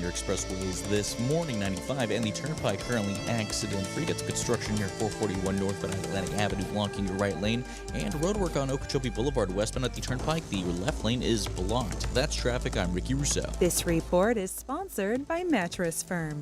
major expressways this morning. 95 and the Turnpike currently accident-free. Gets construction near 441 northbound Atlantic Avenue blocking your right lane. And roadwork on Okeechobee Boulevard westbound at the Turnpike. The left lane is blocked. That's traffic. I'm Ricky Rousseau. This report is sponsored by Mattress Firm.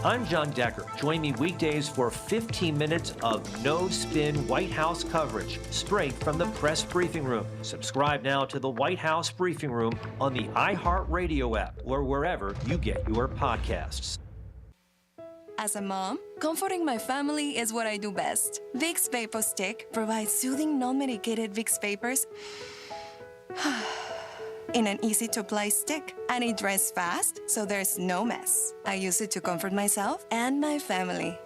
I'm John Decker. Join me weekdays for 15 minutes of no-spin White House coverage straight from the press briefing room. Subscribe now to the White House Briefing Room on the iHeartRadio app or wherever you get your podcasts. As a mom, comforting my family is what I do best. Vicks Vapor Stick provides soothing, non-medicated Vicks vapors in an easy-to-apply stick, and it dries fast, so there's no mess. I use it to comfort myself and my family.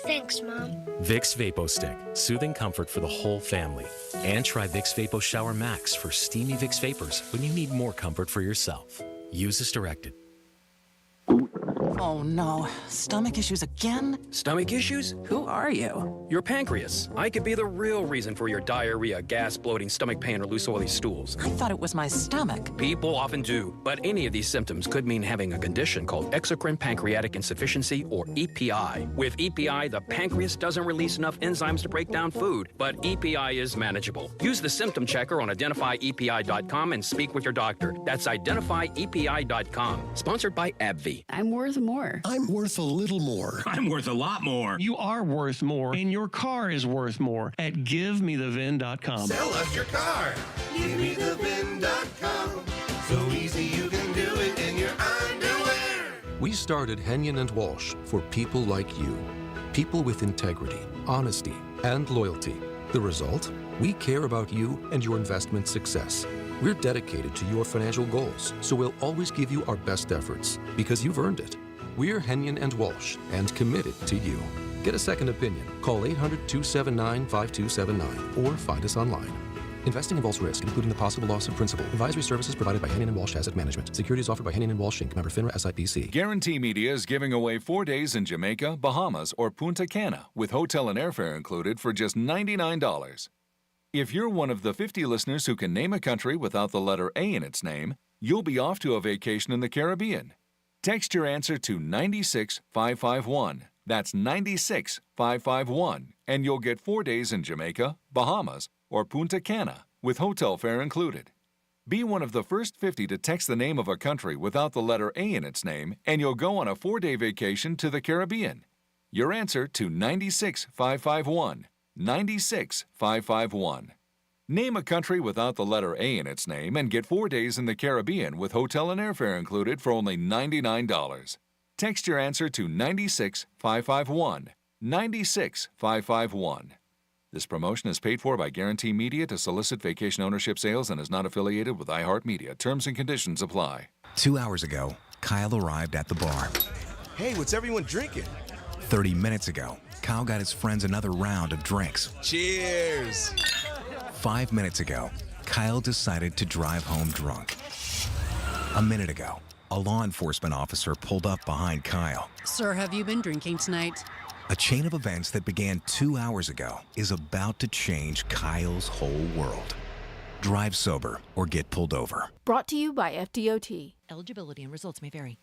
Thanks, Mom. Vicks Vapo Stick, soothing comfort for the whole family. And try Vicks Vapo Shower Max for steamy Vicks vapors when you need more comfort for yourself. Use as directed. Oh no, stomach issues again? Stomach issues? Who are you? Your pancreas. I could be the real reason for your diarrhea, gas, bloating, stomach pain, or loose oily stools. I thought it was my stomach. People often do, but any of these symptoms could mean having a condition called exocrine pancreatic insufficiency, or EPI. With EPI, the pancreas doesn't release enough enzymes to break down food, but EPI is manageable. Use the symptom checker on identifyepi.com and speak with your doctor. That's identifyepi.com. Sponsored by AbbVie. I'm worth more. I'm worth a little more. I'm worth a lot more. You are worth more, and your car is worth more at GiveMeTheVin.com. Sell us your car. GiveMeTheVin.com. So easy you can do it in your underwear. We started Henyon & Walsh for people like you. People with integrity, honesty, and loyalty. The result? We care about you and your investment success. We're dedicated to your financial goals, so we'll always give you our best efforts because you've earned it. We're Henyon & Walsh and committed to you. Get a second opinion. Call 800-279-5279 or find us online. Investing involves risk, including the possible loss of principal. Advisory services provided by Henyon & Walsh Asset Management. Securities offered by Henyon & Walsh Inc. Member FINRA SIPC. Guarantee Media is giving away 4 days in Jamaica, Bahamas, or Punta Cana with hotel and airfare included for just $99. If you're one of the 50 listeners who can name a country without the letter A in its name, you'll be off to a vacation in the Caribbean. Text your answer to 96551. That's 96551, and you'll get 4 days in Jamaica, Bahamas, or Punta Cana with hotel fare included. Be one of the first 50 to text the name of a country without the letter A in its name, and you'll go on a 4-day vacation to the Caribbean. Your answer to 96551. 96551. Name a country without the letter A in its name and get 4 days in the Caribbean with hotel and airfare included for only $99. Text your answer to 96551. 96551. This promotion is paid for by Guarantee Media to solicit vacation ownership sales and is not affiliated with iHeartMedia. Terms and conditions apply. 2 hours ago, Kyle arrived at the bar. Hey, what's everyone drinking? 30 minutes ago, Kyle got his friends another round of drinks. Cheers! 5 minutes ago, Kyle decided to drive home drunk. A minute ago, a law enforcement officer pulled up behind Kyle. Sir, have you been drinking tonight? A chain of events that began 2 hours ago is about to change Kyle's whole world. Drive sober or get pulled over. Brought to you by FDOT. Eligibility and results may vary.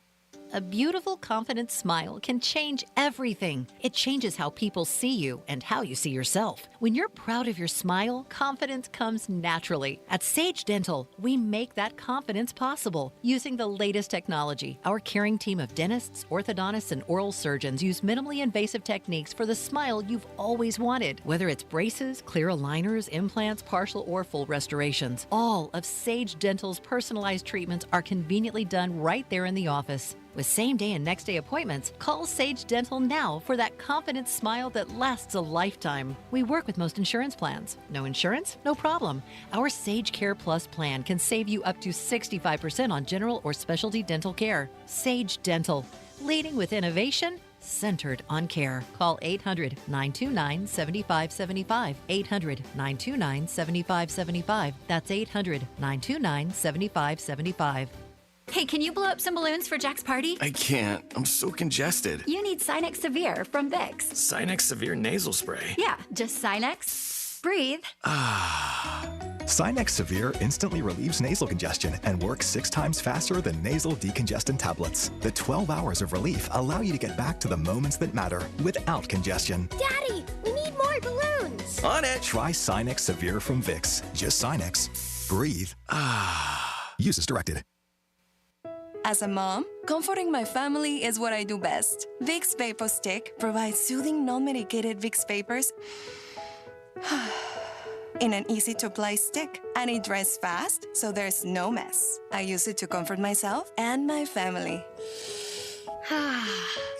A beautiful, confident smile can change everything. It changes how people see you and how you see yourself. When you're proud of your smile, confidence comes naturally. At Sage Dental, we make that confidence possible using the latest technology. Our caring team of dentists, orthodontists, and oral surgeons use minimally invasive techniques for the smile you've always wanted. Whether it's braces, clear aligners, implants, partial or full restorations, all of Sage Dental's personalized treatments are conveniently done right there in the office. With same-day and next-day appointments, call Sage Dental now for that confident smile that lasts a lifetime. We work with most insurance plans. No insurance? No problem. Our Sage Care Plus plan can save you up to 65% on general or specialty dental care. Sage Dental, leading with innovation, centered on care. Call 800-929-7575. 800-929-7575. That's 800-929-7575. Hey, can you blow up some balloons for Jack's party? I can't. I'm so congested. You need Sinex Severe from Vicks. Sinex Severe Nasal Spray? Yeah, just Sinex. Breathe. Sinex Severe instantly relieves nasal congestion and works 6 times faster than nasal decongestant tablets. The 12 hours of relief allow you to get back to the moments that matter without congestion. Daddy, we need more balloons. On it. Try Sinex Severe from Vicks. Just Sinex. Breathe. Use as directed. As a mom, comforting my family is what I do best. Vicks Vapor Stick provides soothing, non-medicated Vicks vapors in an easy-to-apply stick, and it dries fast, so there's no mess. I use it to comfort myself and my family.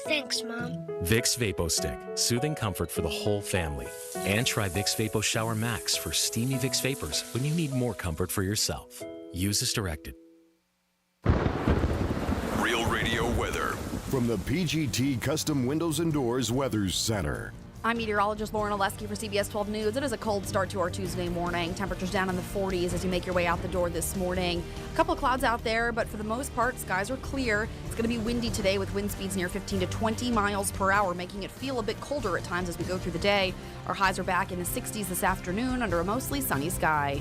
Thanks, Mom. Vicks VapoStick, soothing comfort for the whole family. And try Vicks Vapo Shower Max for steamy Vicks vapors when you need more comfort for yourself. Use as directed. Real Radio weather from the PGT Custom Windows and Doors Weather Center. I'm meteorologist Lauren Oleski for CBS 12 News. It is a cold start to our Tuesday morning. Temperatures down in the 40s as you make your way out the door this morning. A couple of clouds out there, but for the most part, skies are clear. It's going to be windy today with wind speeds near 15 to 20 miles per hour, making it feel a bit colder at times as we go through the day. Our highs are back in the 60s this afternoon under a mostly sunny sky.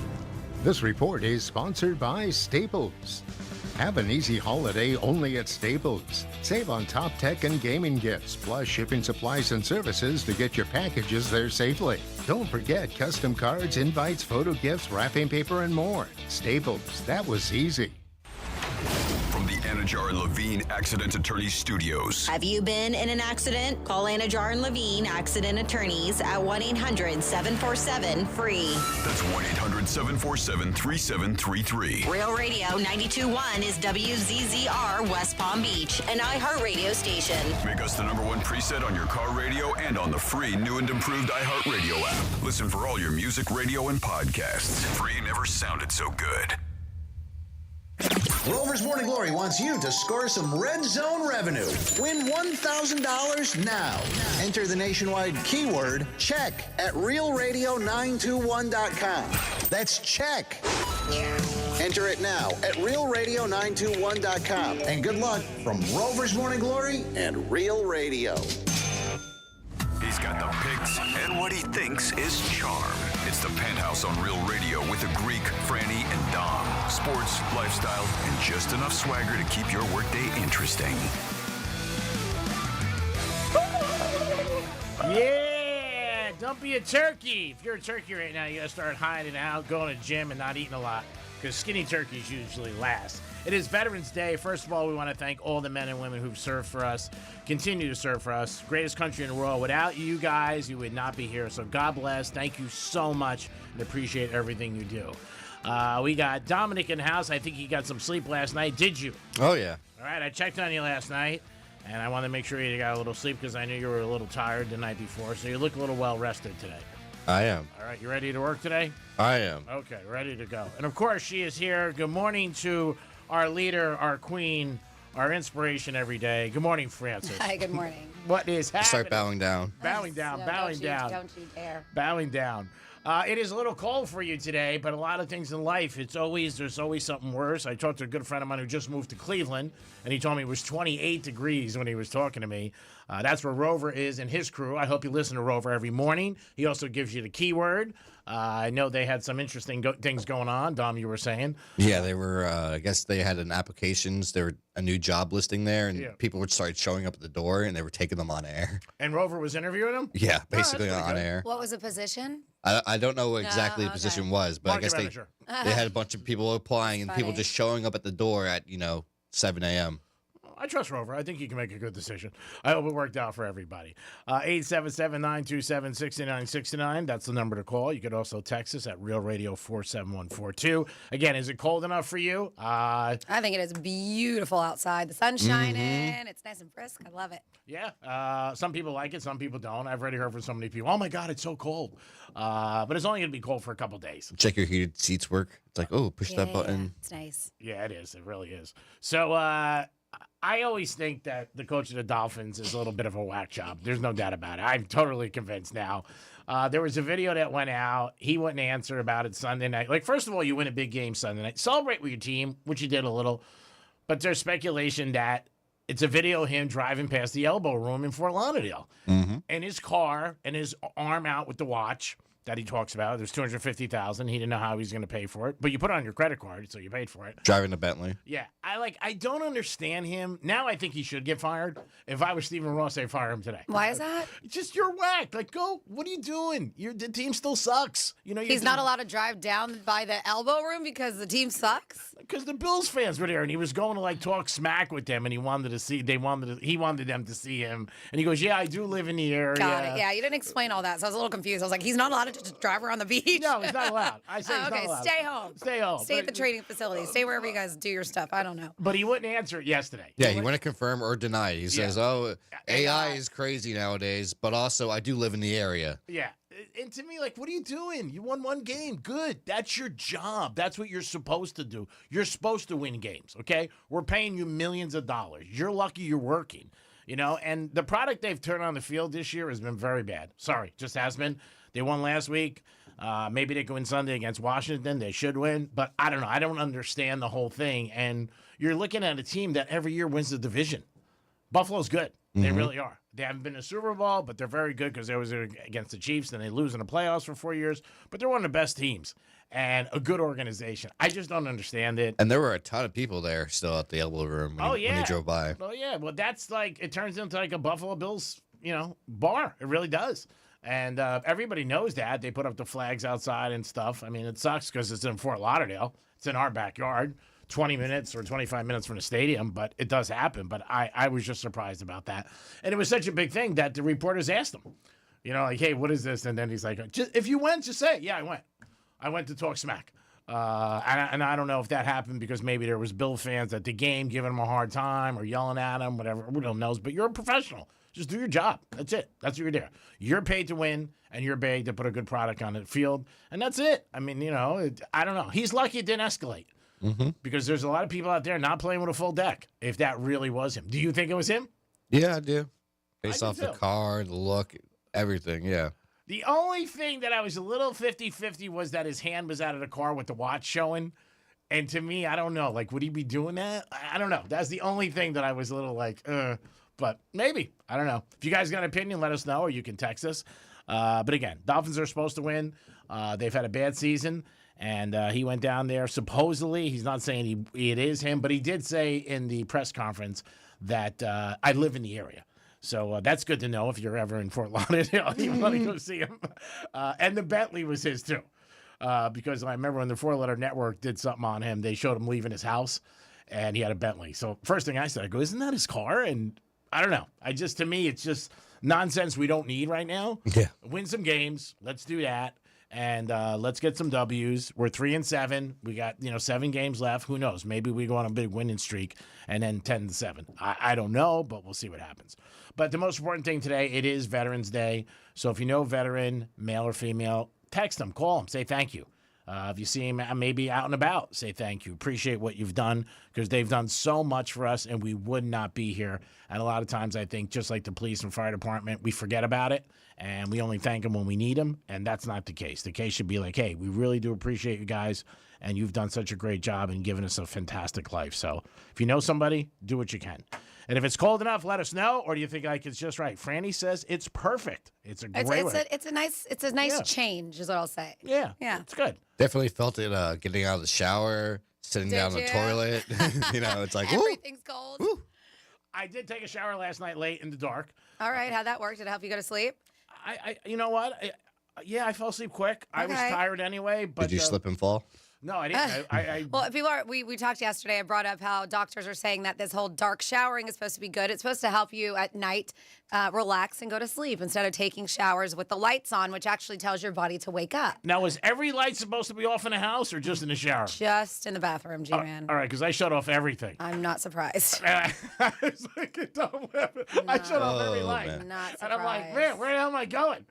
This report is sponsored by Staples. Have an easy holiday only at Staples. Save on top tech and gaming gifts, plus shipping supplies and services to get your packages there safely. Don't forget custom cards, invites, photo gifts, wrapping paper, and more. Staples, that was easy. From the Anajar and Levine Accident Attorney Studios. Have you been in an accident? Call Anajar and Levine Accident Attorneys at 1-800-747-FREE. That's 1-800-747-3733. Real Radio 92.1 is WZZR West Palm Beach, an iHeartRadio station. Make us the #1 preset on your car radio and on the free new and improved iHeartRadio app. Listen for all your music, radio, and podcasts. Free never sounded so good. Rover's Morning Glory wants you to score some Red Zone revenue. Win $1,000 now. Enter the nationwide keyword check at realradio921.com. That's check. Enter it now at realradio921.com. And good luck from Rover's Morning Glory and Real Radio. He's got the picks and what he thinks is charm. It's the Penthouse on Real Radio with the Greek, Franny, and Dom. Sports, lifestyle, and just enough swagger to keep your workday interesting. Yeah! Don't be a turkey. If you're a turkey right now, you got to start hiding out, going to the gym, and not eating a lot, because skinny turkeys usually last. It is Veterans Day. First of all, we want to thank all the men and women who've served for us, continue to serve for us. Greatest country in the world. Without you guys, you would not be here. So God bless. Thank you so much, and appreciate everything you do. We got Dominic in the house. I think he got some sleep last night. Did you? Oh, yeah. All right, I checked on you last night, and I wanted to make sure you got a little sleep because I knew you were a little tired the night before, so you look a little well-rested today. I am. All right, you ready to work today? I am. Okay, ready to go. And, of course, she is here. Good morning to our leader, our queen, our inspiration every day. Good morning, Francis. Hi, good morning. What is happening? Start bowing down. Bowing down, No, bowing down. Don't you dare. Bowing down. It is a little cold for you today, but a lot of things in life, there's always something worse. I talked to a good friend of mine who just moved to Cleveland, and he told me it was 28 degrees when he was talking to me. That's where Rover is and his crew. I hope you listen to Rover every morning. He also gives you the keyword. I know they had some interesting things going on. Dom, you were saying. Yeah, they were, I guess they had an applications. There were a new job listing there, and people would start showing up at the door, and they were taking them on air. And Rover was interviewing them? Yeah, basically on air. What was the position? I don't know what exactly the position was, but I guess they had a bunch of people applying and people just showing up at the door at, 7 a.m. I trust Rover. I think he can make a good decision. I hope it worked out for everybody. 877-927-6969. That's the number to call. You could also text us at Real Radio 47142. Again, is it cold enough for you? I think it is beautiful outside. The sun's shining. It's nice and brisk. I love it. Yeah. Some people like it. Some people don't. I've already heard from so many people, oh, my God, it's so cold. But it's only going to be cold for a couple days. Check your heated seats work. It's like, oh, push that button. Yeah, it's nice. Yeah, it is. It really is. So, I always think that the coach of the Dolphins is a little bit of a whack job. There's no doubt about it. I'm totally convinced now. There was a video that went out. He wouldn't answer about it Sunday night. Like, first of all, you win a big game Sunday night. Celebrate with your team, which you did a little. But there's speculation that it's a video of him driving past the Elbow Room in Fort Lauderdale. In his car and his arm out with the watch. that he talks about. There's $250,000. He didn't know how he was going to pay for it, but you put it on your credit card, so you paid for it. Driving a Bentley. Yeah, I don't understand him. Now I think he should get fired. If I was Stephen Ross, I'd fire him today. Why is that? Just you're whacked. Like, go. What are you doing? The team still sucks. He's not allowed to drive down by the elbow room because the team sucks. Because the Bills fans were there, and he was going to like talk smack with them, and he wanted them to see him, and he goes, "Yeah, I do live in the area." Got it. Yeah, you didn't explain all that, so I was a little confused. I was like, he's not allowed to just drive around the beach. No, he's not allowed. I say he's okay, not allowed. stay home. Stay home. Stay at the training facility. Stay wherever you guys do your stuff. I don't know. But he wouldn't answer it yesterday. Yeah, he wouldn't confirm or deny. He says, "Oh, AI is crazy nowadays, but also I do live in the area." Yeah. And to me, like, what are you doing? You won one game. Good. That's your job. That's what you're supposed to do. You're supposed to win games, okay? We're paying you millions of dollars. You're lucky you're working, and the product they've turned on the field this year has been very bad. Sorry, just has been. They won last week. Maybe they can win Sunday against Washington. They should win. But I don't know. I don't understand the whole thing. And you're looking at a team that every year wins the division. Buffalo's good. They really are. They haven't been to Super Bowl, but they're very good because they was against the Chiefs and they lose in the playoffs for 4 years. But they're one of the best teams and a good organization. I just don't understand it. And there were a ton of people there still at the elbow room when he drove by. Oh, yeah. Well, that's like, it turns into like a Buffalo Bills, bar. It really does. And everybody knows that. They put up the flags outside and stuff. I mean, it sucks because it's in Fort Lauderdale. It's in our backyard. 20 minutes or 25 minutes from the stadium, but it does happen. But I was just surprised about that. And it was such a big thing that the reporters asked him, like, hey, what is this? And then he's like, if you went, just say it. Yeah, I went. I went to talk smack. And I don't know if that happened because maybe there was Bill fans at the game giving him a hard time or yelling at him, whatever. Who knows? But you're a professional. Just do your job. That's it. That's what you're there. You're paid to win, and you're paid to put a good product on the field. And that's it. I mean, I don't know. He's lucky it didn't escalate. Because there's a lot of people out there not playing with a full deck, if that really was him. Do you think it was him? Yeah, I do. Based off the car, the look, everything, yeah. The only thing that I was a little 50-50 was that his hand was out of the car with the watch showing. And to me, I don't know. Like, would he be doing that? I don't know. That's the only thing that I was a little like, But maybe. I don't know. If you guys got an opinion, let us know, or you can text us. But again, Dolphins are supposed to win. They've had a bad season. And he went down there. Supposedly, he's not saying it is him, but he did say in the press conference that I live in the area. So that's good to know if you're ever in Fort Lauderdale. You want to go see him. And the Bentley was his, too. Because I remember when the Four Letter Network did something on him, they showed him leaving his house, and he had a Bentley. So first thing I said, I go, isn't that his car? And I don't know. To me, it's just nonsense we don't need right now. Yeah. Win some games. Let's do that. And let's get some W's. We're 3-7. We got 7 games left. Who knows? Maybe we go on a big winning streak and then 10-7. I don't know, but we'll see what happens. But the most important thing today, it is Veterans Day. So if you know a veteran, male or female, text them, call them, say thank you. If you see him maybe out and about, say thank you. Appreciate what you've done because they've done so much for us and we would not be here. And a lot of times I think just like the police and fire department, we forget about it and we only thank them when we need them. And that's not the case. The case should be like, hey, we really do appreciate you guys and you've done such a great job and given us a fantastic life. So if you know somebody, do what you can. And if it's cold enough, let us know. Or do you think like it's just right? Franny says it's perfect. It's a great way. It's a nice change is what I'll say. Yeah. Yeah. It's good. Definitely felt it getting out of the shower, sitting down in the toilet. It's like, everything's cold. Woo. I did take a shower last night late in the dark. All right. How'd that work? Did it help you go to sleep? You know what? I fell asleep quick. Okay. I was tired anyway. But did you slip and fall? No, I didn't. Well, people we talked yesterday. I brought up how doctors are saying that this whole dark showering is supposed to be good. It's supposed to help you at night relax and go to sleep instead of taking showers with the lights on, which actually tells your body to wake up. Now, is every light supposed to be off in the house or just in the shower? Just in the bathroom, G-Man. All right, because I shut off everything. I'm not surprised. I shut off every light. Man. Not surprised. And I'm like, man, where the hell am I going?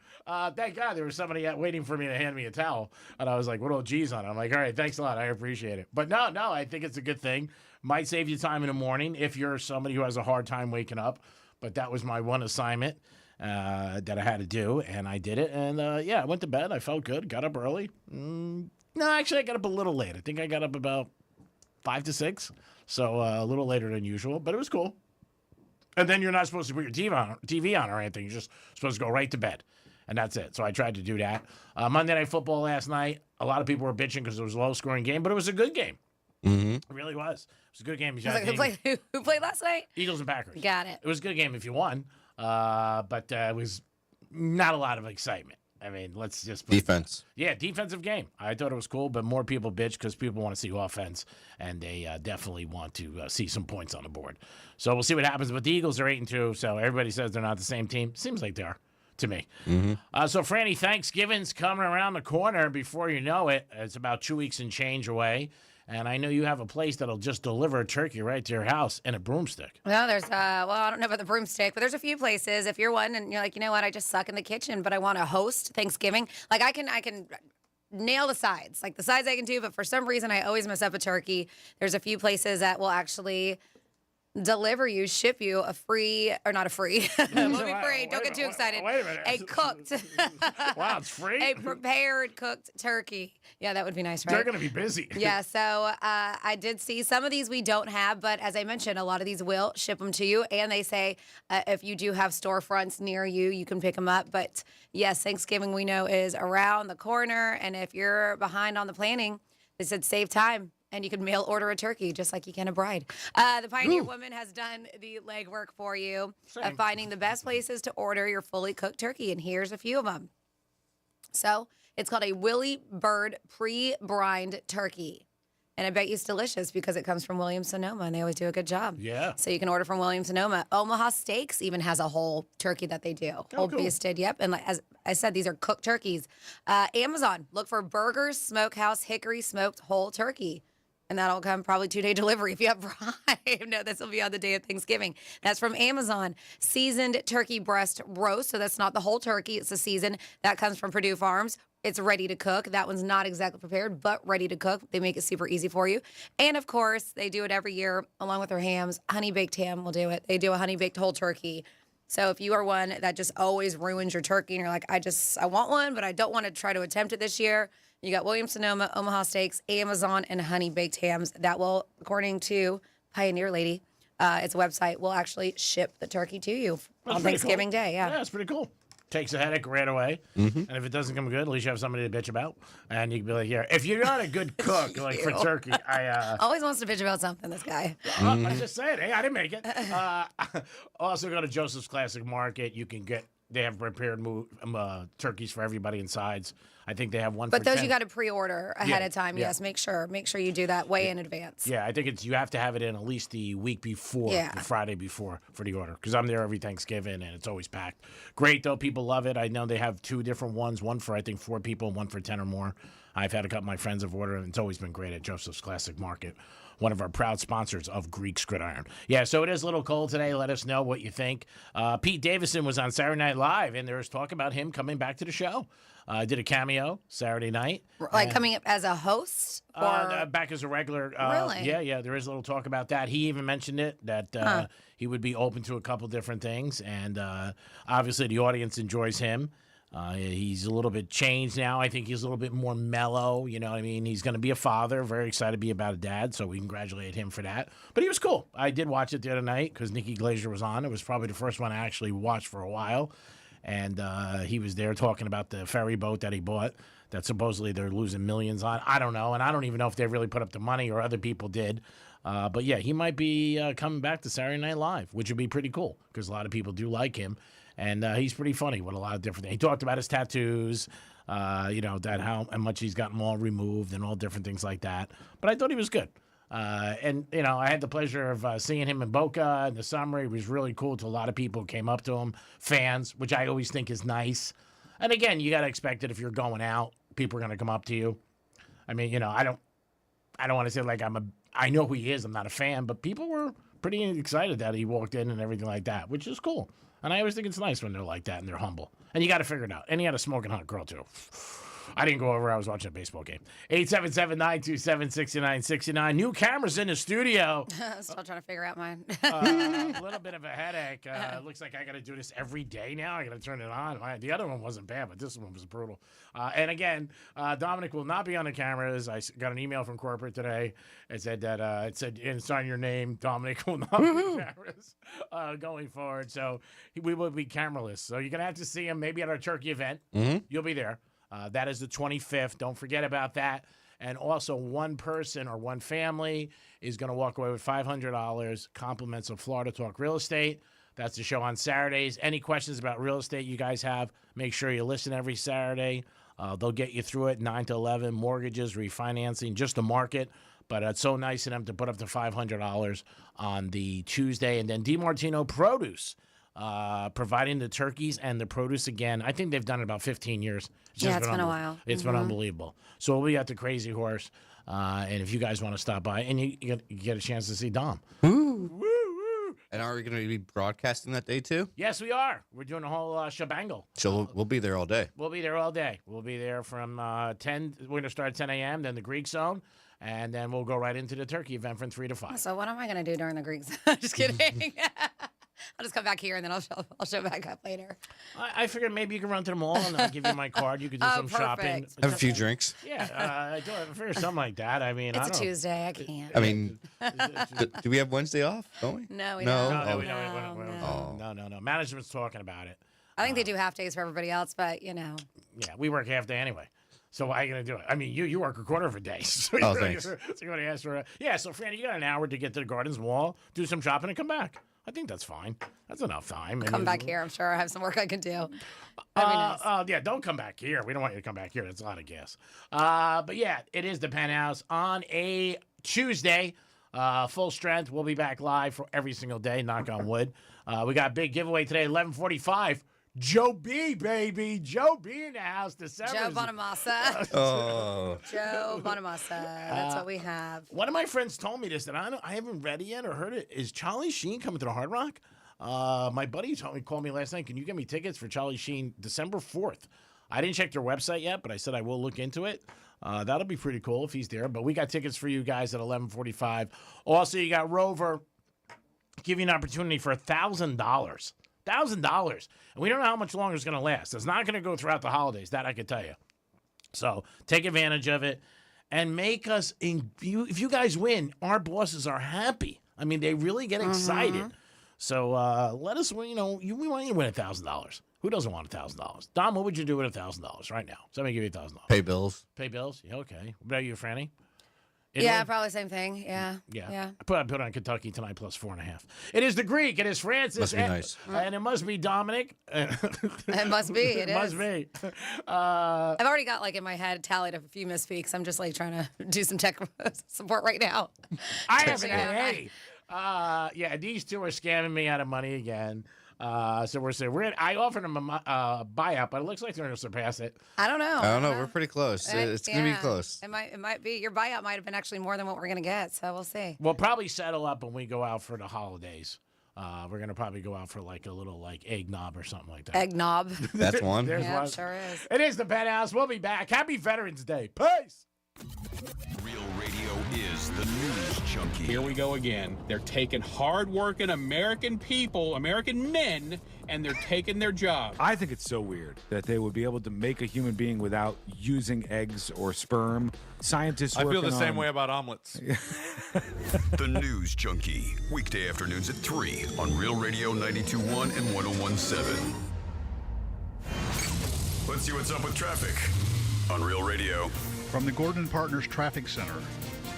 Thank God there was somebody waiting for me to hand me a towel. And I was like, what old G's on it? I'm like, all right, thanks a lot. I appreciate it. But no, I think it's a good thing. Might save you time in the morning if you're somebody who has a hard time waking up. But that was my one assignment that I had to do, and I did it. And, I went to bed. I felt good. Got up early. No, actually, I got up a little late. I think I got up about 5 to 6, so a little later than usual. But it was cool. And then you're not supposed to put your TV on or anything. You're just supposed to go right to bed. and that's it. So I tried to do that. Monday Night Football last night, a lot of people were bitching because it was a low-scoring game, but it was a good game. Mm-hmm. It really was. It was a good game. Who played last night? Eagles and Packers. Got it. It was a good game if you won, but it was not a lot of excitement. I mean, let's just defense. Yeah, defensive game. I thought it was cool, but more people bitch because people want to see offense, and they definitely want to see some points on the board. So we'll see what happens. But the Eagles are 8-2, so everybody says they're not the same team. Seems like they are to me. Mm-hmm. So, Franny, Thanksgiving's coming around the corner. Before you know it, it's about 2 weeks and change away. And I know you have a place that'll just deliver a turkey right to your house and a broomstick. Well, there's, I don't know about the broomstick, but there's a few places. If you're one and you're like, you know what, I just suck in the kitchen, but I want to host Thanksgiving. Like, I can nail the sides. Like, the sides I can do, but for some reason, I always mess up a turkey. There's a few places that will actually ship you a free, or not a free. Won't be free. Don't get too excited. Wait a minute. A cooked. Wow, it's free? A prepared cooked turkey. Yeah, that would be nice, right? They're going to be busy. Yeah, so I did see some of these we don't have, but as I mentioned, a lot of these will ship them to you. And they say if you do have storefronts near you, you can pick them up. But yes, Thanksgiving we know is around the corner. And if you're behind on the planning, they said save time. And you can mail order a turkey just like you can a bride. The Pioneer Woman has done the legwork for you of finding the best places to order your fully cooked turkey. And here's a few of them. So it's called a Willie Bird pre-brined turkey. And I bet you it's delicious because it comes from Williams-Sonoma, and they always do a good job. Yeah. So you can order from Williams-Sonoma. Omaha Steaks even has a whole turkey that they do. Whole beasted, yep. And as I said, these are cooked turkeys. Amazon, look for Burgers Smokehouse Hickory Smoked Whole Turkey. And that'll come probably 2-day delivery if you have Prime. No, this will be on the day of Thanksgiving. That's from Amazon. Seasoned turkey breast roast. So that's not the whole turkey. It's the season. That comes from Purdue Farms. It's ready to cook. That one's not exactly prepared, but ready to cook. They make it super easy for you. And, of course, they do it every year along with their hams. Honey Baked Ham will do it. They do a honey baked whole turkey. So if you are one that just always ruins your turkey and you're like, I want one, but I don't want to try to attempt it this year, you got Williams-Sonoma, Omaha Steaks, Amazon, and Honey Baked Hams. That will, according to Pioneer Lady, its website, will actually ship the turkey to you on Thanksgiving Day. Yeah, that's pretty cool. Takes a headache right away. And if it doesn't come good, at least you have somebody to bitch about. And you can be like, here, if you're not a good cook, like for turkey, always wants to bitch about something, this guy. I'm just saying, hey, I didn't make it. Also go to Joseph's Classic Market. You can they have prepared turkeys for everybody and sides. I think they have one but for those 10. you got to pre-order ahead of time. Yeah. Yes, make sure you do that way in advance. Yeah, I think you have to have it in at least the week before, the Friday before for the order. Because I'm there every Thanksgiving and it's always packed. Great though, people love it. I know they have 2 different ones, one for I think 4 people, and one for 10 or more. I've had a couple of my friends have ordered, and it's always been great at Joseph's Classic Market. One of our proud sponsors of Greek's Gridiron. Yeah, so it is a little cold today. Let us know what you think. Pete Davidson was on Saturday Night Live, and there was talk about him coming back to the show. Did a cameo Saturday night. Like coming up as a host? Or? Back as a regular. Really? Yeah, there is a little talk about that. He even mentioned it, that he would be open to a couple different things. And obviously the audience enjoys him. He's a little bit changed now. I think he's a little bit more mellow. You know what I mean? He's going to be a father. Very excited to be about a dad, so we congratulate him for that. But he was cool. I did watch it the other night because Nikki Glaser was on. It was probably the first one I actually watched for a while. And he was there talking about the ferry boat that he bought that supposedly they're losing millions on. I don't know, and I don't even know if they really put up the money or other people did. But, yeah, he might be coming back to Saturday Night Live, which would be pretty cool because a lot of people do like him. And he's pretty funny with a lot of different things. He talked about his tattoos, that how much he's gotten all removed and all different things like that. But I thought he was good. And I had the pleasure of seeing him in Boca in the summer. He was really cool to a lot of people who came up to him, fans, which I always think is nice. And again, you got to expect it if you're going out, people are going to come up to you. I mean, I don't want to say like I know who he is. I'm not a fan, but people were pretty excited that he walked in and everything like that, which is cool. And I always think it's nice when they're like that and they're humble. And you got to figure it out. And he had a smoking hot girl too. I didn't go over. I was watching a baseball game. 877-927-6969. New cameras in the studio. Still trying to figure out mine. A little bit of a headache. Looks like I got to do this every day now. I got to turn it on. The other one wasn't bad, but this one was brutal. And again, Dominic will not be on the cameras. I got an email from corporate today. It said that it's on your name. Dominic will not be on the cameras going forward. So we will be cameraless. So you're going to have to see him maybe at our turkey event. Mm-hmm. You'll be there. That is the 25th. Don't forget about that. And also, one person or one family is going to walk away with $500 compliments of Florida Talk Real Estate. That's the show on Saturdays. Any questions about real estate you guys have, make sure you listen every Saturday. They'll get you through it, 9 to 11, mortgages, refinancing, just the market. But it's so nice of them to put up to $500 on the Tuesday. And then DiMartino Produce. Providing the turkeys and the produce again. I think they've done it about 15 years. It's been a while. It's been unbelievable. So we'll be at the Crazy Horse. And if you guys want to stop by, and you get a chance to see Dom. Woo, woo. And are we going to be broadcasting that day too? Yes, we are. We're doing a whole shebangle. So we'll be there all day. We'll be there all day. We'll be there from 10. We're going to start at 10 a.m., then the Greek Zone. And then we'll go right into the turkey event from 3 to 5. So what am I going to do during the Greek Zone? Just kidding. I'll just come back here and then I'll show back up later. I figured maybe you can run to the mall and I'll give you my card. You could do some shopping. Have a few drinks. Yeah, I figure something like that. I mean, it's a Tuesday. I can't. I mean, do we have Wednesday off? Don't we? No, we don't. No. Management's talking about it. I think they do half days for everybody else, but Yeah, we work half day anyway. So why are you going to do it? I mean, you work a quarter of a day. So thanks. So you're going to ask for so Franny, you got an hour to get to the Gardens Mall, do some shopping, and come back. I think that's fine. That's enough time. Come back here. I'm sure I have some work I can do. Yeah, don't come back here. We don't want you to come back here. That's a lot of gas. But yeah, it is the Penthouse on a Tuesday. Full strength. We'll be back live for every single day. Knock on wood. We got a big giveaway today, 11:45. Joe B, baby. Joe B in the house. Joe Bonamassa. Joe Bonamassa. That's what we have. One of my friends told me this, that I haven't read it yet or heard it. Is Charlie Sheen coming to the Hard Rock? My buddy called me last night. Can you get me tickets for Charlie Sheen December 4th? I didn't check their website yet, but I said I will look into it. That'll be pretty cool if he's there. But we got tickets for you guys at 11:45. Also, you got Rover giving you an opportunity for $1,000. $1,000. And we don't know how much longer it's going to last. It's not going to go throughout the holidays. That I can tell you. So take advantage of it and make us, if you guys win, our bosses are happy. I mean, they really get excited. So let us, we want you to win $1,000. Who doesn't want $1,000? Dom, what would you do with $1,000 right now? Somebody give you $1,000. Pay bills. Pay bills? Yeah, okay. What about you, Franny? Yeah, probably same thing. Yeah. I put on Kentucky tonight plus 4.5. It is the Greek. It is Francis. Must be nice. And it must be Dominic. It must be. It must be. I've already got in my head tallied a few misspeaks. I'm just trying to do some tech support right now. I have an A. These two are scamming me out of money again. So we're saying I offered them a buyout, but it looks like they're going to surpass it. I don't know. We're pretty close. It's going to be close. It might be. Your buyout might have been actually more than what we're going to get. So we'll see. We'll probably settle up when we go out for the holidays. We're going to probably go out for a little egg knob or something like that. Egg knob. That's one. There's one. Sure is. It is the Penthouse. We'll be back. Happy Veterans Day. Peace. Real Radio is the news junkie. Here we go again. They're taking hard-working American people, American men, and they're taking their job. I think it's so weird that they would be able to make a human being without using eggs or sperm. Scientists I feel the same way about omelets. The News Junkie, weekday afternoons at 3 on Real Radio 92.1 and 101.7. Let's see what's up with traffic on Real Radio. From the Gordon Partners Traffic Center.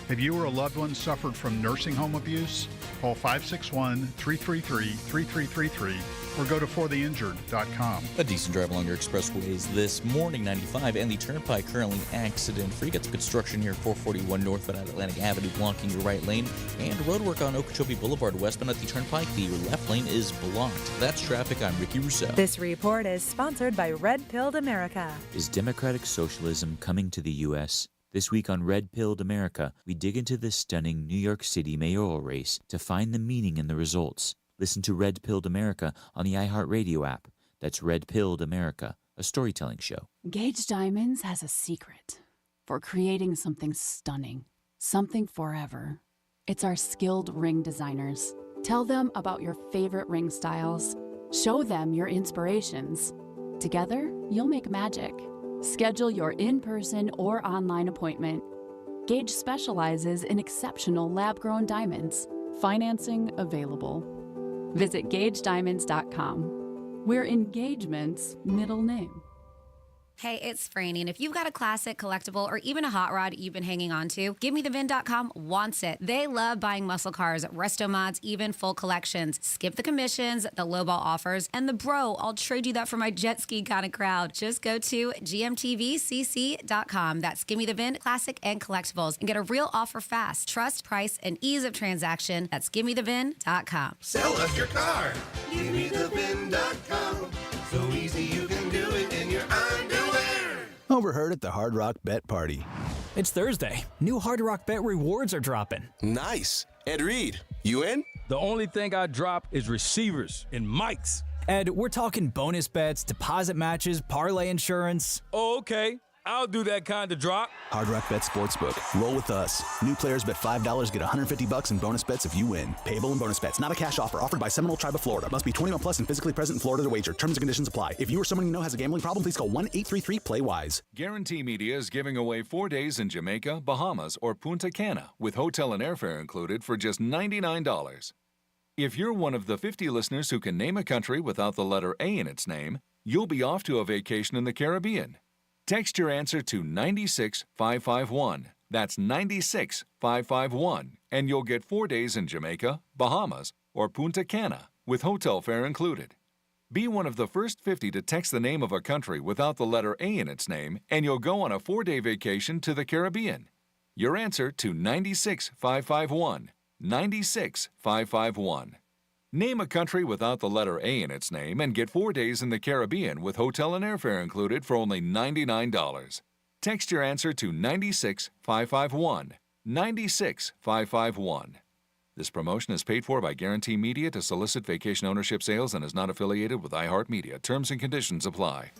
Have you or a loved one suffered from nursing home abuse? Call 561-333-3333 or go to fortheinjured.com. A decent drive along your expressways this morning, 95, and the Turnpike currently accident-free. Got some construction here at 441 northbound at Atlantic Avenue blocking your right lane, and road work on Okeechobee Boulevard westbound at the Turnpike. The left lane is blocked. That's traffic. I'm Ricky Rousseau. This report is sponsored by Red Pilled America. Is democratic socialism coming to the U.S.? This week on Red Pilled America, we dig into the stunning New York City mayoral race to find the meaning in the results. Listen to Red Pilled America on the iHeartRadio app. That's Red Pilled America, a storytelling show. Gage Diamonds has a secret for creating something stunning, something forever. It's our skilled ring designers. Tell them about your favorite ring styles. Show them your inspirations. Together, you'll make magic. Schedule your in-person or online appointment. Gage specializes in exceptional lab-grown diamonds. Financing available. Visit GageDiamonds.com. We're engagement's middle name. Hey, it's Franny, and if you've got a classic, collectible, or even a hot rod you've been hanging on to, GiveMeTheVin.com wants it. They love buying muscle cars, resto mods, even full collections. Skip the commissions, the lowball offers, and the bro, I'll trade you that for my jet ski kind of crowd. Just go to GMTVCC.com. That's GiveMeTheVin, classic and collectibles, and get a real offer fast. Trust, price, and ease of transaction. That's GiveMeTheVin.com. Sell us your car. GiveMeTheVin.com. So easy you can do it in your underwear. Overheard at the Hard Rock Bet Party. It's Thursday. New Hard Rock Bet rewards are dropping. Nice. Ed Reed, you in? The only thing I drop is receivers and mics. Ed, we're talking bonus bets, deposit matches, parlay insurance. Oh, okay. I'll do that kind of drop. Hard Rock Bet Sportsbook. Roll with us. New players bet $5, get $150 in bonus bets if you win. Payable in bonus bets. Not a cash offer. Offered by Seminole Tribe of Florida. Must be 21 plus and physically present in Florida to wager. Terms and conditions apply. If you or someone you know has a gambling problem, please call 1-833-PLAY-WISE. Guarantee Media is giving away 4 days in Jamaica, Bahamas, or Punta Cana with hotel and airfare included for just $99. If you're one of the 50 listeners who can name a country without the letter A in its name, you'll be off to a vacation in the Caribbean. Text your answer to 96551. That's 96551, and you'll get 4 days in Jamaica, Bahamas, or Punta Cana with hotel fare included. Be one of the first 50 to text the name of a country without the letter A in its name, and you'll go on a 4-day vacation to the Caribbean. Your answer to 96551. 96551. Name a country without the letter A in its name and get 4 days in the Caribbean with hotel and airfare included for only $99. Text your answer to 96551. 96551. This promotion is paid for by Guarantee Media to solicit vacation ownership sales and is not affiliated with iHeartMedia. Terms and conditions apply.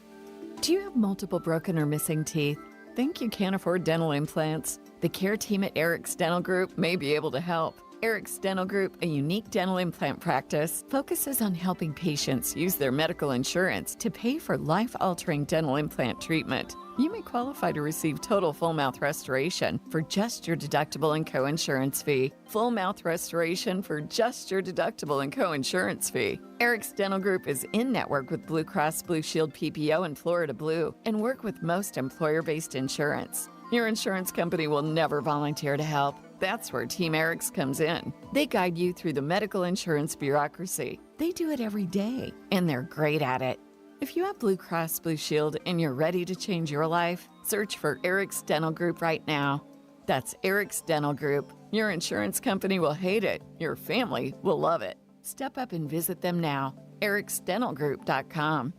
Do you have multiple broken or missing teeth? Think you can't afford dental implants? The care team at Eric's Dental Group may be able to help. Eric's Dental Group, a unique dental implant practice, focuses on helping patients use their medical insurance to pay for life-altering dental implant treatment. You may qualify to receive total full mouth restoration for just your deductible and co-insurance fee. Full mouth restoration for just your deductible and co-insurance fee. Eric's Dental Group is in-network with Blue Cross Blue Shield PPO and Florida Blue and work with most employer-based insurance. Your insurance company will never volunteer to help. That's where Team Eric's comes in. They guide you through the medical insurance bureaucracy. They do it every day, and they're great at it. If you have Blue Cross Blue Shield and you're ready to change your life, search for Eric's Dental Group right now. That's Eric's Dental Group. Your insurance company will hate it. Your family will love it. Step up and visit them now. ericsdentalgroup.com.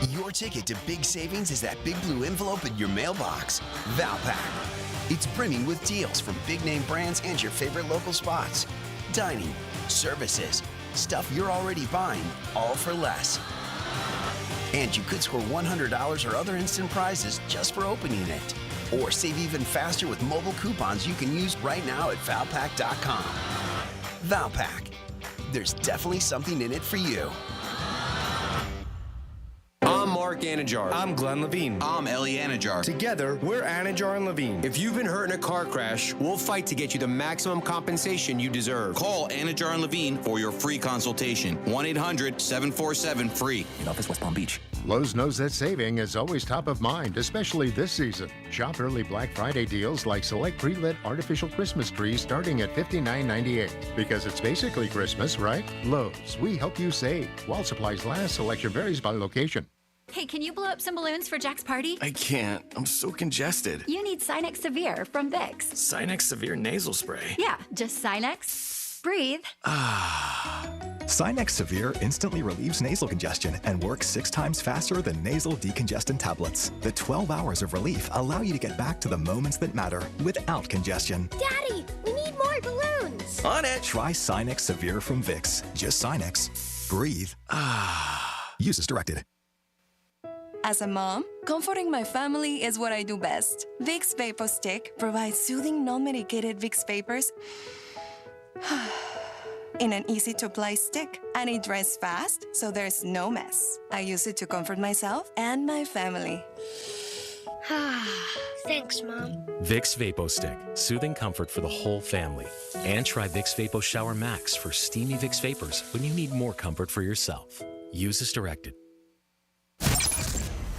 Your ticket to big savings is that big blue envelope in your mailbox. Valpak. It's brimming with deals from big name brands and your favorite local spots. Dining, services, stuff you're already buying, all for less. And you could score $100 or other instant prizes just for opening it. Or save even faster with mobile coupons you can use right now at Valpak.com. Valpak. There's definitely something in it for you. I'm Mark Anajar. I'm Glenn Levine. I'm Ellie Anajar. Together, we're Anajar and Levine. If you've been hurt in a car crash, we'll fight to get you the maximum compensation you deserve. Call Anajar and Levine for your free consultation. 1-800-747-FREE. In office, West Palm Beach. Lowe's knows that saving is always top of mind, especially this season. Shop early Black Friday deals like select pre-lit artificial Christmas trees starting at $59.98. Because it's basically Christmas, right? Lowe's, we help you save. While supplies last, selection varies by location. Hey, can you blow up some balloons for Jack's party? I can't. I'm so congested. You need Sinex Severe from Vicks. Sinex Severe nasal spray. Yeah, just Sinex. Breathe. Sinex Severe instantly relieves nasal congestion and works 6 times faster than nasal decongestant tablets. The 12 hours of relief allow you to get back to the moments that matter without congestion. Daddy, we need more balloons. On it. Try Sinex Severe from Vicks. Just Sinex. Breathe. Use as directed. As a mom, comforting my family is what I do best. Vicks Vapor Stick provides soothing, non-medicated Vicks vapors in an easy-to-apply stick, and it dries fast, so there's no mess. I use it to comfort myself and my family. Thanks, Mom. Vicks Vapo Stick, soothing comfort for the whole family. And try Vicks Vapo Shower Max for steamy Vicks vapors when you need more comfort for yourself. Use as directed.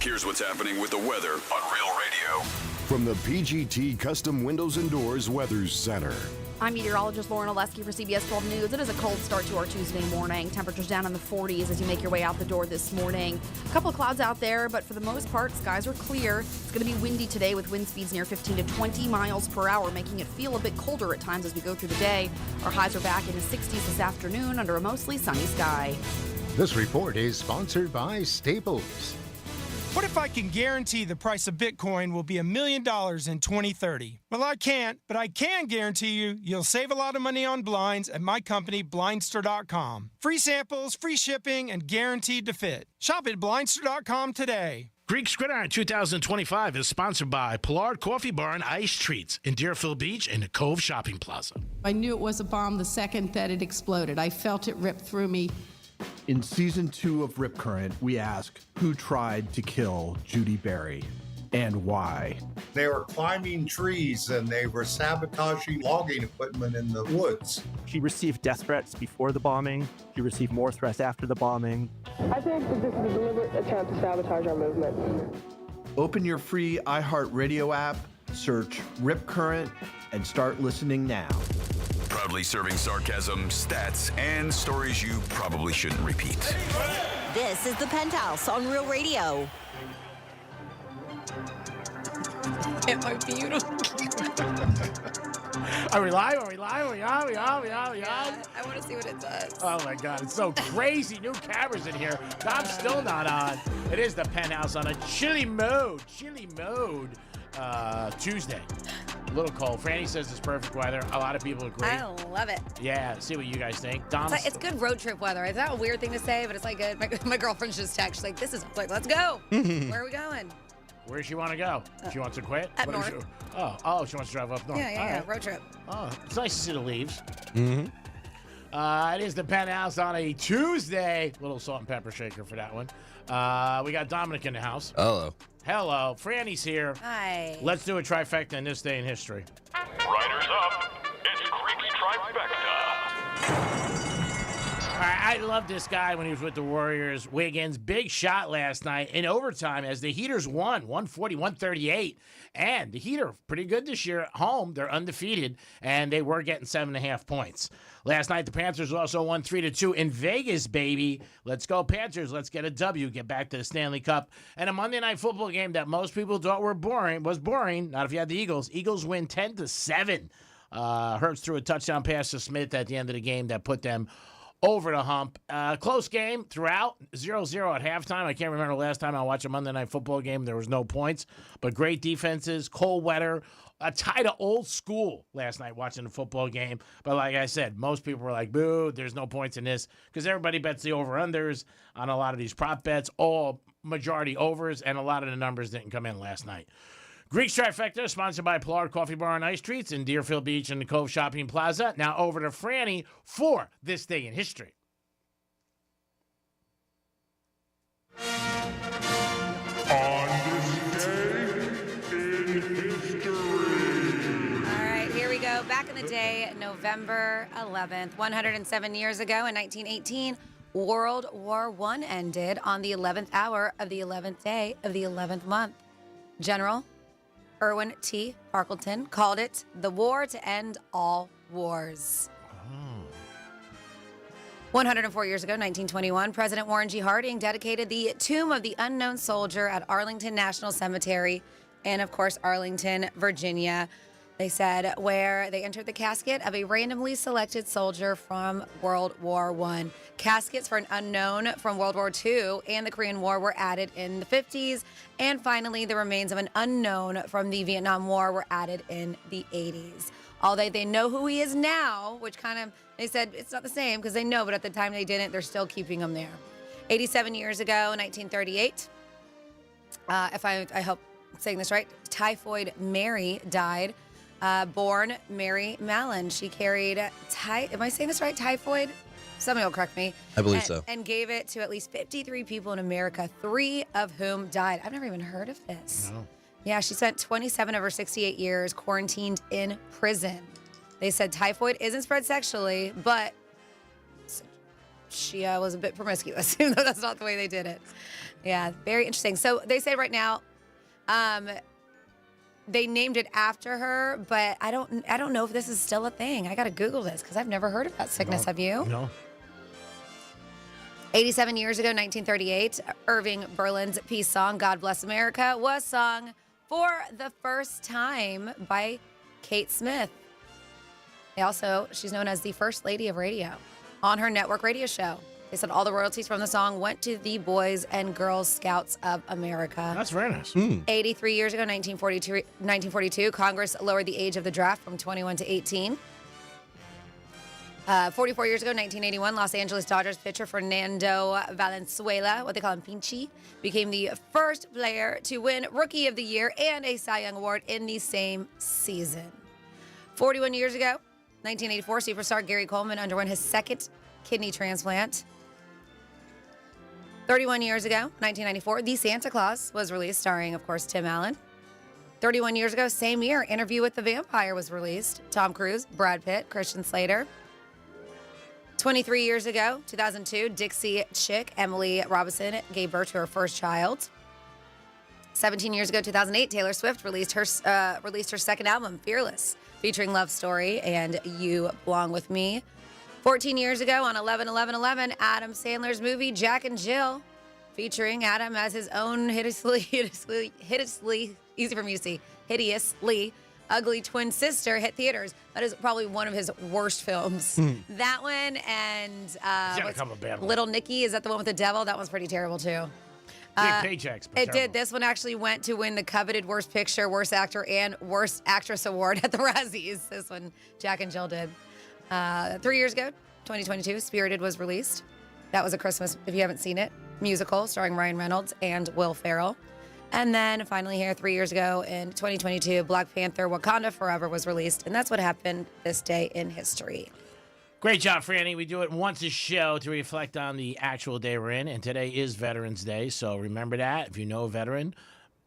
Here's what's happening with the weather on Real Radio. From the PGT Custom Windows and Doors Weather Center. I'm meteorologist Lauren Oleski for CBS 12 News. It is a cold start to our Tuesday morning. Temperatures down in the 40s as you make your way out the door this morning. A couple of clouds out there, but for the most part, skies are clear. It's going to be windy today with wind speeds near 15 to 20 miles per hour, making it feel a bit colder at times as we go through the day. Our highs are back in the 60s this afternoon under a mostly sunny sky. This report is sponsored by Staples. What if I can guarantee the price of Bitcoin will be $1 million in 2030? Well, I can't, but I can guarantee you'll save a lot of money on blinds at my company, Blindster.com. Free samples, free shipping, and guaranteed to fit. Shop at Blindster.com today. Greek's Gridiron 2025 is sponsored by Pollard Coffee Bar and Ice Treats in Deerfield Beach and the Cove Shopping Plaza. I knew it was a bomb the second that it exploded. I felt it rip through me. In season 2 of Rip Current, we ask who tried to kill Judy Berry and why. They were climbing trees and they were sabotaging logging equipment in the woods. She received death threats before the bombing. She received more threats after the bombing. I think that this is a deliberate attempt to sabotage our movement. Open your free iHeartRadio app, search Rip Current, and start listening now. Proudly serving sarcasm, stats, and stories you probably shouldn't repeat. This is the Penthouse on Real Radio. Am I beautiful? Are we live? Are we live? Are we on? Yeah, I want to see what it does. Oh my God, it's so crazy. New cameras in here. I'm still not on. It is the Penthouse on a chilly mode. Tuesday. A little cold. Franny says it's perfect weather. A lot of people agree. I love it. Yeah, see what you guys think. It's good road trip weather. It's not a weird thing to say, but it's like good. My girlfriend's just texted. She's like, this is like, let's go. Where are we going? Where does she want to go? She wants to quit? Up north. She wants to drive up north. Yeah, road trip. Oh, it's nice to see the leaves. Mm-hmm. It is the Penthouse on a Tuesday. Little salt and pepper shaker for that one. We got Dominic in the house. Hello. Franny's here. Hi. Let's do a trifecta in this day in history. Riders up. It's Creek's Trifecta. All right, I love this guy when he was with the Warriors. Wiggins, big shot last night in overtime as the Heaters won, 140-138. And the Heat are pretty good this year at home. They're undefeated, and they were getting 7.5 points. Last night, the Panthers also won 3-2 in Vegas, baby. Let's go, Panthers. Let's get a W. Get back to the Stanley Cup. And a Monday Night Football game that most people thought was boring. Not if you had the Eagles. Eagles win 10-7. Hurts threw a touchdown pass to Smith at the end of the game that put them over the hump. Close game throughout, 0-0 at halftime. I can't remember the last time I watched a Monday Night Football game. There was no points, but great defenses, cold weather, a tie to old school last night watching the football game. But like I said, most people were like, boo, there's no points in this because everybody bets the over-unders on a lot of these prop bets, all majority overs, and a lot of the numbers didn't come in last night. Greek's Trifecta, sponsored by Pollard Coffee Bar and Ice Treats in Deerfield Beach and the Cove Shopping Plaza. Now over to Franny for This Day in History. On this day in history. All right, here we go. Back in the day, November 11th, 107 years ago in 1918, World War I ended on the 11th hour of the 11th day of the 11th month. General Irwin T. Parkleton called it the war to end all wars. 104 years ago, 1921, President Warren G. Harding dedicated the Tomb of the Unknown Soldier at Arlington National Cemetery in, of course, Arlington, Virginia. They said where they entered the casket of a randomly selected soldier from World War I. Caskets for an unknown from World War II and the Korean War were added in the 50s. And finally, the remains of an unknown from the Vietnam War were added in the 80s. Although they know who he is now, which kind of, they said it's not the same because they know, but at the time they didn't, they're still keeping him there. 87 years ago, 1938. if I hope I'm saying this right, Typhoid Mary died. Born Mary Mallon. She carried, am I saying this right? Typhoid? Somebody will correct me. I believe so. And gave it to at least 53 people in America, 3 of whom died. I've never even heard of this. No. Yeah, she spent 27 of her 68 years quarantined in prison. They said typhoid isn't spread sexually, but she was a bit promiscuous, even though that's not the way they did it. Yeah, very interesting. So they say right now, they named it after her, but I don't know if this is still a thing. I got to Google this because I've never heard of that sickness. Have you? No. 87 years ago, 1938, Irving Berlin's peace song, God Bless America, was sung for the first time by Kate Smith. She's known as the First Lady of Radio on her network radio show. They said all the royalties from the song went to the Boys and Girls Scouts of America. That's very nice. 83 years ago, 1942, Congress lowered the age of the draft from 21 to 18. 44 years ago, 1981, Los Angeles Dodgers pitcher Fernando Valenzuela, what they call him Pinchy, became the first player to win Rookie of the Year and a Cy Young Award in the same season. 41 years ago, 1984, superstar Gary Coleman underwent his second kidney transplant. 31 years ago, 1994, The Santa Claus was released, starring, of course, Tim Allen. 31 years ago, same year, Interview with the Vampire was released. Tom Cruise, Brad Pitt, Christian Slater. 23 years ago, 2002, Dixie chick Emily Robinson gave birth to her first child. 17 years ago, 2008, Taylor Swift released her second album, Fearless, featuring Love Story and You Belong With Me. 14 years ago, on 11/11/11, Adam Sandler's movie Jack and Jill, featuring Adam as his own hideously easy for me to see, hideously ugly twin sister, hit theaters. That is probably one of his worst films. That one and Little Nicky, is that the one with the devil? That one's pretty terrible too. Big paychecks. But it did. This one actually went to win the coveted Worst Picture, Worst Actor, and Worst Actress award at the Razzies. This one, Jack and Jill did. 3 years ago, 2022, Spirited was released. That was a Christmas, if you haven't seen it, musical starring Ryan Reynolds and Will Ferrell. And then finally here, 3 years ago in 2022, Black Panther Wakanda Forever was released. And that's what happened this day in history. Great job, Franny. We do it once a show to reflect on the actual day we're in. And today is Veterans Day. So remember that. If you know a veteran,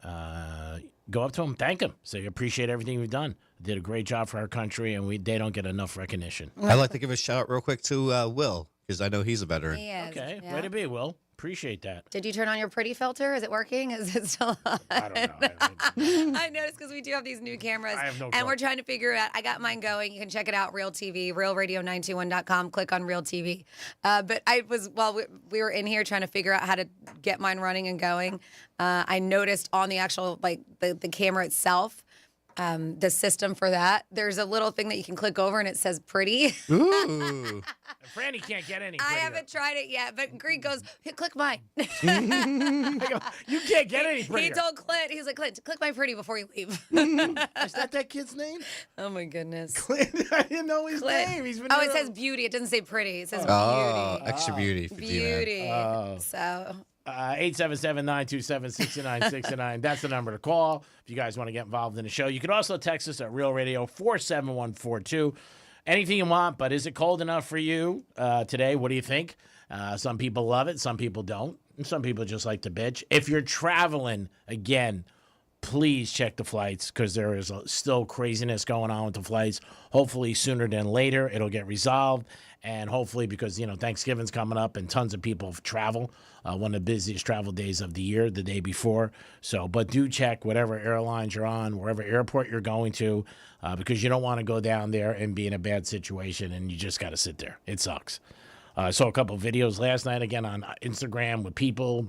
go up to him, thank him. Say you appreciate everything you've done. Did a great job for our country, and they don't get enough recognition. I'd like to give a shout out real quick to Will, because I know he's a veteran. He is, okay, yeah. Way to be, Will. Appreciate that. Did you turn on your pretty filter? Is it working? Is it still on? I don't know. I noticed because we do have these new cameras. I have no and clue. we're trying to figure out. I got mine going. You can check it out, Real TV, realradio921.com. Click on Real TV. But while we were in here trying to figure out how to get mine running and going, I noticed on the actual, the camera itself, the system for that, there's a little thing that you can click over and it says pretty. Ooh. Franny can't get any I prettier. haven't tried it yet, but Greg goes, "Hey, click mine." I go, you can't get any He prettier. told Clint, he's like, "Clint, click my pretty before you leave." Is that kid's name? Oh my goodness. Clint, I didn't know his Clint. name. He's been Oh, here it says beauty. It doesn't say pretty. It says Oh, beauty. extra beauty for Beauty. Oh. So 877-927-6969. That's the number to call if you guys want to get involved in the show. You can also text us at Real Radio 47142. Anything you want, but is it cold enough for you today? What do you think? Some people love it. Some people don't. And some people just like to bitch. If you're traveling, again, please check the flights because there is still craziness going on with the flights. Hopefully sooner than later it'll get resolved. And hopefully because, Thanksgiving's coming up and tons of people travel. One of the busiest travel days of the year, the day before. But do check whatever airlines you're on, wherever airport you're going to, because you don't want to go down there and be in a bad situation and you just got to sit there. It sucks. I saw a couple of videos last night, again, on Instagram with people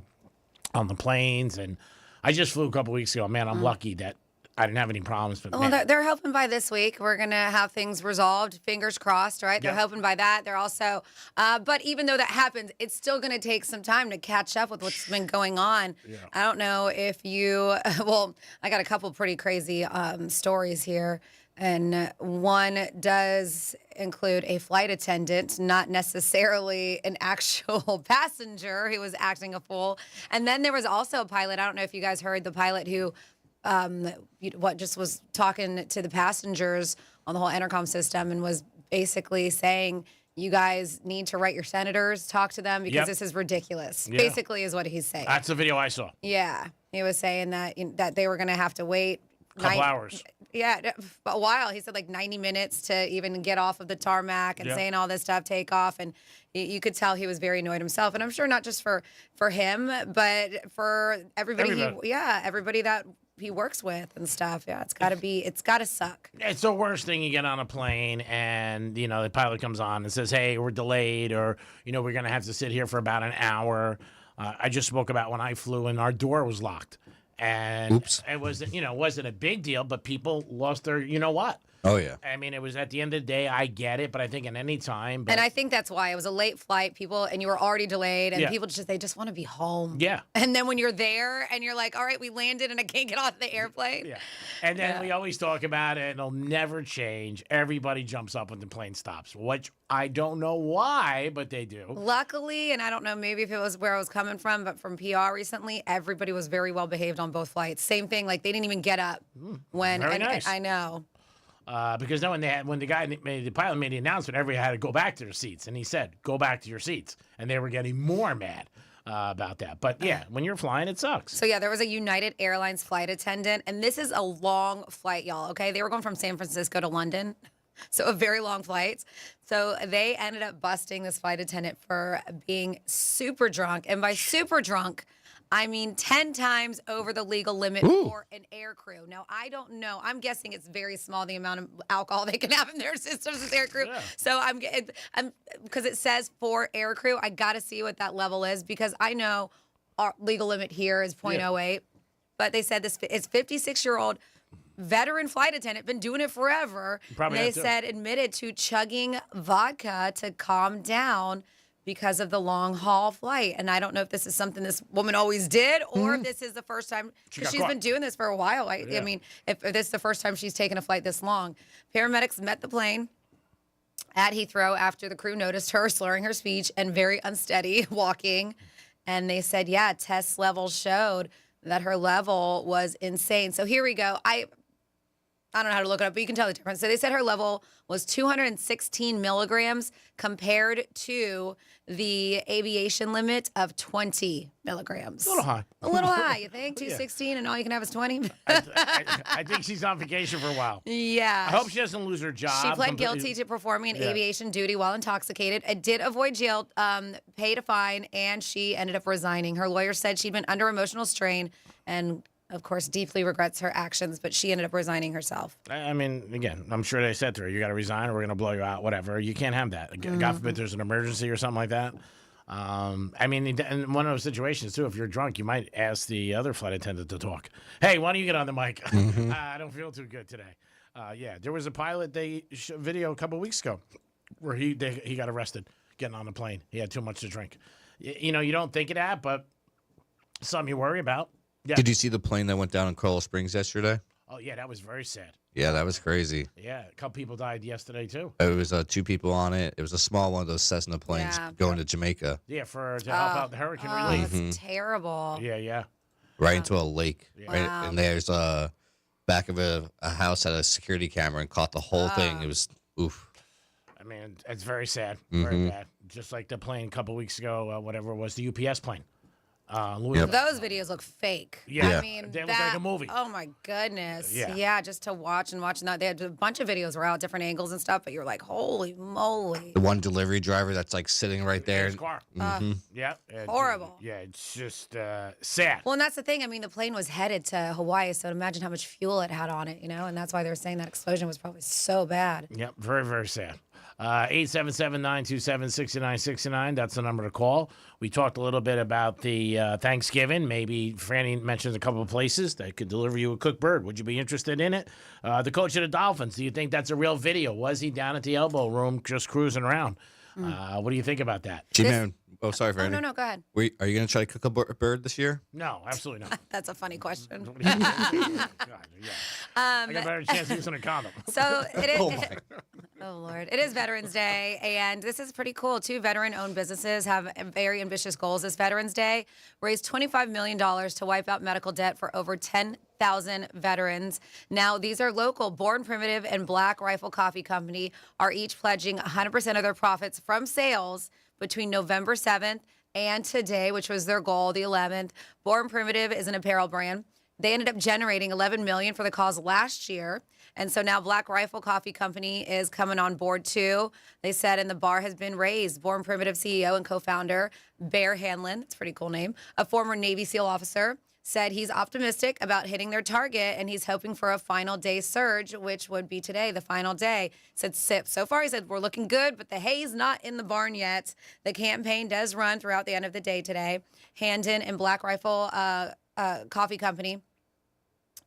on the planes. And I just flew a couple weeks ago. Man, I'm lucky that I didn't have any problems. But well, they're hoping by this week we're going to have things resolved. Fingers crossed, right? They're hoping by that. They're also, but even though that happens, it's still going to take some time to catch up with what's been going on. Yeah. I don't know if you, I got a couple pretty crazy stories here. And one does include a flight attendant, not necessarily an actual passenger who was acting a fool. And then there was also a pilot. I don't know if you guys heard the pilot who just was talking to the passengers on the whole intercom system and was basically saying, you guys need to write your senators, talk to them because this is ridiculous. Yeah. Basically is what he's saying. That's the video I saw. Yeah. He was saying that they were going to have to wait A couple hours. Yeah, a while. He said like 90 minutes to even get off of the tarmac and saying all this stuff, take off. And you could tell he was very annoyed himself. And I'm sure not just for him, but for everybody. Everybody that he works with and stuff. Yeah, it's got to suck. It's the worst thing. You get on a plane and, the pilot comes on and says, hey, we're delayed, or, we're going to have to sit here for about an hour. I just spoke about when I flew and our door was locked. And it was, wasn't a big deal, but people lost their, what? Oh, yeah. I mean, it was at the end of the day, I get it, but I think at any time. And I think that's why it was a late flight, and you were already delayed, and people they just want to be home. Yeah. And then when you're there and you're like, all right, we landed and I can't get off the airplane. Yeah. And then we always talk about it, and it'll never change. Everybody jumps up when the plane stops, which I don't know why, but they do. Luckily, and I don't know, maybe if it was where I was coming from, but from PR recently, everybody was very well behaved on both flights. Same thing, like they didn't even get up when. Very nice. I know. Because then when the pilot made the announcement, everybody had to go back to their seats, and he said, "Go back to your seats," and they were getting more mad about that. But yeah, when you're flying, it sucks. So yeah, there was a United Airlines flight attendant, and this is a long flight, y'all. Okay, they were going from San Francisco to London, so a very long flight. So they ended up busting this flight attendant for being super drunk, and by super drunk, I mean 10 times over the legal limit for an air crew. Now, I don't know. I'm guessing it's very small, the amount of alcohol they can have in their systems as air crew. Yeah. So I'm because it says for air crew, I got to see what that level is because I know our legal limit here is 0.08. But they said this is 56-year-old veteran flight attendant, been doing it forever. Probably they said admitted to chugging vodka to calm down because of the long haul flight. And I don't know if this is something this woman always did or if this is the first time, because she's been doing this for a while. I mean, if this is the first time she's taken a flight this long. Paramedics met the plane at Heathrow after the crew noticed her slurring her speech and very unsteady walking. And they said, test levels showed that her level was insane. So here we go. I don't know how to look it up, but you can tell the difference. So they said her level was 216 milligrams compared to the aviation limit of 20 milligrams. A little high. A little high, you think? 216 and all you can have is 20? I think she's on vacation for a while. Yeah. I hope she doesn't lose her job. She pled guilty to performing an aviation duty while intoxicated. It did avoid jail, paid a fine, and she ended up resigning. Her lawyer said she'd been under emotional strain and of course, deeply regrets her actions, but she ended up resigning herself. I mean, again, I'm sure they said to her, you got to resign or we're going to blow you out, whatever. You can't have that. God forbid there's an emergency or something like that. I mean, in one of those situations, too, if you're drunk, you might ask the other flight attendant to talk. Hey, why don't you get on the mic? I don't feel too good today. There was a pilot video a couple weeks ago where he got arrested getting on the plane. He had too much to drink. You don't think of that, but something you worry about. Yeah. Did you see the plane that went down in Coral Springs yesterday? Oh, yeah, that was very sad. Yeah, that was crazy. Yeah, a couple people died yesterday, too. It was 2 people on it. It was a small one of those Cessna planes going to Jamaica. Yeah, to help out the hurricane relief. That's terrible. Yeah. Right into a lake. Yeah. Right, Wow. and there's a back of a house had a security camera and caught the whole thing. It was, oof. I mean, it's very sad. Very bad. Just like the plane a couple weeks ago, whatever it was, the UPS plane. Those videos look fake. Yeah. I mean, they look like a movie. Oh my goodness. Yeah. Just to watch and that. They had a bunch of videos were out, different angles and stuff, but you're like, holy moly. The one delivery driver that's like sitting right there. His car. Yeah. Horrible. Yeah, it's just sad. Well, and that's the thing. I mean, the plane was headed to Hawaii, so imagine how much fuel it had on it, and that's why they were saying that explosion was probably so bad. Yep, very, very sad. 877-927-6969. That's the number to call. We talked a little bit about the Thanksgiving. Maybe Franny mentions a couple of places that could deliver you a cooked bird. Would you be interested in it? The coach of the Dolphins, do you think that's a real video? Was he down at the elbow room just cruising around? What do you think about that? G-Man, Oh, sorry, Franny. no, go ahead. Are you going to try to cook a bird this year? No, absolutely not. That's a funny question. God, yeah. I got a better chance of using a condom. So it is. Oh, my. Oh, Lord. It is Veterans Day, and this is pretty cool, too. Veteran-owned businesses have very ambitious goals this Veterans Day. Raise $25 million to wipe out medical debt for over 10,000 veterans. Now, these are local. Born Primitive and Black Rifle Coffee Company are each pledging 100% of their profits from sales between November 7th and today, which was their goal, the 11th. Born Primitive is an apparel brand. They ended up generating $11 million for the cause last year. And so now Black Rifle Coffee Company is coming on board too. They said, and the bar has been raised. Born Primitive CEO and co-founder Bear Hanlon, that's a pretty cool name, a former Navy SEAL officer, said he's optimistic about hitting their target and he's hoping for a final day surge, which would be today, the final day. Said so far, he said, we're looking good, but the hay's not in the barn yet. The campaign does run throughout the end of the day today. Handon and Black Rifle Coffee Company,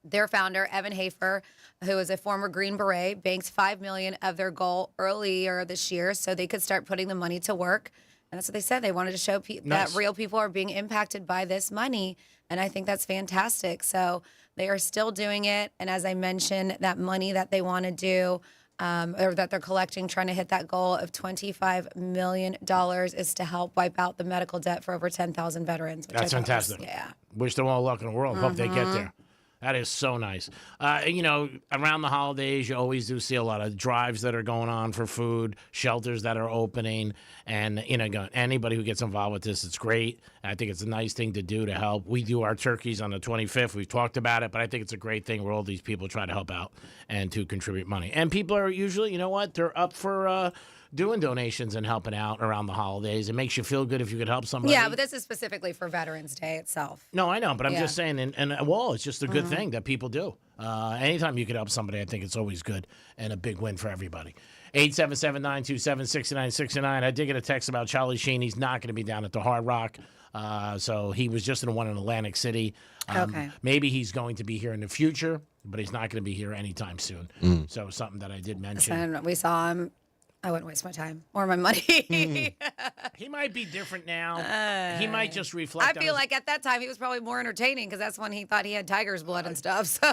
their founder, Evan Hafer, who is a former Green Beret, banked $5 million of their goal earlier this year so they could start putting the money to work. And that's what they said. They wanted to show that real people are being impacted by this money. And I think that's fantastic. So they are still doing it. And as I mentioned, that money that they want to do or that they're collecting, trying to hit that goal of $25 million is to help wipe out the medical debt for over 10,000 veterans. That's fantastic. Yeah. Wish them all luck in the world. Hope they get there. That is so nice. Around the holidays, you always do see a lot of drives that are going on for food, shelters that are opening, and anybody who gets involved with this, it's great. I think it's a nice thing to do to help. We do our turkeys on the 25th. We've talked about it, but I think it's a great thing where all these people try to help out and to contribute money. And people are usually, they're up for doing donations and helping out around the holidays. It makes you feel good if you could help somebody. Yeah, but this is specifically for Veterans Day itself. No, I know, but I'm just saying, it's just a good thing that people do. Anytime you could help somebody, I think it's always good and a big win for everybody. 877-927-6969. I did get a text about Charlie Sheen. He's not going to be down at the Hard Rock. So he was just in the one in Atlantic City. Okay. Maybe he's going to be here in the future, but he's not going to be here anytime soon. So something that I did mention. We saw him. I wouldn't waste my time or my money. He might be different now. He might just reflect. I feel like at that time he was probably more entertaining because that's when he thought he had tiger's blood and stuff. So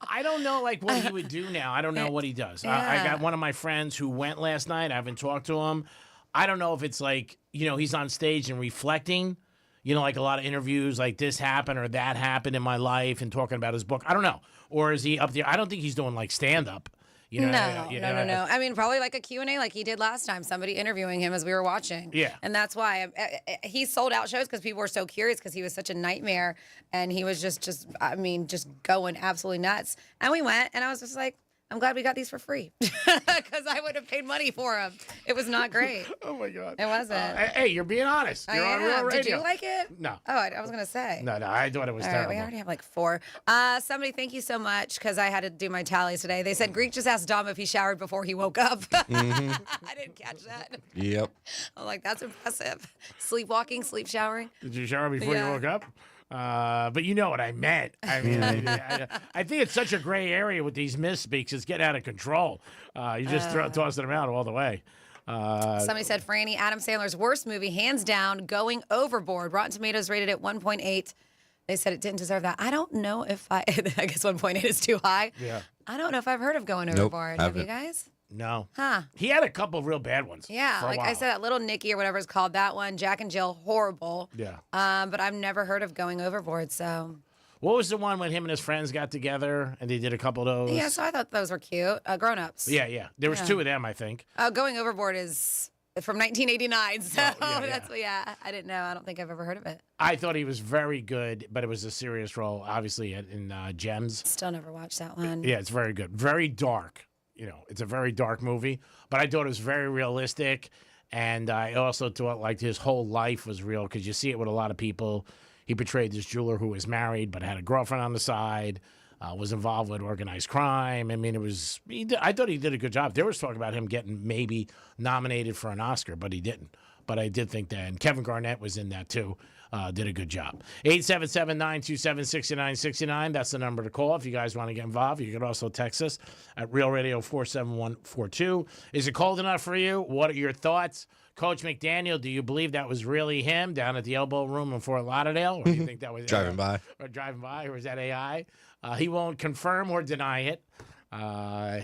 I don't know what he would do now. I don't know what he does. I got one of my friends who went last night. I haven't talked to him. I don't know if it's like, he's on stage and reflecting, like a lot of interviews like this happened or that happened in my life and talking about his book. I don't know. Or is he up there? I don't think he's doing like stand-up. No. I mean, probably like a Q&A like he did last time, somebody interviewing him as we were watching. Yeah. And that's why he sold out shows because people were so curious because he was such a nightmare and he was just going absolutely nuts. And we went and I was just like, I'm glad we got these for free because I would have paid money for them. It was not great. Oh, my God. It wasn't. Hey, you're being honest. You're on real radio. Did you like it? No. Oh, I was going to say. No, I thought it was terrible. Right, we already have like 4. Somebody, thank you so much because I had to do my tallies today. They said Greek just asked Dom if he showered before he woke up. I didn't catch that. Yep. I'm like, that's impressive. Sleepwalking, sleep showering. Did you shower before you woke up? But you know what I meant. I mean, I think it's such a gray area with these misspeaks. It's getting out of control. You just tossing them out all the way. Somebody said, Franny, Adam Sandler's worst movie, hands down, Going Overboard. Rotten Tomatoes rated it 1.8. They said it didn't deserve that. I don't know if I guess 1.8 is too high. Yeah. I don't know if I've heard of Going Overboard. Have you guys? No. Huh. He had a couple of real bad ones. Yeah, like I said, that Little Nicky or whatever it's called, that one, Jack and Jill, horrible. Yeah. But I've never heard of Going Overboard, so. What was the one when him and his friends got together and they did a couple of those? Yeah, so I thought those were cute. Grown-ups. Yeah. There was 2 of them, I think. Going Overboard is from 1989, so that's I didn't know. I don't think I've ever heard of it. I thought he was very good, but it was a serious role, obviously, in Gems. Still never watched that one. Yeah, it's very good. Very dark. It's a very dark movie, but I thought it was very realistic. And I also thought like his whole life was real because you see it with a lot of people. He portrayed this jeweler who was married but had a girlfriend on the side, was involved with organized crime. I mean, I thought he did a good job. There was talk about him getting maybe nominated for an Oscar, but he didn't. but I did think that. And Kevin Garnett was in that too. Did a good job. 877-927-6969. That's the number to call if you guys want to get involved. You can also text us at Real Radio 47142. Is it cold enough for you? What are your thoughts? Coach McDaniel, do you believe that was really him down at the Elbow Room in Fort Lauderdale? Or do you think that was driving by? Or was that AI? He won't confirm or deny it. I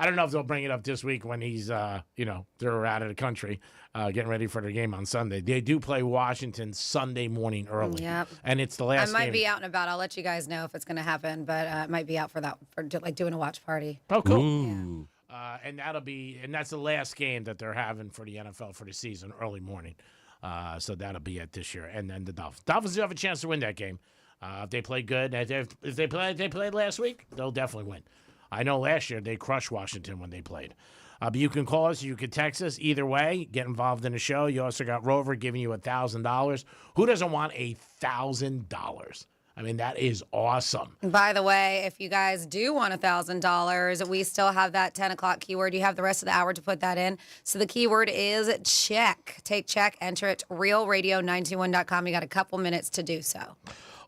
don't know if they'll bring it up this week when he's, they're out of the country, getting ready for their game on Sunday. They do play Washington Sunday morning early. Yep. And it's the last I might game. be out and about. I'll let you guys know if it's going to happen, but I might be out for doing a watch party. Oh, cool. And that's the last game that they're having for the NFL for the season, early morning. So that'll be it this year. And then the Dolphins. Dolphins do have a chance to win that game. If they play good, if they played last week, they'll definitely win. I know last year they crushed Washington when they played. But you can call us, you can text us. Either way, get involved in the show. You also got Rover giving you $1,000. Who doesn't want $1,000? I mean, that is awesome. By the way, if you guys do want $1,000, we still have that 10 o'clock keyword. You have the rest of the hour to put that in. So the keyword is check. Take check, enter it, realradio921.com. You got a couple minutes to do so.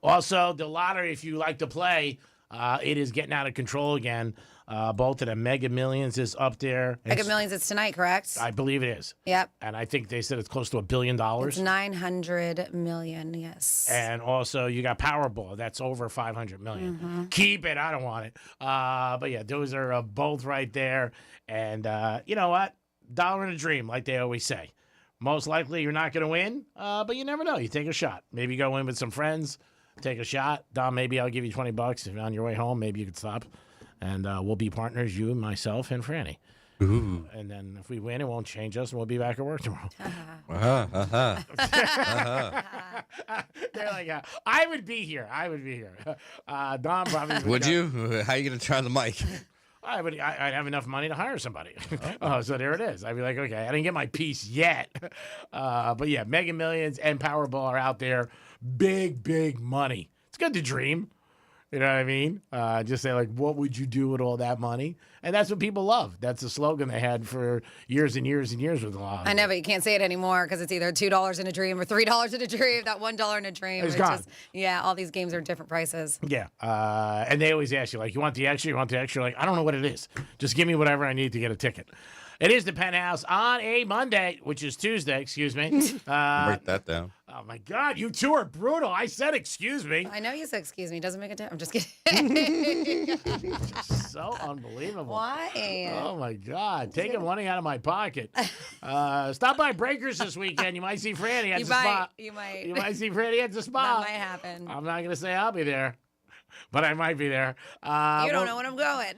Also, the lottery, if you like to play, it is getting out of control again. Both of the Mega Millions is up there. Mega Millions is tonight, correct? I believe it is. Yep. And I think they said it's close to $1 billion. It's 900 million, yes. And also, you got Powerball. That's over 500 million. Mm-hmm. Keep it. I don't want it. But yeah, those are both right there. And you know what? Dollar in a dream, like they always say. Most likely, you're not going to win, but you never know. You take a shot. Maybe go in with some friends. Take a shot. Dom, maybe I'll give you $20 if you're on your way home. Maybe you could stop. And we'll be partners, you, myself, and Franny. Ooh. And then if we win, it won't change us, and we'll be back at work tomorrow. They're like, I would be here. Dom probably would you? How are you going to turn the mic? I'd have enough money to hire somebody. So there it is. I'd be like, okay, I didn't get my piece yet. But yeah, Mega Millions and Powerball are out there. Big, big money. It's good to dream. You know what I mean? Just say, like, what would you do with all that money? And that's what people love. That's the slogan they had for years and years and years with a lot. I know, but you can't say it anymore because it's either $2 in a dream or $3 in a dream. That $1 in a dream. It's gone. All these games are different prices. Yeah. And they always ask you, like, you want the extra? You want the extra? Like, I don't know what it is. Just give me whatever I need to get a ticket. It is the Penthouse on a Monday, which is Tuesday, excuse me. Write that down. Oh, my God. You two are brutal. I said excuse me. I know you said excuse me. Doesn't make a difference. I'm just kidding. So unbelievable. Why? Oh, my God. Taking money out of my pocket. Stop by Breakers this weekend. You might see Franny at the spa. You might. You might see Franny at the spa. That might happen. I'm not going to say I'll be there. But I might be there. You don't know when I'm going.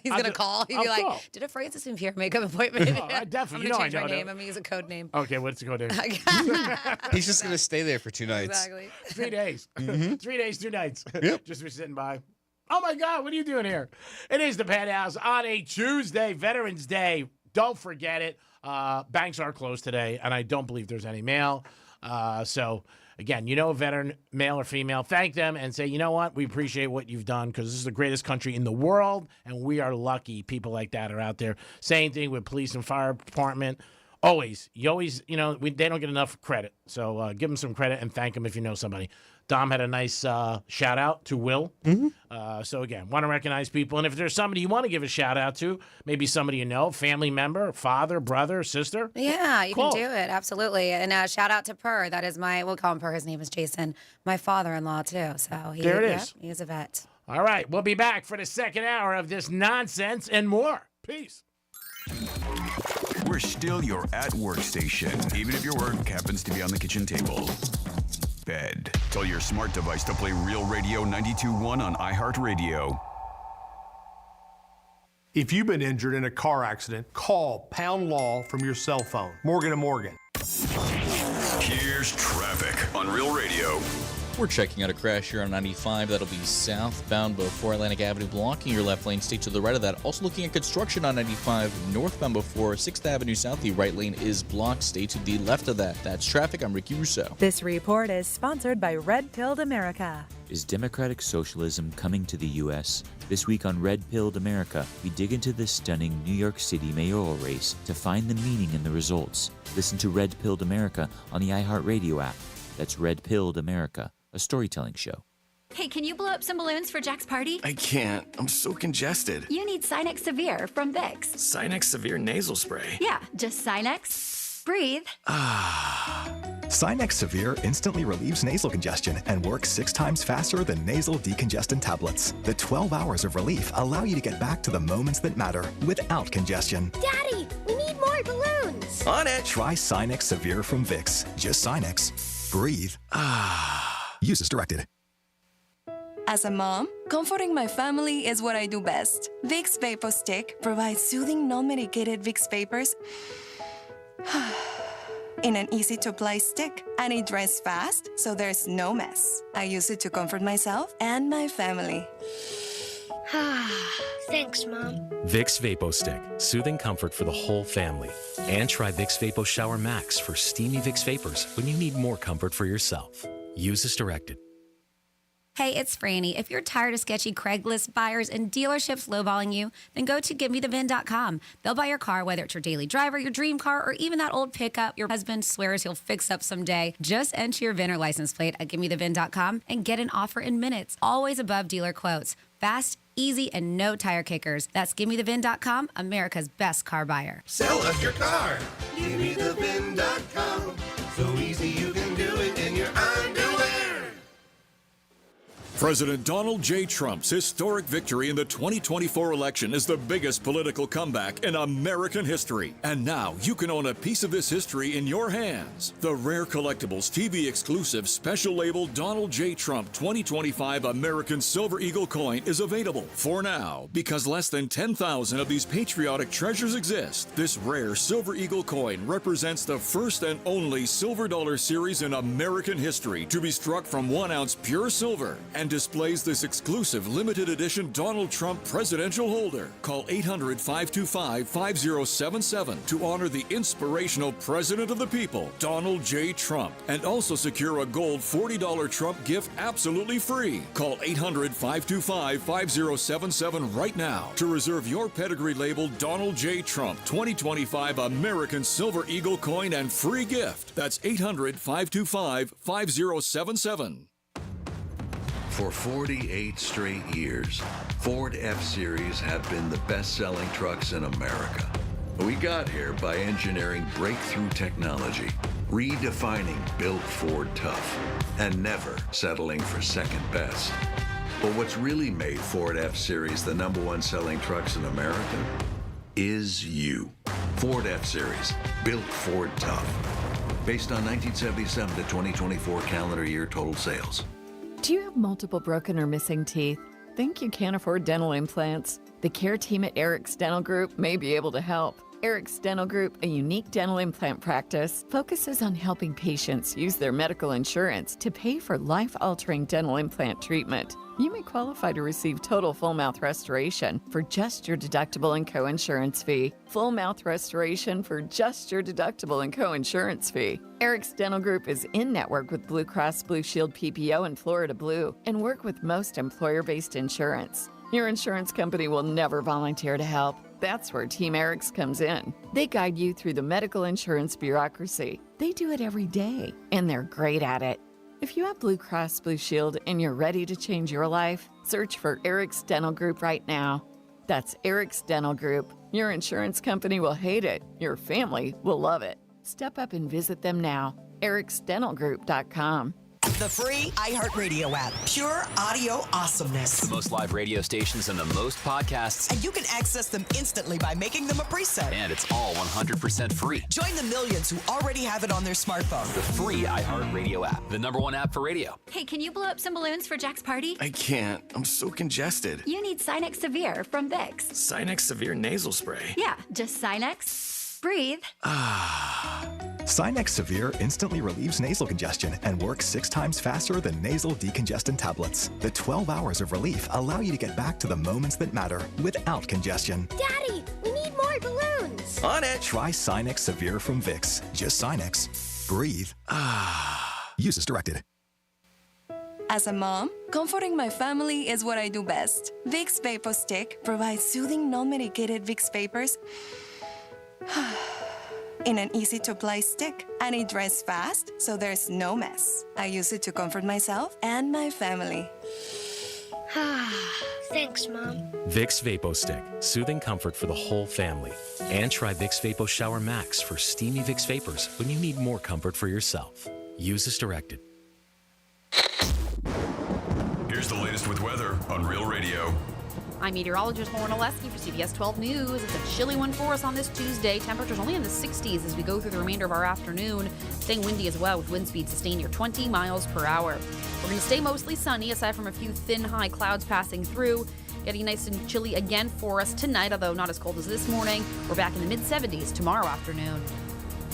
He's going to call. He'll be like, call. Did a Francis and Pierre make an appointment? I definitely. I'm going to change my name. I'm going to use a code name. Okay, what's the code name? He's just going to stay there for 2 nights. Exactly. 3 days. 3 days, 2 nights. Yep. Just for sitting by. Oh, my God, what are you doing here? It is the Penthouse on a Tuesday, Veterans Day. Don't forget it. Banks are closed today, and I don't believe there's any mail. So... Again, a veteran, male or female, thank them and say, you know what? We appreciate what you've done because this is the greatest country in the world, and we are lucky people like that are out there. Same thing with police and fire department. Always. They don't get enough credit. So give them some credit and thank them if you know somebody. Dom had a nice shout out to Will. Mm-hmm. So again, want to recognize people. And if there's somebody you want to give a shout out to, maybe somebody you know, family member, father, brother, sister. Yeah, you Cool. can do it. Absolutely. And shout out to Purr. That is we'll call him Purr. His name is Jason, my father-in-law too. So There it is. He is a vet. All right. We'll be back for the second hour of this nonsense and more. Peace. We're still your at-work station, even if your work happens to be on the kitchen table. Bed. Tell your smart device to play Real Radio 92.1 on iHeartRadio. If you've been injured in a car accident, call Pound Law from your cell phone. Morgan & Morgan. Here's traffic on Real Radio. We're checking out a crash here on 95. That'll be southbound before Atlantic Avenue, blocking your left lane. Stay to the right of that. Also looking at construction on 95 northbound before 6th Avenue South. The right lane is blocked. Stay to the left of that. That's traffic. I'm Ricky Russo. This report is sponsored by Red Pilled America. Is democratic socialism coming to the U.S.? This week on Red Pilled America, we dig into the stunning New York City mayoral race to find the meaning in the results. Listen to Red Pilled America on the iHeartRadio app. That's Red Pilled America, a storytelling show. Hey, can you blow up some balloons for Jack's party? I can't. I'm so congested. You need Sinex Severe from Vicks. Sinex Severe Nasal Spray. Yeah, just Sinex. Breathe. Sinex Severe instantly relieves nasal congestion and works 6 times faster than nasal decongestant tablets. The 12 hours of relief allow you to get back to the moments that matter without congestion. Daddy, we need more balloons. On it. Try Sinex Severe from Vicks. Just Sinex. Breathe. Use as directed. As a mom, comforting my family is what I do best. Vicks Vapor Stick provides soothing, non-medicated Vicks vapors in an easy-to-apply stick, and it dries fast, so there's no mess. I use it to comfort myself and my family. Thanks, Mom. Vicks Vapo Stick, soothing comfort for the whole family. And try Vicks Vapo Shower Max for steamy Vicks vapors when you need more comfort for yourself. Use as directed. Hey, it's Franny. If you're tired of sketchy Craigslist buyers and dealerships lowballing you, then go to GiveMeTheVin.com. They'll buy your car, whether it's your daily driver, your dream car, or even that old pickup your husband swears he'll fix up someday. Just enter your VIN or license plate at GiveMeTheVin.com and get an offer in minutes, always above dealer quotes. Fast, easy, and no tire kickers. That's GiveMeTheVin.com, America's best car buyer. Sell us your car. GiveMeTheVin.com. So easy you can do it in your underwear. President Donald J. Trump's historic victory in the 2024 election is the biggest political comeback in American history. And now you can own a piece of this history in your hands. The Rare Collectibles TV exclusive special label Donald J. Trump 2025 American Silver Eagle coin is available for now. Because less than 10,000 of these patriotic treasures exist, this rare Silver Eagle coin represents the first and only silver dollar series in American history to be struck from 1 ounce pure silver and displays this exclusive limited edition Donald Trump presidential holder. Call 800-525-5077 to honor the inspirational president of the people, Donald J. Trump, and also secure a gold $40 Trump gift absolutely free. Call 800-525-5077 right now to reserve your pedigree label Donald J. Trump 2025 American Silver Eagle coin and free gift. That's 800-525-5077. For 48 straight years, Ford F-Series have been the best-selling trucks in America. We got here by engineering breakthrough technology, redefining Built Ford Tough, and never settling for second best. But what's really made Ford F-Series the #1 selling trucks in America is you. Ford F-Series, Built Ford Tough. Based on 1977 to 2024 calendar year total sales. Do you have multiple broken or missing teeth? Think you can't afford dental implants? The care team at Eric's Dental Group may be able to help. Eric's Dental Group, a unique dental implant practice, focuses on helping patients use their medical insurance to pay for life-altering dental implant treatment. You may qualify to receive total full mouth restoration for just your deductible and co-insurance fee. Full mouth restoration for just your deductible and co-insurance fee. Eric's Dental Group is in network with Blue Cross Blue Shield PPO and Florida Blue and work with most employer-based insurance. Your insurance company will never volunteer to help. That's where Team Eric's comes in. They guide you through the medical insurance bureaucracy. They do it every day, and they're great at it. If you have Blue Cross Blue Shield and you're ready to change your life, search for Eric's Dental Group right now. That's Eric's Dental Group. Your insurance company will hate it. Your family will love it. Step up and visit them now. ericsdentalgroup.com. The free iHeartRadio app. Pure audio awesomeness. The most live radio stations and the most podcasts. And you can access them instantly by making them a preset. And it's all 100% free. Join the millions who already have it on their smartphone. The free iHeartRadio app. The #1 app for radio. Hey, can you blow up some balloons for Jack's party? I can't. I'm so congested. You need Sinex Severe from Vicks. Sinex Severe Nasal Spray. Yeah, just Sinex. Breathe. Sinex Severe instantly relieves nasal congestion and works 6 times faster than nasal decongestant tablets. The 12 hours of relief allow you to get back to the moments that matter without congestion. Daddy, we need more balloons. On it. Try Sinex Severe from Vicks. Just Sinex. Breathe. Use as directed. As a mom, comforting my family is what I do best. Vicks Vapor Stick provides soothing, non-medicated Vicks vapors in an easy-to-apply stick, and it dries fast, so there's no mess. I use it to comfort myself and my family. Thanks, Mom. Vicks Vapo Stick, soothing comfort for the whole family. And try Vicks Vapo Shower Max for steamy Vicks vapors when you need more comfort for yourself. Use as directed. Here's the latest with weather on Real Radio. I'm meteorologist Lauren Oleski for CBS 12 News. It's a chilly one for us on this Tuesday. Temperatures only in the 60s as we go through the remainder of our afternoon. Staying windy as well with wind speeds sustained near 20 miles per hour. We're going to stay mostly sunny aside from a few thin high clouds passing through. Getting nice and chilly again for us tonight, although not as cold as this morning. We're back in the mid-70s tomorrow afternoon.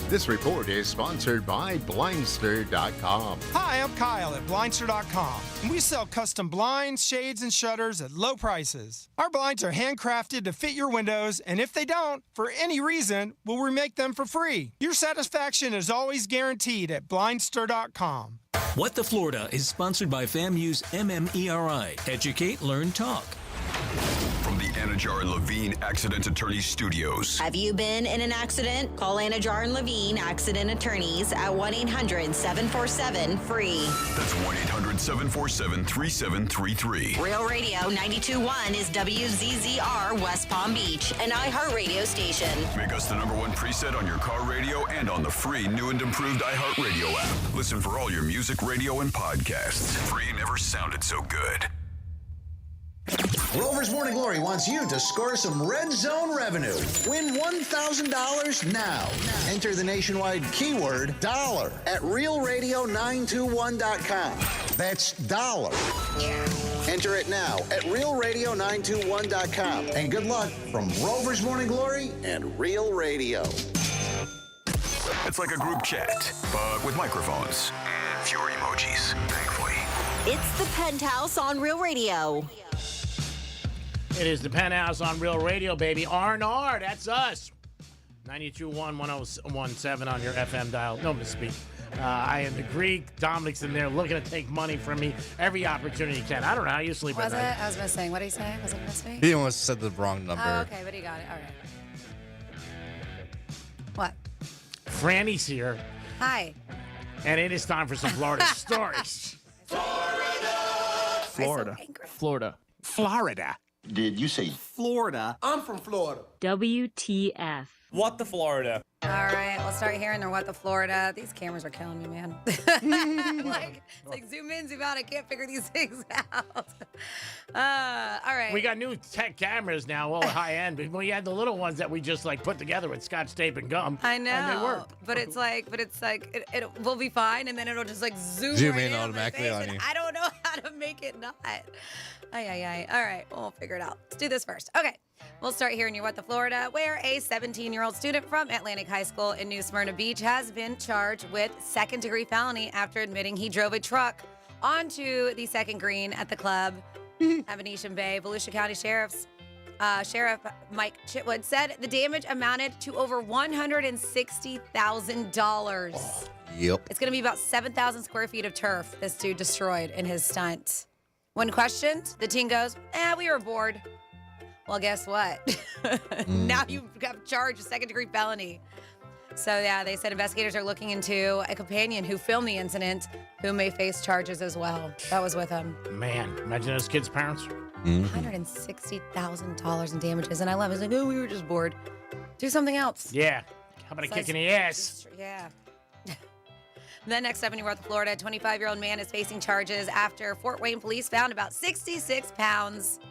This report is sponsored by Blindster.com. Hi, I'm Kyle at Blindster.com, and we sell custom blinds, shades, and shutters at low prices. Our blinds are handcrafted to fit your windows, and if they don't, for any reason, we'll remake them for free. Your satisfaction is always guaranteed at Blindster.com. What the Florida is sponsored by FAMU's MMERI. Educate, Learn, Talk. From the Anajar and Levine Accident Attorneys Studios. Have you been in an accident? Call Anajar and Levine Accident Attorneys at 1-800-747-FREE. That's 1-800-747-3733. Real Radio 92.1 is WZZR West Palm Beach, an iHeartRadio station. Make us the #1 preset on your car radio and on the free new and improved iHeartRadio app. Listen for all your music, radio, and podcasts. Free never sounded so good. Rover's Morning Glory wants you to score some Red Zone revenue. Win $1,000 now. Enter the nationwide keyword dollar at realradio921.com. That's dollar. Enter it now at realradio921.com. And good luck from Rover's Morning Glory and Real Radio. It's like a group chat, but with microphones and fewer emojis, thankfully. It's the Penthouse on Real Radio. It is the Penthouse on Real Radio, baby. R&R, that's us. 92.1, 1017 on your FM dial. No misspeak. I am the Greek. Dominic's in there looking to take money from me every opportunity he can. I don't know how you sleep at night. I was missing. What did he say? Was it misspeak? He almost said the wrong number. Oh, okay, but he got it. All right. What? Franny's here, Hi. and it is time for some Florida stories. Florida. Florida. Did you say Florida. I'm from Florida? WTF. What the Florida? All right, let's start hearing their What the Florida. These cameras are killing me, man. It's like zoom in, zoom out. I can't figure these things out. All right. We got new tech cameras now, all high end, but we had the little ones that we just like put together with scotch tape and gum. I know. And they work. But it's like it will be fine, and then it'll just like zoom right in on automatically my face, on and you. I don't know how to make it not. Ay. All right, we'll figure it out. Let's do this first. Okay. We'll start here in your What the Florida, where a 17-year-old student from Atlantic High School in New Smyrna Beach has been charged with second-degree felony after admitting he drove a truck onto the second green at the club at Venetian Bay. Volusia County Sheriff Mike Chitwood said the damage amounted to over $160,000. Yep. It's going to be about 7,000 square feet of turf this dude destroyed in his stunt. When questioned, the teen goes, we were bored. Well, guess what? Now you got charged with second-degree felony. So, yeah, they said investigators are looking into a companion who filmed the incident who may face charges as well. That was with him. Man, imagine those kids' parents. $160,000 in damages. And I love it. He's like, we were just bored. Do something else. Yeah. How about a kick in the ass? Yeah. Then next up in North Florida, a 25-year-old man is facing charges after Fort Wayne police found about 66 pounds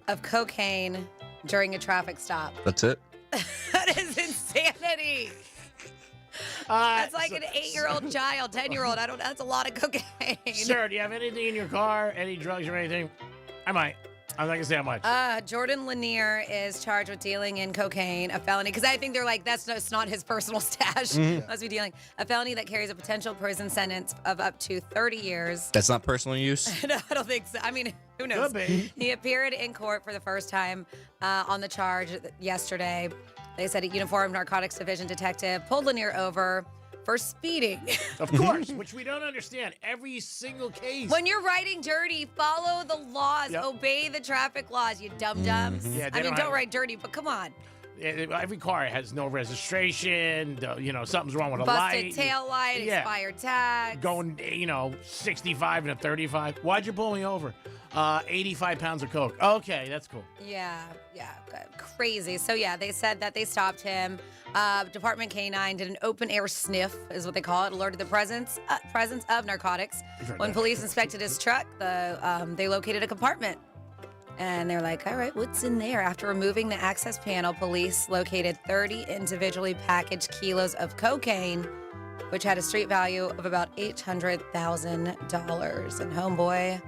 of cocaine during a traffic stop. That's it? That is insanity. That's like an 8-year-old child, 10-year-old. That's a lot of cocaine. Sir, do you have anything in your car? Any drugs or anything? I might. I'm not going to say how much. Jordan Lanier is charged with dealing in cocaine, a felony, because I think they're like, that's not his personal stash. Must be dealing. A felony that carries a potential prison sentence of up to 30 years. That's not personal use? No, I don't think so. I mean, who knows? Could be. He appeared in court for the first time on the charge yesterday. They said a uniformed narcotics division detective pulled Lanier over for speeding. Of course, which we don't understand. Every single case. When you're riding dirty, follow the laws. Obey the traffic laws, you dum-dums. Yeah, I mean, don't ride dirty, but come on. Every car has no registration. Something's wrong with a Busted light. tail light, expired tag. Going, 65 and a 35. Why'd you pull me over? 85 pounds of coke. Okay, that's cool. Yeah, crazy. So yeah, they said that they stopped him. Department K9 did an open air sniff, is what they call it, alerted the presence of narcotics. When police inspected his truck, they located a compartment. And they're like, all right, what's in there? After removing the access panel, police located 30 individually packaged kilos of cocaine, which had a street value of about $800,000. And homeboy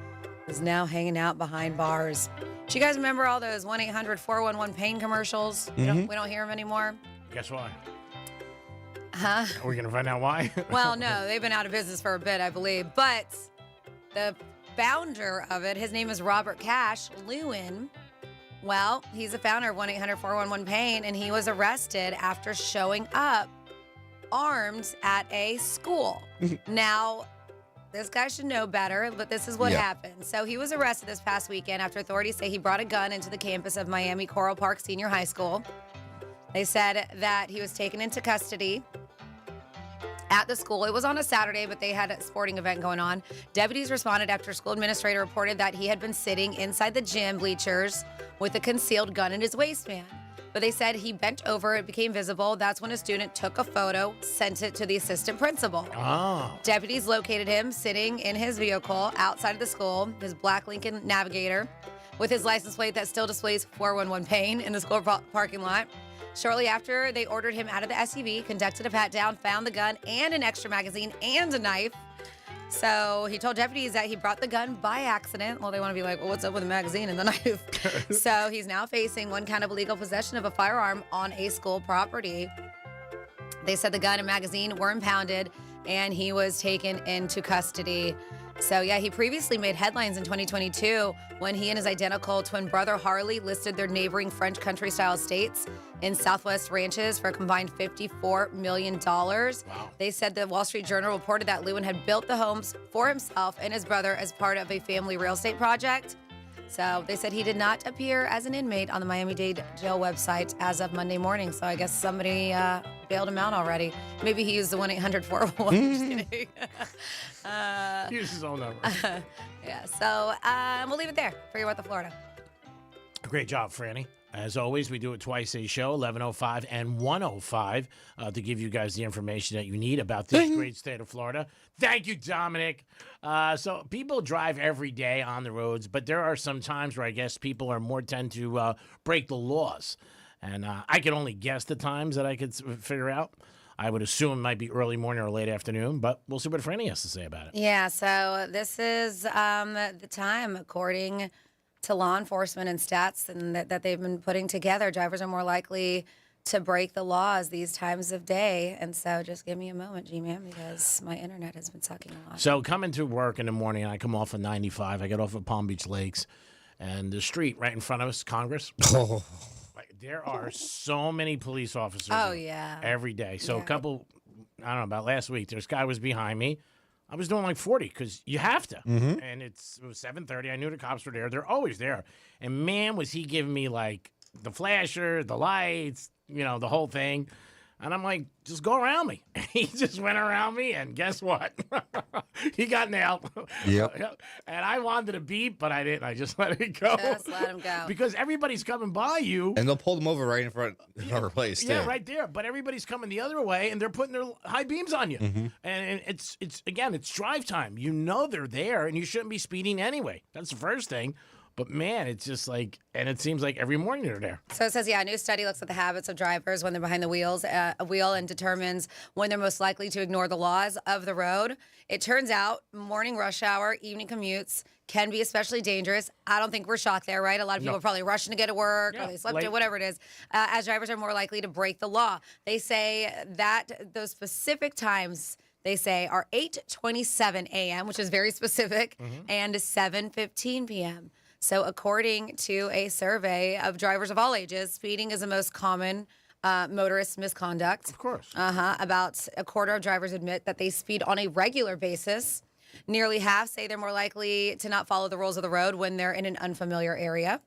is now hanging out behind bars. Do you guys remember all those 1-800-411-PAIN commercials? We don't hear them anymore. Guess why? Huh? Are we going to find out why? Well, no, they've been out of business for a bit, I believe. But the founder of it, his name is Robert Cash Lewin. Well, he's the founder of 1-800-411-PAIN, and he was arrested after showing up armed at a school. Now, this guy should know better, but this is what happened. So he was arrested this past weekend after authorities say he brought a gun into the campus of Miami Coral Park Senior High School. They said that he was taken into custody at the school. It was on a Saturday, but they had a sporting event going on. Deputies responded after school administrator reported that he had been sitting inside the gym bleachers with a concealed gun in his waistband. But they said he bent over, it became visible. That's when a student took a photo, sent it to the assistant principal. Oh. Deputies located him sitting in his vehicle outside of the school, his black Lincoln Navigator, with his license plate that still displays 411-PAIN in the school parking lot. Shortly after, they ordered him out of the SUV, conducted a pat-down, found the gun and an extra magazine and a knife. So he told deputies that he brought the gun by accident. Well, they want to be like, well, what's up with the magazine and the knife? So he's now facing one count of illegal possession of a firearm on a school property. They said the gun and magazine were impounded and he was taken into custody. So yeah, he previously made headlines in 2022 when he and his identical twin brother Harley listed their neighboring French country-style estates in Southwest ranches for a combined $54 million. Wow. They said the Wall Street Journal reported that Lewin had built the homes for himself and his brother as part of a family real estate project. So they said he did not appear as an inmate on the Miami-Dade jail website as of Monday morning. So I guess somebody bailed him out already. Maybe he used the 1-800-411. Just kidding. Use his own number. Yeah, so we'll leave it there for your What the Florida. Great job, Franny. As always, we do it twice a show, 11:05 and 1:05, to give you guys the information that you need about this great state of Florida. Thank you, Dominic. So people drive every day on the roads, but there are some times where I guess people are more tend to break the laws. And I can only guess the times that I could figure out. I would assume it might be early morning or late afternoon, but we'll see what Franny has to say about it. Yeah, so this is the time, according to law enforcement and stats and that they've been putting together. Drivers are more likely to break the laws these times of day. And so just give me a moment, G-Man, because my internet has been sucking a lot. So coming to work in the morning, I come off of 95. I get off of Palm Beach Lakes, and the street right in front of us, Congress. Oh. There are so many police officers every day. So a couple, I don't know, about last week, this guy was behind me. I was doing like 40 because you have to. And it was 7:30. I knew the cops were there. They're always there. And man, was he giving me like the flasher, the lights, the whole thing. And I'm like, just go around me. He just went around me, and guess what? He got nailed. Yep. And I wanted to beep, but I didn't. I just let it go. Just let him go. Because everybody's coming by you. And they'll pull them over right in front of our place, too. Yeah, right there. But everybody's coming the other way, and they're putting their high beams on you. And it's drive time. You know they're there, and you shouldn't be speeding anyway. That's the first thing. But man, it's just like, and it seems like every morning they're there. So it says, a new study looks at the habits of drivers when they're behind the wheel and determines when they're most likely to ignore the laws of the road. It turns out morning rush hour, evening commutes can be especially dangerous. I don't think we're shocked there, right? A lot of people are probably rushing to get to work or they slept in, whatever it is, as drivers are more likely to break the law. They say that those specific times, they say, are 8:27 a.m., which is very specific, and 7:15 p.m. So according to a survey of drivers of all ages, speeding is the most common motorist misconduct. Of course. About a quarter of drivers admit that they speed on a regular basis. Nearly half say they're more likely to not follow the rules of the road when they're in an unfamiliar area.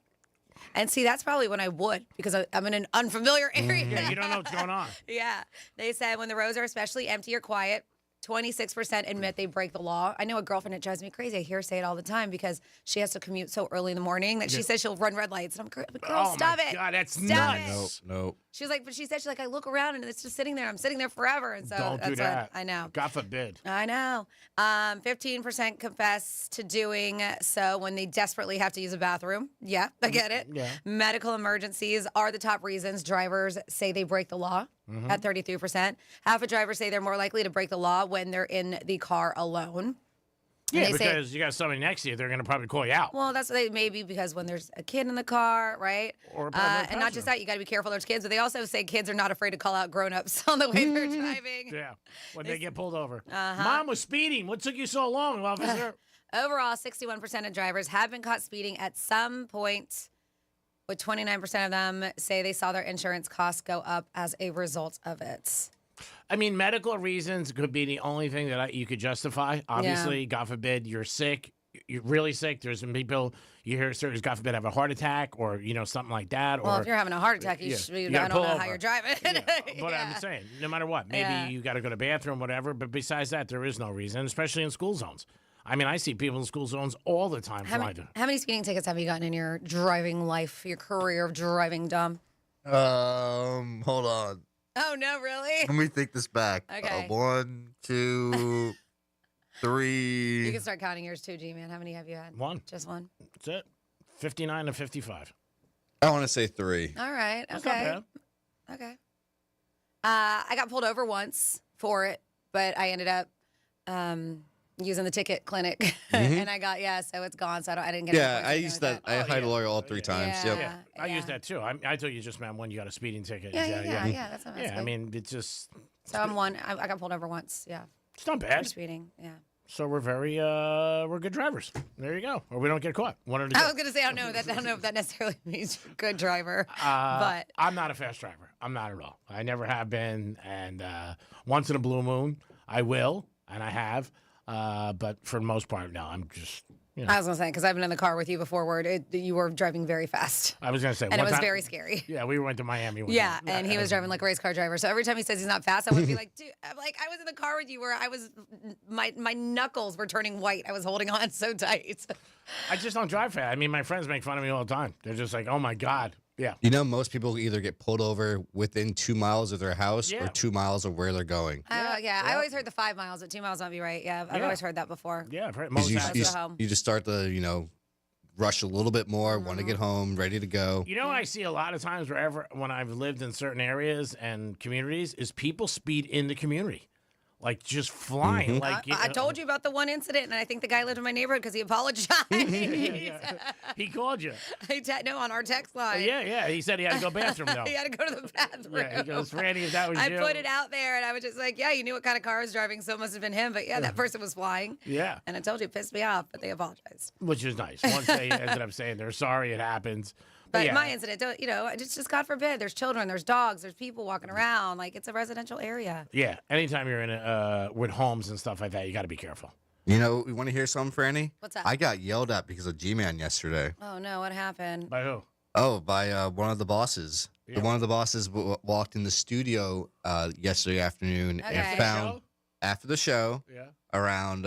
And see, that's probably when I would, because I'm in an unfamiliar area. Yeah, you don't know what's going on. Yeah. They said when the roads are especially empty or quiet, 26% admit they break the law. I know a girlfriend that drives me crazy. I hear her say it all the time because she has to commute so early in the morning that she says she'll run red lights. And I'm like, girl, stop it. God, that's Stop nuts. Nope. She's like, but she said, I look around and it's just sitting there. I'm sitting there forever. And so Don't that's do that. what I know. God forbid. I know. 15% confess to doing so when they desperately have to use a bathroom. Yeah, I get it. Yeah. Medical emergencies are the top reasons drivers say they break the law at 33%. Half of drivers say they're more likely to break the law when they're in the car alone. Yeah, because you got somebody next to you, they're going to probably call you out. Well, that's what they maybe because when there's a kid in the car, right? Or and not just that, you got to be careful there's kids, but they also say kids are not afraid to call out grown-ups on the way they're driving. Yeah, when they get pulled over. Mom was speeding. What took you so long, officer? Overall, 61% of drivers have been caught speeding at some point, with 29% of them say they saw their insurance costs go up as a result of it. I mean, medical reasons could be the only thing that you could justify. Obviously, God forbid, you're sick. You're really sick. There's some people you hear, God forbid, have a heart attack or, something like that. Well, or, if you're having a heart attack, I don't know how you're driving. But I'm saying, no matter what, maybe you got to go to the bathroom, whatever. But besides that, there is no reason, especially in school zones. I mean, I see people in school zones all the time. How many speeding tickets have you gotten in your driving life, your career of driving dumb? Hold on. Oh, no, really? Let me think this back. Okay. 1, 2, 3. You can start counting yours too, G-Man. How many have you had? One. Just one? That's it. 59 to 55. I want to say 3. All right. That's okay. not bad. Okay. I got pulled over once for it, but I ended up using the ticket clinic, and I got so it's gone. So I didn't get. Yeah, I used that. I hired a lawyer all 3 times. Yeah. I used that too. I thought you just meant when you got a speeding ticket. Yeah. That's what I mean, it's just. So I'm one. I got pulled over once. Yeah. It's not bad. For speeding. Yeah. So we're we're good drivers. There you go. Or we don't get caught. One or the I other. was gonna say I don't know if that necessarily means you're a good driver, but I'm not a fast driver. I'm not at all. I never have been, and once in a blue moon, I will, and I have. But for the most part, no. I'm just. I was gonna say because I've been in the car with you before, where you were driving very fast. I was gonna say, and it was very scary. Yeah, we went to Miami. Yeah, and he was driving like a race car driver. So every time he says he's not fast, I would be like, dude, I'm like, I was in the car with you where my knuckles were turning white. I was holding on so tight. I just don't drive fast. I mean, my friends make fun of me all the time. They're just like, oh my God. Yeah. Most people either get pulled over within 2 miles of their house or 2 miles of where they're going. I always heard the 5 miles, but 2 miles might be right. Yeah, I've always heard that before. Yeah, I've heard most you just start to, rush a little bit more, want to get home, ready to go. I see a lot of times when I've lived in certain areas and communities is people speed in the community. Like just flying. Mm-hmm. Like I told you about the one incident, and I think the guy lived in my neighborhood because he apologized. He called you. No, on our text line. Yeah. He said he had to go bathroom though. He had to go to the bathroom. Yeah, he goes, Randy, if that was I you. put it out there, and I was just like, you knew what kind of car I was driving, so it must have been him. But that person was flying. Yeah. And I told you it pissed me off, but they apologized. Which is nice. Once they ended up saying they're sorry, it happens. But my incident, it's just God forbid. There's children, there's dogs, there's people walking around. Like, it's a residential area. Yeah. Anytime you're in with homes and stuff like that, you got to be careful. You want to hear something, Franny? What's that? I got yelled at because of G-Man yesterday. Oh, no. What happened? By who? Oh, by one of the bosses. Yeah. One of the bosses walked in the studio yesterday afternoon and found, after the show, around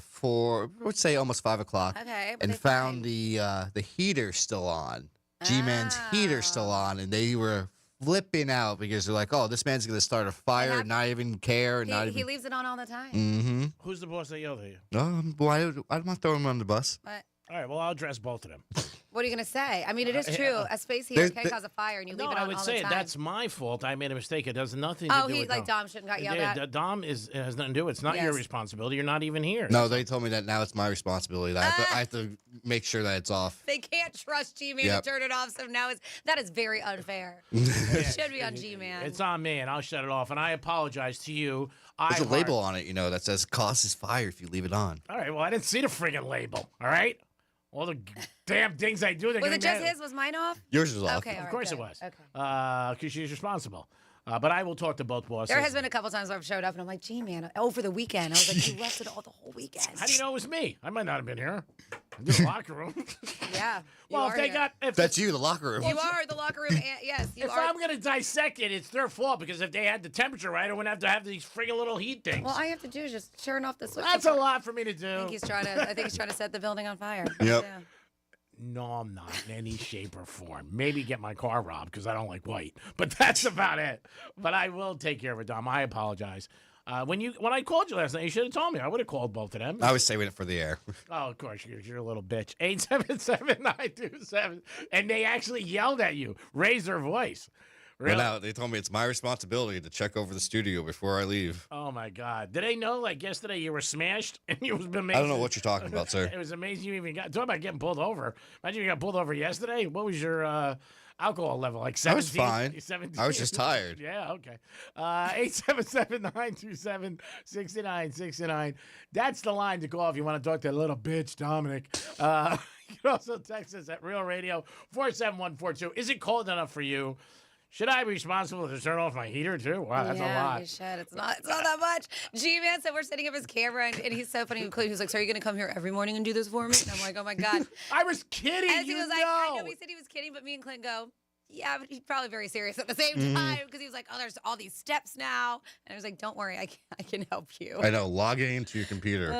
4, I would say almost 5 o'clock, and found the heater still on. G-Man's heater still on, and they were flipping out because they're like, "Oh, this man's gonna start a fire, and not even care." He leaves it on all the time. Mm-hmm. Who's the boss that yelled at you? Well, I don't want to throw him on the bus. But all right, well, I'll address both of them. What are you going to say? I mean, it is true. A space heater can cause a fire, and you leave it on all the time. No, I would say that's my fault. I made a mistake. It has nothing to do with Dom shouldn't got yelled at. Dom has nothing to do with it. It's not your responsibility. You're not even here. No, they told me that now it's my responsibility. I have to make sure that it's off. They can't trust G-Man to turn it off, so now that is very unfair. It should be on G-Man. It's on me, and I'll shut it off. And I apologize to you. There's a label on it, that says causes fire if you leave it on. All right, well, I didn't see the friggin' label, all right? All the damn things I do. Was it just his? Was mine off? Yours was off. Okay, of course it was. Okay. Because she's responsible. But I will talk to both bosses. There has been a couple times where I've showed up and I'm like, G-Man, over the weekend. I was like, you left it all the whole weekend. How do you know it was me? I might not have been here. In the locker room. Yeah. Well, if they got... That's you, the locker room. You are the locker room. Yes, you are. If I'm going to dissect it, it's their fault, because if they had the temperature right, I wouldn't have to have these friggin' little heat things. Well, all you have to do is just turn off the switch. That's a lot for me to do. I think he's trying to set the building on fire. Yep. Yeah. No, I'm not in any shape or form. Maybe get my car robbed because I don't like white. But that's about it. But I will take care of it, Dom. I apologize. When I called you last night, you should have told me. I would have called both of them. I was saving it for the air. Oh, of course. You're a little bitch. 877-927. And they actually yelled at you. Raised their voice. Really? Well, now, they told me it's my responsibility to check over the studio before I leave. Oh, my God. Did they know, like, yesterday you were smashed? And you was amazing. I don't know what you're talking about, sir. It was amazing you even got... Talk about getting pulled over. Imagine you got pulled over yesterday. What was your alcohol level? Like 17? I was fine. 17? I was just tired. Yeah, okay. 877-927-6969. That's the line to call if you want to talk to that little bitch, Dominic. You can also text us at Real Radio 47142. Is it cold enough for you? Should I be responsible to turn off my heater, too? Wow, that's a lot. Yeah, you should. It's not that much. G-Man said we're setting up his camera, and he's so funny. He was like, so are you going to come here every morning and do this for me? And I'm like, oh, my God. I was kidding. As he was like, I know he said he was kidding, but me and Clint go, yeah, but he's probably very serious at the same time, because he was like, oh, there's all these steps now. And I was like, don't worry, I can help you. I know. Logging into your computer.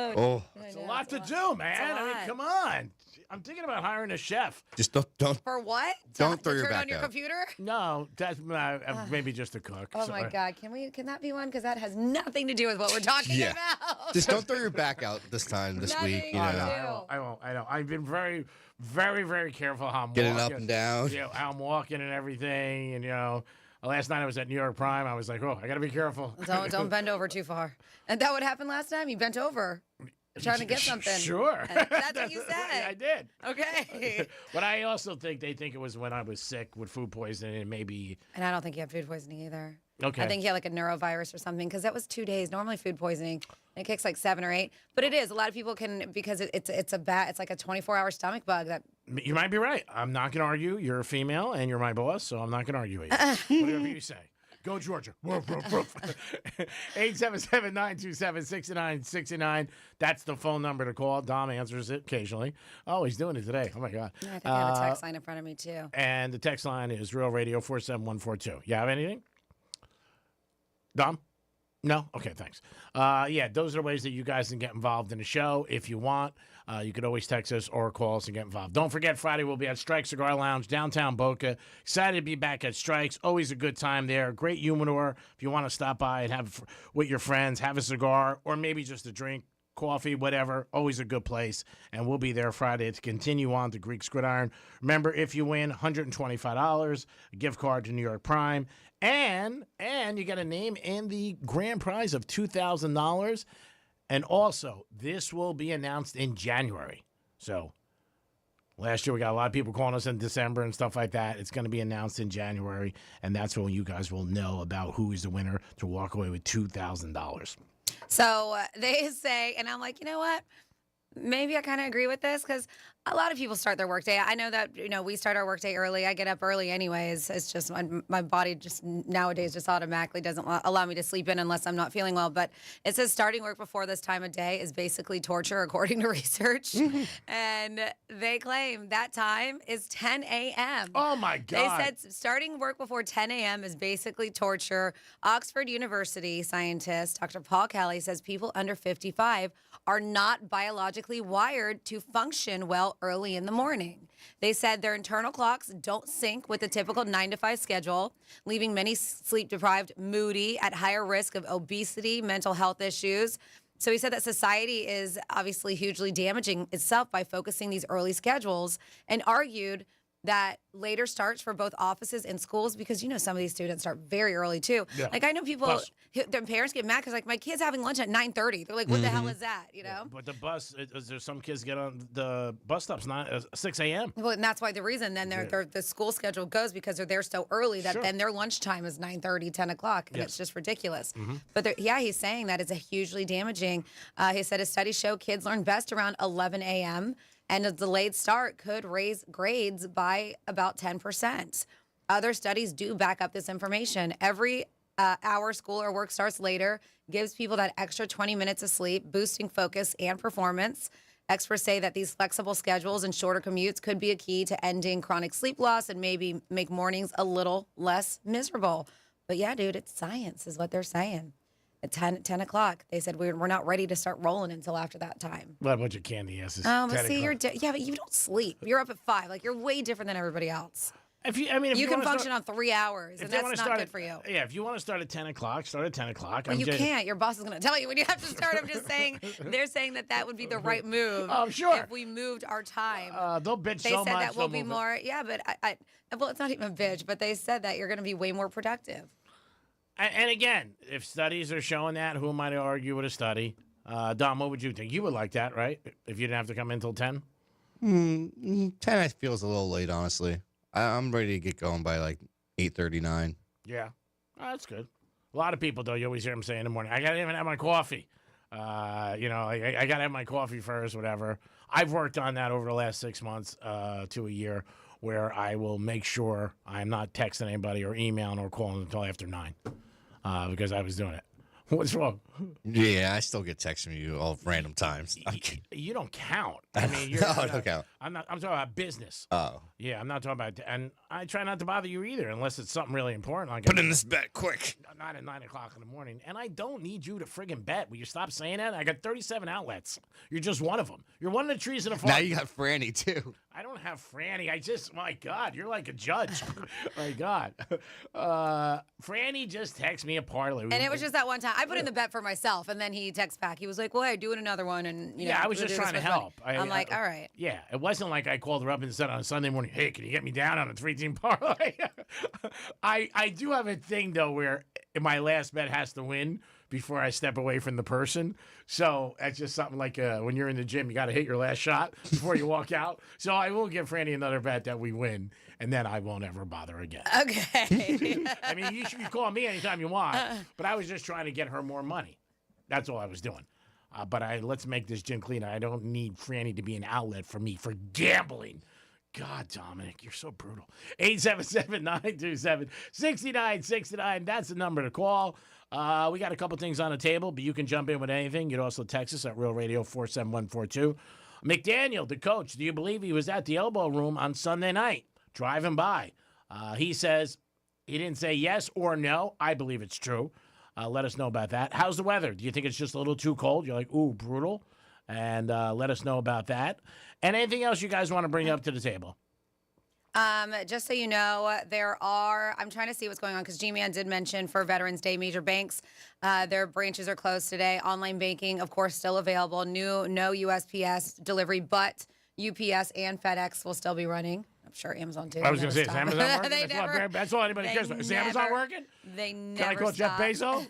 It's a lot to do, man. I mean, come on. I'm thinking about hiring a chef. Just don't. For what? Don't throw to your turn back on your out. computer? No, that's maybe just a cook. Oh, my God. Can that be one? Because that has nothing to do with what we're talking about. Just don't throw your back out this week. You know. I won't. I've been very, very, very careful how I'm getting walking. up and down. Yeah, how I'm walking and everything. And, last night I was at New York Prime. I was like, I got to be careful. Don't bend over too far. And that would happen last time? You bent over. Trying to get something. Sure. That's what you said. I did. Okay. But I also think they think it was when I was sick with food poisoning and maybe. And I don't think you had food poisoning either. Okay. I think you had like a neurovirus or something, because that was 2 days. Normally food poisoning, it kicks like 7 or 8. But it is. A lot of people can, because it's like a 24-hour stomach bug that. You might be right. I'm not going to argue. You're a female and you're my boss, so I'm not going to argue with you. Whatever you say. Go Georgia. 877-927-6969. That's the phone number to call. Dom answers it occasionally. Oh, he's doing it today. Oh, my God. I think I have a text line in front of me, too. And the text line is Real Radio 47142. You have anything? Dom? No? Okay, thanks. Those are ways that you guys can get involved in the show if you want. You could always text us or call us and get involved. Don't forget, Friday we'll be at Strike Cigar Lounge, downtown Boca. Excited to be back at Strikes. Always a good time there. Great humidor. If you want to stop by and have with your friends, have a cigar, or maybe just a drink, coffee, whatever. Always a good place. And we'll be there Friday to continue on to Greek Gridiron. Remember, if you win, $125, a gift card to New York Prime, and you get a name in the grand prize of $2,000. And also, this will be announced in January. So last year we got a lot of people calling us in December and stuff like that. It's going to be announced in January, and that's when you guys will know about who is the winner to walk away with $2,000. So they say, and I'm like, you know what? Maybe I kind of agree with this, because a lot of people start their workday. I know that, we start our workday early. I get up early anyways. It's just my body just nowadays just automatically doesn't allow me to sleep in unless I'm not feeling well. But it says starting work before this time of day is basically torture, according to research. And they claim that time is 10 a.m. Oh, my God. They said starting work before 10 a.m. is basically torture. Oxford University scientist Dr. Paul Kelly says people under 55 are not biologically wired to function well early in the morning. They said their internal clocks don't sync with the typical 9-to-5 schedule, leaving many sleep-deprived, moody, at higher risk of obesity, mental health issues. So he said that society is obviously hugely damaging itself by focusing these early schedules, and argued that later starts for both offices and schools, because some of these students start very early too. Yeah. Like I know people, their parents get mad because like my kid's having lunch at 9:30. They're like, "What the hell is that?" But the bus, there's some kids get on the bus stops 6 a.m. Well, and that's why the reason then the school schedule goes, because they're there so early that then their lunchtime is 9:30, 10 o'clock, and it's just ridiculous. But he's saying that it's a hugely damaging. He said a study show kids learn best around 11 a.m. and a delayed start could raise grades by about 10%. Other studies do back up this information. Every hour school or work starts later gives people that extra 20 minutes of sleep, boosting focus and performance. Experts say that these flexible schedules and shorter commutes could be a key to ending chronic sleep loss and maybe make mornings a little less miserable. But yeah, dude, it's science is what they're saying. At 10 o'clock, they said we're not ready to start rolling until after that time. What a bunch of candy asses. But see, but you don't sleep. You're up at 5. Like, you're way different than everybody else. If you can function on 3 hours, and that's not good for you. Yeah, if you want to start at 10 o'clock, start at 10 o'clock. Well, you can't. Your boss is going to tell you when you have to start. I'm just saying, they're saying that would be the right move. Oh, sure. If we moved our time. They'll bitch they so much. They said that we'll be more, but well, it's not even a bitch, but they said that you're going to be way more productive. And again, if studies are showing that, who am I to argue with a study? Dom, what would you think? You would like that, right? If you didn't have to come in until 10? 10 feels a little late, honestly. I'm ready to get going by like 8:39. Yeah. Oh, that's good. A lot of people, though, you always hear them say in the morning, I got to even have my coffee. I got to have my coffee first, whatever. I've worked on that over the last 6 months to a year, where I will make sure I'm not texting anybody or emailing or calling until after 9 because I was doing it. What's wrong? Yeah, I still get texts from you all random times. You don't count. I mean, I don't count. I'm talking about business. Oh. Yeah, I'm not talking about, and I try not to bother you either, unless it's something really important. Like put in this bet quick. Not at 9 o'clock in the morning, and I don't need you to friggin' bet. Will you stop saying that? I got 37 outlets. You're just one of them. You're one of the trees in the forest. Now you got Franny too. I don't have Franny. My God, you're like a judge. My God. Franny just texted me a parlay. And it was just that one time. I put in the bet for myself, and then he texts back. He was like, well, hey, doing another one. And I was just trying to help. I'm like, all right. Yeah, it wasn't like I called her up and said on a Sunday morning, hey, can you get me down on a 3-team parlay? I do have a thing, though, where my last bet has to win before I step away from the person. So that's just something like when you're in the gym, you got to hit your last shot before you walk out. So I will give Franny another bet that we win, and then I won't ever bother again. Okay. I mean, you should be calling me anytime you want, but I was just trying to get her more money. That's all I was doing. But let's make this gym cleaner. I don't need Franny to be an outlet for me for gambling. God, Dominic, you're so brutal. 877-927-6969. That's the number to call. We got a couple things on the table, but you can jump in with anything. You'd also text us at Real Radio 47142. McDaniel, the coach, do you believe he was at the Elbow Room on Sunday night, driving by? He says he didn't say yes or no. I believe it's true. Let us know about that. How's the weather? Do you think it's just a little too cold? You're like, ooh, brutal. And let us know about that. And anything else you guys want to bring up to the table? Just so you know, I'm trying to see what's going on because G-Man did mention for Veterans Day, major banks, their branches are closed today. Online banking, of course, still available. No USPS delivery, but UPS and FedEx will still be running. I'm sure Amazon too. I was going to say, is Amazon working? That's all anybody cares about. Is Amazon working? They never Can I call Jeff Bezos?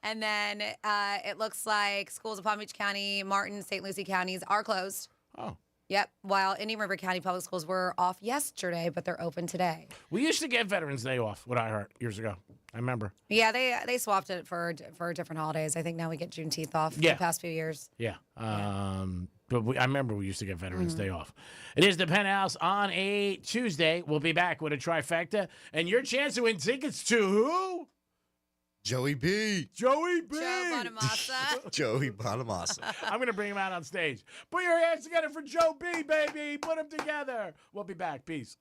And then it looks like schools of Palm Beach County, Martin, St. Lucie counties are closed. Oh. Yep. While Indian River County Public Schools were off yesterday, but they're open today. We used to get Veterans Day off, what I heard years ago. I remember. Yeah, they swapped it for different holidays. I think now we get Juneteenth off the past few years. Yeah. But I remember we used to get Veterans Day off. It is the Penthouse on a Tuesday. We'll be back with a trifecta. And your chance to win tickets to who? Joey B. Joey B. Joe Bonamassa. Joey Bonamassa. I'm going to bring him out on stage. Put your hands together for Joe B, baby. Put them together. We'll be back. Peace.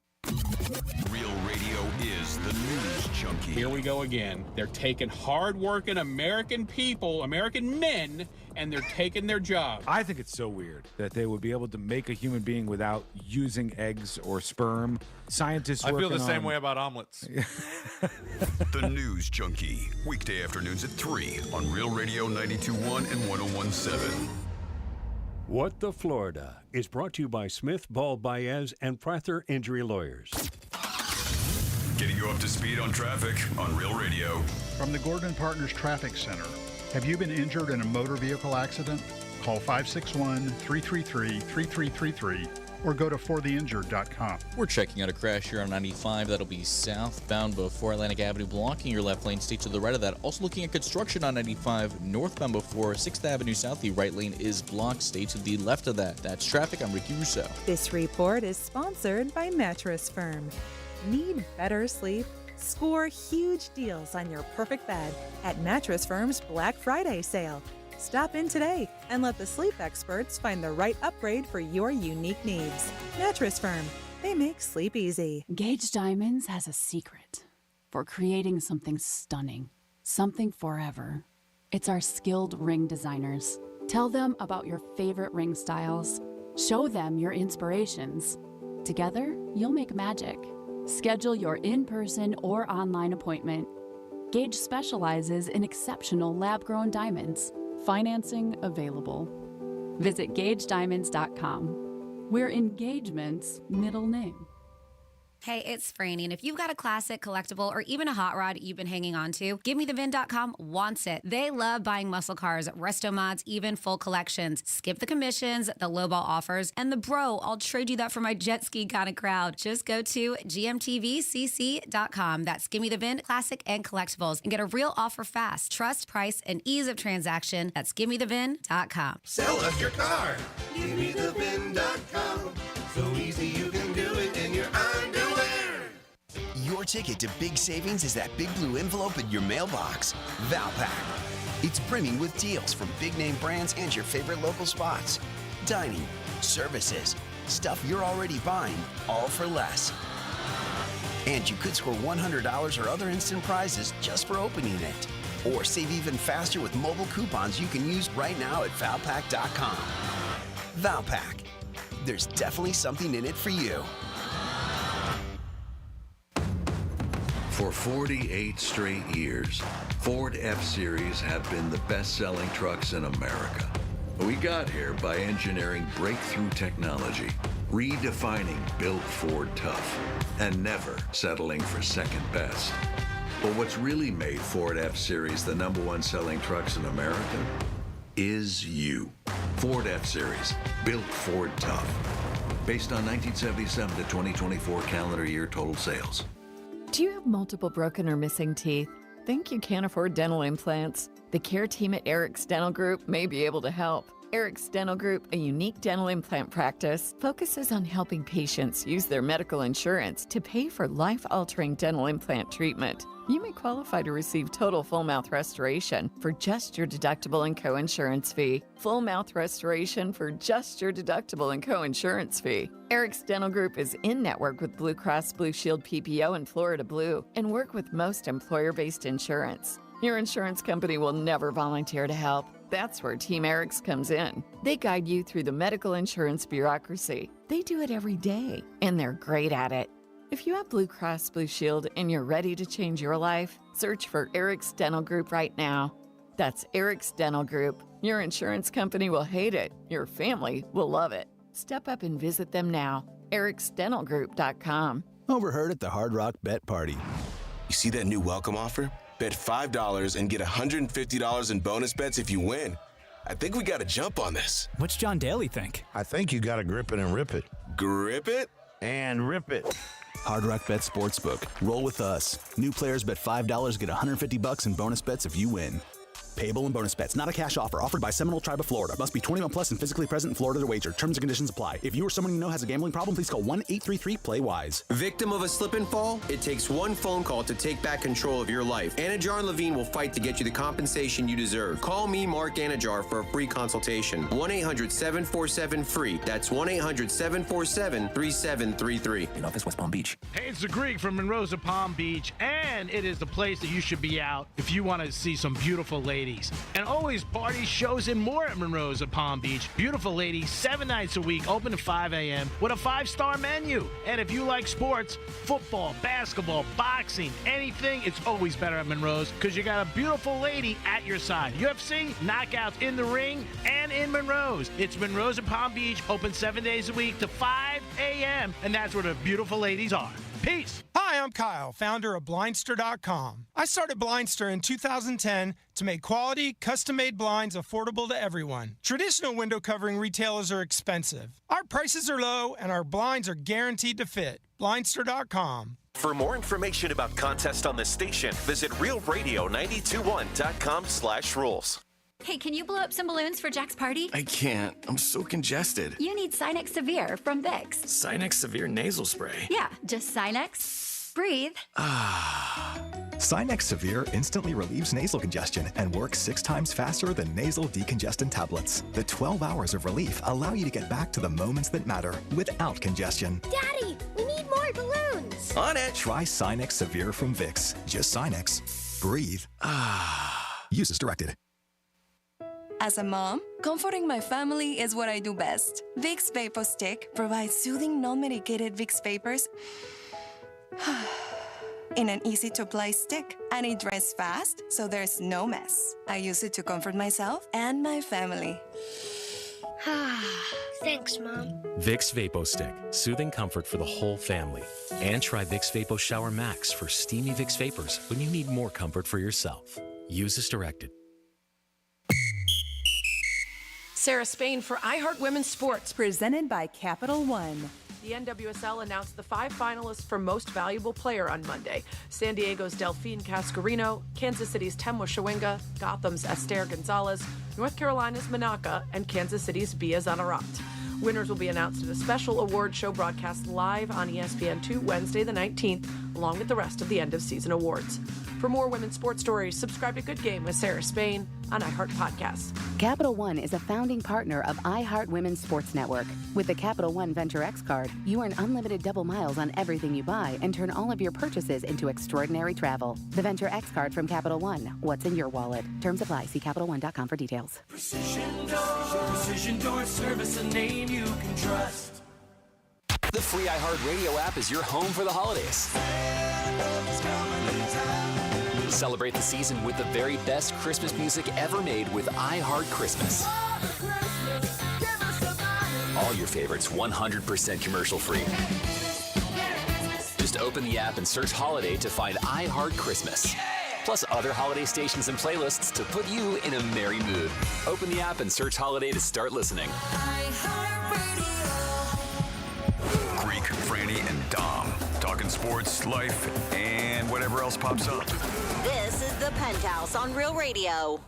Real Radio is the news junkie. Here we go again. They're taking hard-working American people, American men, and they're taking their jobs. I think it's so weird that they would be able to make a human being without using eggs or sperm. Scientists I feel the working same on- way about omelets. The News Junkie. Weekday afternoons at 3 on Real Radio 92.1 and 101.7. What the Florida is brought to you by Smith, Ball, Baez, and Prather Injury Lawyers. Getting you up to speed on traffic on Real Radio. From the Gordon Partners Traffic Center. Have you been injured in a motor vehicle accident? Call 561-333-3333 or go to fortheinjured.com. We're checking out a crash here on 95. That'll be southbound before Atlantic Avenue, blocking your left lane. Stay to the right of that. Also looking at construction on 95, northbound before 6th Avenue South. The right lane is blocked. Stay to the left of that. That's traffic. I'm Ricky Rousseau. This report is sponsored by Mattress Firm. Need better sleep? Score huge deals on your perfect bed at Mattress Firm's Black Friday sale. Stop in today and let the sleep experts find the right upgrade for your unique needs. Mattress Firm. They make sleep easy. Gage Diamonds has a secret for creating something stunning, something forever. It's our skilled ring designers. Tell them about your favorite ring styles. Show them your inspirations. Together, you'll make magic. Schedule your in-person or online appointment. Gage specializes in exceptional lab-grown diamonds. Financing available. Visit GageDiamonds.com. We're engagement's middle name. Hey, it's Franny, and if you've got a classic, collectible, or even a hot rod you've been hanging on to, GiveMeTheVin.com wants it. They love buying muscle cars, resto mods, even full collections. Skip the commissions, the lowball offers, and the bro, I'll trade you that for my jet ski kind of crowd. Just go to GMTVCC.com. That's GiveMeTheVin, classic and collectibles, and get a real offer fast. Trust, price, and ease of transaction. That's GiveMeTheVin.com. Sell us your car. GiveMeTheVin.com. So easy you can do it in your underwear. Your ticket to big savings is that big blue envelope in your mailbox. Valpak. It's brimming with deals from big name brands and your favorite local spots. Dining, services, stuff you're already buying, all for less. And you could score $100 or other instant prizes just for opening it. Or save even faster with mobile coupons you can use right now at Valpak.com. Valpak. There's definitely something in it for you. For 48 straight years, Ford F-Series have been the best-selling trucks in America. We got here by engineering breakthrough technology, redefining built Ford tough, and never settling for second best. But what's really made Ford F-Series the #1 selling trucks in America is you. Ford F-Series, built Ford tough. Based on 1977 to 2024 calendar year total sales. Do you have multiple broken or missing teeth? Think you can't afford dental implants? The care team at Eric's Dental Group may be able to help. Eric's Dental Group, a unique dental implant practice, focuses on helping patients use their medical insurance to pay for life-altering dental implant treatment. You may qualify to receive total full mouth restoration for just your deductible and co-insurance fee. Full mouth restoration for just your deductible and co-insurance fee. Eric's Dental Group is in-network with Blue Cross Blue Shield PPO and Florida Blue and work with most employer-based insurance. Your insurance company will never volunteer to help. That's where Team Eric's comes in. They guide you through the medical insurance bureaucracy. They do it every day, and they're great at it. If you have Blue Cross Blue Shield and you're ready to change your life, search for Eric's Dental Group right now. That's Eric's Dental Group. Your insurance company will hate it. Your family will love it. Step up and visit them now. ericsdentalgroup.com. Overheard at the Hard Rock Bet Party. You see that new welcome offer? Bet $5 and get $150 in bonus bets if you win. I think we got to jump on this. What's John Daly think? I think you got to grip it and rip it. Grip it? And rip it. Hard Rock Bet Sportsbook. Roll with us. New players bet $5, get $150 in bonus bets if you win. Payable in bonus bets, not a cash offer. Offered by Seminole Tribe of Florida. Must be 21 plus and physically present in Florida to wager. Terms and conditions apply. If you or someone you know has a gambling problem, please call 1-833-PLAY-WISE. Victim of a slip and fall? It takes one phone call to take back control of your life. Anajar and Levine will fight to get you the compensation you deserve. Call me, Mark Anajar, for a free consultation. 1-800-747-FREE. That's 1-800-747-3733. In office, West Palm Beach. Hey, it's the Greek from Monroe's of Palm Beach, and it is the place that you should be out if you want to see some beautiful ladies. And always parties, shows, and more at Monroe's of Palm Beach. Beautiful ladies, 7 nights a week, open at 5 a.m. with a 5-star menu. And if you like sports, football, basketball, boxing, anything, it's always better at Monroe's because you got a beautiful lady at your side. UFC, knockouts in the ring, and in Monroe's. It's Monroe's of Palm Beach, open 7 days a week to 5 a.m. And that's where the beautiful ladies are. Peace. Hi, I'm Kyle, founder of Blindster.com. I started Blindster in 2010 to make quality, custom-made blinds affordable to everyone. Traditional window covering retailers are expensive. Our prices are low, and our blinds are guaranteed to fit. Blindster.com. For more information about contests on this station, visit realradio921.com/rules. Hey, can you blow up some balloons for Jack's party? I can't. I'm so congested. You need Sinex Severe from Vicks. Sinex Severe nasal spray. Yeah, just Sinex. Breathe. Sinex Severe instantly relieves nasal congestion and works 6 times faster than nasal decongestant tablets. The 12 hours of relief allow you to get back to the moments that matter without congestion. Daddy, we need more balloons. On it. Try Sinex Severe from Vicks. Just Sinex. Breathe. Use as directed. As a mom, comforting my family is what I do best. Vicks Vapor Stick provides soothing, non-medicated Vicks vapors in an easy-to-apply stick, and it dries fast, so there's no mess. I use it to comfort myself and my family. Thanks, Mom. Vicks Vapo Stick, soothing comfort for the whole family. And try Vicks Vapo Shower Max for steamy Vicks vapors when you need more comfort for yourself. Use as directed. Sarah Spain for iHeart Women's Sports. Presented by Capital One. The NWSL announced the 5 finalists for Most Valuable Player on Monday. San Diego's Delphine Cascarino, Kansas City's Temwa Shawinga, Gotham's Esther Gonzalez, North Carolina's Manaka, and Kansas City's Bia Zanarat. Winners will be announced at a special award show broadcast live on ESPN2 Wednesday the 19th, along with the rest of the end-of-season awards. For more women's sports stories, subscribe to Good Game with Sarah Spain on iHeart Podcasts. Capital One is a founding partner of iHeart Women's Sports Network. With the Capital One Venture X card, you earn unlimited double miles on everything you buy and turn all of your purchases into extraordinary travel. The Venture X card from Capital One. What's in your wallet? Terms apply. See CapitalOne.com for details. Precision Door Service, a name you can trust. The free iHeartRadio app is your home for the holidays. Celebrate the season with the very best Christmas music ever made with iHeart Christmas. All your favorites 100% commercial free. Just open the app and search Holiday to find iHeart Christmas. Plus other holiday stations and playlists to put you in a merry mood. Open the app and search Holiday to start listening. Greek, Franny, and Dom. Talking sports, life, and whatever else pops up. This is the Penthouse on Real Radio.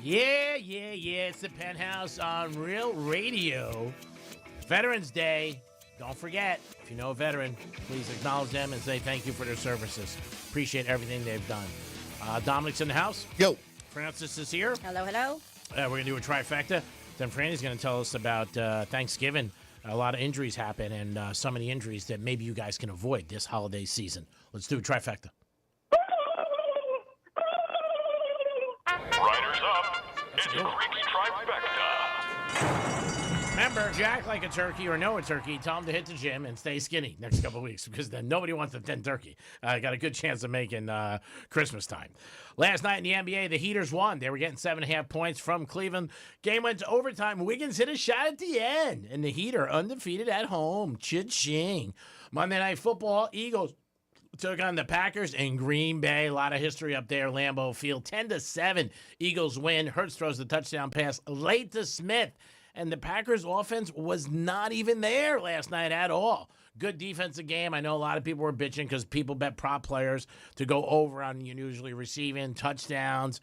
Yeah. It's the Penthouse on Real Radio. Veterans Day. Don't forget, if you know a veteran, please acknowledge them and say thank you for their services. Appreciate everything they've done. Dominic's in the house. Yo. Francis is here. Hello, hello. We're going to do a trifecta. Then Franny's going to tell us about Thanksgiving. A lot of injuries happen, and some of the injuries that maybe you guys can avoid this holiday season. Let's do a trifecta. Riders up. It's a Greek trifecta. Remember, if you act like a turkey or know a turkey, tell them to hit the gym and stay skinny next couple of weeks because then nobody wants a thin turkey. Got a good chance of making Christmas time. Last night in the NBA, the Heaters won. They were getting 7.5 points from Cleveland. Game went to overtime. Wiggins hit a shot at the end, and the Heat are undefeated at home. Cha-ching. Monday Night Football, Eagles took on the Packers in Green Bay. A lot of history up there, Lambeau Field. 10-7, Eagles win. Hurts throws the touchdown pass late to Smith. And the Packers' offense was not even there last night at all. Good defensive game. I know a lot of people were bitching because people bet prop players to go over on usually receiving touchdowns.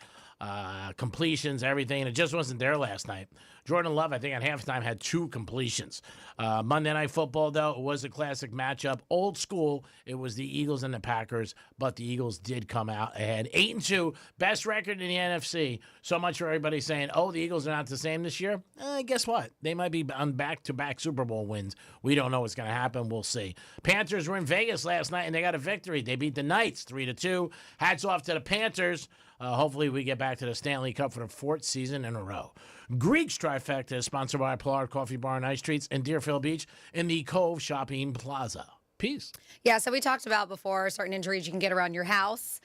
completions, everything. It just wasn't there last night. Jordan Love, I think, at halftime had 2 completions. Monday Night Football, though, it was a classic matchup. Old school, it was the Eagles and the Packers, but the Eagles did come out ahead. 8-2, best record in the NFC. So much for everybody saying, oh, the Eagles are not the same this year. Guess what? They might be on back-to-back Super Bowl wins. We don't know what's going to happen. We'll see. Panthers were in Vegas last night, and they got a victory. They beat the Knights 3-2. Hats off to the Panthers. Hopefully we get back to the Stanley Cup for the 4th season in a row. Greek's Trifecta is sponsored by Pollard Coffee Bar and Ice Treats in Deerfield Beach in the Cove Shopping Plaza. Peace. Yeah, so we talked about before certain injuries you can get around your house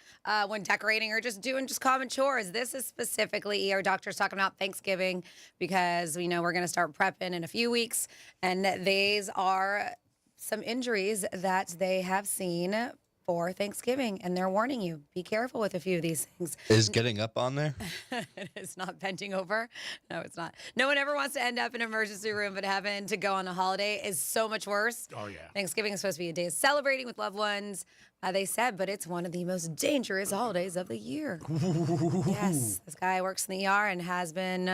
when decorating or just doing common chores. This is specifically our doctor's talking about Thanksgiving because we know we're going to start prepping in a few weeks. And these are some injuries that they have seen for Thanksgiving, and they're warning you, be careful with a few of these things. Is getting up on there? It's not bending over. No, it's not. No one ever wants to end up in an emergency room, but having to go on a holiday is so much worse. Oh, yeah. Thanksgiving is supposed to be a day of celebrating with loved ones, they said, but it's one of the most dangerous holidays of the year. Yes, this guy works in the ER and has been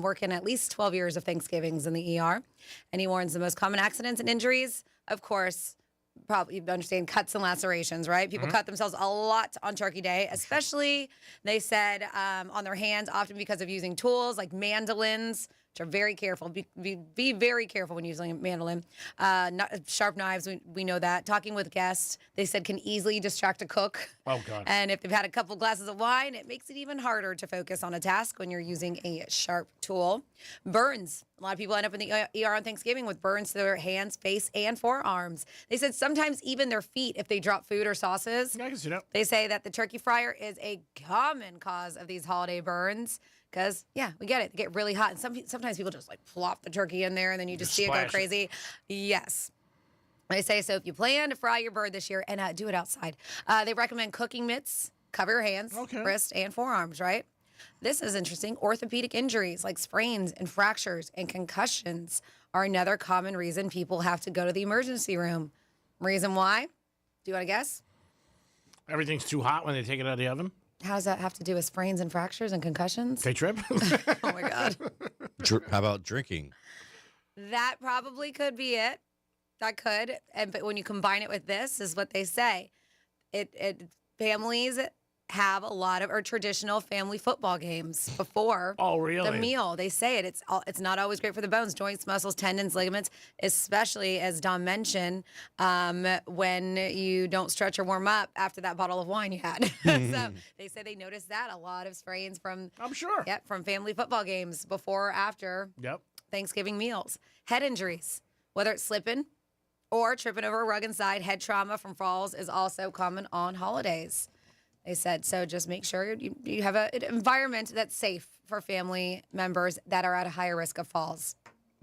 working at least 12 years of Thanksgivings in the ER, and he warns the most common accidents and injuries, of course, probably you understand cuts and lacerations, right? People cut themselves a lot on Turkey Day, especially, they said, on their hands, often because of using tools like mandolins, which are very careful. Be very careful when using a mandolin. Sharp knives, we know that. Talking with guests, they said, can easily distract a cook. Oh, God. And if they've had a couple glasses of wine, it makes it even harder to focus on a task when you're using a sharp tool. Burns. A lot of people end up in the ER on Thanksgiving with burns to their hands, face, and forearms. They said sometimes even their feet if they drop food or sauces. Yeah, I can see that. They say that the turkey fryer is a common cause of these holiday burns. Because, yeah, we get it. They get really hot. And sometimes people just, like, plop the turkey in there, and then you just see it go crazy. Yes. They say, so if you plan to fry your bird this year, and do it outside, they recommend cooking mitts, cover your hands, wrists, and forearms, right? This is interesting. Orthopedic injuries like sprains and fractures and concussions are another common reason people have to go to the emergency room. Reason why? Do you want to guess? Everything's too hot when they take it out of the oven. How does that have to do with sprains and fractures and concussions? They trip? Oh, my God. How about drinking? That probably could be it. That could. But when you combine it with this, is what they say. Families have a lot of traditional family football games before the meal. They say it. It's not always great for the bones, joints, muscles, tendons, ligaments, especially, as Dom mentioned, when you don't stretch or warm up after that bottle of wine you had. So they say they noticed that. A lot of sprains from, I'm sure, from family football games before or after Thanksgiving meals. Head injuries, whether it's slipping or tripping over a rug inside, head trauma from falls is also common on holidays. They said, so just make sure you have an environment that's safe for family members that are at a higher risk of falls.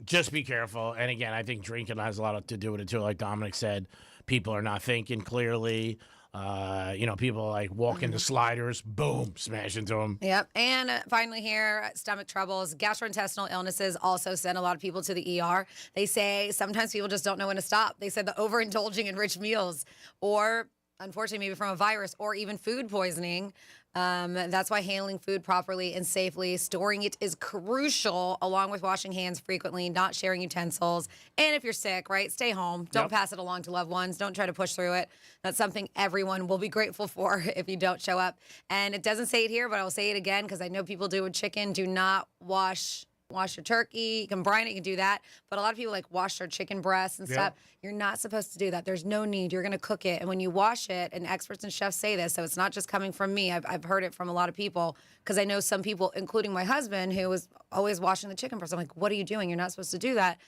Just be careful. And again, I think drinking has a lot to do with it too. Like Dominic said, people are not thinking clearly. People like walk into sliders, boom, smash into them. Yep. And finally here, stomach troubles, gastrointestinal illnesses also send a lot of people to the ER. They say sometimes people just don't know when to stop. They said the overindulging in rich meals or unfortunately, maybe from a virus or even food poisoning. That's why handling food properly and safely, storing it is crucial, along with washing hands frequently, not sharing utensils. And if you're sick, right, stay home. Don't pass it along to loved ones. Don't try to push through it. That's something everyone will be grateful for if you don't show up. And it doesn't say it here, but I'll say it again because I know people do with chicken. Do not wash your turkey. You can brine it, you can do that. But a lot of people like wash their chicken breasts and stuff. You're not supposed to do that. There's no need. You're going to cook it. And when you wash it, and experts and chefs say this, so it's not just coming from me. I've heard it from a lot of people because I know some people, including my husband, who was always washing the chicken breast. I'm like, what are you doing? You're not supposed to do that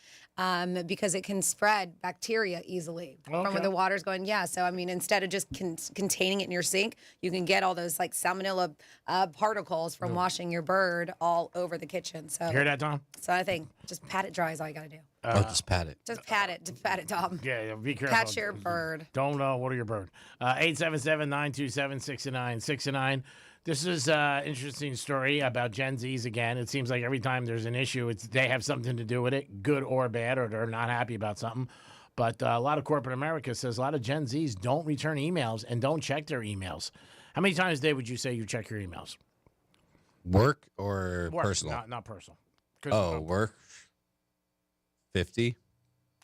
because it can spread bacteria easily from where the water's going. Yeah. So, I mean, instead of just containing it in your sink, you can get all those like salmonella particles from washing your bird all over the kitchen. So, hear that, Tom? So I think just pat it dry is all you got to do. Just pat it. Just pat it. Just pat it, Tom. Yeah, be careful. Pat your bird. Don't water your bird. 877-927-6969. This is an interesting story about Gen Zs again. It seems like every time there's an issue, they have something to do with it, good or bad, or they're not happy about something. But a lot of corporate America says a lot of Gen Zs don't return emails and don't check their emails. How many times a day would you say you check your emails? Work or Work, personal? not personal. Oh, work. 50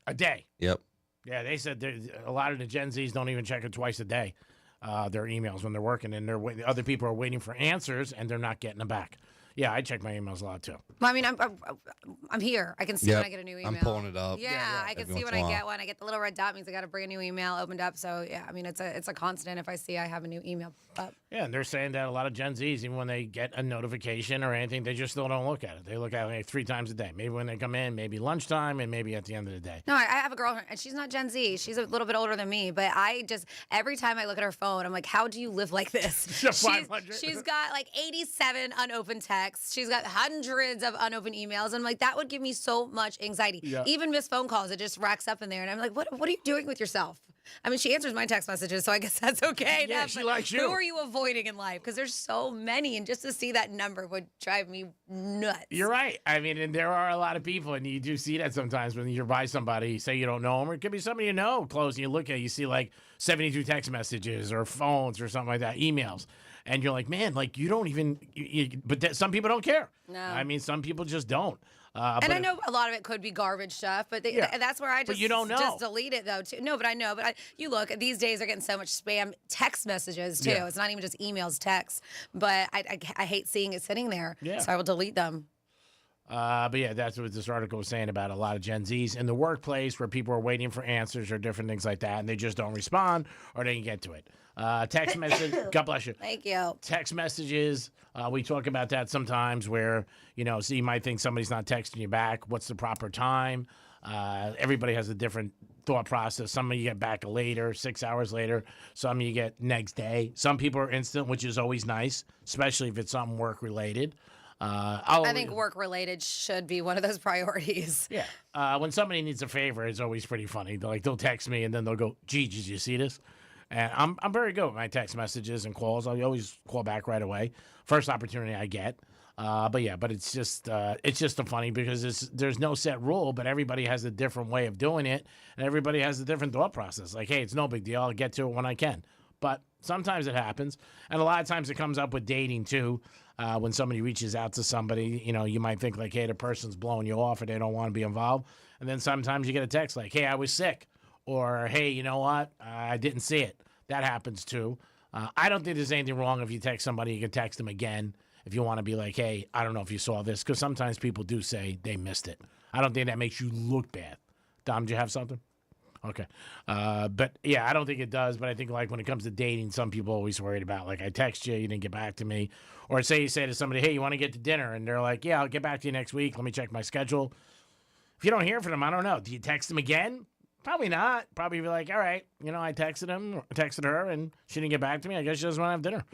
a day. Yep. Yeah, they said a lot of the Gen Zs don't even check it twice a day, their emails when they're working, and other people are waiting for answers, and they're not getting them back. Yeah, I check my emails a lot, too. Well, I mean, I'm here. I can see when I get a new email. I'm pulling it up. Yeah, I can see when I get one. I get the little red dot means I got to bring a new email opened up. So yeah, I mean, it's a constant if I see I have a new email up. Yeah, and they're saying that a lot of Gen Zs, even when they get a notification or anything, they just still don't look at it. They look at it like 3 times a day. Maybe when they come in, maybe lunchtime, and maybe at the end of the day. No, I have a girlfriend, and she's not Gen Z. She's a little bit older than me, but every time I look at her phone, I'm like, how do you live like this? She's got like 87 unopened texts. She's got hundreds of unopened emails. And like, that would give me so much anxiety. Yeah. Even missed phone calls, it just racks up in there. And I'm like, what are you doing with yourself? I mean, she answers my text messages, so I guess that's okay. Yeah, she likes you. Who are you avoiding in life? Because there's so many, and just to see that number would drive me nuts. You're right. I mean, and there are a lot of people, and you do see that sometimes when you're by somebody, say you don't know them, or it could be somebody you know close, and you look at it, you see like 72 text messages or phones or something like that, emails. And you're like, man, like you don't even, but some people don't care. No. I mean, some people just don't. And I know a lot of it could be garbage stuff, but that's where I just, you don't know. Just delete it, though, too. No, but I know. But you look, these days are getting so much spam text messages, too. Yeah. It's not even just emails, texts. But I hate seeing it sitting there, so I will delete them. But yeah, that's what this article was saying about a lot of Gen Zs in the workplace where people are waiting for answers or different things like that, and they just don't respond or they can get to it. Text message, God bless you. Thank you. Text messages, we talk about that sometimes where, so you might think somebody's not texting you back. What's the proper time? Everybody has a different thought process. Some of you get back later, 6 hours later. Some of you get next day. Some people are instant, which is always nice, especially if it's something work-related. I think work-related should be one of those priorities. Yeah. When somebody needs a favor, it's always pretty funny. They'll text me, and then they'll go, gee, did you see this? And I'm very good with my text messages and calls. I always call back right away. First opportunity I get. But it's just funny because there's no set rule, but everybody has a different way of doing it, and everybody has a different thought process. Like, hey, it's no big deal. I'll get to it when I can. But sometimes it happens, and a lot of times it comes up with dating too. When somebody reaches out to somebody, you might think like, hey, the person's blowing you off or they don't want to be involved. And then sometimes you get a text like, hey, I was sick. Or, hey, you know what? I didn't see it. That happens too. I don't think there's anything wrong if you text somebody. You can text them again if you want to be like, hey, I don't know if you saw this. Because sometimes people do say they missed it. I don't think that makes you look bad. Dom, do you have something? Okay. But, yeah, I don't think it does. But I think, like, when it comes to dating, some people are always worried about, like, I text you, you didn't get back to me. Or say you say to somebody, hey, you want to get to dinner? And they're like, yeah, I'll get back to you next week. Let me check my schedule. If you don't hear from them, I don't know. Do you text them again? Probably not. Probably be like, all right, I texted her, and she didn't get back to me. I guess she doesn't want to have dinner.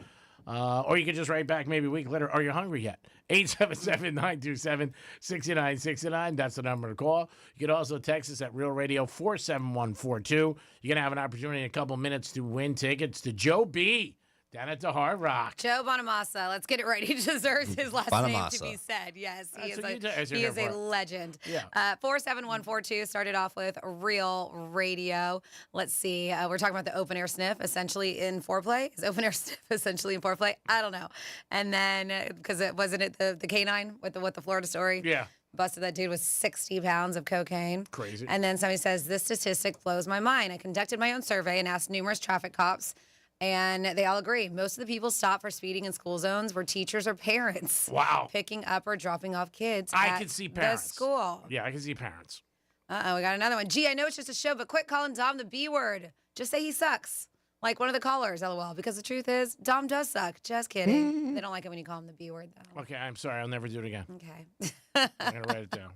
Or you could just write back maybe a week later, are you hungry yet? 877-927-6969. That's the number to call. You could also text us at Real Radio 47142. You're going to have an opportunity in a couple minutes to win tickets to Joe B. down at the Hard Rock. Joe Bonamassa. Let's get it right. He deserves his last name to be said. Yes, he is a legend. Yeah. 47142 started off with Real Radio. Let's see. We're talking about the open air sniff, essentially in foreplay. Is open air sniff essentially in foreplay? I don't know. And then, because it wasn't the canine with the Florida story? Yeah. Busted that dude with 60 pounds of cocaine. Crazy. And then somebody says, this statistic blows my mind. I conducted my own survey and asked numerous traffic cops, and they all agree. Most of the people stopped for speeding in school zones were teachers or parents. Wow. Picking up or dropping off kids I at can see parents. the school. Yeah, I can see parents. Uh-oh, we got another one. Gee, I know it's just a show, but quit calling Dom the B word. Just say he sucks. Like one of the callers, LOL. Because the truth is, Dom does suck. Just kidding. They don't like it when you call him the B word, though. Okay, I'm sorry. I'll never do it again. Okay. I'm going to write it down.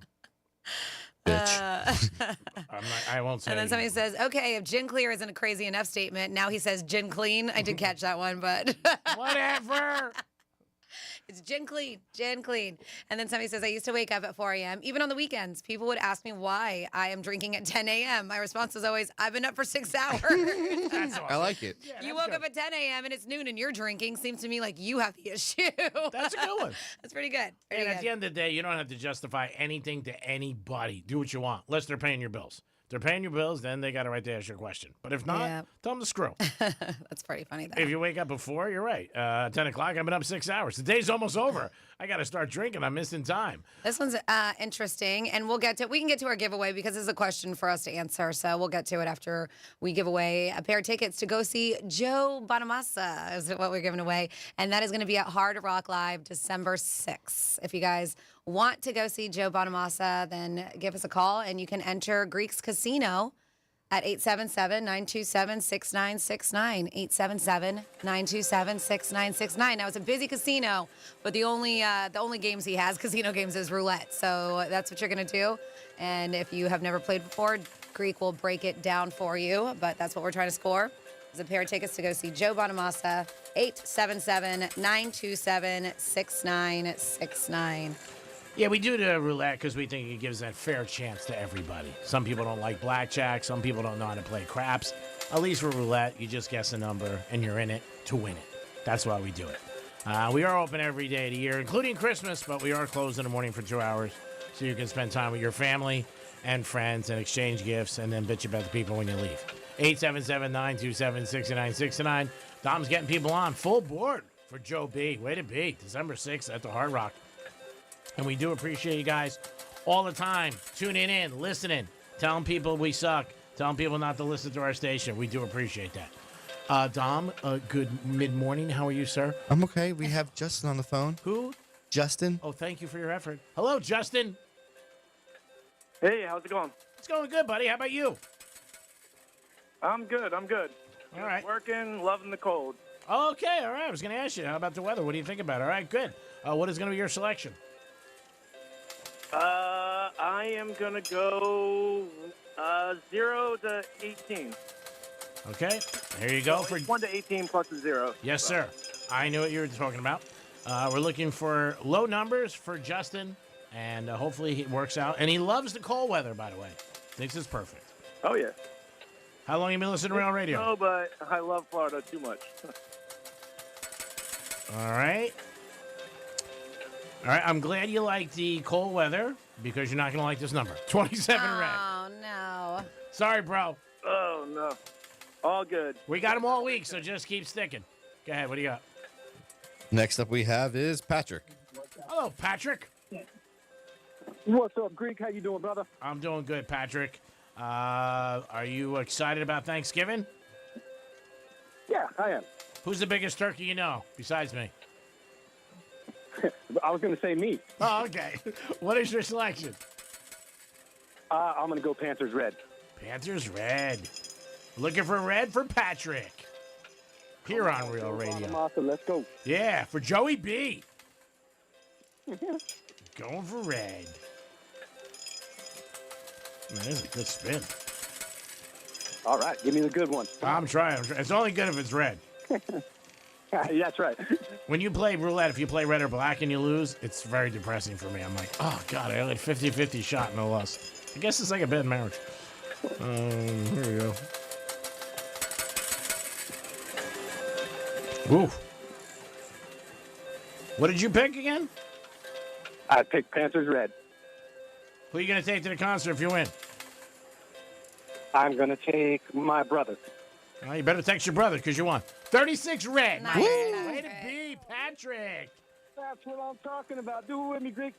Bitch. I won't say And then it somebody says, okay, if gin clear isn't a crazy enough statement, now he says gin clean. I did catch that one, but... Whatever. It's gin clean, gin clean. And then somebody says, I used to wake up at 4 a.m. Even on the weekends, people would ask me why I am drinking at 10 a.m. My response was always, I've been up for 6 hours. That's awesome. I like it. Yeah, you woke up at 10 a.m. and it's noon and you're drinking. Seems to me like you have the issue. That's a good one. That's pretty good. And at the end of the day, you don't have to justify anything to anybody. Do what you want, unless they're paying your bills. they're paying your bills, then they got a right to ask you a question. But if not, tell them to screw. That's pretty funny, though. If you wake up before, you're right. 10 o'clock, I've been up 6 hours. The day's almost over. I got to start drinking. I'm missing time. This one's interesting, and we can get to our giveaway because it's a question for us to answer. So we'll get to it after we give away a pair of tickets to go see Joe Bonamassa is what we're giving away, and that is going to be at Hard Rock Live December 6th. If you guys want to go see Joe Bonamassa, then give us a call, and you can enter Greek's Casino at 877-927-6969. 877-927-6969. Now, it's a busy casino, but the only games he has, casino games, is roulette. So that's what you're going to do. And if you have never played before, Greek will break it down for you. But that's what we're trying to score. Is a pair of tickets to go see Joe Bonamassa. 877-927-6969. Yeah, we do the roulette because we think it gives a fair chance to everybody. Some people don't like blackjack. Some people don't know how to play craps. At least for roulette, you just guess a number, and you're in it to win it. That's why we do it. We are open every day of the year, including Christmas, but we are closed in the morning for 2 hours, so you can spend time with your family and friends and exchange gifts and then bitch about the people when you leave. 877-927-6969. Dom's getting people on. Full board for Joe B. Way to be. December 6th at the Hard Rock. And we do appreciate you guys all the time tuning in, listening, telling people we suck, telling people not to listen to our station. We do appreciate that. Dom, good mid-morning. How are you, sir? I'm okay. We have Justin on the phone. Who? Justin. Oh, thank you for your effort. Hello, Justin. Hey, how's it going? It's going good, buddy. How about you? I'm good. All right. Working, loving the cold. Okay, all right. I was going to ask you, how about the weather? What do you think about it? All right, good. What is going to be your selection? I am going to go 0 to 18. Okay, there you go. So 1 to 18 plus a 0. Yes, sir. I knew what you were talking about. We're looking for low numbers for Justin, and hopefully it works out. And he loves the cold weather, by the way. Thinks it's perfect. Oh, yeah. How long have you been listening to Real Radio? No, but I love Florida too much. All right. All right, I'm glad you like the cold weather because you're not going to like this number. 27 red. Oh, no. Sorry, bro. Oh, no. All good. We got them all week, so just keep sticking. Go ahead. What do you got? Next up we have is Patrick. Hello, Patrick. What's up, Greek? How you doing, brother? I'm doing good, Patrick. Are you excited about Thanksgiving? Yeah, I am. Who's the biggest turkey you know besides me? I was going to say me. Oh, okay. What is your selection? I'm going to go Panthers red. Panthers red. Looking for red for Patrick. Here on Real Radio. Let's go. Yeah, for Joey B. Going for red. Man, this is a good spin. All right, give me the good one. I'm trying. It's only good if it's red. That's right. When you play roulette, if you play red or black and you lose, it's very depressing for me. I'm like, oh, God, I only 50-50 shot, no loss. I guess it's like a bad marriage. Here we go. Ooh. What did you pick again? I picked Panthers red. Who are you going to take to the concert if you win? I'm going to take my brother. Well, you better text your brother because you won. 36 red. Nice. Way to be, Patrick. That's what I'm talking about. Do it with me, Greek.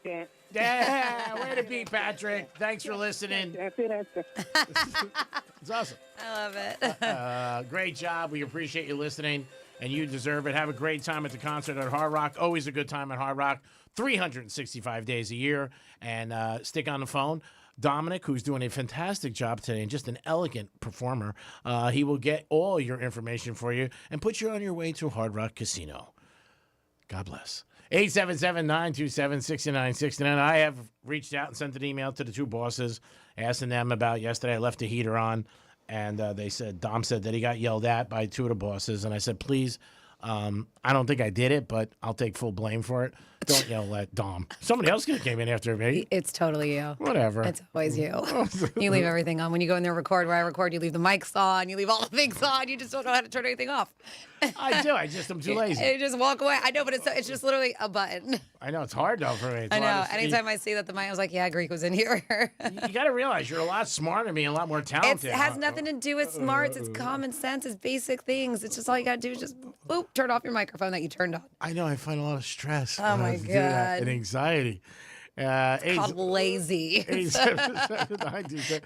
Yeah, way to be, Patrick. Thanks for listening. It's awesome. I love it. Great job. We appreciate you listening, and you deserve it. Have a great time at the concert at Hard Rock. Always a good time at Hard Rock. 365 days a year. And stick on the phone. Dominic, who's doing a fantastic job today and just an elegant performer, he will get all your information for you and put you on your way to Hard Rock Casino. God bless. 877-927-6969. I have reached out and sent an email to the two bosses asking them about yesterday. I left the heater on, and they said, Dom said that he got yelled at by two of the bosses. And I said, please, I don't think I did it, but I'll take full blame for it. Don't yell at Dom. Somebody else could have came in after me. It's totally you. Whatever. It's always you. You leave everything on. When you go in there and record where I record, you leave the mics on, you leave all the things on. You just don't know how to turn anything off. I do. I'm too lazy. You just walk away. I know, but it's just literally a button. I know. It's hard, though, for me. I know. Anytime I see that the mic, I was like, yeah, Greek was in here. You got to realize you're a lot smarter than me and a lot more talented. It has nothing to do with smarts. It's common sense. It's basic things. It's just all you got to do is just, boop, turn off your microphone that you turned on. I know. I find a lot of stress. Oh, my God. And anxiety. It's called lazy. I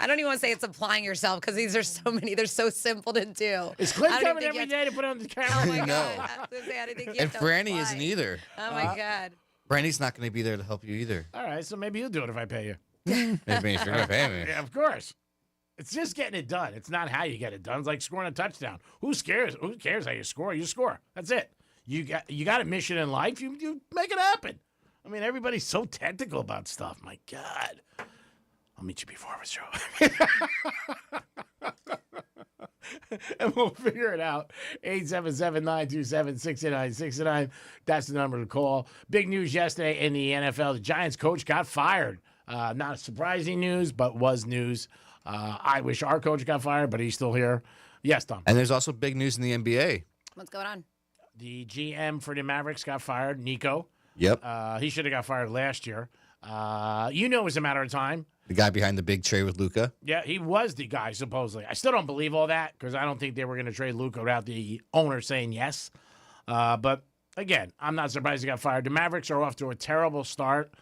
don't even want to say it's applying yourself because these are so many. They're so simple to do. Is Clint coming every day to put on the camera? Oh, my No. God. I was gonna say, I didn't think you And have to Franny apply. isn't either. Oh, my God. Franny's not going to be there to help you either. All right, so maybe you'll do it if I pay you. Maybe if you're going to pay me. Yeah, of course. It's just getting it done. It's not how you get it done. It's like scoring a touchdown. Who cares how you score? You score. That's it. You got a mission in life. You make it happen. I mean, everybody's so technical about stuff. My God. I'll meet you before the show. And we'll figure it out. 877-927-6969. That's the number to call. Big news yesterday in the NFL. The Giants coach got fired. Not surprising news, but was news. I wish our coach got fired, but he's still here. Yes, Tom. And there's also big news in the NBA. What's going on? The GM for the Mavericks got fired, Nico. Yep. He should have got fired last year. It was a matter of time. The guy behind the big trade with Luka. Yeah, he was the guy, supposedly. I still don't believe all that because I don't think they were going to trade Luka without the owner saying yes. But, again, I'm not surprised he got fired. The Mavericks are off to a terrible start.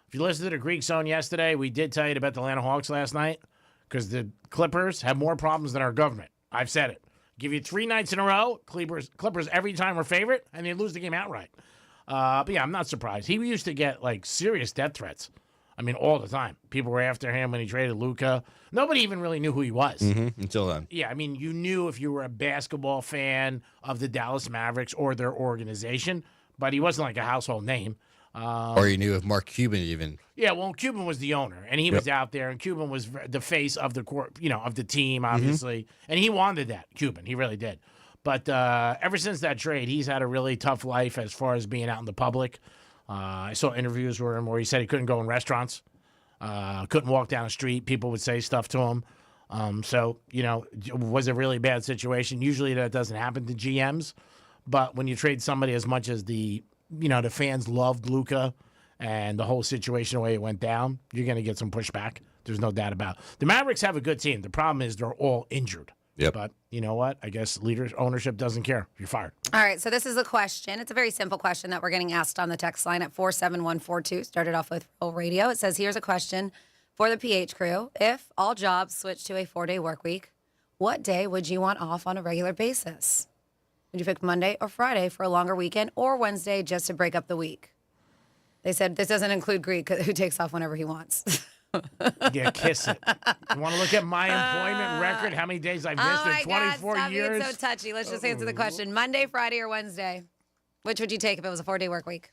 If you listened to the Greek Zone yesterday, we did tell you about the Atlanta Hawks last night because the Clippers have more problems than our government. I've said it. Give you 3 nights in a row, Clippers every time are favorite, and they lose the game outright. But yeah, I'm not surprised. He used to get like serious death threats. I mean, all the time. People were after him when he traded Luka. Nobody even really knew who he was. Until then. Yeah, I mean, you knew if you were a basketball fan of the Dallas Mavericks or their organization, but he wasn't like a household name. Or you knew of Mark Cuban even. Yeah, well, Cuban was the owner, and he was out there, and Cuban was the face of the of the team, obviously, and he wanted that. Cuban, he really did. But ever since that trade, he's had a really tough life as far as being out in the public. I saw interviews with him where he said he couldn't go in restaurants, couldn't walk down the street. People would say stuff to him. It was a really bad situation. Usually that doesn't happen to GMs, but when you trade somebody as much as the fans loved Luka and the whole situation, the way it went down, you're going to get some pushback. There's no doubt about it. The Mavericks have a good team. The problem is they're all injured. Yep. But you know what? I guess ownership doesn't care. You're fired. All right, so this is a question. It's a very simple question that we're getting asked on the text line at 47142. Started off with Real Radio. It says, here's a question for the PH crew. If all jobs switch to a 4-day work week, what day would you want off on a regular basis? Would you pick Monday or Friday for a longer weekend or Wednesday just to break up the week? They said this doesn't include Greek, who takes off whenever he wants. Yeah, kiss it. You want to look at my employment record? How many days I've missed in 24 stop years? being so touchy. Let's just answer the question. Monday, Friday, or Wednesday? Which would you take if it was a 4-day work week?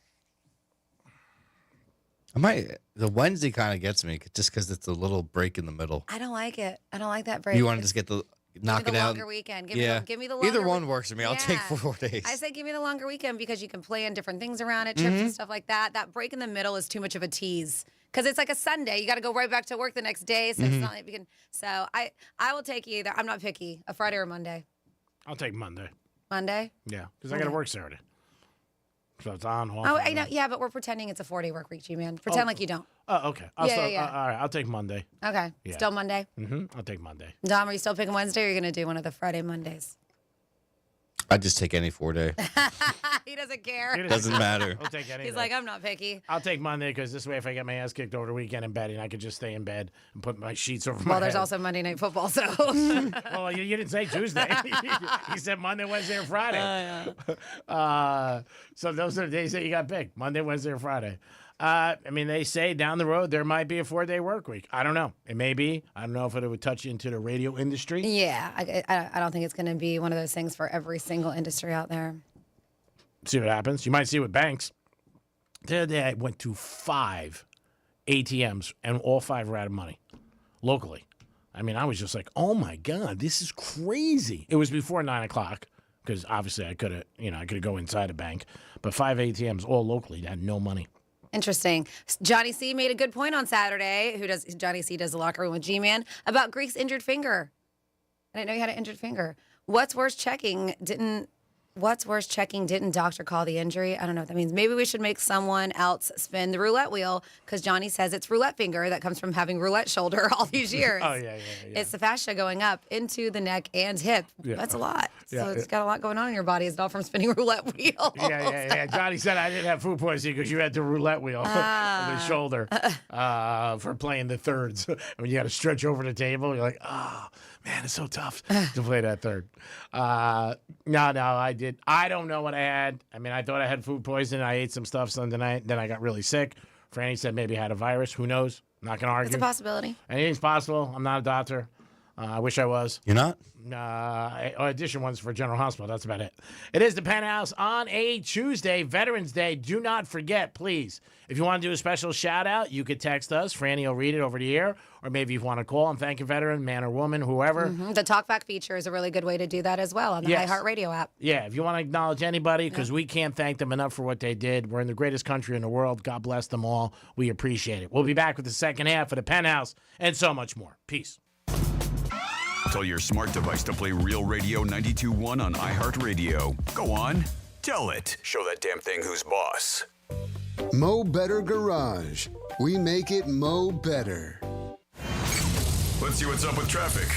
The Wednesday kind of gets me just because it's a little break in the middle. I don't like it. I don't like that break. You want to just get knock it out. Longer weekend. Give me the longer Either one works for me. I'll take 4 days. I say give me the longer weekend because you can plan different things around it, trips and stuff like that. That break in the middle is too much of a tease because it's like a Sunday. You got to go right back to work the next day. So it's not like we can. So I will take either. I'm not picky. A Friday or Monday. I'll take Monday. Monday? Yeah, because I got to work Saturday. So it's on. Off, I know. Yeah, but we're pretending it's a 4-day work week, G-Man. Pretend like you don't. Oh, okay. All right, I'll take Monday. Okay. Yeah. Still Monday? I'll take Monday. Dom, are you still picking Wednesday or are you going to do one of the Friday Mondays? I'd just take any 4-day. He doesn't care. Doesn't matter. I'll take anything. He's like, I'm not picky. I'll take Monday because this way if I get my ass kicked over the weekend in bed, I could just stay in bed and put my sheets over my head. Well, there's also Monday Night Football, so. Well, you didn't say Tuesday. You said Monday, Wednesday, or Friday. So those are the days that you got picked. Monday, Wednesday, or Friday. They say down the road there might be a 4-day work week. I don't know. It may be. I don't know if it would touch into the radio industry. Yeah, I don't think it's going to be one of those things for every single industry out there. See what happens. You might see with banks. The other day I went to 5 ATMs and all 5 were out of money locally. I was just like, oh my God, this is crazy. It was before 9 o'clock because obviously I could go inside a bank, but 5 ATMs all locally had no money. Interesting. Johnny C made a good point on Saturday. Johnny C does the locker room with G-Man about Greek's injured finger. I didn't know he had an injured finger. What's worse checking? Didn't doctor call the injury? I don't know what that means. Maybe we should make someone else spin the roulette wheel because Johnny says it's roulette finger that comes from having roulette shoulder all these years. Oh, yeah. It's the fascia going up into the neck and hip. Yeah. That's a lot. Yeah, So it's got a lot going on in your body. It's all from spinning roulette wheels. Yeah. Johnny said I didn't have food poisoning because you had the roulette wheel on the shoulder for playing the thirds. When you got to stretch over the table, you're like, oh, man, it's so tough to play that third. No, I did. I don't know what I had. I mean, I thought I had food poisoning. I ate some stuff Sunday night. Then I got really sick. Franny said maybe I had a virus. Who knows? I'm not going to argue. It's a possibility. Anything's possible. I'm not a doctor. I wish I was. You're not? Audition ones for General Hospital. That's about it. It is the Penthouse on a Tuesday, Veterans Day. Do not forget, please, if you want to do a special shout-out, you could text us. Franny will read it over the air. Or maybe if you want to call and thank a veteran, man or woman, whoever. Mm-hmm. The Talkback feature is a really good way to do that as well on the iHeartRadio app. Yeah, if you want to acknowledge anybody, because we can't thank them enough for what they did. We're in the greatest country in the world. God bless them all. We appreciate it. We'll be back with the second half of the Penthouse and so much more. Peace. Tell your smart device to play Real Radio 92.1 on iHeartRadio. Go on, tell it. Show that damn thing who's boss. Mo Better Garage. We make it Mo Better. Let's see what's up with traffic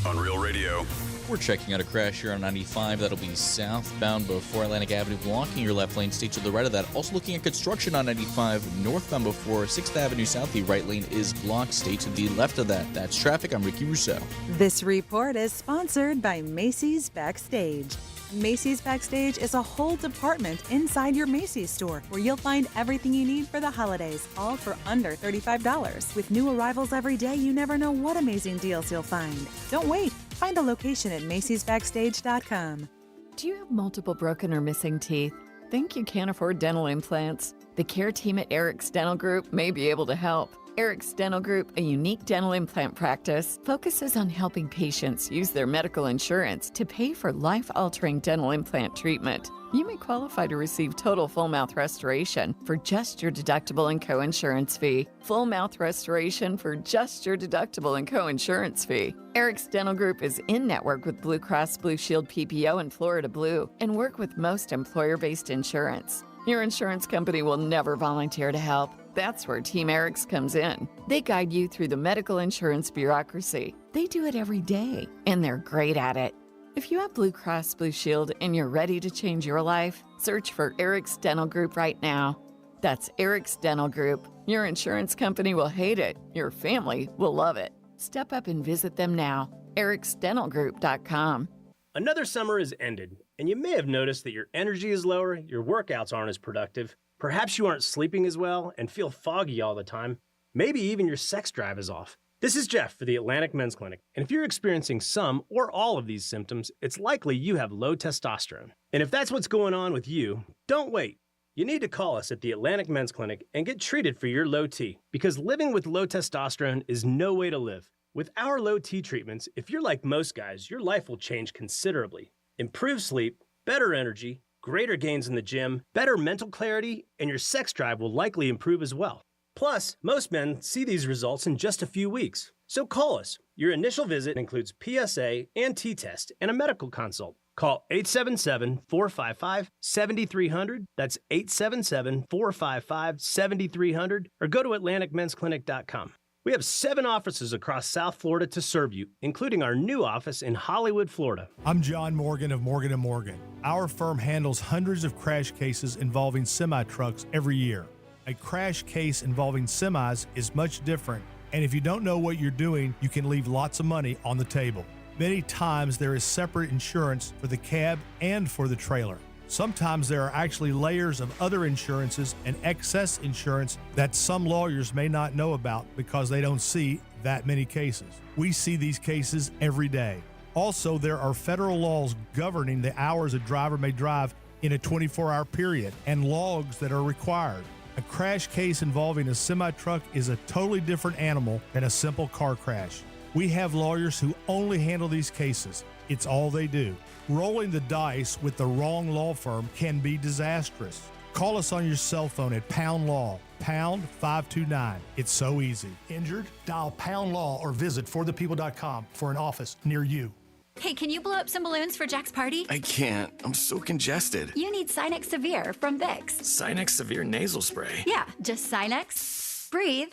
on Real Radio. We're checking out a crash here on 95. That'll be southbound before Atlantic Avenue, blocking your left lane. Stay to the right of that. Also looking at construction on 95, northbound before 6th Avenue South. The right lane is blocked. Stay to the left of that. That's traffic. I'm Ricky Rousseau. This report is sponsored by Macy's Backstage. Macy's Backstage is a whole department inside your Macy's store where you'll find everything you need for the holidays, all for under $35. With new arrivals every day, you never know what amazing deals you'll find. Don't wait. Find a location at macysbackstage.com. Do you have multiple broken or missing teeth? Think you can't afford dental implants? The care team at Eric's Dental Group may be able to help. Eric's Dental Group, a unique dental implant practice, focuses on helping patients use their medical insurance to pay for life-altering dental implant treatment. You may qualify to receive total full mouth restoration for just your deductible and co-insurance fee. Full mouth restoration for just your deductible and co-insurance fee. Eric's Dental Group is in network with Blue Cross Blue Shield PPO and Florida Blue and work with most employer-based insurance. Your insurance company will never volunteer to help. That's where Team Eric's comes in. They guide you through the medical insurance bureaucracy. They do it every day, and they're great at it. If you have Blue Cross Blue Shield and you're ready to change your life, search for Eric's Dental Group right now. That's Eric's Dental Group. Your insurance company will hate it. Your family will love it. Step up and visit them now. ericsdentalgroup.com. Another summer has ended, and you may have noticed that your energy is lower, your workouts aren't as productive. Perhaps you aren't sleeping as well and feel foggy all the time. Maybe even your sex drive is off. This is Jeff for the Atlantic Men's Clinic, and if you're experiencing some or all of these symptoms, it's likely you have low testosterone. And if that's what's going on with you, don't wait. You need to call us at the Atlantic Men's Clinic and get treated for your low T, because living with low testosterone is no way to live. With our low T treatments, if you're like most guys, your life will change considerably. Improved sleep, better energy, greater gains in the gym, better mental clarity, and your sex drive will likely improve as well. Plus, most men see these results in just a few weeks. So call us. Your initial visit includes PSA and T-test and a medical consult. Call 877-455-7300. That's 877-455-7300. Or go to AtlanticMen'sClinic.com. We have 7 offices across South Florida to serve you, including our new office in Hollywood, Florida. I'm John Morgan of Morgan & Morgan. Our firm handles hundreds of crash cases involving semi-trucks every year. A crash case involving semis is much different, and if you don't know what you're doing, you can leave lots of money on the table. Many times there is separate insurance for the cab and for the trailer. Sometimes there are actually layers of other insurances and excess insurance that some lawyers may not know about because they don't see that many cases. We see these cases every day. Also, there are federal laws governing the hours a driver may drive in a 24-hour period and logs that are required. A crash case involving a semi-truck is a totally different animal than a simple car crash. We have lawyers who only handle these cases. It's all they do. Rolling the dice with the wrong law firm can be disastrous. Call us on your cell phone at Pound Law, pound 529. It's so easy. Injured? Dial Pound Law or visit forthepeople.com for an office near you. Hey, can you blow up some balloons for Jack's party? I can't. I'm so congested. You need Sinex Severe from Vicks. Sinex Severe Nasal Spray. Yeah, just Sinex. Breathe.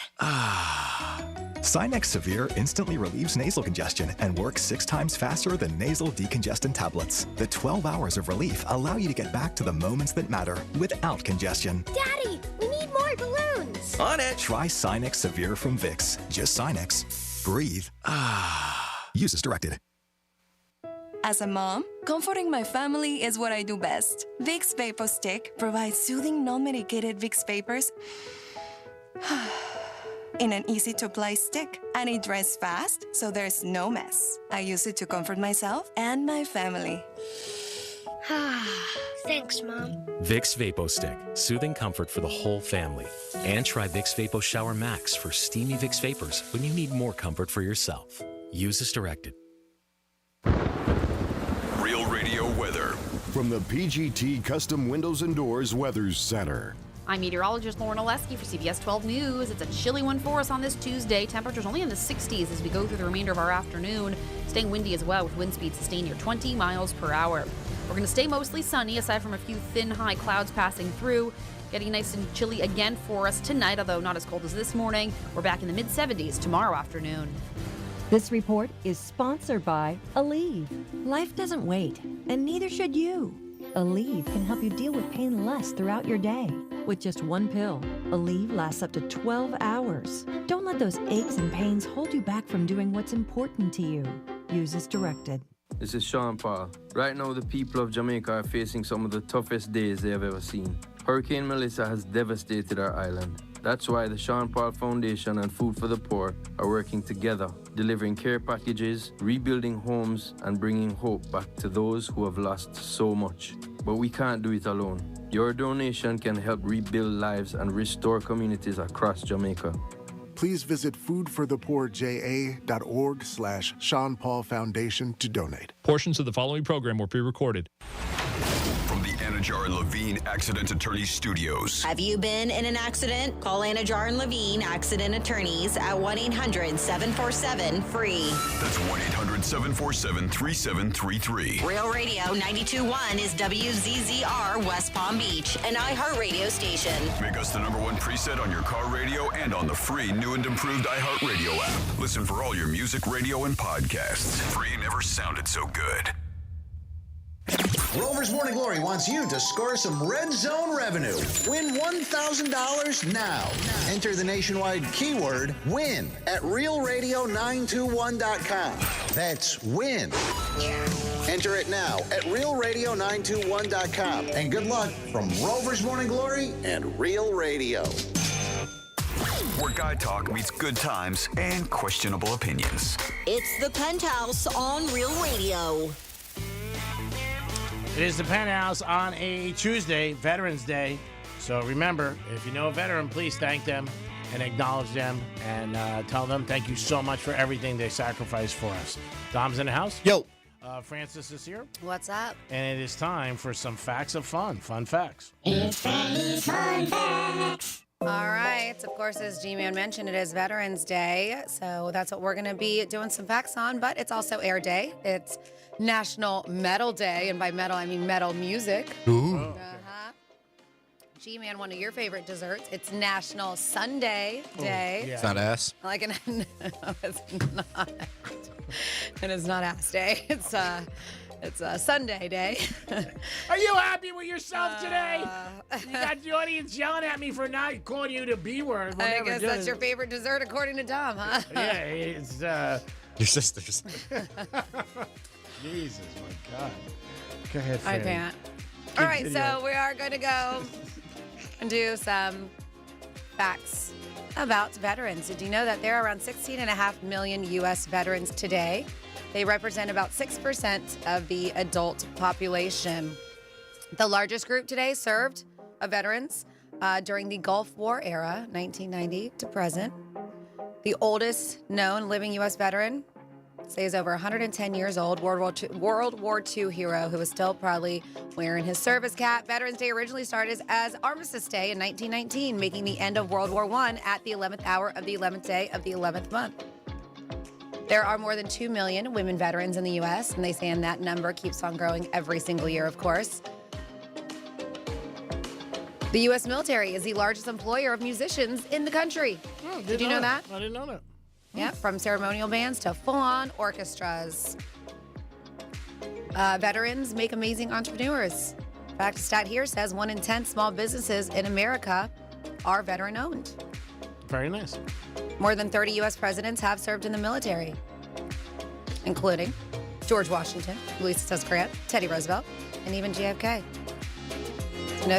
Sinex Severe instantly relieves nasal congestion and works 6 times faster than nasal decongestant tablets. The 12 hours of relief allow you to get back to the moments that matter without congestion. Daddy, we need more balloons. On it. Try Sinex Severe from Vicks. Just Sinex. Breathe. Use as directed. As a mom, comforting my family is what I do best. Vicks Vapor Stick provides soothing, non-medicated Vicks vapors in an easy-to-apply stick, and it dries fast, so there's no mess. I use it to comfort myself and my family. Thanks, Mom. Vicks Vapo Stick, soothing comfort for the whole family. And try Vicks Vapo Shower Max for steamy Vicks vapors when you need more comfort for yourself. Use as directed. Real Radio weather. From the PGT Custom Windows and Doors Weather Center. I'm meteorologist Lauren Oleski for CBS 12 News. It's a chilly one for us on this Tuesday. Temperatures only in the 60s as we go through the remainder of our afternoon. Staying windy as well, with wind speeds sustained near 20 miles per hour. We're going to stay mostly sunny, aside from a few thin high clouds passing through. Getting nice and chilly again for us tonight, although not as cold as this morning. We're back in the mid-70s tomorrow afternoon. This report is sponsored by Aleve. Life doesn't wait, and neither should you. Aleve can help you deal with pain less throughout your day. With just one pill, Aleve lasts up to 12 hours. Don't let those aches and pains hold you back from doing what's important to you. Use as directed. This is Sean Paul. Right now, the people of Jamaica are facing some of the toughest days they have ever seen. Hurricane Melissa has devastated our island. That's why the Sean Paul Foundation and Food for the Poor are working together, delivering care packages, rebuilding homes, and bringing hope back to those who have lost so much. But we can't do it alone. Your donation can help rebuild lives and restore communities across Jamaica. Please visit foodforthepoorja.org/Sean Paul Foundation to donate. Portions of the following program were pre-recorded. From the Anajar and Levine Accident Attorneys Studios. Have you been in an accident? Call Anajar and Levine Accident Attorneys at 1-800-747-FREE. That's 1-800-747-3733. Real Radio 92.1 is WZZR West Palm Beach, an iHeartRadio station. Make us the #1 preset on your car radio and on the free new and improved iHeartRadio app. Listen for all your music, radio, and podcasts. Free never sounded so good. Rover's Morning Glory wants you to score some Red Zone revenue. Win $1,000 now. Enter the nationwide keyword WIN at realradio921.com. That's WIN. Enter it now at realradio921.com. And good luck from Rover's Morning Glory and Real Radio. Where guy talk meets good times and questionable opinions. It's the Penthouse on Real Radio. It is the Penthouse on a Tuesday, Veterans Day. So remember, if you know a veteran, please thank them and acknowledge them and tell them thank you so much for everything they sacrificed for us. Dom's in the house. Yo. Francis is here. What's up? And it is time for some facts of fun. Fun facts. It's Fanny's Fun Facts. All right. Of course, as G-Man mentioned, it is Veterans Day. So that's what we're going to be doing some facts on. But it's also Air Day. It's National Metal Day. And by metal, I mean metal music. Ooh. Uh-huh. G-Man, one of your favorite desserts. It's National Sunday Day. It's not ass. Like no, it's not. It is not ass day. It's a Sunday day. Are you happy with yourself today? You got the audience yelling at me for not calling you the B word. I guess that's your favorite dessert, according to Dom, huh? Yeah, it's your sisters. Jesus, my God. Go ahead, I Franny. can't. All right, so we are going to go and do some facts about veterans. Did you know that there are around 16.5 million U.S. veterans today? They represent about 6% of the adult population. The largest group today served of veterans during the Gulf War era, 1990 to present. The oldest known living U.S. veteran So he's over 110 years old, World War II hero who is still proudly wearing his service cap. Veterans Day originally started as Armistice Day in 1919, making the end of World War I at the 11th hour of the 11th day of the 11th month. There are more than 2 million women veterans in the U.S., and they say that number keeps on growing every single year, of course. The U.S. military is the largest employer of musicians in the country. Did you know that? I didn't know that. Yeah, from ceremonial bands to full-on orchestras. Veterans make amazing entrepreneurs. In fact, a stat here says 1 in 10 small businesses in America are veteran-owned. Very nice. More than 30 U.S. presidents have served in the military, including George Washington, Ulysses S. Grant, Teddy Roosevelt, and even JFK.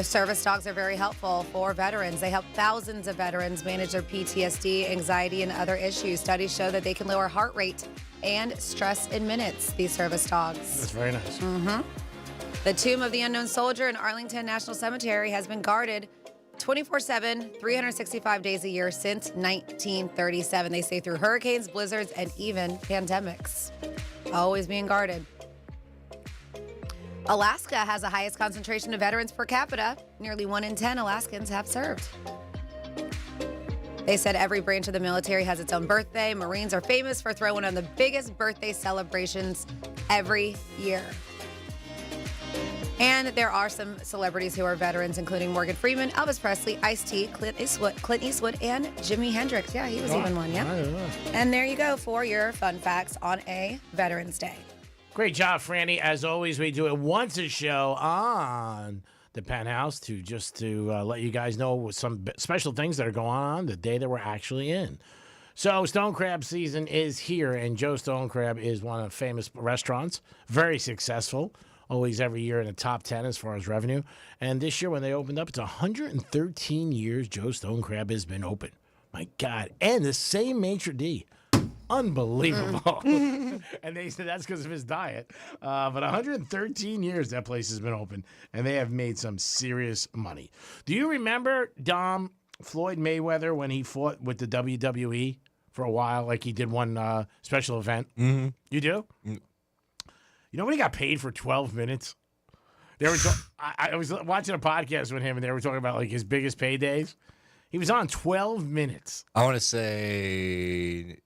Service dogs are very helpful for veterans. They help thousands of veterans manage their PTSD, anxiety, and other issues. Studies show that they can lower heart rate and stress in minutes, these service dogs. That's very nice. The tomb of the unknown soldier in Arlington National Cemetery has been guarded 24/7, 365 days a year since 1937. They say through hurricanes, blizzards, and even pandemics. Always being guarded. Alaska has the highest concentration of veterans per capita. Nearly 1 in 10 Alaskans have served. They said every branch of the military has its own birthday. Marines are famous for throwing on the biggest birthday celebrations every year. And there are some celebrities who are veterans, including Morgan Freeman, Elvis Presley, Ice-T, Clint Eastwood, and Jimi Hendrix. Yeah, he was even one, yeah. And there you go for your fun facts on a Veterans Day. Great job, Franny. As always, we do it once a show on the Penthouse to let you guys know some special things that are going on the day that we're actually in. So Stone Crab season is here, and Joe Stone Crab is one of the famous restaurants, very successful, always every year in the top 10 as far as revenue. And this year when they opened up, it's 113 years Joe Stone Crab has been open. My God. And the same maitre d'. Unbelievable. And they said that's because of his diet. But 113 years that place has been open, and they have made some serious money. Do you remember, Dom, Floyd Mayweather when he fought with the WWE for a while? Like he did one special event? Mm-hmm. You do? Mm. You know when he got paid for 12 minutes? They were I was watching a podcast with him, and they were talking about like his biggest paydays. He was on 12 minutes. I want to say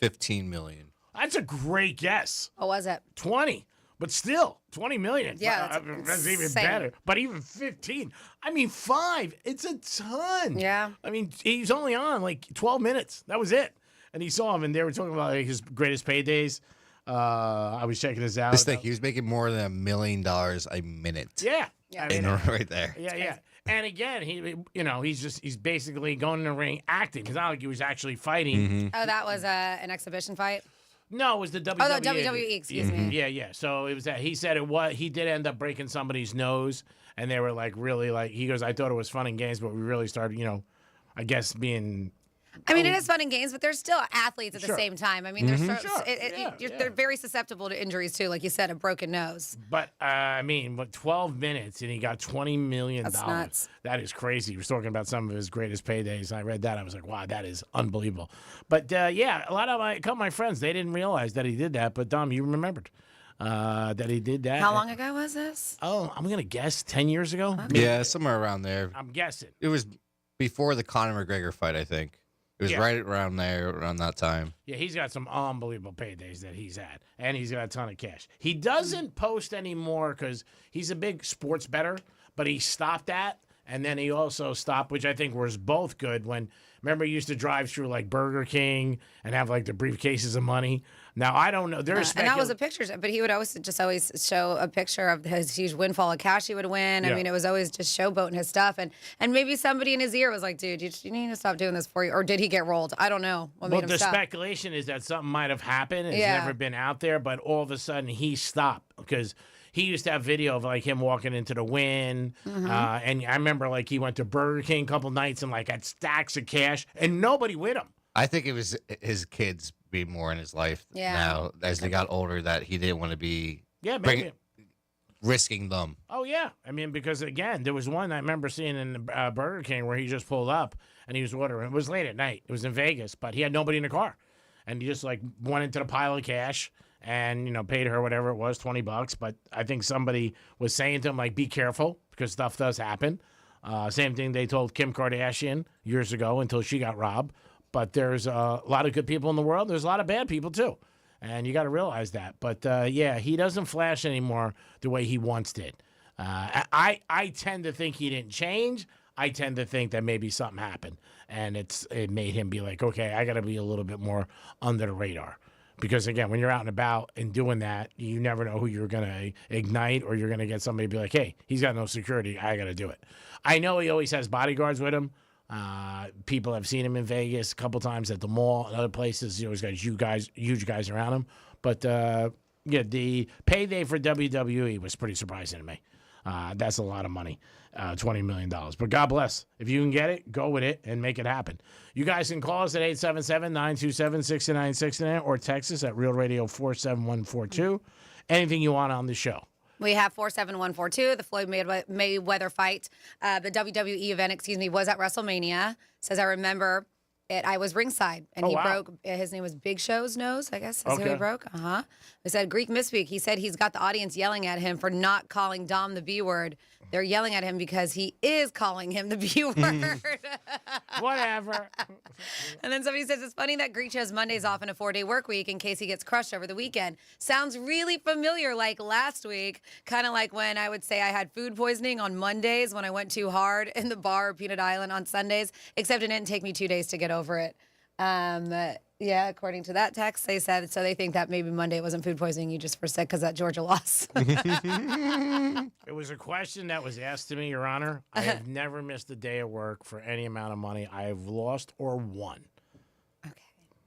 15 million. That's a great guess. What was it? 20. But still, 20 million. Yeah, that's even better. But even 15. I mean, 5. It's a ton. Yeah. I mean, he's only on like 12 minutes. That was it. And he saw him, and they were talking about like, his greatest paydays. I was checking this out. Just think, he was making more than $1 million a minute. Yeah. Yeah. I mean, right there. Yeah. And again, he's basically going in the ring acting. It's not like he was actually fighting. Mm-hmm. Oh, that was an exhibition fight? No, it was the WWE. Oh, the WWE, excuse me. Yeah. So it was that. He said he did end up breaking somebody's nose, and they were like really like, he goes, I thought it was fun and games, but we really started, I guess being. I mean, it is fun and games, but they're still athletes at the Sure. same time. I mean, Mm-hmm. they're very susceptible to injuries too, like you said, a broken nose. But 12 minutes and he got $20 million. That's nuts. That is crazy. He was talking about some of his greatest paydays. I read that. I was like, wow, that is unbelievable. But a lot of a couple of my friends, they didn't realize that he did that. But Dom, you remembered that he did that. How long ago was this? Oh, I'm going to guess 10 years ago. Okay. Yeah, somewhere around there. I'm guessing. It was before the Conor McGregor fight, I think. It was right around there, around that time. Yeah, he's got some unbelievable paydays that he's had, and he's got a ton of cash. He doesn't post anymore because he's a big sports bettor, but he stopped that, and then he also stopped, which I think was both good. Remember, he used to drive through like Burger King and have like the briefcases of money. Now I don't know. There's and that was a picture, but he would always show a picture of his huge windfall of cash he would win. I mean, it was always just showboating his stuff, and maybe somebody in his ear was like, "Dude, you need to stop doing this for you," or did he get rolled? I don't know. What made him the stop? speculation is that something might have happened. It's Yeah. never been out there, but all of a sudden he stopped because he used to have video of like him walking into the Wynn, Mm-hmm. and I remember like he went to Burger King a couple nights and like had stacks of cash, and nobody with him. I think it was his kids being more in his life now as they got older that he didn't want to be risking them. Oh, yeah. I mean, because, again, there was one I remember seeing in the Burger King where he just pulled up and he was ordering. It was late at night. It was in Vegas, but he had nobody in the car. and he just like went into the pile of cash and, you know, paid her whatever it was, $20. But I think somebody was saying to him, like, be careful because stuff does happen. Same thing they told Kim Kardashian years ago until she got robbed. But there's a lot of good people in the world. There's a lot of bad people, too. And you got to realize that. But, yeah, he doesn't flash anymore the way he once did. I tend to think he didn't change. I tend to think that maybe something happened. And it made him be like, okay, I got to be a little bit more under the radar. Because, again, when you're out and about and doing that, you never know who you're going to ignite or you're going to get somebody to be like, hey, he's got no security. I got to do it. I know he always has bodyguards with him. People have seen him in Vegas a couple times at the mall and other places. He always got huge guys around him. But, yeah, the payday for WWE was pretty surprising to me. That's a lot of money, $20 million. But God bless. If you can get it, go with it and make it happen. You guys can call us at 877-927-6969 or text us at Real Radio 47142. Anything you want on the show. We have 47142, the Floyd Mayweather fight. The WWE event, was at WrestleMania. Says, I remember it. I was ringside, and he broke, his name was Big Show's nose, I guess, is who he broke. They said, Greek misspeak. He said he's got the audience yelling at him for not calling Dom the B word. They're yelling at him because he is calling him the B word. Whatever. And then somebody says, it's funny that Greek has Mondays off in a 4-day work week in case he gets crushed over the weekend. Sounds really familiar, like last week, kind of like when I would say I had food poisoning on Mondays when I went too hard in the bar or Peanut Island on Sundays, except it didn't take me 2 days to get over it. Yeah, according to that text, they said, so they think that maybe Monday wasn't food poisoning, you just were sick because that Georgia loss. It was a question that was asked to me, Your Honor. I have never missed a day of work for any amount of money I have lost or won.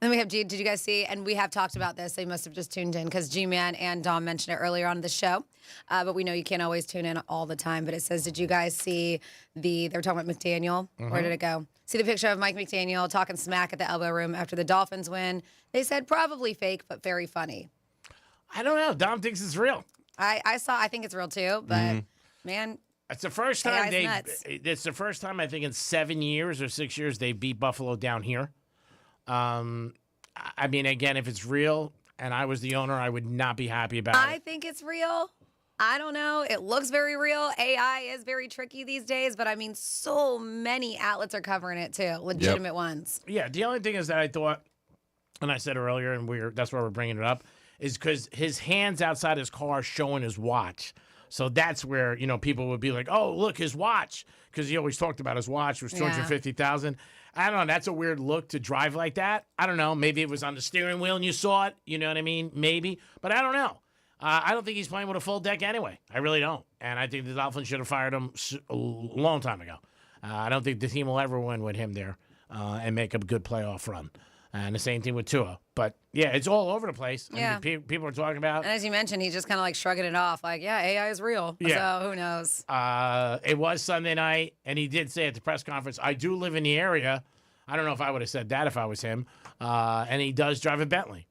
Then we have G. Did you guys see? And we have talked about this. So you must have just tuned in because G-Man and Dom mentioned it earlier on the show. But we know you can't always tune in all the time. But it says, did you guys see they were talking about McDaniel? Where did it go? See the picture of Mike McDaniel talking smack at the elbow room after the Dolphins win. They said probably fake, but very funny. I don't know. Dom thinks it's real. I think it's real too. But man, it's the first time it's the first time I think in 7 years or 6 years they beat Buffalo down here. I mean, again, if it's real and I was the owner, I would not be happy about it. I think it's real. I don't know. It looks very real. AI is very tricky these days, but I mean, so many outlets are covering it too, legitimate ones. Yeah, the only thing is that I thought, and I said earlier, and that's why we're bringing it up, is because his hand's outside his car showing his watch. So that's where, people would be like, oh, look, his watch. Because he always talked about his watch was $250,000. I don't know. That's a weird look to drive like that. I don't know. Maybe it was on the steering wheel and you saw it. You know what I mean? Maybe. But I don't know. I don't think he's playing with a full deck anyway. I really don't. And I think the Dolphins should have fired him a long time ago. I don't think the team will ever win with him there and make a good playoff run. And the same thing with Tua. But, yeah, it's all over the place. Yeah. I mean, people are talking about. And as you mentioned, he's just kind of like shrugging it off. Like, yeah, AI is real. Yeah. So who knows? It was Sunday night, and he did say at the press conference, I do live in the area. I don't know if I would have said that if I was him. And he does drive a Bentley.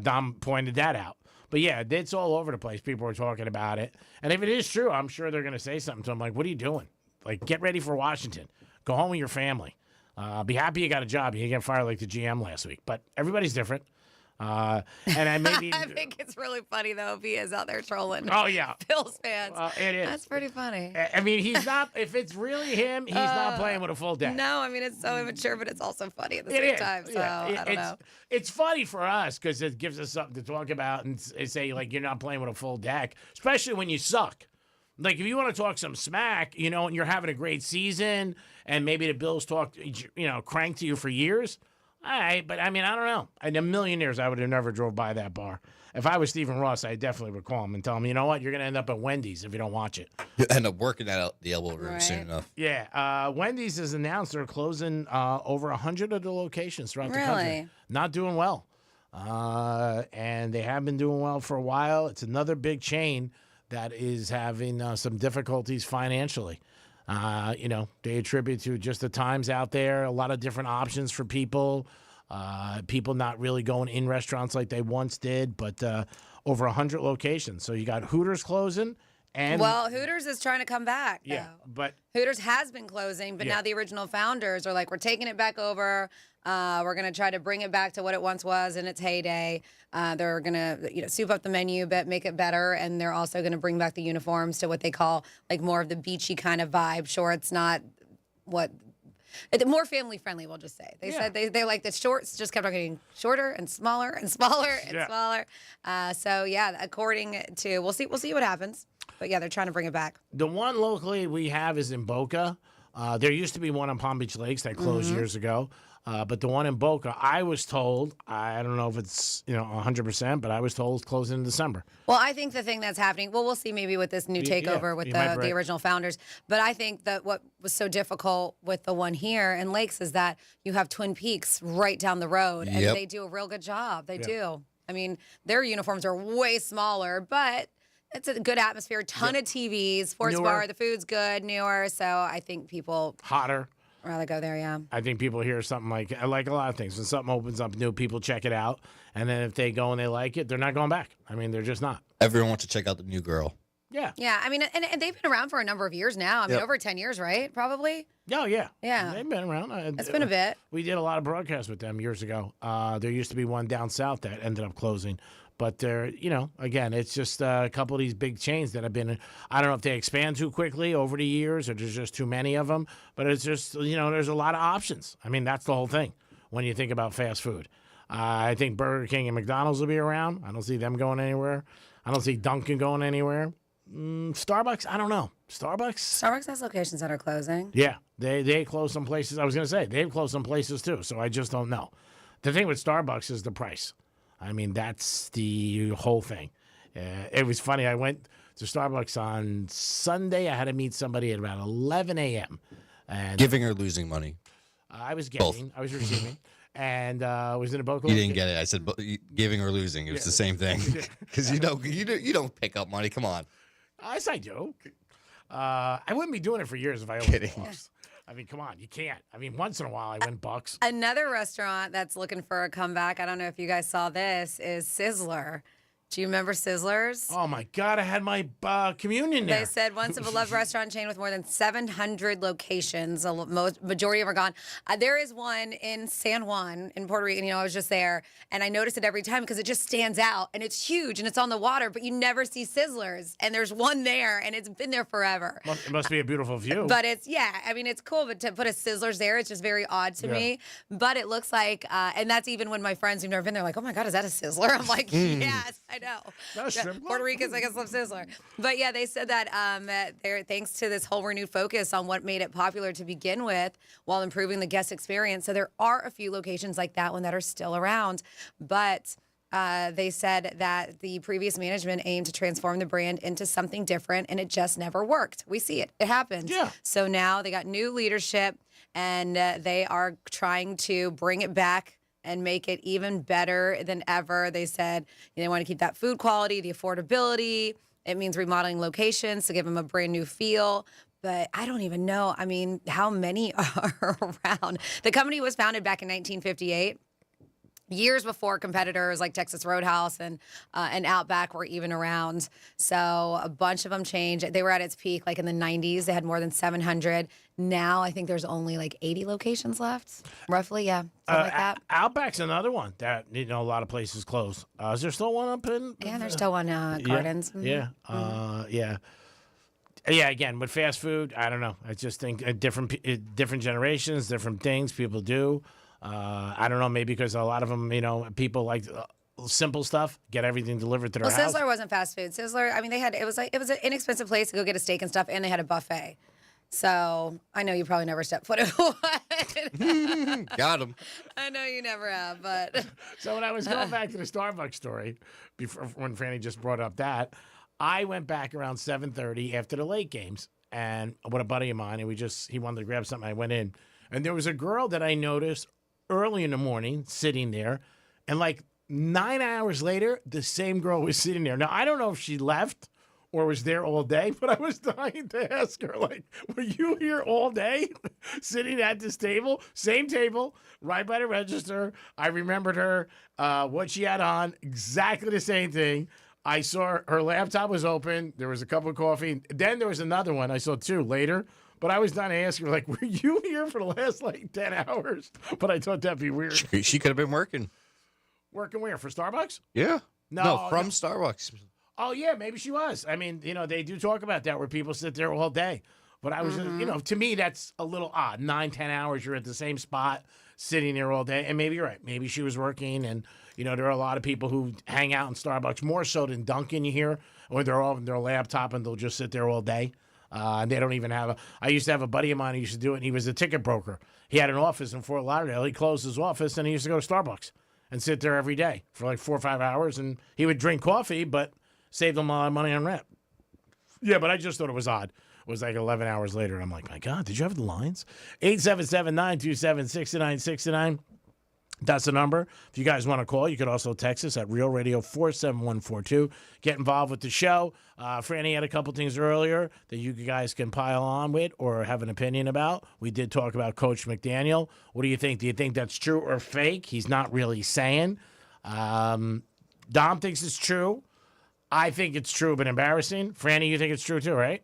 Dom pointed that out. But, yeah, it's all over the place. People are talking about it. And if it is true, I'm sure they're going to say something to him like, what are you doing? Like, get ready for Washington. Go home with your family. Be happy you got a job. You didn't get fired like the GM last week. But everybody's different. And I maybe I think it's really funny though if he is out there trolling. Oh yeah, Bills fans. It is. That's pretty funny. I mean, he's not. If it's really him, he's not playing with a full deck. No, I mean it's so immature, but it's also funny at the same time. So I don't know. It's funny for us because it gives us something to talk about and say like you're not playing with a full deck, especially when you suck. Like, if you want to talk some smack, and you're having a great season, and maybe the Bills talk, crank to you for years, all right, but, I mean, I don't know. In a million years, I would have never drove by that bar. If I was Stephen Ross, I definitely would call him and tell him, you know what, you're going to end up at Wendy's if you don't watch it. You'll end up working at the elbow room soon enough. Yeah, Wendy's has announced they're closing over 100 of the locations throughout the country. Not doing well. And they have been doing well for a while. It's another big chain that is having some difficulties financially. They attribute to just the times out there, a lot of different options for people, people not really going in restaurants like they once did, but over 100 locations. So you got Hooters closing And well, Hooters is trying to come back. yeah, though. but Hooters has been closing, but Yeah. now the original founders are like, we're taking it back over. We're going to try to bring it back to what it once was in its heyday. They're going to soup up the menu, but make it better. And they're also going to bring back the uniforms to what they call like more of the beachy kind of vibe. Sure, it's not it's more family friendly, we'll just say. They said they like the shorts just kept on getting shorter and smaller and smaller and smaller. So yeah, according to we'll see what happens. But yeah, they're trying to bring it back. The one locally we have is in Boca. There used to be one on Palm Beach Lakes that closed years ago. But the one in Boca, I was told, I don't know if it's 100%, but I was told it's closing in December. Well, I think the thing that's happening, we'll see maybe with this new takeover with the original founders. But I think that what was so difficult with the one here in Lakes is that you have Twin Peaks right down the road, and they do a real good job. They do. I mean, their uniforms are way smaller, but it's a good atmosphere, ton of TVs, sports bar, the food's good, newer. So I think people hotter. Rather go there, yeah. I think people hear something like a lot of things. When something opens up new, people check it out. And then if they go and they like it, they're not going back. I mean, they're just not. Everyone wants to check out the new girl. Yeah. Yeah, I mean, and they've been around for a number of years now. I mean, over 10 years, right? Probably? Oh, yeah. Yeah. They've been around. It's been a bit. We did a lot of broadcasts with them years ago. There used to be one down south that ended up closing. But they're, again, it's just a couple of these big chains that have been, I don't know if they expand too quickly over the years or there's just too many of them. But it's just, there's a lot of options. I mean, that's the whole thing when you think about fast food. I think Burger King and McDonald's will be around. I don't see them going anywhere. I don't see Dunkin' going anywhere. Starbucks, I don't know. Starbucks has locations that are closing. Yeah, they close some places. I was going to say, they've closed some places too. So I just don't know. The thing with Starbucks is the price. I mean, that's the whole thing. It was funny. I went to Starbucks on Sunday. I had to meet somebody at about 11 a.m. And Giving or losing money? I was getting. Both. I was receiving. And was in a book. You didn't get it. I said giving or losing. It was the same thing. Because you don't pick up money. Come on. Yes, I do. I wouldn't be doing it for years if I Kidding. owed bucks. I mean, come on, you can't. I mean, once in a while I win bucks. Another restaurant that's looking for a comeback, I don't know if you guys saw this, is Sizzler. Do you remember Sizzlers? Oh, my God. I had my communion there. They said once a beloved restaurant chain with more than 700 locations. A majority of them are gone. There is one in San Juan in Puerto Rico. I was just there, and I notice it every time because it just stands out, and it's huge, and it's on the water, but you never see Sizzlers. And there's one there, and it's been there forever. It must be a beautiful view. But it's cool, but to put a Sizzlers there, it's just very odd to me. But it looks like, and that's even when my friends who've never been there are like, oh, my God, is that a Sizzler? I'm like, yes, I know. Puerto Ricans, I guess, love Sizzler. But yeah, they said that thanks to this whole renewed focus on what made it popular to begin with while improving the guest experience. So there are a few locations like that one that are still around. But they said that the previous management aimed to transform the brand into something different, and it just never worked. We see it. It happens. Yeah. So now they got new leadership, and they are trying to bring it back and make it even better than ever. They said they want to keep that food quality, the affordability. It means remodeling locations to give them a brand new feel. But I don't even know, how many are around. The company was founded back in 1958. Years before competitors like Texas Roadhouse and Outback were even around. So a bunch of them changed. They were at its peak like in the 90s. They had more than 700. Now I think there's only like 80 locations left, roughly. Yeah, something like that. Outback's another one that a lot of places close. Is there still one up in? Yeah, there's still one Gardens. Yeah, yeah. Yeah, again, with fast food, I don't know. I just think different generations, different things people do. I don't know, maybe because a lot of them, people like simple stuff, get everything delivered to their house. Sizzler wasn't fast food. Sizzler, it was an inexpensive place to go get a steak and stuff, and they had a buffet. So I know you probably never stepped foot in one. Got him. I know you never have, but. So when I was going back to the Starbucks story, before when Franny just brought up that, I went back around 7:30 after the late games, and with a buddy of mine, and he wanted to grab something. I went in, and there was a girl that I noticed early in the morning sitting there, and like 9 hours later, the same girl was sitting there. Now, I don't know if she left or was there all day, but I was dying to ask her, like, were you here all day sitting at this table? Same table, right by the register. I remembered her, what she had on, exactly the same thing. I saw her laptop was open. There was a cup of coffee. Then there was another one. I saw 2 later. But I was done asking her, like, were you here for the last, 10 hours? But I thought that'd be weird. She could have been working. Working where? For Starbucks? Yeah. No, from Starbucks. Oh, yeah, maybe she was. I mean, they do talk about that where people sit there all day. But I was, to me, that's a little odd. 9, 10 hours, you're at the same spot, sitting there all day. And maybe you're right. Maybe she was working. And, there are a lot of people who hang out in Starbucks, more so than Dunkin', you hear, or they're all on their laptop and they'll just sit there all day. And they don't even have I used to have a buddy of mine who used to do it, and he was a ticket broker. He had an office in Fort Lauderdale. He closed his office, and he used to go to Starbucks and sit there every day for 4 or 5 hours. And he would drink coffee, but saved him a lot of money on rent. Yeah, but I just thought it was odd. It was 11 hours later. And I'm like, my God, did you have the lines? 877-927-6969. That's the number. If you guys want to call, you could also text us at Real Radio 47142. Get involved with the show. Franny had a couple things earlier that you guys can pile on with or have an opinion about. We did talk about Coach McDaniel. What do you think? Do you think that's true or fake? He's not really saying. Dom thinks it's true. I think it's true but embarrassing. Franny, you think it's true too, right?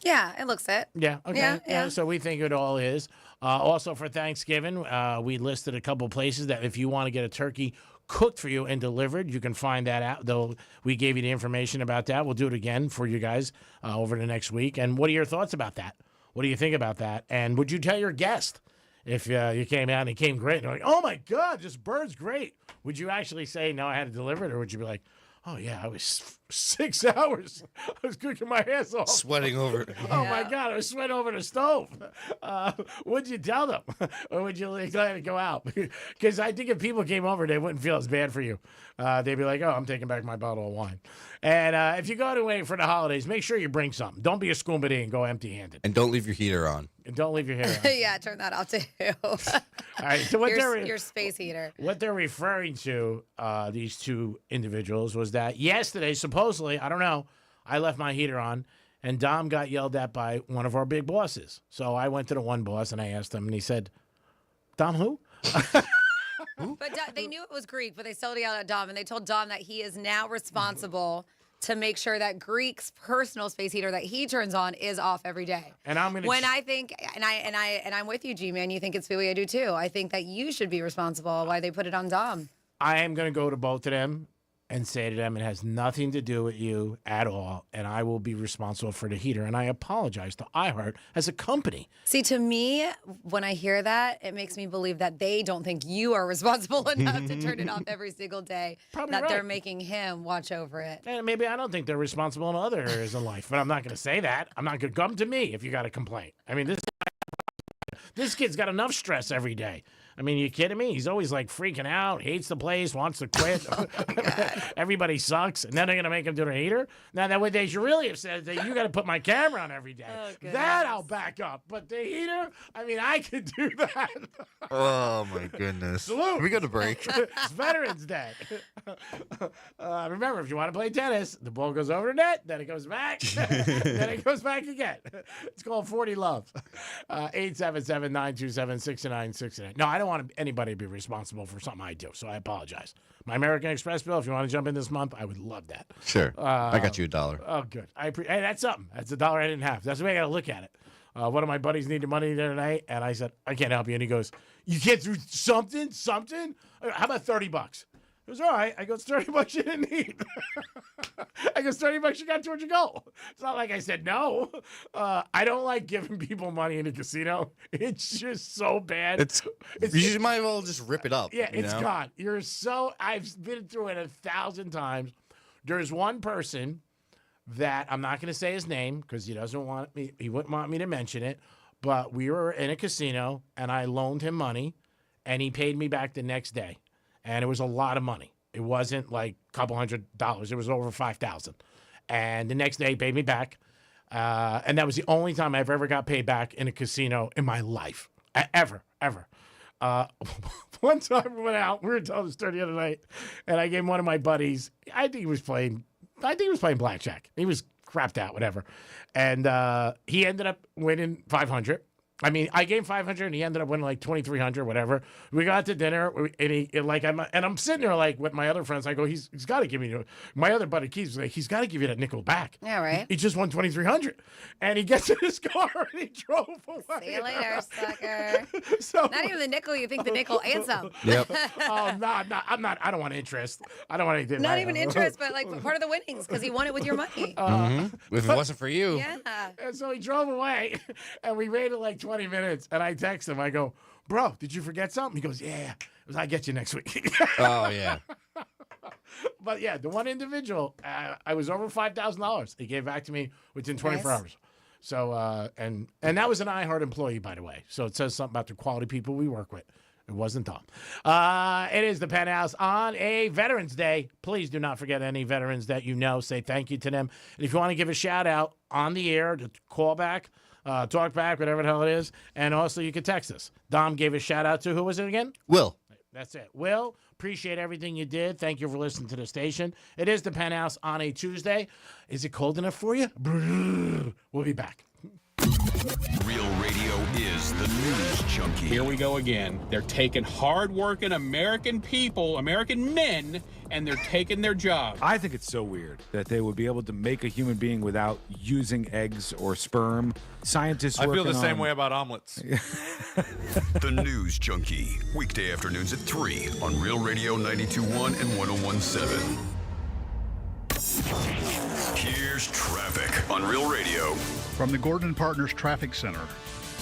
Yeah, it looks it. Yeah, okay. Yeah. So we think it all is. Also for Thanksgiving, we listed a couple places that if you want to get a turkey cooked for you and delivered, you can find that out. Though we gave you the information about that. We'll do it again for you guys over the next week. And what are your thoughts about that? What do you think about that? And would you tell your guest if you came out and it came great? And they're like, oh, my God, this bird's great. Would you actually say, no, I had to deliver it? Or would you be like, oh, yeah, I was 6 hours. I was cooking my ass off. Sweating over it. Oh, my God, I was sweating over the stove. Would you tell them? Or would you let it go out? Because I think if people came over, they wouldn't feel as bad for you. They'd be like, oh, I'm taking back my bottle of wine. And if you go away for the holidays, make sure you bring something. Don't be a Scuba and go empty-handed. And don't leave your heater on. And don't leave your hair on. Yeah, turn that off too. All right, so what your space heater. What they're referring to, these 2 individuals, was that yesterday, supposedly, I don't know, I left my heater on, and Dom got yelled at by one of our big bosses. So I went to the one boss, and I asked him, and he said, Dom who? But they knew it was Greek, but they still yelled at Dom, and they told Dom that he is now responsible to make sure that Greek's personal space heater that he turns on is off every day. And I'm gonna I think, and I'm with you, G-Man. You think it's the way I do too. I think that you should be responsible why they put it on Dom. I am gonna go to both of them and say to them, it has nothing to do with you at all, and I will be responsible for the heater. And I apologize to iHeart as a company. See, to me, when I hear that, it makes me believe that they don't think you are responsible enough to turn it off every single day. Probably that right. They're making him watch over it. And maybe I don't think they're responsible in other areas of life, but I'm not going to say that. I'm not going to come to me if you got a complaint. I mean, this kid's got enough stress every day. I mean, you kidding me? He's always freaking out, hates the place, wants to quit. Oh, everybody sucks. And then they're going to make him do the heater? Now, that way they should really have said that you got to put my camera on every day. Oh, that I'll back up. But the heater, I mean, I could do that. Oh, my goodness. Salute. We got a break. It's Veterans Day. Remember, if you want to play tennis, the ball goes over the net, then it goes back, then it goes back again. It's called 40 Love. 877-927-6969. No, I don't want anybody to be responsible for something I do, so I apologize. My American Express bill, if you want to jump in this month, I would love that. Sure. I got you $1. Oh, good. Hey, that's something. That's $1 I didn't have. That's the way I got to look at it. One of my buddies needed money the other night, and I said, I can't help you. And he goes, you can't do something? How about $30? It was all right. I go, it's $30 you didn't need. I go, it's $30 you got towards your goal. It's not like I said no. I don't like giving people money in a casino. It's just so bad. You might as well just rip it up. Yeah, it's gone. I've been through it 1,000 times. There's one person that I'm not going to say his name because he wouldn't want me to mention it, but we were in a casino and I loaned him money and he paid me back the next day. And it was a lot of money. It wasn't like a couple $100. It was over $5,000. And the next day he paid me back. And that was the only time I've ever got paid back in a casino in my life. Ever. One time we went out. We were telling the story the other night. And I gave one of my buddies, I think he was playing blackjack. He was crapped out, whatever. And he ended up winning $500. I mean, I gave him $500, and he ended up winning like $2,300, whatever. We got to dinner, and I'm sitting there like with my other friends. I go, he's got to give me. My other buddy Keith was like, he's got to give you that nickel back. Yeah, right. He just won $2,300, and he gets in his car and he drove away. See you later, sucker. So, not even the nickel. You think the nickel and some. Yep. Oh, no, I'm not. I don't want interest. I don't want anything. Not even interest, but like part of the winnings because he won it with your money. If it wasn't for you. Yeah. And so he drove away, and we waited like 20 minutes, and I text him. I go, bro, did you forget something? He goes, yeah. I'll get you next week. Oh, yeah. But, yeah, the one individual, I was over $5,000. He gave back to me within 24 hours. So, and that was an iHeart employee, by the way. So it says something about the quality people we work with. It wasn't Tom. It is the Penthouse on a Veterans Day. Please do not forget any veterans that you know. Say thank you to them. And if you want to give a shout out on the air, to call back, talk back, whatever the hell it is. And also you can text us. Dom gave a shout out to, who was it again? Will. That's it. Will, appreciate everything you did. Thank you for listening to the station. It is the Penthouse on a Tuesday. Is it cold enough for you? We'll be back. Real Radio is the news junkie. Here we go again. They're taking hard-working American people, American men, and they're taking their jobs. I think it's so weird that they would be able to make a human being without using eggs or sperm. Scientists I feel the working same on- way about omelets. The News Junkie. Weekday afternoons at 3 on Real Radio 92.1 and 101.7. Here's traffic on Real Radio. From the Gordon Partners Traffic Center.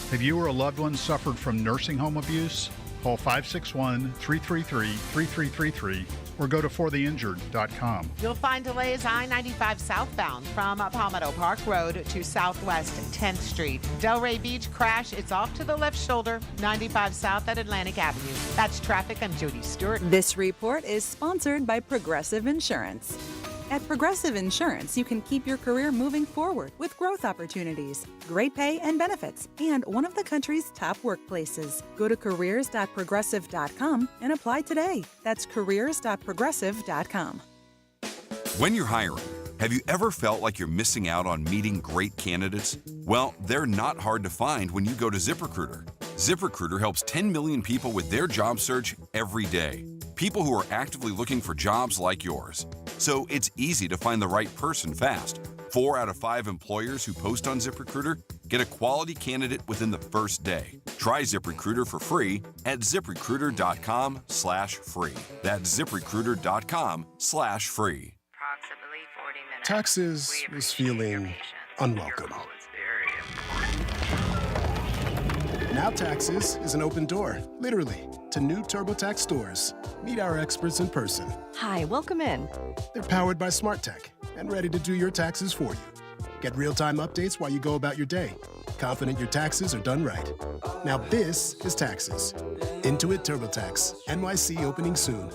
Have you or a loved one suffered from nursing home abuse? Call 561-333-3333 or go to fortheinjured.com. You'll find delays I-95 southbound from Palmetto Park Road to Southwest 10th Street. Delray Beach crash, it's off to the left shoulder, 95 south at Atlantic Avenue. That's traffic. I'm Jody Stewart. This report is sponsored by Progressive Insurance. At Progressive Insurance, you can keep your career moving forward with growth opportunities, great pay and benefits, and one of the country's top workplaces. Go to careers.progressive.com and apply today. That's careers.progressive.com. When you're hiring, have you ever felt like you're missing out on meeting great candidates? Well, they're not hard to find when you go to ZipRecruiter. ZipRecruiter helps 10 million people with their job search every day. People who are actively looking for jobs like yours. So it's easy to find the right person fast. 4 out of 5 employers who post on ZipRecruiter get a quality candidate within the first day. Try ZipRecruiter for free at ZipRecruiter.com/free. That's ZipRecruiter.com/free. Taxes was feeling unwelcome. Now Taxes is an open door, literally, to new TurboTax stores. Meet our experts in person. Hi, welcome in. They're powered by smart tech and ready to do your taxes for you. Get real-time updates while you go about your day. Confident your taxes are done right. Now this is Taxes. Intuit TurboTax. NYC opening soon.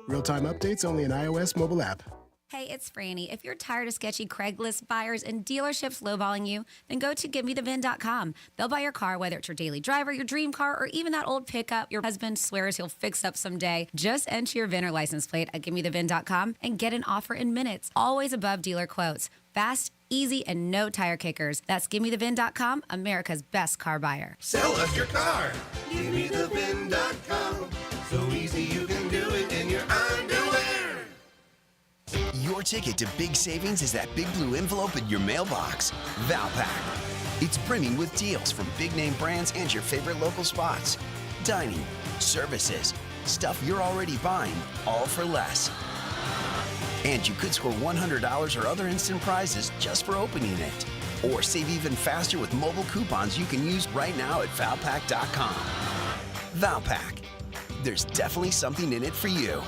Real-time updates only in iOS mobile app. Hey, it's Franny. If you're tired of sketchy Craigslist buyers and dealerships lowballing you, then go to GiveMeTheVin.com. They'll buy your car, whether it's your daily driver, your dream car, or even that old pickup your husband swears he'll fix up someday. Just enter your VIN or license plate at GiveMeTheVin.com and get an offer in minutes, always above dealer quotes. Fast, easy, and no tire kickers. That's GiveMeTheVin.com, America's best car buyer. Sell us your car. GiveMeTheVin.com. So easy you can do it in your underwear. Your ticket to big savings is that big blue envelope in your mailbox. Valpak. It's brimming with deals from big name brands and your favorite local spots. Dining, services, stuff you're already buying, all for less. And you could score $100 or other instant prizes just for opening it. Or save even faster with mobile coupons you can use right now at Valpak.com. Valpak. There's definitely something in it for you.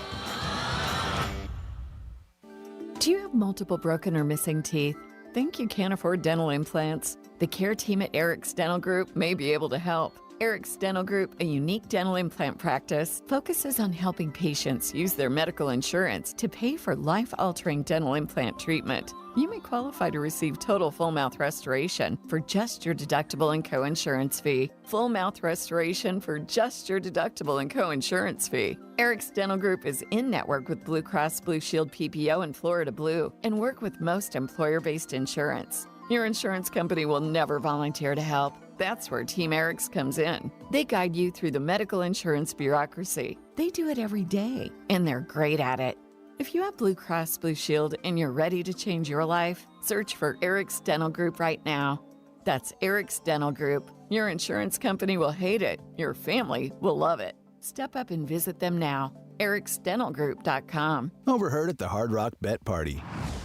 Do you have multiple broken or missing teeth? Think you can't afford dental implants? The care team at Eric's Dental Group may be able to help. Eric's Dental Group, a unique dental implant practice, focuses on helping patients use their medical insurance to pay for life-altering dental implant treatment. You may qualify to receive total full mouth restoration for just your deductible and co-insurance fee. Full mouth restoration for just your deductible and co-insurance fee. Eric's Dental Group is in network with Blue Cross Blue Shield PPO and Florida Blue and work with most employer-based insurance. Your insurance company will never volunteer to help. That's where Team Eric's comes in. They guide you through the medical insurance bureaucracy. They do it every day, and they're great at it. If you have Blue Cross Blue Shield and you're ready to change your life, search for Eric's Dental Group right now. That's Eric's Dental Group. Your insurance company will hate it. Your family will love it. Step up and visit them now. ericsdentalgroup.com. Overheard at the Hard Rock Bet Party.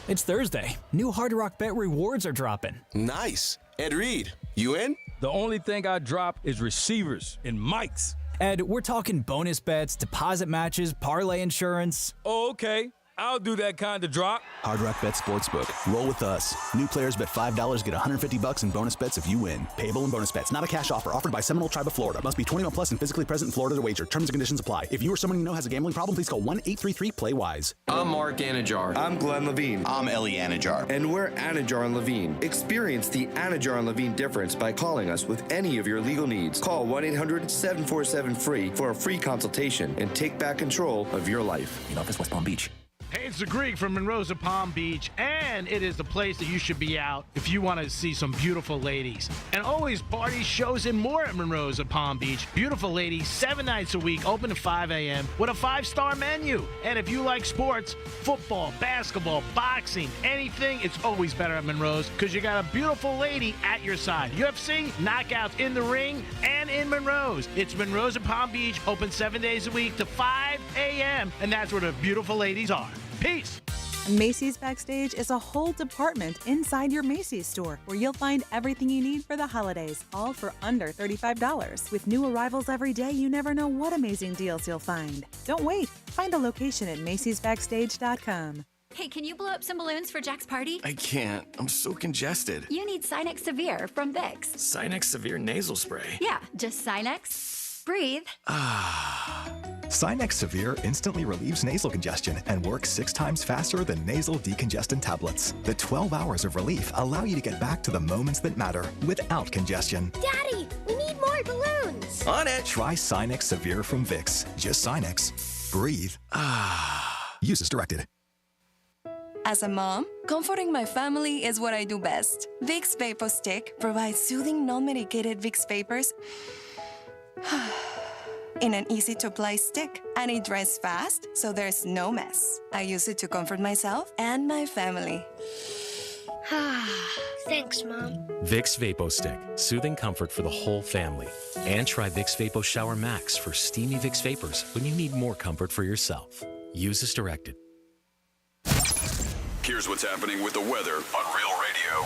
It's Thursday. New Hard Rock Bet rewards are dropping. Nice. Ed Reed, you in? The only thing I drop is receivers and mics. Ed, we're talking bonus bets, deposit matches, parlay insurance. Oh, okay. I'll do that kind of drop. Hard Rock Bet Sportsbook. Roll with us. New players bet $5, get $150 in bonus bets if you win. Payable in bonus bets. Not a cash offer. Offered by Seminole Tribe of Florida. Must be 21 plus and physically present in Florida to wager. Terms and conditions apply. If you or someone you know has a gambling problem, please call 1-833-PLAY-WISE. I'm Mark Anajar. I'm Glenn Levine. I'm Ellie Anajar. And we're Anajar and Levine. Experience the Anajar and Levine difference by calling us with any of your legal needs. Call 1-800-747-FREE for a free consultation and take back control of your life. In office, West Palm Beach. Hey, it's the Greek from Monroe's of Palm Beach, and it is the place that you should be out if you want to see some beautiful ladies. And always parties, shows, and more at Monroe's of Palm Beach. Beautiful ladies, 7 nights a week, open at 5 a.m. with a 5-star menu. And if you like sports, football, basketball, boxing, anything, it's always better at Monroe's because you got a beautiful lady at your side. UFC, knockouts in the ring, and in Monroe's. It's Monroe's of Palm Beach, open 7 days a week to 5 a.m., and that's where the beautiful ladies are. Peace. Macy's Backstage is a whole department inside your Macy's store where you'll find everything you need for the holidays, all for under $35. With new arrivals every day, you never know what amazing deals you'll find. Don't wait. Find a location at macy'sbackstage.com. Hey, can you blow up some balloons for Jack's party? I can't. I'm so congested. You need Sinex Severe from Vicks. Sinex Severe Nasal Spray. Yeah, just Sinex. Breathe. Sinex Severe instantly relieves nasal congestion and works 6 times faster than nasal decongestant tablets. The 12 hours of relief allow you to get back to the moments that matter without congestion. Daddy, we need more balloons. On it. Try Sinex Severe from Vicks. Just Sinex. Breathe. Use as directed. As a mom, comforting my family is what I do best. Vicks Vapor Stick provides soothing, non-medicated Vicks vapors in an easy-to-apply stick, and it dries fast, so there's no mess. I use it to comfort myself and my family. Thanks, Mom. Vicks Vapo Stick, soothing comfort for the whole family. And try Vicks Vapo Shower Max for steamy Vicks vapors when you need more comfort for yourself. Use as directed. Here's what's happening with the weather on Real Radio.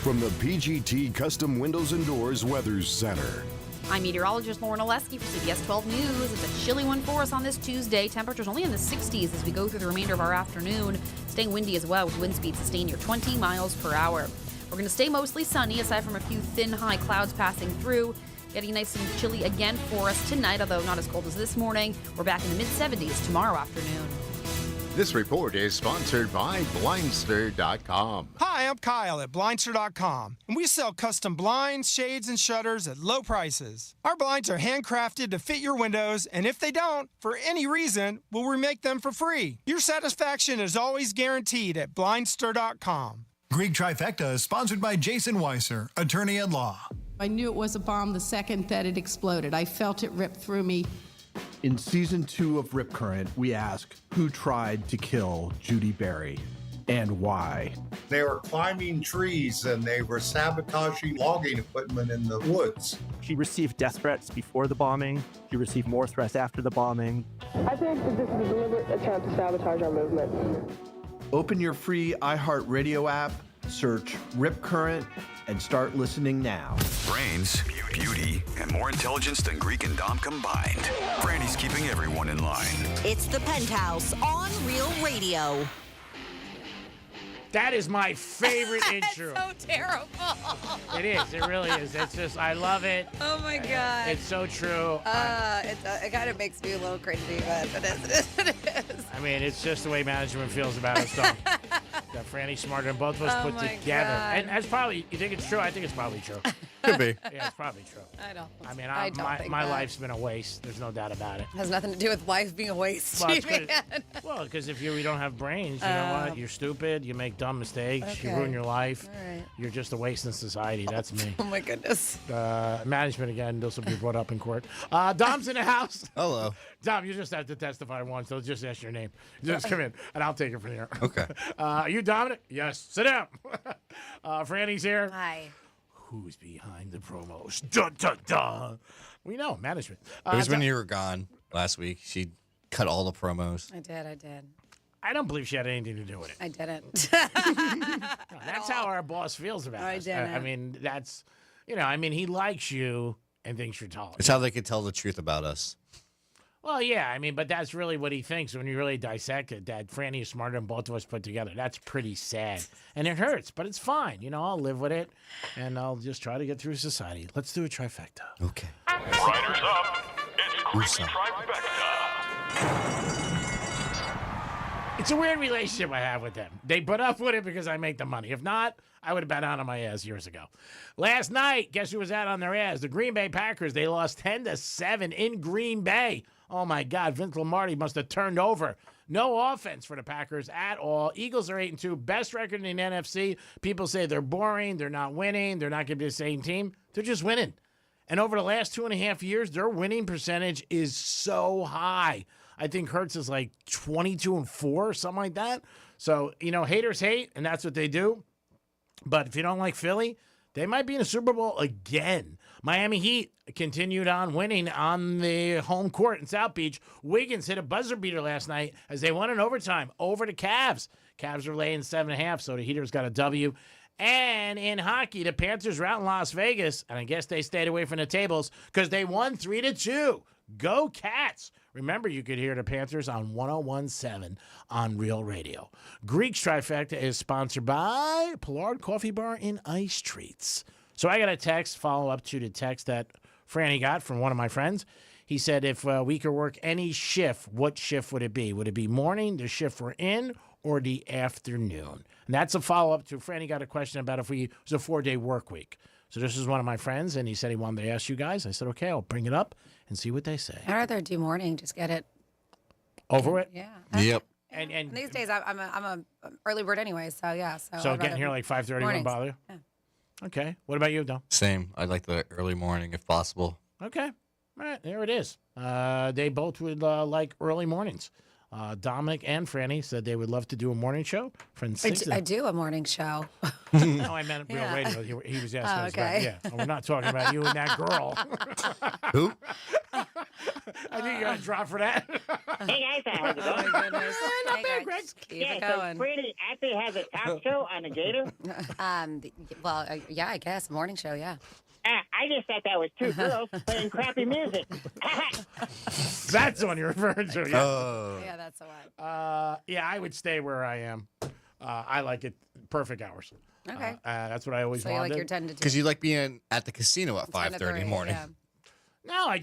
From the PGT Custom Windows and Doors Weather Center. I'm meteorologist Lauren Oleski for CBS 12 News. It's a chilly one for us on this Tuesday. Temperatures only in the 60s as we go through the remainder of our afternoon. Staying windy as well with wind speeds sustained near 20 miles per hour. We're going to stay mostly sunny aside from a few thin high clouds passing through. Getting nice and chilly again for us tonight, although not as cold as this morning. We're back in the mid-70s tomorrow afternoon. This report is sponsored by Blindster.com. Hi, I'm Kyle at Blindster.com, and we sell custom blinds, shades, and shutters at low prices. Our blinds are handcrafted to fit your windows, and if they don't, for any reason, we'll remake them for free. Your satisfaction is always guaranteed at Blindster.com. Greek Trifecta is sponsored by Jason Weiser, attorney at law. I knew it was a bomb the second that it exploded. I felt it rip through me. In Season 2 of Rip Current, we ask who tried to kill Judy Berry and why. They were climbing trees and they were sabotaging logging equipment in the woods. She received death threats before the bombing. She received more threats after the bombing. I think that this is a deliberate attempt to sabotage our movement. Open your free iHeartRadio app, search Rip Current, and start listening now. Brains, beauty, and more intelligence than Greek and Dom combined. Brandy's keeping everyone in line. It's the Penthouse on Real Radio. That is my favorite intro. So terrible. It is. It really is. It's just, I love it. Oh my God. It's so true. It kind of makes me a little cringy, but it is. I mean, it's just the way management feels about us, though. Got Franny Smarter and both of us put together. God. And that's probably, you think it's true? I think it's probably true. Could be. Yeah, it's probably true. I don't. I mean, I don't think my that. life's been a waste. There's no doubt about it. Has nothing to do with life being a waste. Well, because if you don't have brains, you know what? You're stupid. You make dumb mistakes. You Okay. ruin your life. All right. You're just a waste in society. That's me. Oh my goodness. Management again. This will be brought up in court. Dom's in the house. Hello. Dom, you just have to testify once. So just ask your name. Just come in, and I'll take it from here. Okay. Are you Dominic? Yes. Sit down. Franny's here. Hi. Who's behind the promos? Dun, dun, dun. We know management. It was when you were gone last week. She cut all the promos. I did. I don't believe she had anything to do with it. I didn't. That's how our boss feels about I us. didn't. I mean, that's, he likes you and thinks you're tall. It's how they could tell the truth about us. Well, yeah, I mean, but that's really what he thinks when you really dissect it, that Franny is smarter than both of us put together. That's pretty sad. And it hurts, but it's fine. I'll live with it, and I'll just try to get through society. Let's do a trifecta. Okay. Riders up. It's Creepy Trifecta. It's a weird relationship I have with them. They put up with it because I make the money. If not, I would have been out on my ass years ago. Last night, guess who was out on their ass? The Green Bay Packers. They lost 10-7 in Green Bay. Oh, my God. Vince Lombardi must have turned over. No offense for the Packers at all. Eagles are 8-2. Best record in the NFC. People say they're boring. They're not winning. They're not going to be the same team. They're just winning. And over the last 2.5 years, their winning percentage is so high. I think Hurts is like 22-4 or something like that. So, haters hate, and that's what they do. But if you don't like Philly, they might be in the Super Bowl again. Miami Heat continued on winning on the home court in South Beach. Wiggins hit a buzzer beater last night as they won in overtime over the Cavs. Cavs are laying 7.5, so the Heaters got a W. And in hockey, the Panthers were out in Las Vegas, and I guess they stayed away from the tables because they won 3-2. Go Cats! Remember, you could hear the Panthers on 101.7 on Real Radio. Greek's Trifecta is sponsored by Pollard Coffee Bar and Ice Treats. So I got a text, follow up to the text that Franny got from one of my friends. He said, if we could work any shift, what shift would it be? Would it be morning, the shift we're in, or the afternoon? And that's a follow-up to Franny got a question about if it was a 4-day work week. So this is one of my friends, and he said he wanted to ask you guys. I said, okay, I'll bring it up and see what they say. I'd rather do morning. Just get it over it. Yeah. Yep. And these days, I'm a early bird anyway. So yeah. So getting here like 5:30 won't bother you? Yeah. Okay. What about you, Dom? Same. I'd like the early morning if possible. Okay. All right. There it is. They both would like early mornings. Dominic and Franny said they would love to do a morning show from 6 I do a morning show. No, I meant Real Radio. He was asking us about, okay. yeah. We're not talking about you and that girl. Who? I think you got a drop for that. Hey guys, how's it going? Oh my goodness. Not bad, Greg. Keep Yeah, it so going. Freddie actually has a talk show on the Gator. Yeah, I guess morning show. Yeah. I just thought that was two girls playing crappy music. That's the one you're referring to. Yeah. Yeah, that's the one. Yeah, I would stay where I am. I like it. Perfect hours. Okay. That's what I always So you wanted. like your 10 to 2. Because you like being at the casino at 10 to 5:30 in the 3, morning. yeah. No,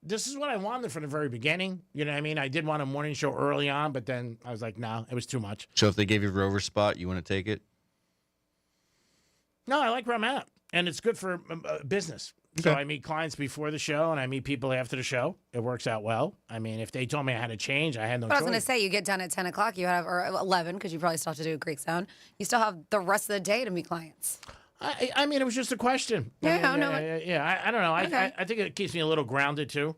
this is what I wanted from the very beginning. You know what I mean? I did want a morning show early on, but then I was like, no, it was too much. So if they gave you a Rover spot, you wouldn't take it? No, I like where I'm at. And it's good for business. So Okay. I meet clients before the show, and I meet people after the show. It works out well. I mean, if they told me I had to change, I had no But I choice. was going to say, you get done at 10 o'clock, you have, or 11, because you probably still have to do a Greek Sound. You still have the rest of the day to meet clients. I mean, it was just a question. Yeah, I don't know. Okay. I think it keeps me a little grounded, too,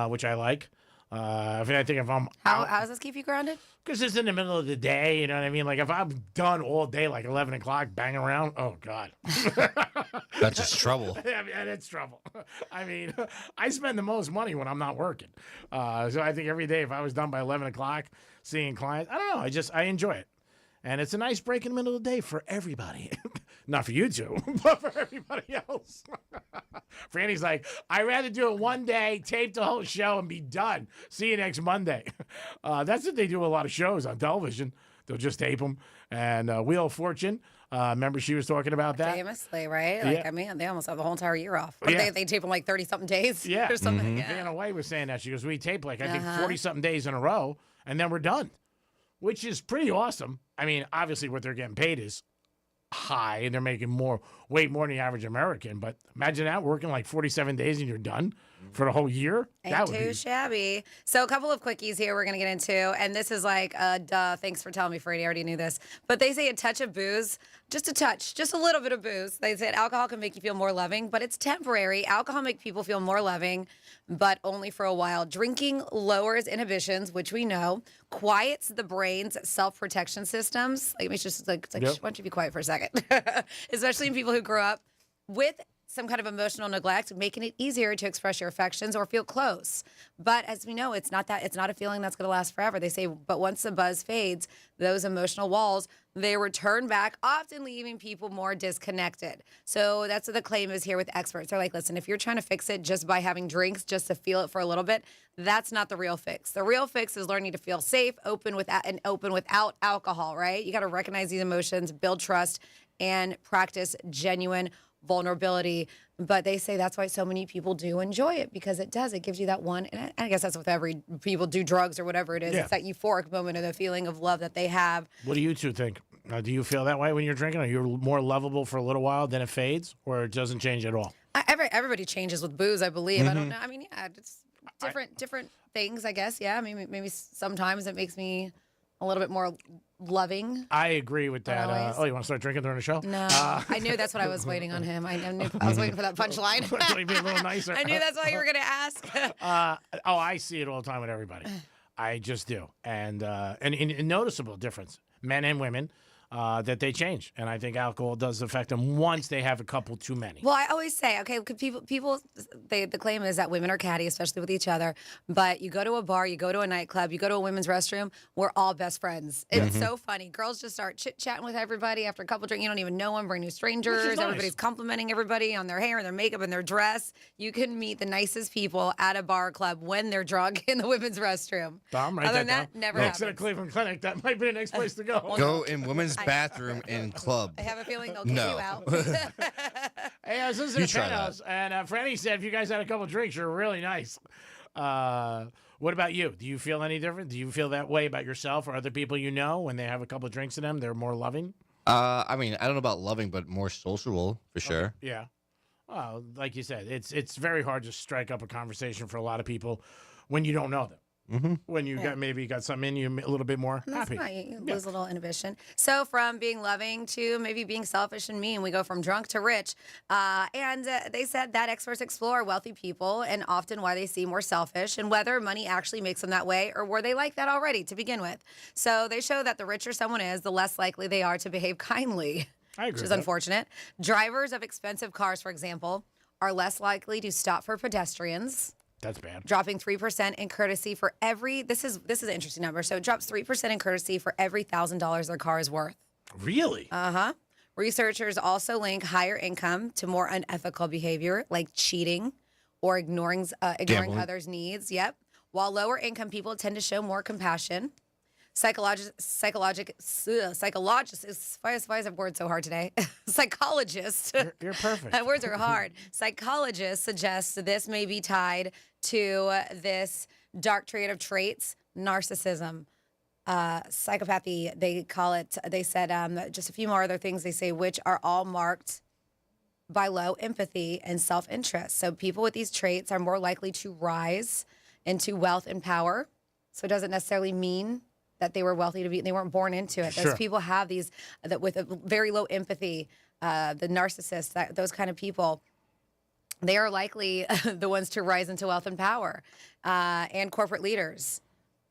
which I like. I think if I'm How does this keep you grounded? because it's in the middle of the day, you know what I mean? Like, if I'm done all day, like 11 o'clock, banging around, oh, God. That's just trouble. I mean, it's trouble. I mean, I spend the most money when I'm not working. So I think every day, if I was done by 11 o'clock, seeing clients, I don't know. I enjoy it. And it's a nice break in the middle of the day for everybody. Not for you two, but for everybody else. Franny's like, I'd rather do it one day, tape the whole show, and be done. See you next Monday. That's what they do with a lot of shows on television. They'll just tape them. And Wheel of Fortune, remember she was talking about that? Famously, right? Like, Yeah. I mean, they almost have the whole entire year off. Or Yeah. they tape them like 30-something days Yeah. or something. Yeah. Vanna White was saying that. She goes, we tape like, I think, Uh-huh. 40-something days in a row, and then we're done, which is pretty awesome. I mean, obviously what they're getting paid is high and they're making way more than the average American. But imagine that, working like 47 days and you're done for the whole year. Ain't too shabby. So a couple of quickies here we're going to get into. And this is like, duh, thanks for telling me, Freddie. I already knew this. But they say a touch of booze, just a touch, just a little bit of booze. They said alcohol can make you feel more loving, but it's temporary. Alcohol makes people feel more loving, but only for a while. Drinking lowers inhibitions, which we know, quiets the brain's self-protection systems. Like, it's just like, why don't you be quiet for a second? Especially in people who grew up with some kind of emotional neglect, making it easier to express your affections or feel close. But as we know, it's not a feeling that's going to last forever. They say, but once the buzz fades, those emotional walls, they return back, often leaving people more disconnected. So that's what the claim is here with experts. They're like, listen, if you're trying to fix it just by having drinks, just to feel it for a little bit, that's not the real fix. The real fix is learning to feel safe, open without alcohol, right? You got to recognize these emotions, build trust, and practice genuine vulnerability. But they say that's why so many people do enjoy it, because it gives you that one, and I guess that's with every people do drugs or whatever it is. Yeah. It's that euphoric moment of the feeling of love that they have. What do you two think? Do you feel that way when you're drinking? Are you more lovable for a little while, then it fades, or it doesn't change at all? Everybody changes with booze, I believe. I don't know. I mean, yeah, it's different things, I guess. Yeah, I mean, maybe sometimes it makes me a little bit more loving. I agree with that. You want to start drinking during the show? No, I knew that's what I was waiting on him. I was waiting for that punchline. Be a little nicer. I knew that's what you were going to ask. I see it all the time with everybody. I just do, and noticeable difference, men and women. That they change, and I think alcohol does affect them once they have a couple too many. Well, I always say, okay, the claim is that women are catty, especially with each other. But you go to a bar, you go to a nightclub, you go to a women's restroom, we're all best friends. It's so funny. Girls just start chit-chatting with everybody after a couple drinks. You don't even know them, bring new strangers. Nice. Everybody's complimenting everybody on their hair and their makeup and their dress. You can meet the nicest people at a bar or club when they're drunk in the women's restroom. Other than that, never next to happens. the Cleveland Clinic, that might be the next place to go. Go in women's bathroom in club. I have a feeling they'll kick you out. Hey, I was listening to try Penthouse, and Franny said if you guys had a couple drinks, you're really nice. What about you? Do you feel any different? Do you feel that way about yourself or other people you know when they have a couple of drinks in them? They're more loving? I mean, I don't know about loving, but more sociable for sure. Yeah. Well, like you said, it's very hard to strike up a conversation for a lot of people when you don't know them. When you got something in you a little bit more happy. That's right. You lose a little inhibition. So from being loving to maybe being selfish and mean, we go from drunk to rich. And they said that experts explore wealthy people and often why they seem more selfish and whether money actually makes them that way or were they like that already to begin with. So they show that the richer someone is, the less likely they are to behave kindly, I agree which is with that. unfortunate. Drivers of expensive cars, for example, are less likely to stop for pedestrians. That's bad. Dropping 3% in courtesy for every, this is an interesting number. So it drops 3% in courtesy for every $1,000 their car is worth. Really? Uh-huh. Researchers also link higher income to more unethical behavior like cheating or ignoring others' needs. Yep. While lower income people tend to show more compassion. Psychologists, why is that word so hard today? Psychologists. You're perfect. Words are hard. Psychologists suggest this may be tied to this dark trait of traits, narcissism, psychopathy, they call it. They said just a few more other things they say, which are all marked by low empathy and self-interest. So people with these traits are more likely to rise into wealth and power. So it doesn't necessarily mean that they were wealthy they weren't born into it. Sure. Those people have these that with a very low empathy, the narcissists, those kind of people, they are likely the ones to rise into wealth and power. And corporate leaders,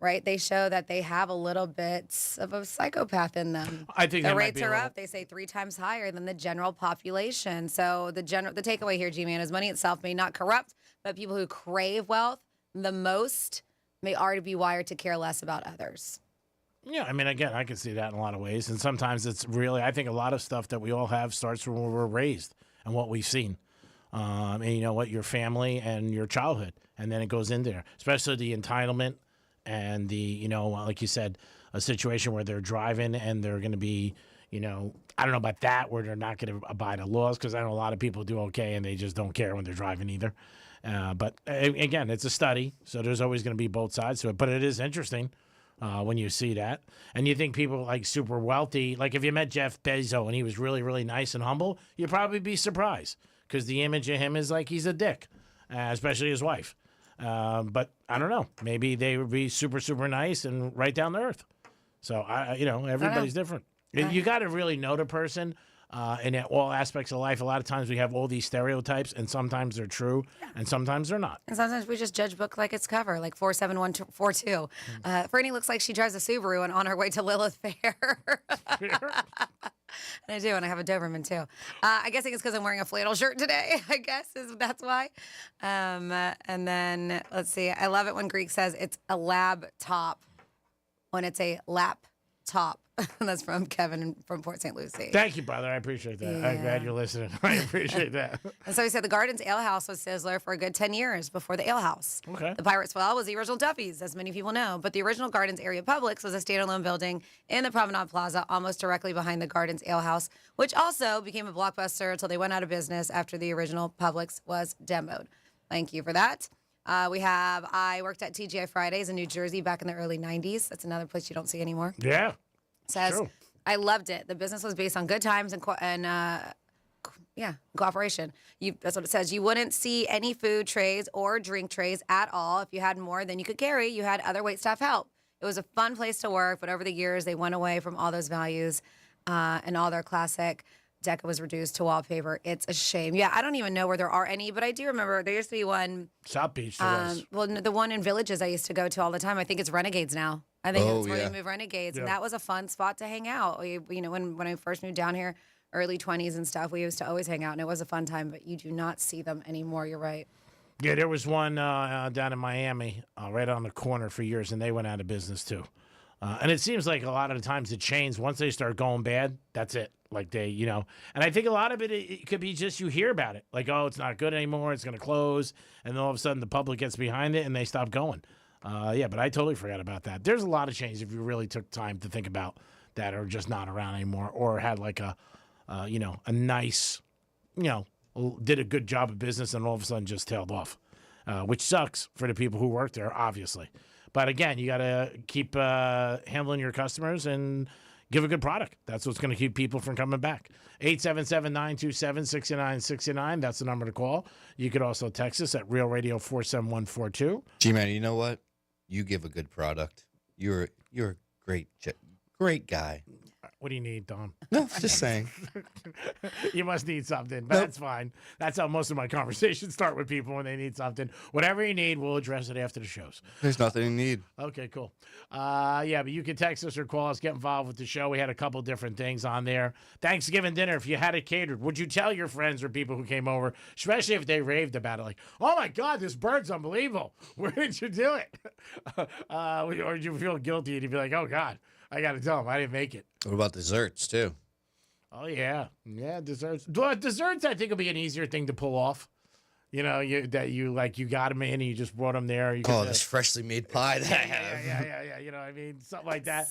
right? They show that they have a little bit of a psychopath in them. I think the that might rates be a are little- up. They say 3 times higher than the general population. So the takeaway here, G-Man, is money itself may not corrupt, but people who crave wealth the most may already be wired to care less about others. Yeah, I mean, again, I can see that in a lot of ways. And sometimes it's really, I think a lot of stuff that we all have starts from where we're raised and what we've seen. And you know what, your family and your childhood. And then it goes in there, especially the entitlement and the, you know, like you said, a situation where they're driving and they're going to be, you know, I don't know about that, where they're not going to abide by laws, because I know a lot of people do okay and they just don't care when they're driving either. But again, it's a study, so there's always going to be both sides to it. But it is interesting. when you see that. And you think people like super wealthy, like if you met Jeff Bezos and he was really, really nice and humble, you'd probably be surprised because the image of him is like he's a dick, especially his wife. But I don't know. Maybe they would be super, super nice and right down to earth. So, everybody's different. You got to really know the person in all aspects of life. A lot of times we have all these stereotypes, and sometimes they're true, and sometimes they're not. And sometimes we just judge book like its cover, like 47142. Franny looks like she drives a Subaru and on her way to Lilith Fair. And I do, and I have a Doberman too. I guess it's because I'm wearing a flannel shirt today. I guess that's why. And then let's see. I love it when Greek says it's a lab top when it's a lap top. That's from Kevin from Port St. Lucie. Thank you, brother. I appreciate that. Yeah. I'm glad you're listening. I appreciate that. And so he said the Gardens Ale House was Sizzler for a good 10 years before the Ale House. Okay. The Pirates Well was the original Duffy's, as many people know. But the original Gardens Area Publix was a standalone building in the Promenade Plaza, almost directly behind the Gardens Ale House, which also became a blockbuster until they went out of business after the original Publix was demoed. Thank you for that. I worked at TGI Fridays in New Jersey back in the early 90s. That's another place you don't see anymore. Yeah. Says, true. I loved it. The business was based on good times and cooperation. That's what it says. You wouldn't see any food trays or drink trays at all. If you had more than you could carry, you had other waitstaff help. It was a fun place to work, but over the years, they went away from all those values and all their classic deco was reduced to wallpaper. It's a shame. Yeah, I don't even know where there are any, but I do remember there used to be one. South Beach, there was. Well, the one in Villages I used to go to all the time. I think it's Renegades now. I think that's where they moved Renegades, and that was a fun spot to hang out. When I first moved down here, early 20s and stuff, we used to always hang out, and it was a fun time, but you do not see them anymore. You're right. Yeah, there was one down in Miami, right on the corner for years, and they went out of business too. And it seems like a lot of the times the chains, once they start going bad, that's it. Like and I think a lot of it could be just you hear about it. Like, oh, it's not good anymore. It's going to close. And then all of a sudden the public gets behind it and they stop going. But I totally forgot about that. There's a lot of chains if you really took time to think about that are just not around anymore or had like a nice, did a good job of business and all of a sudden just tailed off, which sucks for the people who work there, obviously. But again, you got to keep handling your customers and give a good product. That's what's going to keep people from coming back. 877-927-6969. That's the number to call. You could also text us at Real Radio 47142. G-Man, you know what? You give a good product. You're a great guy. What do you need, Dom? No, just saying. You must need something, but that's fine. That's how most of my conversations start with people when they need something. Whatever you need, we'll address it after the shows. There's nothing you need. Okay, cool. But you can text us or call us, get involved with the show. We had a couple different things on there. Thanksgiving dinner, if you had it catered, would you tell your friends or people who came over, especially if they raved about it, like, oh my God, this bird's unbelievable. Where did you do it? Or did you feel guilty and you'd be like, oh God, I got to tell them I didn't make it. What about desserts, too? Oh, yeah. Yeah, desserts. Well, desserts, I think, will be an easier thing to pull off. You got them in and you just brought them there. This freshly made pie that I have. Yeah. You know what I mean? Something like that.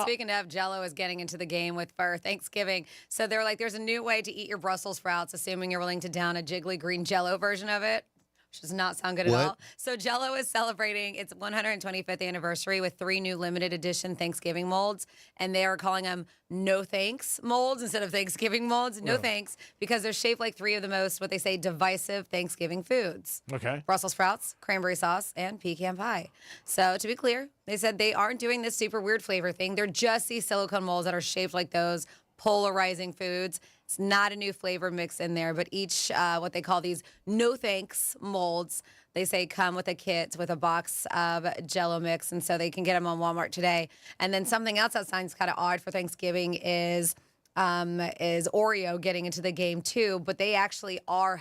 Speaking of, Jell-O is getting into the game for Thanksgiving. So they're like, there's a new way to eat your Brussels sprouts, assuming you're willing to down a jiggly green Jell-O version of it. Which does not sound good at all. So Jell-O is celebrating its 125th anniversary with 3 new limited edition Thanksgiving molds, and they are calling them No Thanks molds instead of Thanksgiving molds. No thanks, because they're shaped like 3 of the most, what they say, divisive Thanksgiving foods. Okay. Brussels sprouts, cranberry sauce, and pecan pie. So to be clear, they said they aren't doing this super weird flavor thing. They're just these silicone molds that are shaped like those polarizing foods. It's not a new flavor mix in there, but each, what they call these no thanks molds, they say come with a kit with a box of Jell-O mix, and so they can get them on Walmart today. And then something else that sounds kind of odd for Thanksgiving is Oreo getting into the game too, but they actually are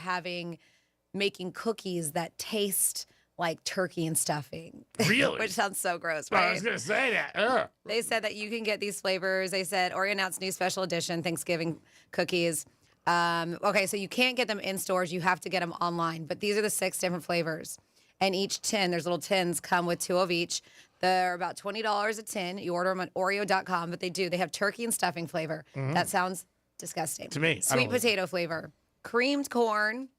making cookies that taste like turkey and stuffing. Really? Which sounds so gross, right? I was going to say that. Ugh. They said that you can get these flavors. They said Oreo announced new special edition Thanksgiving cookies. Okay, so you can't get them in stores. You have to get them online. But these are the 6 different flavors. And each tin, there's little tins, come with 2 of each. They're about $20 a tin. You order them on Oreo.com, but they have turkey and stuffing flavor. Mm-hmm. That sounds disgusting. To me. Sweet potato flavor, creamed corn,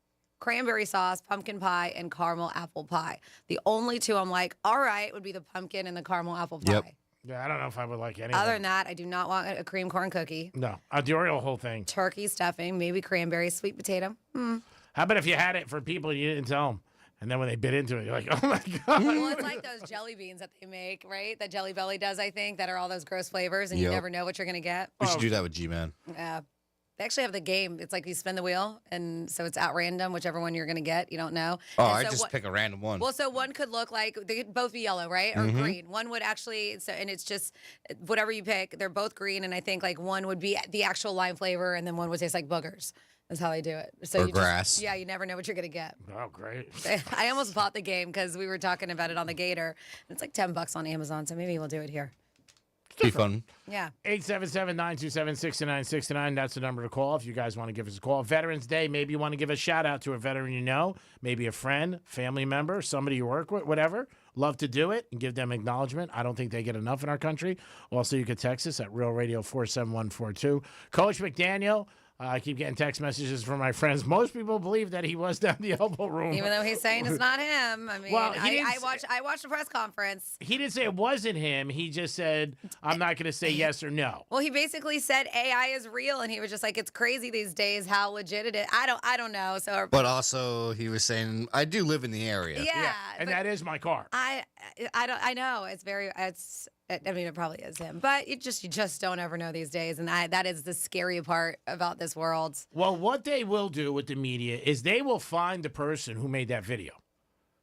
cranberry sauce, pumpkin pie, and caramel apple pie. The only 2 I'm like, all right, would be the pumpkin and the caramel apple pie. Yep. Yeah, I don't know if I would like any Other of than them. that, I do not want a cream corn cookie. No, the Oreo whole thing. Turkey stuffing, maybe cranberry, sweet potato. How about if you had it for people and you didn't tell them? And then when they bit into it, you're like, oh, my God. Well, it's like those jelly beans that they make, right? That Jelly Belly does, I think, that are all those gross flavors, and you Yep. never know what you're going to get. We should do that with G-Man. Yeah. They actually have the game. It's like you spin the wheel, and so it's at random, whichever one you're going to get. You don't know. Oh, And I so just what- pick a random one. Well, so one could look like they could both be yellow, right, or Mhm. green. One would actually, and it's just whatever you pick. They're both green, and I think like one would be the actual lime flavor, and then one would taste like boogers. That's how they do it. So Or you grass. yeah, you never know what you're gonna get. Oh, great. I almost bought the game because we were talking about it on the Gator. It's like $10 on Amazon, so maybe we'll do it here. Be fun. Yeah. 877-927-6969. That's the number to call if you guys want to give us a call. Veterans Day, maybe you want to give a shout out to a veteran you know, maybe a friend, family member, somebody you work with, whatever. Love to do it and give them acknowledgement. I don't think they get enough in our country. Also, you could text us at Real Radio 47142. Coach McDaniel, I keep getting text messages from my friends. Most people believe that he was down the elbow room. Even though he's saying it's not him. I mean, Well, he didn't I watched the press conference. He didn't say it wasn't him. He just said, I'm not going to say yes or no. Well, he basically said AI is real, and he was just like, "It's crazy these days how legit it is." I don't know. So, But also, he was saying, I do live in the area. yeah, And but that is my car. I know it's very I mean, it probably is him, but you just don't ever know these days, and that is the scary part about this world. Well, what they will do with the media is they will find the person who made that video.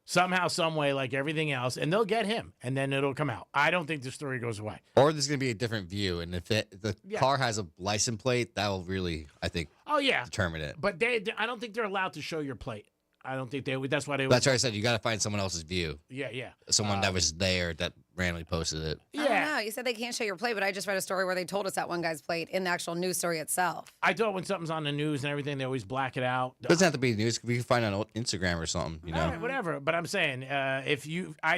Somehow, some way, like everything else, and they'll get him, and then it'll come out. I don't think the story goes away. Or there's going to be a different view. And if the Yeah. car has a license plate, that will really, I think, Oh, yeah. determine it. But I don't think they're allowed to show your plate. I don't think that's why they That's why I said you got to find someone else's view. Yeah. Someone that was there that randomly posted it. I don't know. You said they can't show your plate, but I just read a story where they told us that one guy's plate in the actual news story itself. I thought when something's on the news and everything, they always black it out. Doesn't have to be news. We can find it on Instagram or something, you know. All right, whatever. But I'm saying, I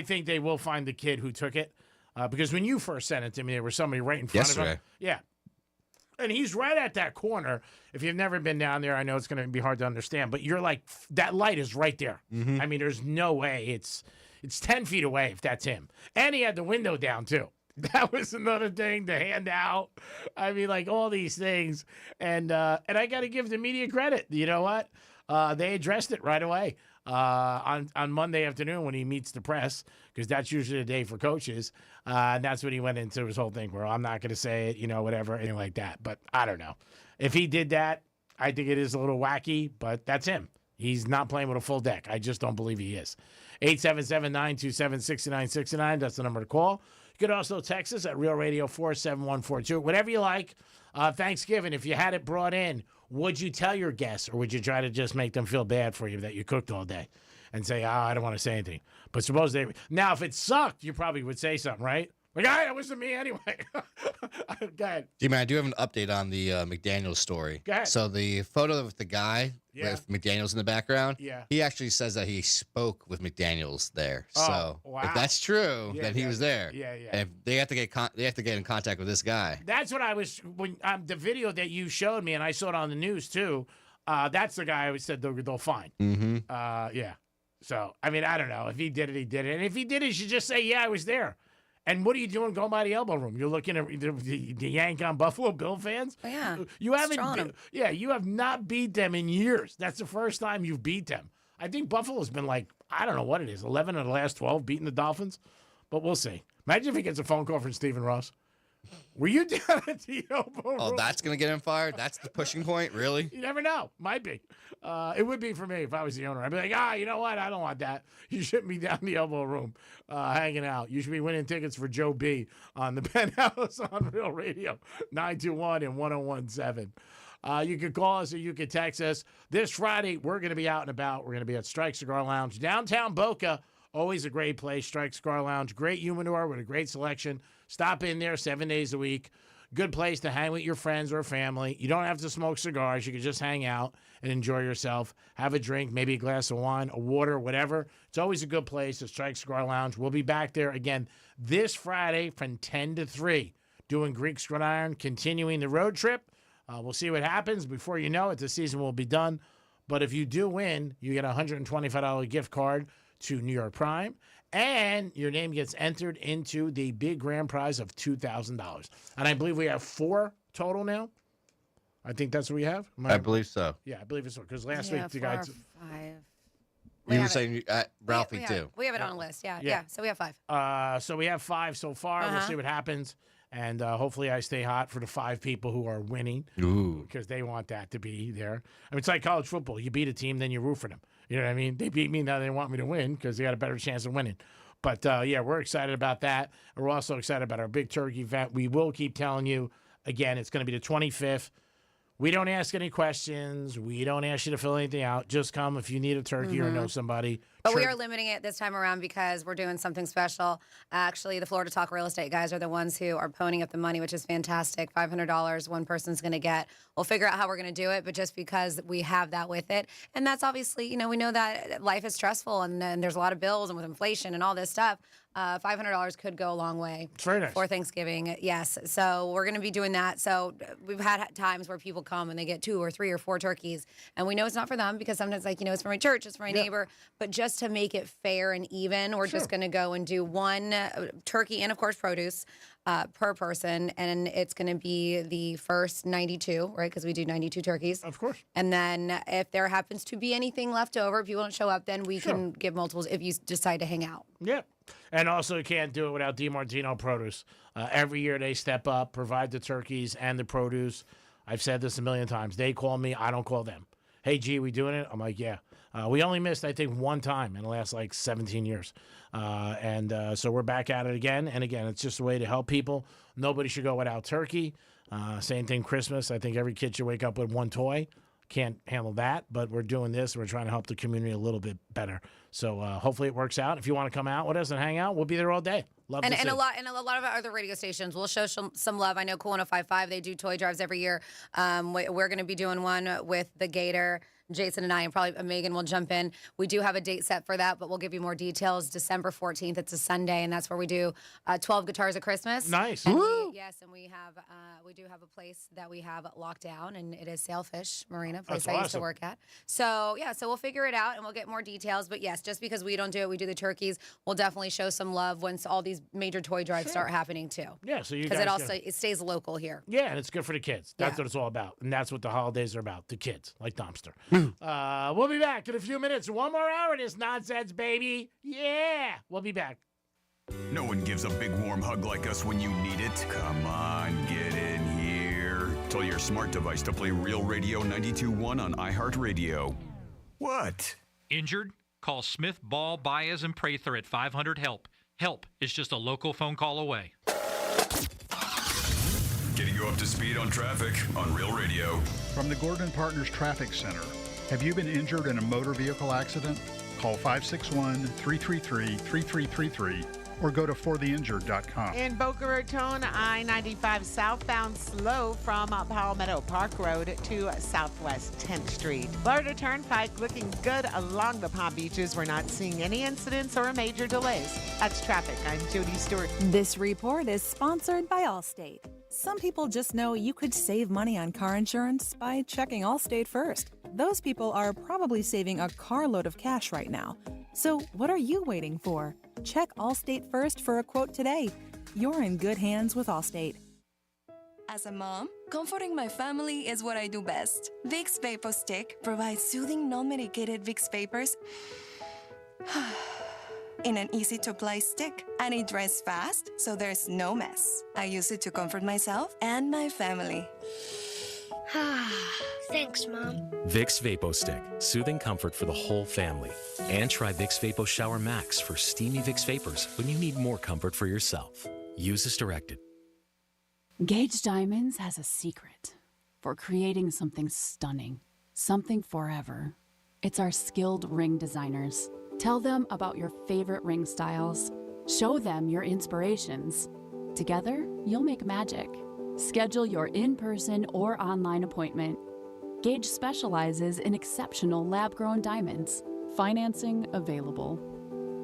think they will find the kid who took it, because when you first sent it to me, there was somebody right in front of him. Yesterday. Yeah. And he's right at that corner. If you've never been down there, I know it's going to be hard to understand, but you're like, that light is right there. Mm-hmm. I mean, there's no way. It's 10 feet away if that's him. And he had the window down, too. That was another thing to hand out. I mean, like all these things. And I got to give the media credit. You know what? They addressed it right away on Monday afternoon when he meets the press, because that's usually the day for coaches. And that's when he went into his whole thing where I'm not going to say it, whatever, anything like that. But I don't know. If he did that, I think it is a little wacky, but that's him. He's not playing with a full deck. I just don't believe he is. 877-927-6969. That's the number to call. You could also text us at Real Radio 47142. Whatever you like. Thanksgiving, if you had it brought in, would you tell your guests, or would you try to just make them feel bad for you that you cooked all day and say, I don't want to say anything? But suppose now, if it sucked, you probably would say something, right? Like, that wasn't me anyway. Go ahead. G-Man, I do have an update on the McDaniels story. Go ahead. So the photo of the guy with McDaniels in the background, he actually says that he spoke with McDaniels there. Oh, So wow. if that's true, then he was there. Yeah. And if they have to get in contact with this guy. That's what I was when the video that you showed me, and I saw it on the news too. That's the guy who said they'll find. Mm-hmm. Yeah. So I mean, I don't know if he did it, he did it, and if he did it, you should just say, yeah, I was there. And what are you doing going by the elbow room? You're looking at the Yank on Buffalo Bill fans? Oh, yeah. You haven't Strong 'em. you have not beat them in years. That's the first time you've beat them. I think Buffalo's been like, I don't know what it is, 11 of the last 12 beating the Dolphins. But we'll see. Imagine if he gets a phone call from Stephen Ross. Were you down at the elbow room? Oh, that's going to get him fired? That's the pushing point? Really? You never know. Might be. It would be for me if I was the owner. I'd be like, you know what? I don't want that. You shouldn't be down the elbow room hanging out. You should be winning tickets for Joe B on the Penthouse on Real Radio, 921 and 1017. You could call us or you could text us. This Friday, we're going to be out and about. We're going to be at Strike Cigar Lounge, downtown Boca. Always a great place, Strike Cigar Lounge. Great humidor with a great selection. Stop in there 7 days a week. Good place to hang with your friends or family. You don't have to smoke cigars. You can just hang out and enjoy yourself. Have a drink, maybe a glass of wine, a water, whatever. It's always a good place, the Strike Cigar Lounge. We'll be back there again this Friday from 10 to 3 doing Greek Gridiron, continuing the road trip. We'll see what happens. Before you know it, the season will be done. But if you do win, you get a $125 gift card to New York Prime And your name gets entered into the big grand prize of $2,000. And I believe we have 4 total now. I think that's what we have. I believe so. Yeah, I believe it's so. Because last week the guy... 5. You were saying Ralphie too. We have it on a list. Yeah. So we have 5. So we have 5 so far. We'll see what happens. And hopefully I stay hot for the 5 people who are winning. Ooh. Because they want that to be there. I mean, it's like college football. You beat a team, then you root for them. You know what I mean? They beat me, now they want me to win because they got a better chance of winning. But, yeah, we're excited about that. We're also excited about our big turkey event. We will keep telling you, again, it's going to be the 25th. We don't ask any questions. We don't ask you to fill anything out. Just come if you need a turkey or know somebody. But we are limiting it this time around because we're doing something special. Actually, the Florida Talk Real Estate guys are the ones who are ponying up the money, which is fantastic. $500 one person's going to get. We'll figure out how we're going to do it, but just because we have that with it. And that's obviously, we know that life is stressful and there's a lot of bills and with inflation and all this stuff. $500 could go a long way for Thanksgiving. Yes. So we're going to be doing that. So we've had times where people come and they get 2 or 3 or 4 turkeys. And we know it's not for them because sometimes it's for my church, it's for my neighbor. But just to make it fair and even, we're just going to go and do 1 turkey and, of course, produce per person. And it's going to be the first 92, right? Because we do 92 turkeys. Of course. And then if there happens to be anything left over, if people don't show up, then we can give multiples if you decide to hang out. Yeah. And also, you can't do it without DiMartino Produce. Every year they step up, provide the turkeys and the produce. I've said this a million times. They call me. I don't call them. Hey, G, we doing it? I'm like, yeah. We only missed, I think, 1 time in the last, 17 years. So we're back at it again. And, again, it's just a way to help people. Nobody should go without turkey. Same thing Christmas. I think every kid should wake up with 1 toy. Can't handle that, but we're doing this. We're trying to help the community a little bit better. So hopefully it works out. If you want to come out with us and hang out, we'll be there all day. Love to see. And a lot of our other radio stations will show some love. I know Cool 105.5, they do toy drives every year. We're going to be doing one with the Gator. Jason and I, and probably Megan will jump in. We do have a date set for that, but we'll give you more details. December 14th, it's a Sunday, and that's where we do 12 Guitars of Christmas. Nice. And we do have a place that we have locked down, and it is Sailfish Marina, place I used to work at. So, so we'll figure it out, and we'll get more details. But, yes, just because we don't do it, we do the turkeys. We'll definitely show some love once all these major toy drives start happening, too. Yeah, so you guys... Because it stays local here. Yeah, and it's good for the kids. That's what it's all about. And that's what the holidays are about, the kids, like Dumpster. We'll be back in a few minutes. 1 more hour of this nonsense, baby. Yeah, we'll be back. No one gives a big warm hug like us when you need it. Come on, get in here. Tell your smart device to play Real Radio 92.1 on iHeartRadio. What? Injured? Call Smith, Ball, Baez, and Prather at 500-HELP. HELP is just a local phone call away. Getting you up to speed on traffic on Real Radio. From the Gordon Partners Traffic Center. Have you been injured in a motor vehicle accident? Call 561-333-3333 or go to fortheinjured.com. In Boca Raton, I-95 southbound slow from Palmetto Park Road to Southwest 10th Street. Florida Turnpike looking good along the Palm Beaches. We're not seeing any incidents or major delays. That's traffic. I'm Jody Stewart. This report is sponsored by Allstate. Some people just know you could save money on car insurance by checking Allstate first. Those people are probably saving a carload of cash right now. So what are you waiting for? Check Allstate first for a quote today. You're in good hands with Allstate. As a mom, comforting my family is what I do best. Vicks Vapor Stick provides soothing, non-medicated Vicks vapors in an easy-to-apply stick, and it dries fast, so there's no mess. I use it to comfort myself and my family. Thanks, Mom. Vicks Vapo Stick, soothing comfort for the whole family. And try Vicks Vapo Shower Max for steamy Vicks vapors when you need more comfort for yourself. Use as directed. Gage Diamonds has a secret for creating something stunning, something forever. It's our skilled ring designers. Tell them about your favorite ring styles. Show them your inspirations. Together, you'll make magic. Schedule your in-person or online appointment. Gage specializes in exceptional lab-grown diamonds. Financing available.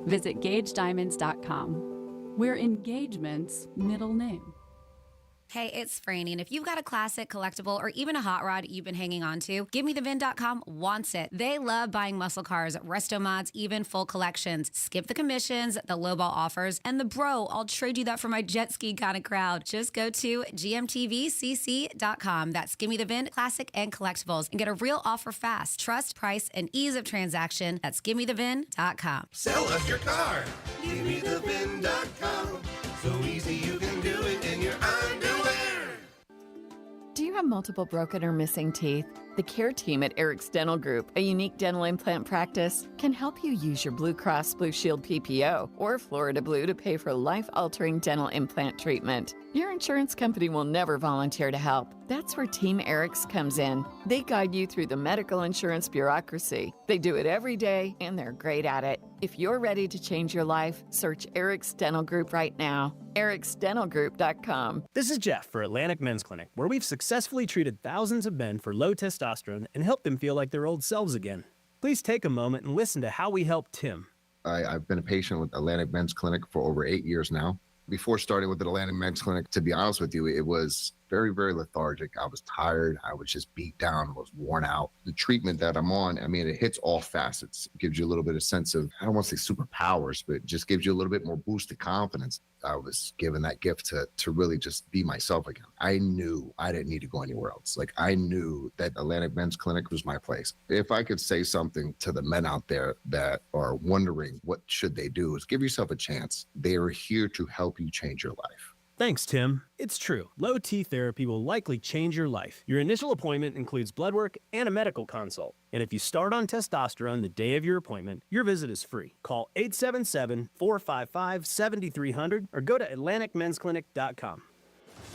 Visit GageDiamonds.com. We're engagement's middle name. Hey, it's Franny, and if you've got a classic, collectible, or even a hot rod you've been hanging on to, GiveMeTheVin.com wants it. They love buying muscle cars, resto mods, even full collections. Skip the commissions, the lowball offers, and the bro, I'll trade you that for my jet ski kind of crowd. Just go to GMTVCC.com. That's GiveMeTheVin, classic and collectibles, and get a real offer fast. Trust, price, and ease of transaction. That's GiveMeTheVin.com. Sell us your car. GiveMeTheVin.com. So easy you can do it in your underwear. Do you have multiple broken or missing teeth? The care team at Eric's Dental Group, a unique dental implant practice, can help you use your Blue Cross Blue Shield PPO or Florida Blue to pay for life-altering dental implant treatment. Your insurance company will never volunteer to help. That's where Team Eric's comes in. They guide you through the medical insurance bureaucracy. They do it every day, and they're great at it. If you're ready to change your life, search Eric's Dental Group right now. ericsdentalgroup.com. This is Jeff for Atlantic Men's Clinic, where we've successfully treated thousands of men for low testosterone and helped them feel like their old selves again. Please take a moment and listen to how we helped Tim. I've been a patient with Atlantic Men's Clinic for over 8 years now. Before starting with the Atlantic Men's Clinic, to be honest with you, it was very, very lethargic. I was tired. I was just beat down, was worn out. The treatment that I'm on, I mean, it hits all facets. It gives you a little bit of sense of, I don't want to say superpowers, but it just gives you a little bit more boost of confidence. I was given that gift to really just be myself again. I knew I didn't need to go anywhere else. Like, I knew that Atlantic Men's Clinic was my place. If I could say something to the men out there that are wondering what should they do, is give yourself a chance. They are here to help you change your life. Thanks, Tim. It's true. Low T therapy will likely change your life. Your initial appointment includes blood work and a medical consult. And if you start on testosterone the day of your appointment, your visit is free. Call 877-455-7300 or go to AtlanticMen'sClinic.com.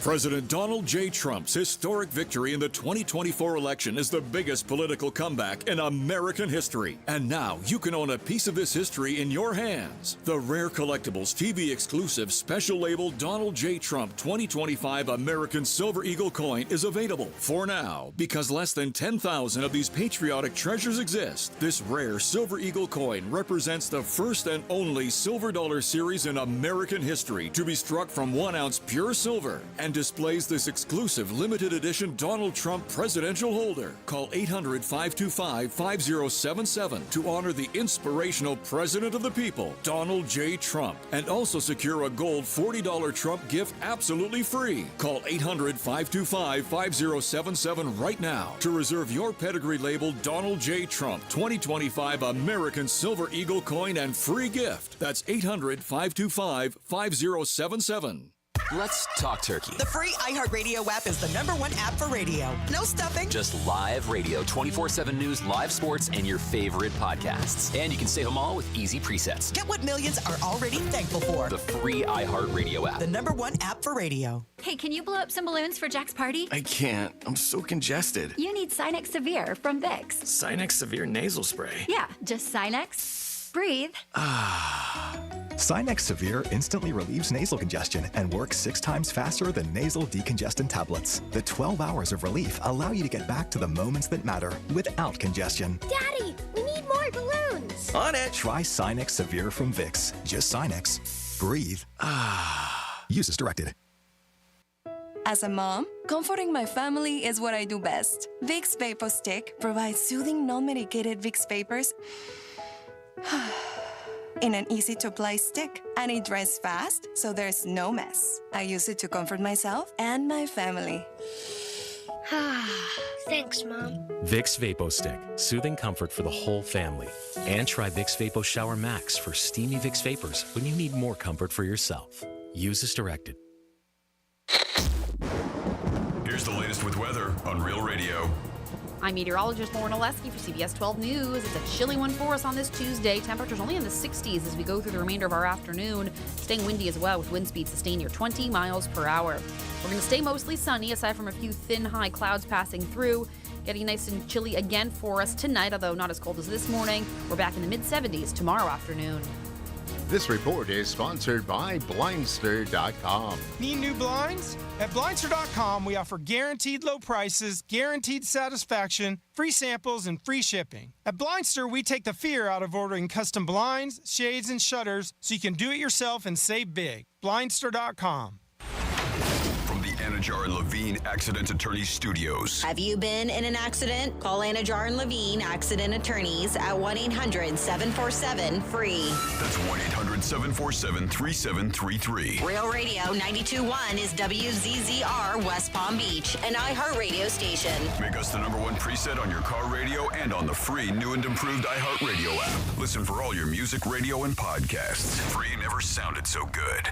President Donald J. Trump's historic victory in the 2024 election is the biggest political comeback in American history. And now you can own a piece of this history in your hands. The Rare Collectibles TV exclusive special label Donald J. Trump 2025 American Silver Eagle coin is available for now because less than 10,000 of these patriotic treasures exist. This rare Silver Eagle coin represents the first and only silver dollar series in American history to be struck from 1 ounce pure silver, and displays this exclusive limited edition Donald Trump presidential holder. Call 800-525-5077 to honor the inspirational president of the people, Donald J. Trump, and also secure a gold $40 Trump gift absolutely free. Call 800-525-5077 right now to reserve your pedigree labeled Donald J. Trump 2025 American Silver Eagle coin and free gift. That's 800-525-5077. Let's talk turkey. The free iHeartRadio app is the #1 app for radio. No stuffing. Just live radio, 24/7 news, live sports, and your favorite podcasts. And you can save them all with easy presets. Get what millions are already thankful for. The free iHeartRadio app. The #1 app for radio. Hey, can you blow up some balloons for Jack's party? I can't. I'm so congested. You need Sinex Severe from Vicks. Sinex Severe nasal spray. Yeah, just Sinex. Breathe. Sinex Severe instantly relieves nasal congestion and works 6 times faster than nasal decongestant tablets. The 12 hours of relief allow you to get back to the moments that matter without congestion. Daddy, we need more balloons. On it. Try Sinex Severe from Vicks. Just Sinex. Breathe. Use as directed. As a mom, comforting my family is what I do best. Vicks Vapor Stick provides soothing, non-medicated Vicks vapors in an easy-to-apply stick, and it dries fast, so there's no mess. I use it to comfort myself and my family. Thanks, Mom. Vicks Vapo Stick, soothing comfort for the whole family. And try Vicks Vapo Shower Max for steamy Vicks vapors when you need more comfort for yourself. Use as directed. Here's the latest with weather on Real Radio. I'm meteorologist Lauren Oleski for CBS 12 News. It's a chilly one for us on this Tuesday. Temperatures only in the 60s as we go through the remainder of our afternoon. Staying windy as well with wind speeds sustained near 20 miles per hour. We're going to stay mostly sunny aside from a few thin high clouds passing through. Getting nice and chilly again for us tonight, although not as cold as this morning. We're back in the mid-70s tomorrow afternoon. This report is sponsored by Blindster.com. Need new blinds? At Blindster.com, we offer guaranteed low prices, guaranteed satisfaction, free samples, and free shipping. At Blindster, we take the fear out of ordering custom blinds, shades, and shutters so you can do it yourself and save big. Blindster.com. From the Energy Anajar and Levine Accident Attorneys Studios. Have you been in an accident? Call Anajar and Levine Accident Attorneys at 1-800-747-FREE. That's 1-800-747-3733. Real Radio 92.1 is WZZR West Palm Beach, an iHeartRadio station. Make us the #1 preset on your car radio and on the free new and improved iHeartRadio app. Listen for all your music, radio, and podcasts. Free never sounded so good.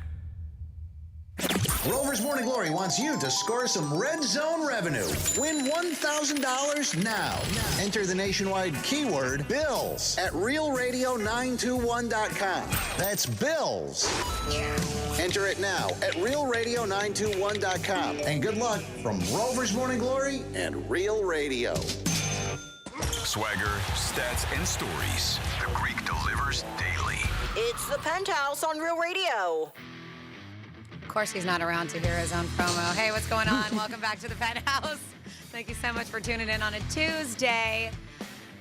Rover's Morning Glory wants you to score some Red Zone revenue. Win $1,000 now. Enter the nationwide keyword BILLS at realradio921.com. That's BILLS. Enter it now at realradio921.com. And good luck from Rover's Morning Glory and Real Radio. Swagger, stats, and stories. The Greek delivers daily. It's the Penthouse on Real Radio. Of course, he's not around to hear his own promo. Hey, what's going on? Welcome back to the Penthouse. Thank you so much for tuning in on a Tuesday.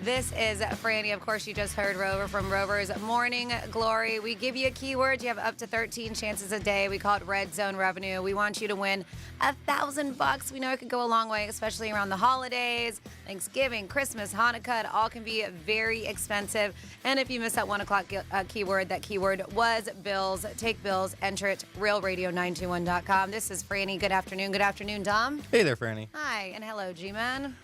This is Franny. Of course, you just heard Rover from Rover's Morning Glory. We give you a keyword. You have up to 13 chances a day. We call it Red Zone Revenue. We want you to win $1,000. We know it could go a long way, especially around the holidays, Thanksgiving, Christmas, Hanukkah. It all can be very expensive. And if you miss that 1 o'clock keyword, that keyword was bills. Take bills. Enter it. RealRadio921.com. This is Franny. Good afternoon. Good afternoon, Dom. Hey there, Franny. Hi, and hello, G-Man.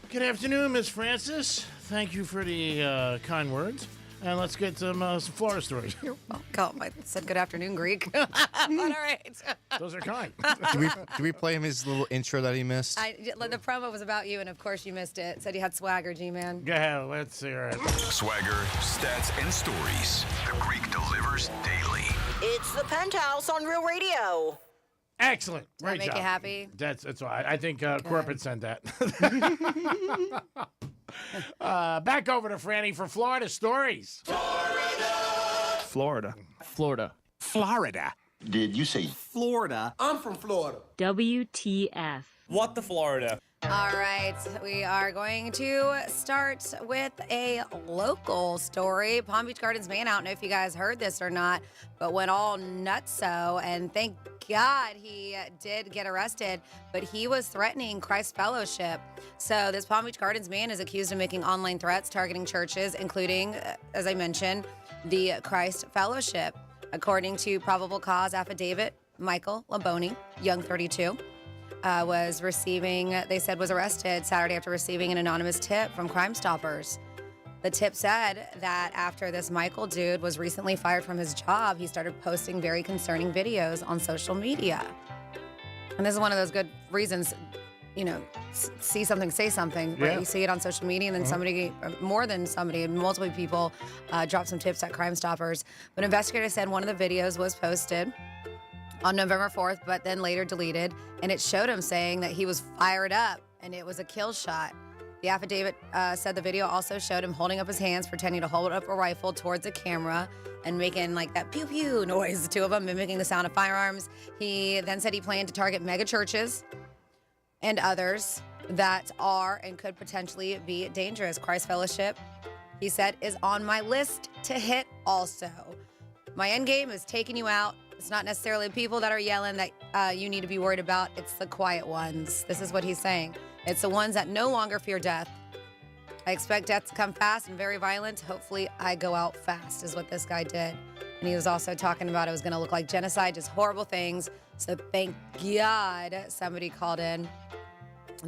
Good afternoon, Miss Francis. Thank you for the kind words. And let's get some Florida stories. You're welcome. I said good afternoon, Greek. But all right. Those are kind. Can we play him his little intro that he missed? The promo was about you, and of course you missed it. Said you had swagger, G-Man. Go ahead, let's hear it. Swagger, stats, and stories. The Greek delivers daily. It's the Penthouse on Real Radio. Excellent. Does that make you happy? That's why. I think corporate sent that. Back over to Franny for Florida stories. Florida. Florida. Did you say Florida? I'm from Florida. WTF. What the Florida? All right, we are going to start with a local story. Palm Beach Gardens man, I don't know if you guys heard this or not, but went all nutso, and thank God he did get arrested, but he was threatening Christ Fellowship. So this Palm Beach Gardens man is accused of making online threats targeting churches, including, as I mentioned, the Christ Fellowship. According to probable cause affidavit, Michael Laboni, young 32, was arrested Saturday after receiving an anonymous tip from Crime Stoppers. The tip said that after this Michael dude was recently fired from his job, he started posting very concerning videos on social media. And this is one of those good reasons, see something, say something. Right? Yeah. You see it on social media, and then somebody, more than somebody, multiple people drop some tips at Crime Stoppers. But investigators said one of the videos was posted on November 4th, but then later deleted, and it showed him saying that he was fired up, and it was a kill shot. The affidavit said the video also showed him holding up his hands, pretending to hold up a rifle towards a camera and making like that pew pew noise, the two of them mimicking the sound of firearms. He then said he planned to target mega churches and others that are and could potentially be dangerous. Christ Fellowship, he said, is on my list to hit also. My end game is taking you out. It's not necessarily people that are yelling that you need to be worried about. It's the quiet ones. This is what he's saying. It's the ones that no longer fear death. I expect death to come fast and very violent. Hopefully I go out fast is what this guy did. And he was also talking about it was going to look like genocide, just horrible things. So thank God somebody called in.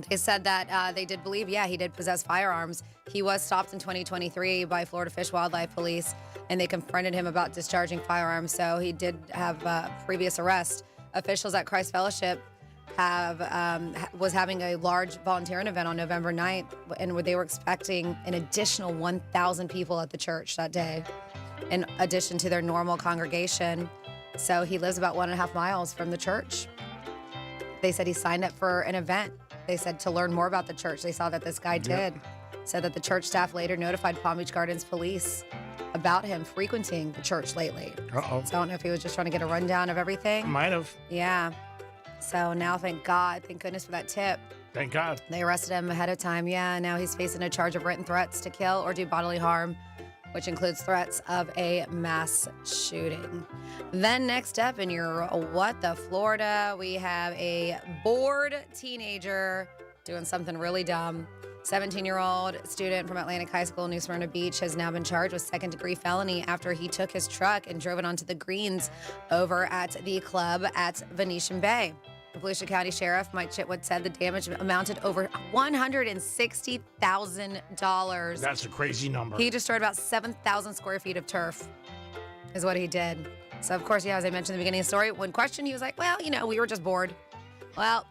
They said that they did believe, he did possess firearms. He was stopped in 2023 by Florida Fish Wildlife Police, and they confronted him about discharging firearms. So he did have previous arrest. Officials at Christ Fellowship was having a large volunteering event on November 9th, and they were expecting an additional 1,000 people at the church that day, in addition to their normal congregation. So he lives about 1.5 miles from the church. They said he signed up for an event. They said to learn more about the church. They saw that this guy did. Said that the church staff later notified Palm Beach Gardens police about him frequenting the church lately. Uh-oh. So I don't know if he was just trying to get a rundown of everything. Might have. Yeah. So now, thank goodness for that tip. Thank God. They arrested him ahead of time. Yeah, now he's facing a charge of written threats to kill or do bodily harm which includes threats of a mass shooting. Then next up in your What the Florida, we have a bored teenager doing something really dumb. 17-year-old student from Atlantic High School in New Smyrna Beach has now been charged with second-degree felony after he took his truck and drove it onto the greens over at the club at Venetian Bay. The Volusia County Sheriff Mike Chitwood said the damage amounted over $160,000. That's a crazy number. He destroyed about 7,000 square feet of turf, is what he did. So, of course, as I mentioned in the beginning of the story, when questioned, he was like, well, we were just bored. Well,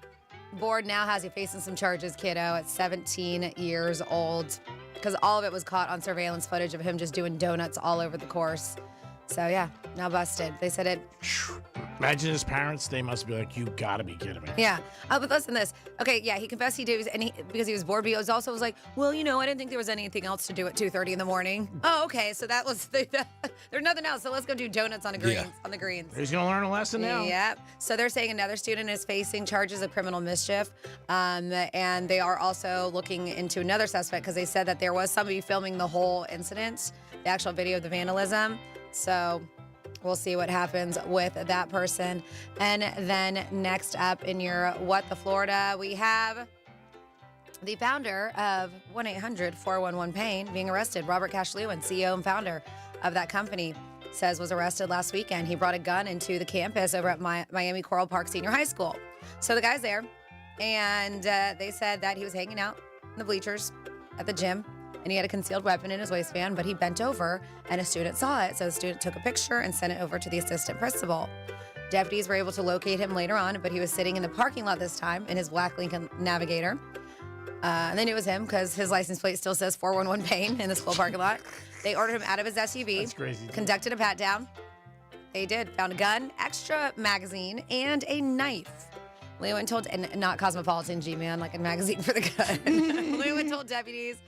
bored now has you facing some charges, kiddo, at 17 years old, because all of it was caught on surveillance footage of him just doing donuts all over the course. So, yeah, now busted. They said it. Imagine his parents. They must be like, you gotta be kidding me. Yeah. But listen to this. Okay, yeah, he confessed he did, and because he was bored, but he was also like, well, I didn't think there was anything else to do at 2:30 in the morning. Oh, okay, so that was, there's nothing else, so let's go do donuts on the greens. On the greens. He's gonna learn a lesson now. Yep. So they're saying another student is facing charges of criminal mischief, and they are also looking into another suspect because they said that there was somebody filming the whole incident, the actual video of the vandalism. So we'll see what happens with that person. And then next up in your What the Florida, we have the founder of 1-800-411-PAIN being arrested. Robert Cash Lewin, CEO and founder of that company, was arrested last weekend. He brought a gun into the campus over at Miami Coral Park Senior High School. So the guy's there, and they said that he was hanging out in the bleachers at the gym, and he had a concealed weapon in his waistband, but he bent over and a student saw it. So the student took a picture and sent it over to the assistant principal. Deputies were able to locate him later on, but he was sitting in the parking lot this time in his black Lincoln Navigator. And they knew it was him because his license plate still says 411-PAIN in the school parking lot. They ordered him out of his SUV. That's crazy. Conducted a pat down. They did. Found a gun, extra magazine, and a knife. Lewin told, and not Cosmopolitan G-Man, like a magazine for the gun. Lewin told deputies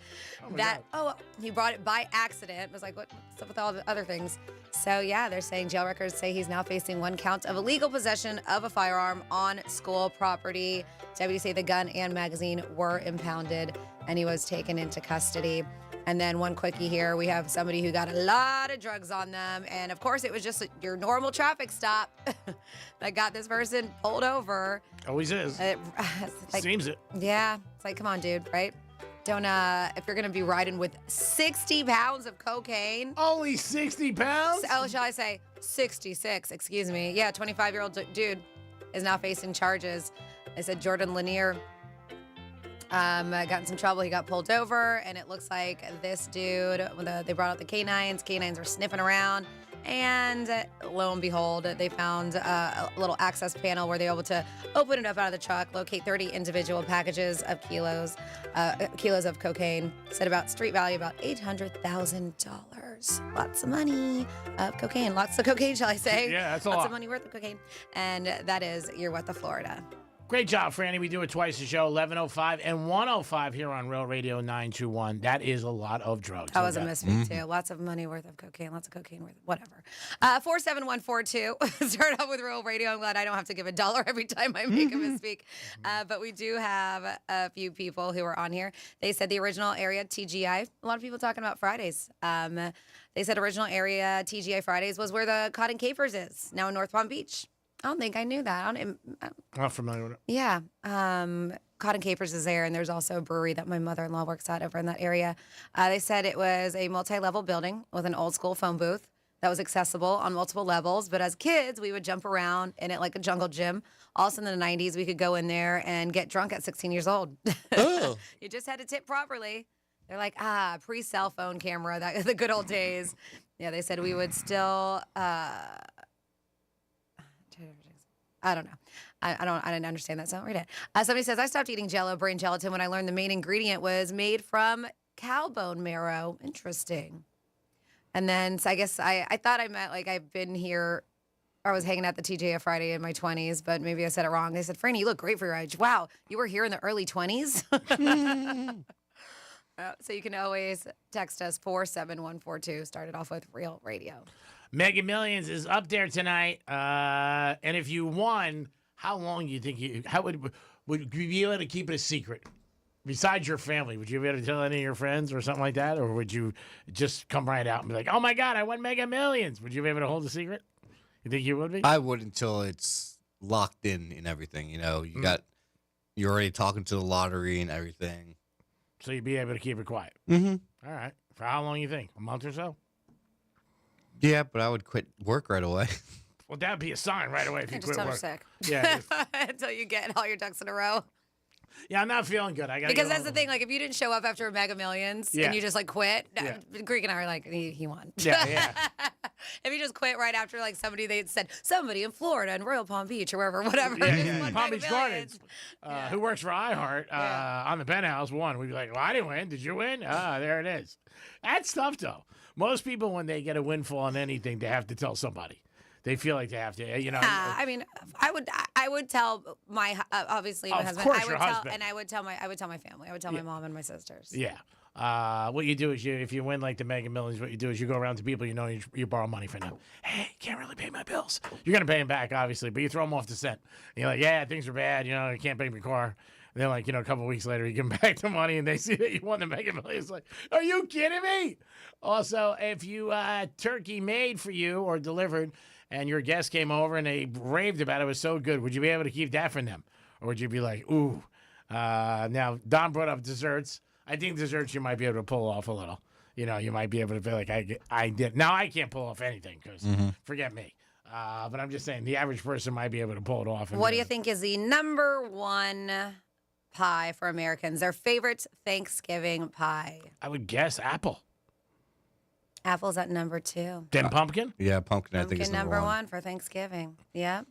he brought it by accident. Was like, what's up with all the other things? So, yeah, they're saying jail records say he's now facing one count of illegal possession of a firearm on school property. Deputies say the gun and magazine were impounded, and he was taken into custody. And then one quickie here, we have somebody who got a lot of drugs on them. And, of course, it was just your normal traffic stop that got this person pulled over. Always is. Seems it. Yeah. It's like, come on, dude, right? Don't, if you're going to be riding with 60 pounds of cocaine. Only 60 pounds? Oh, shall I say 66, excuse me. Yeah, 25-year-old dude is now facing charges. They said Jordan Lanier got in some trouble. He got pulled over, and it looks like this dude, they brought out the canines. Canines were sniffing around, and lo and behold, they found a little access panel where they were able to open it up out of the truck, locate 30 individual packages of kilos of cocaine. Said about street value about $800,000. Lots of money of cocaine. Lots of cocaine, shall I say? Yeah, that's a lot. Lots of money worth of cocaine. And that is your What the Florida. Great job, Franny. We do it twice a show, 11:05 and 1:05 here on Real Radio 921. That is a lot of drugs. That was a misspeak, too. Lots of money worth of cocaine, lots of cocaine worth of whatever. 47142. Start off with Real Radio. I'm glad I don't have to give $1 every time I make a misspeak. But we do have a few people who are on here. They said the original area, TGI. A lot of people talking about Fridays. They said original area, TGI Fridays, was where the Cotton Capers is, now in North Palm Beach. I don't think I knew that. I'm not familiar with it. Yeah. Cotton Capers is there, and there's also a brewery that my mother-in-law works at over in that area. They said it was a multi-level building with an old-school phone booth that was accessible on multiple levels. But as kids, we would jump around in it like a jungle gym. Also in the 90s, we could go in there and get drunk at 16 years old. Oh. You just had to tip properly. They're like, pre-cell phone camera, the good old days. Yeah, they said we would still... I don't know. I didn't understand that, so read it. Somebody says, I stopped eating Jell-O brain gelatin when I learned the main ingredient was made from cow bone marrow. Interesting. And then, so I guess I thought I meant like I've been here, or I was hanging out the TGI Friday in my 20s, but maybe I said it wrong. They said, Franny, you look great for your age. Wow, you were here in the early 20s? So you can always text us 47142. Started off with Real Radio. Mega Millions is up there tonight, and if you won, how long do you think would you be able to keep it a secret? Besides your family, would you be able to tell any of your friends or something like that? Or would you just come right out and be like, oh, my God, I won Mega Millions? Would you be able to hold a secret? You think you would be? I would until it's locked in and everything. You know, you're already talking to the lottery and everything. So you'd be able to keep it quiet. Mm-hmm. All right. For how long you think? A month or so? Yeah, but I would quit work right away. Well, that'd be a sign right away if you Just quit tell her work. sick. Yeah. Until you get all your ducks in a row. Yeah, I'm not feeling good. Because that's the thing. Like, if you didn't show up after Mega Millions Yeah. and you just, like, quit, Yeah. Greek and I are like, he won. Yeah. If you just quit right after, like, they said, somebody in Florida in Royal Palm Beach or wherever, whatever. Yeah. Palm Beach Gardens, who works for iHeart on the Penthouse won. We'd be like, well, I didn't win. Did you win? There it is. That's tough, though. Most people, when they get a windfall on anything, they have to tell somebody. They feel like they have to, you know. I mean, I would tell my obviously my Of husband. course I would your tell, husband. and I would tell my family. I would tell my mom and my sisters. Yeah. What you do is if you win like the Mega Millions, what you do is you go around to people you know you borrow money from them. Hey, can't really pay my bills. You're gonna pay them back, obviously, but you throw them off the scent. And you're like, yeah, things are bad. You know, you can't pay my car. And then, like, you know, a couple of weeks later, you give them back the money, and they see that you won the Mega Millions. Like, are you kidding me? Also, if you turkey made for you or delivered, and your guest came over and they raved about it was so good, would you be able to keep that from them? Or would you be like, ooh? Now, Don brought up desserts. I think desserts you might be able to pull off a little. You know, you might be able to feel like I did. Now, I can't pull off anything because forget me. But I'm just saying the average person might be able to pull it off. What do you think is the number one pie for Americans? Their favorite Thanksgiving pie? I would guess apple. Apple's at number 2. Then pumpkin? Yeah, pumpkin I think is Number one for Thanksgiving. Yep.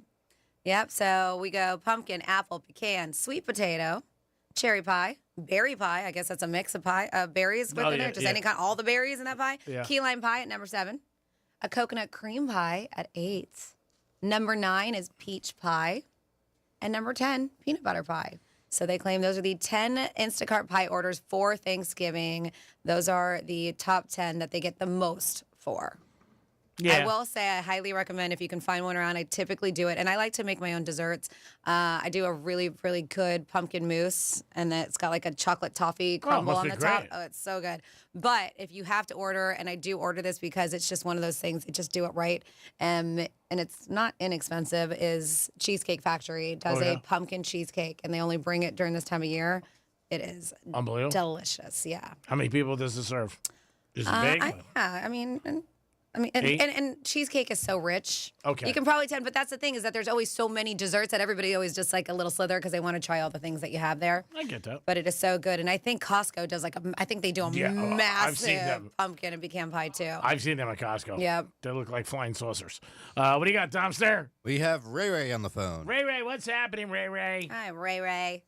So we go pumpkin, apple, pecan, sweet potato, cherry pie, berry pie. I guess that's a mix of berries within it. Just any kind, all the berries in that pie. Yeah. Key lime pie at number 7. A coconut cream pie at 8. Number 9 is peach pie. And number 10, peanut butter pie. So they claim those are the 10 Instacart pie orders for Thanksgiving. Those are the top 10 that they get the most for. Yeah. I will say I highly recommend if you can find one around. I typically do it, and I like to make my own desserts. I do a really, really good pumpkin mousse, and then it's got like a chocolate toffee crumble on the top. great. Oh, it's so good. But if you have to order, and I do order this because it's just one of those things, they just do it right, and it's not inexpensive, is Cheesecake Factory does a pumpkin cheesecake, and they only bring it during this time of year. It is unbelievable. Delicious, yeah. How many people does it serve? Is it big? And cheesecake is so rich. Okay. You can probably tend, but that's the thing is that there's always so many desserts that everybody always just like a little slither because they want to try all the things that you have there. I get that. But it is so good. And I think Costco does I think they do a I've seen massive them. pumpkin and pecan pie too. I've seen them at Costco. Yep. They look like flying saucers. What do you got, Tom Stair? We have Ray Ray on the phone. Ray, what's happening, Ray? Hi, Ray.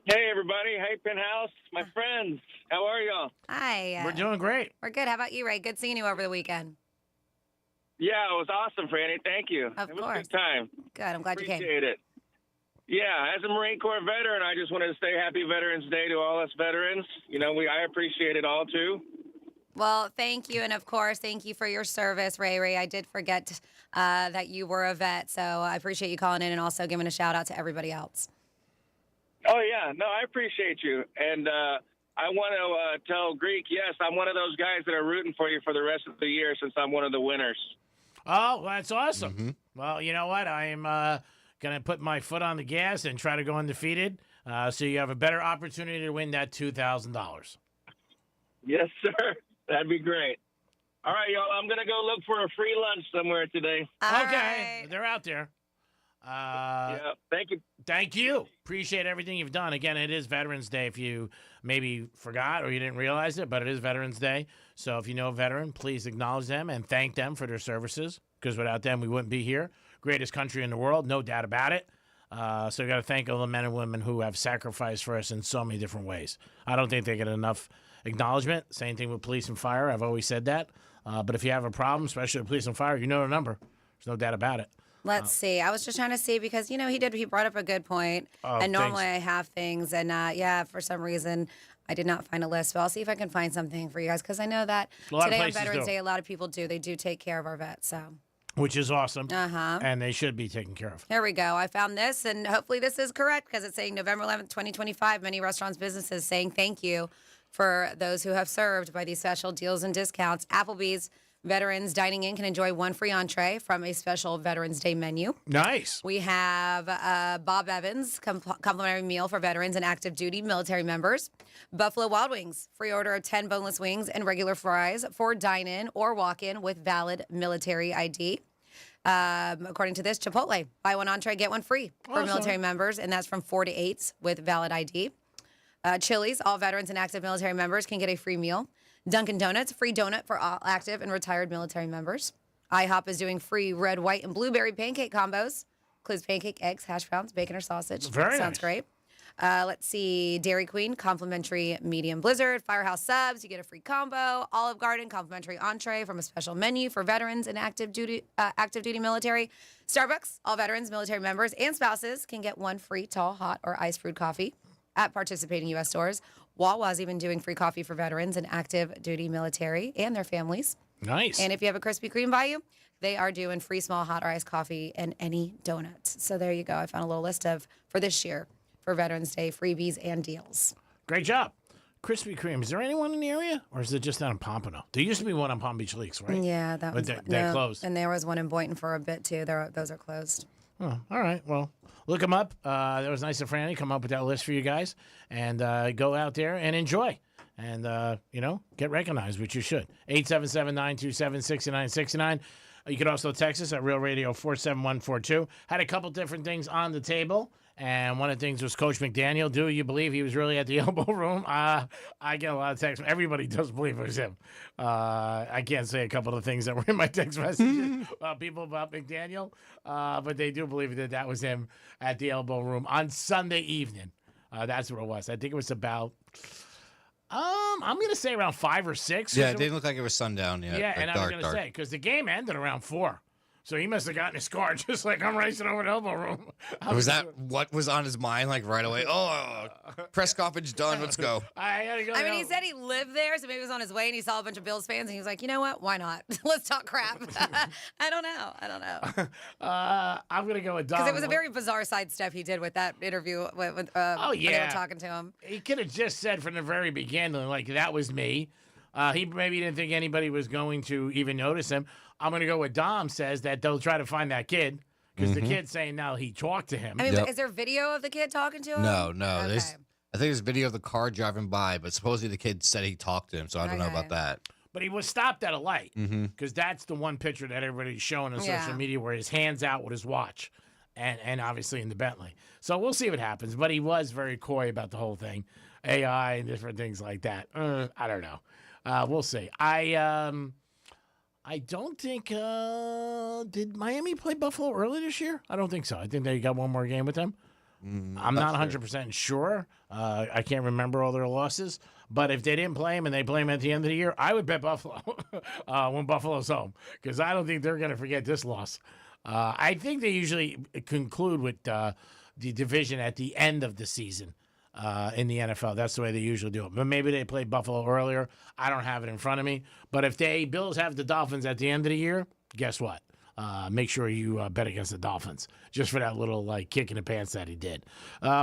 Hey, everybody. Hey, Penthouse. My friends. How are y'all? Hi. We're doing great. We're good. How about you, Ray? Good seeing you over the weekend. Yeah, it was awesome, Franny. Thank you. Of it was course. a good time. Good. I'm glad you came. Appreciate it. Yeah, as a Marine Corps veteran, I just wanted to say Happy Veterans Day to all us veterans. You know, I appreciate it all, too. Well, thank you. And of course, thank you for your service, Ray. I did forget that you were a vet. So I appreciate you calling in and also giving a shout out to everybody else. Oh, yeah. No, I appreciate you. And I want to tell Greek, yes, I'm one of those guys that are rooting for you for the rest of the year since I'm one of the winners. Oh, that's awesome. Well, you know what? I am going to put my foot on the gas and try to go undefeated so you have a better opportunity to win that $2,000. Yes, sir. That'd be great. All right, y'all. I'm going to go look for a free lunch somewhere today. Okay. They're out there. Yeah, thank you. Thank you. Appreciate everything you've done. Again, it is Veterans Day if you maybe forgot or you didn't realize it, but it is Veterans Day. So if you know a veteran, please acknowledge them and thank them for their services because without them, we wouldn't be here. Greatest country in the world, no doubt about it. So we got to thank all the men and women who have sacrificed for us in so many different ways. I don't think they get enough acknowledgement. Same thing with police and fire. I've always said that. But if you have a problem, especially with police and fire, you know the number. There's no doubt about it. Let's see. I was just trying to see because, he brought up a good point. And normally I have things. And, for some reason, I did not find a list. But I'll see if I can find something for you guys because I know that today on Veterans Day, a lot of people do. They do take care of our vets. So which is awesome. Uh-huh. And they should be taken care of. Here we go. I found this, and hopefully this is correct because it's saying November 11th, 2025. Many restaurants, businesses saying thank you for those who have served by these special deals and discounts. Applebee's veterans dining in can enjoy one free entree from a special Veterans Day menu. Nice. We have Bob Evans complimentary meal for veterans and active duty military members. Buffalo Wild Wings free order of 10 boneless wings and regular fries for dine-in or walk-in with valid military ID. According to this, Chipotle, buy one entree, get one free for Awesome. military members, and that's from 4 to 8 with valid ID. Chili's, all veterans and active military members can get a free meal. Dunkin' Donuts, free donut for all active and retired military members. IHOP is doing free red, white, and blueberry pancake combos. Includes pancake, eggs, hash browns, bacon, or sausage. Very Sounds nice. great. Let's see. Dairy Queen, complimentary medium blizzard. Firehouse subs, you get a free combo. Olive Garden, complimentary entree from a special menu for veterans and active duty military. Starbucks, all veterans, military members, and spouses can get one free tall, hot, or iced brewed coffee at participating U.S. stores. Wawa's even doing free coffee for veterans and active duty military and their families. Nice. And if you have a Krispy Kreme by you, they are doing free small hot or iced coffee and any donuts. So there you go. I found a little list of for this year for Veterans Day freebies and deals. Great job. Krispy Kreme. Is there anyone in the area, or is it just down in Pompano? There used to be one on Palm Beach Lakes, right? Yeah, that But was they're closed. And there was one in Boynton for a bit too. Those are closed. Oh, all right. Well, look them up. That was nice of Franny. Come up with that list for you guys, and go out there and enjoy. And, get recognized, which you should. 877-927-6969. You can also text us at Real Radio 47142. Had a couple different things on the table. And one of the things was Coach McDaniel. Do you believe he was really at the elbow room? I get a lot of texts. Everybody does believe it was him. I can't say a couple of things that were in my text messages people about McDaniel, but they do believe that was him at the elbow room on Sunday evening. That's what it was. I think it was about, I'm going to say around 5 or 6. Yeah, it didn't look like it was sundown yet. Yeah, like and I was going to say, because the game ended around 4. So he must have gotten his car just like I'm racing over the elbow room. Was that what was on his mind, like right away? Oh, press conference done. Let's go. I gotta go. I mean, he said he lived there, so maybe he was on his way and he saw a bunch of Bills fans and he was like, you know what? Why not? Let's talk crap. I don't know. I'm going to go with Dom. Because it was a very bizarre sidestep he did with that interview when they were talking to him. He could have just said from the very beginning, like, that was me. He maybe didn't think anybody was going to even notice him. I'm going to go with Dom says that they'll try to find that kid because the kid's saying now he talked to him. I mean, is there video of the kid talking to him? No. Okay. I think there's video of the car driving by, but supposedly the kid said he talked to him, so I don't know about that. But he was stopped at a light because that's the one picture that everybody's showing on social media where his hand's out with his watch and obviously in the Bentley. So we'll see what happens. But he was very coy about the whole thing, AI and different things like that. I don't know. We'll see. I don't think did Miami play Buffalo early this year? I don't think so. I think they got one more game with them. I'm not 100% sure. I can't remember all their losses. But if they didn't play him and they play him at the end of the year, I would bet Buffalo when Buffalo's home because I don't think they're going to forget this loss. I think they usually conclude with the division at the end of the season. In the NFL. That's the way they usually do it. But maybe they played Buffalo earlier. I don't have it in front of me. But if Bills have the Dolphins at the end of the year, guess what? Make sure you bet against the Dolphins just for that little kick in the pants that he did.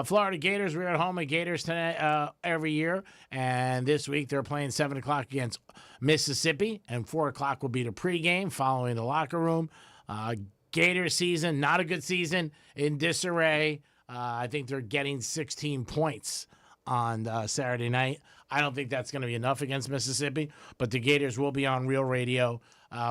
Florida Gators, we're at home at Gators tonight, every year. And this week they're playing 7 o'clock against Mississippi. And 4 o'clock will be the pregame following the locker room. Gators season, not a good season, in disarray. I think they're getting 16 points on Saturday night. I don't think that's going to be enough against Mississippi, but the Gators will be on Real Radio.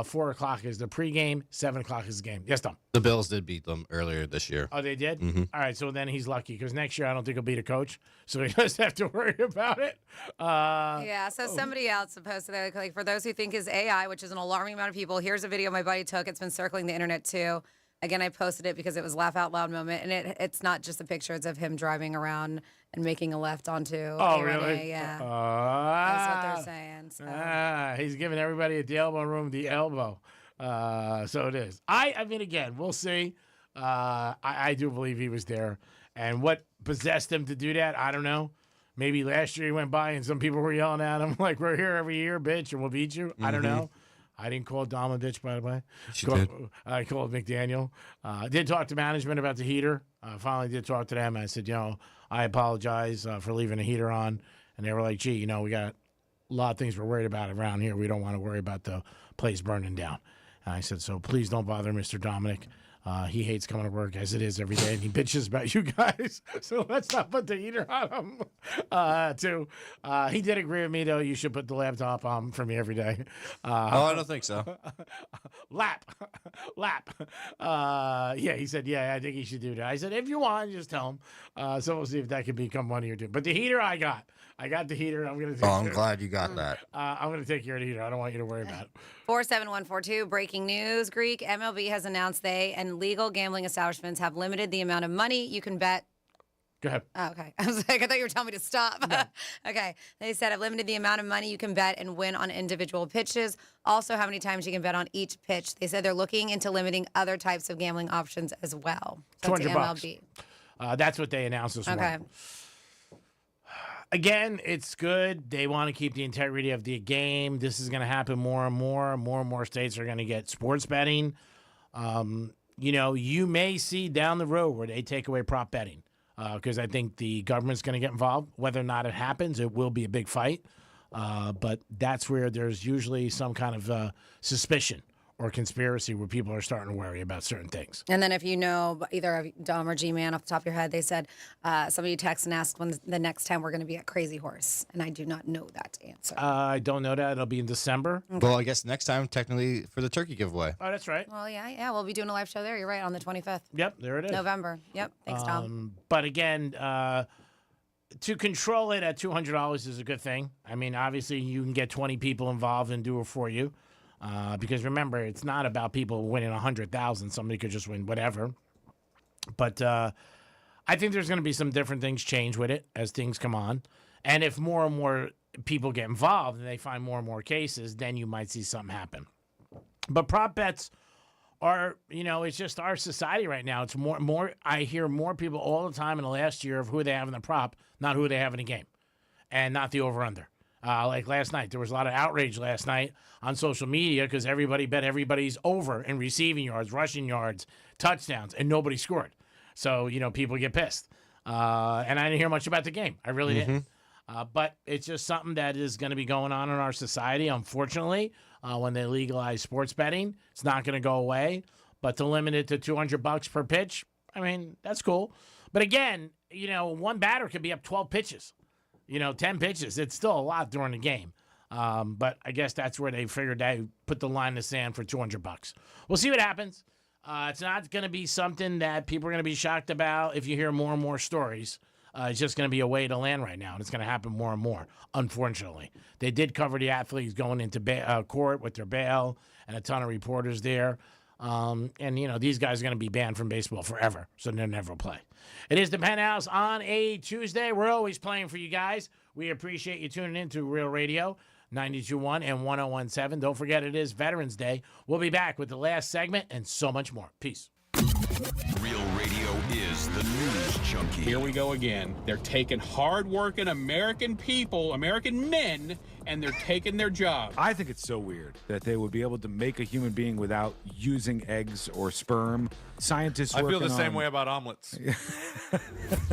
4 o'clock is the pregame, 7 o'clock is the game. Yes, Tom? The Bills did beat them earlier this year. Oh, they did? Mm-hmm. All right, so then he's lucky because next year I don't think he'll be the coach, so he doesn't have to worry about it. So somebody else posted that, like, for those who think is AI, which is an alarming amount of people, here's a video my buddy took. It's been circling the internet too. Again, I posted it because it was laugh out loud moment, and it's not just a picture; it's of him driving around and making a left onto. Oh, really? Yeah, that's what they're saying. So. He's giving everybody at the elbow room the elbow. So it is. I mean, again, we'll see. I do believe he was there, and what possessed him to do that, I don't know. Maybe last year he went by and some people were yelling at him like, "We're here every year, bitch, and we'll beat you." I don't know. I didn't call Dom a bitch, by the way. Did. I called McDaniel. Did talk to management about the heater. Finally did talk to them. I said, I apologize for leaving the heater on. And they were like, gee, we got a lot of things we're worried about around here. We don't want to worry about the place burning down. And I said, so please don't bother Mr. Dominic. He hates coming to work as it is every day, and he bitches about you guys. So let's not put the heater on him, too. He did agree with me, though. You should put the laptop on for me every day. I don't think so. Lap. Yeah, he said, I think he should do that. I said, if you want, just tell him. So we'll see if that can become one of your two. But the heater I got the heater. I'm going to take I'm glad you got that. I'm going to take care of the heater. I don't want you to worry about it. 47142, breaking news. Greek MLB has announced they and legal gambling establishments have limited the amount of money you can bet. Go ahead. Oh, okay. I was like, I thought you were telling me to stop. No. Okay. They said I've limited the amount of money you can bet and win on individual pitches. Also, how many times you can bet on each pitch. They said they're looking into limiting other types of gambling options as well. So $200. That's what they announced this morning. Okay. Again, it's good. They want to keep the integrity of the game. This is going to happen more and more. More and more states are going to get sports betting. You may see down the road where they take away prop betting because I think the government's going to get involved. Whether or not it happens, it will be a big fight. But that's where there's usually some kind of suspicion or conspiracy where people are starting to worry about certain things. And then if you know, either of Dom or G-Man off the top of your head, they said somebody texted and asked when the next time we're going to be at Crazy Horse. And I do not know that answer. I don't know that. It'll be in December. Well, I guess next time, technically, for the turkey giveaway. Oh, that's right. Well, yeah, we'll be doing a live show there. You're right, on the 25th. Yep, there it is. November. Yep, thanks, Tom. But again, to control it at $200 is a good thing. I mean, obviously, you can get 20 people involved and do it for you. Because remember, it's not about people winning 100,000. Somebody could just win whatever. But I think there's going to be some different things change with it as things come on. And if more and more people get involved and they find more and more cases, then you might see something happen. But prop bets are, it's just our society right now. It's more. I hear more people all the time in the last year of who they have in the prop, not who they have in the game, and not the over/under. Like last night, there was a lot of outrage last night on social media because everybody bet everybody's over in receiving yards, rushing yards, touchdowns, and nobody scored. So, people get pissed. And I didn't hear much about the game. I really didn't. But it's just something that is going to be going on in our society, unfortunately. When they legalize sports betting, it's not going to go away. But to limit it to $200 per pitch, I mean, that's cool. But again, one batter could be up 12 pitches. 10 pitches. It's still a lot during the game. But I guess that's where they figured they put the line in the sand for $200. We'll see what happens. It's not going to be something that people are going to be shocked about if you hear more and more stories. It's just going to be a way to land right now, and it's going to happen more and more, unfortunately. They did cover the athletes going into court with their bail and a ton of reporters there. And, these guys are going to be banned from baseball forever, so they'll never play. It is the Penthouse on a Tuesday. We're always playing for you guys. We appreciate you tuning in to Real Radio 92.1 and 101.7. Don't forget, it is Veterans Day. We'll be back with the last segment and so much more. Peace. Real Radio is the news junkie. Here we go again. They're taking hard-working American people, American men, and they're taking their job. I think it's so weird that they would be able to make a human being without using eggs or sperm. Scientists I feel the working same on- way about omelets.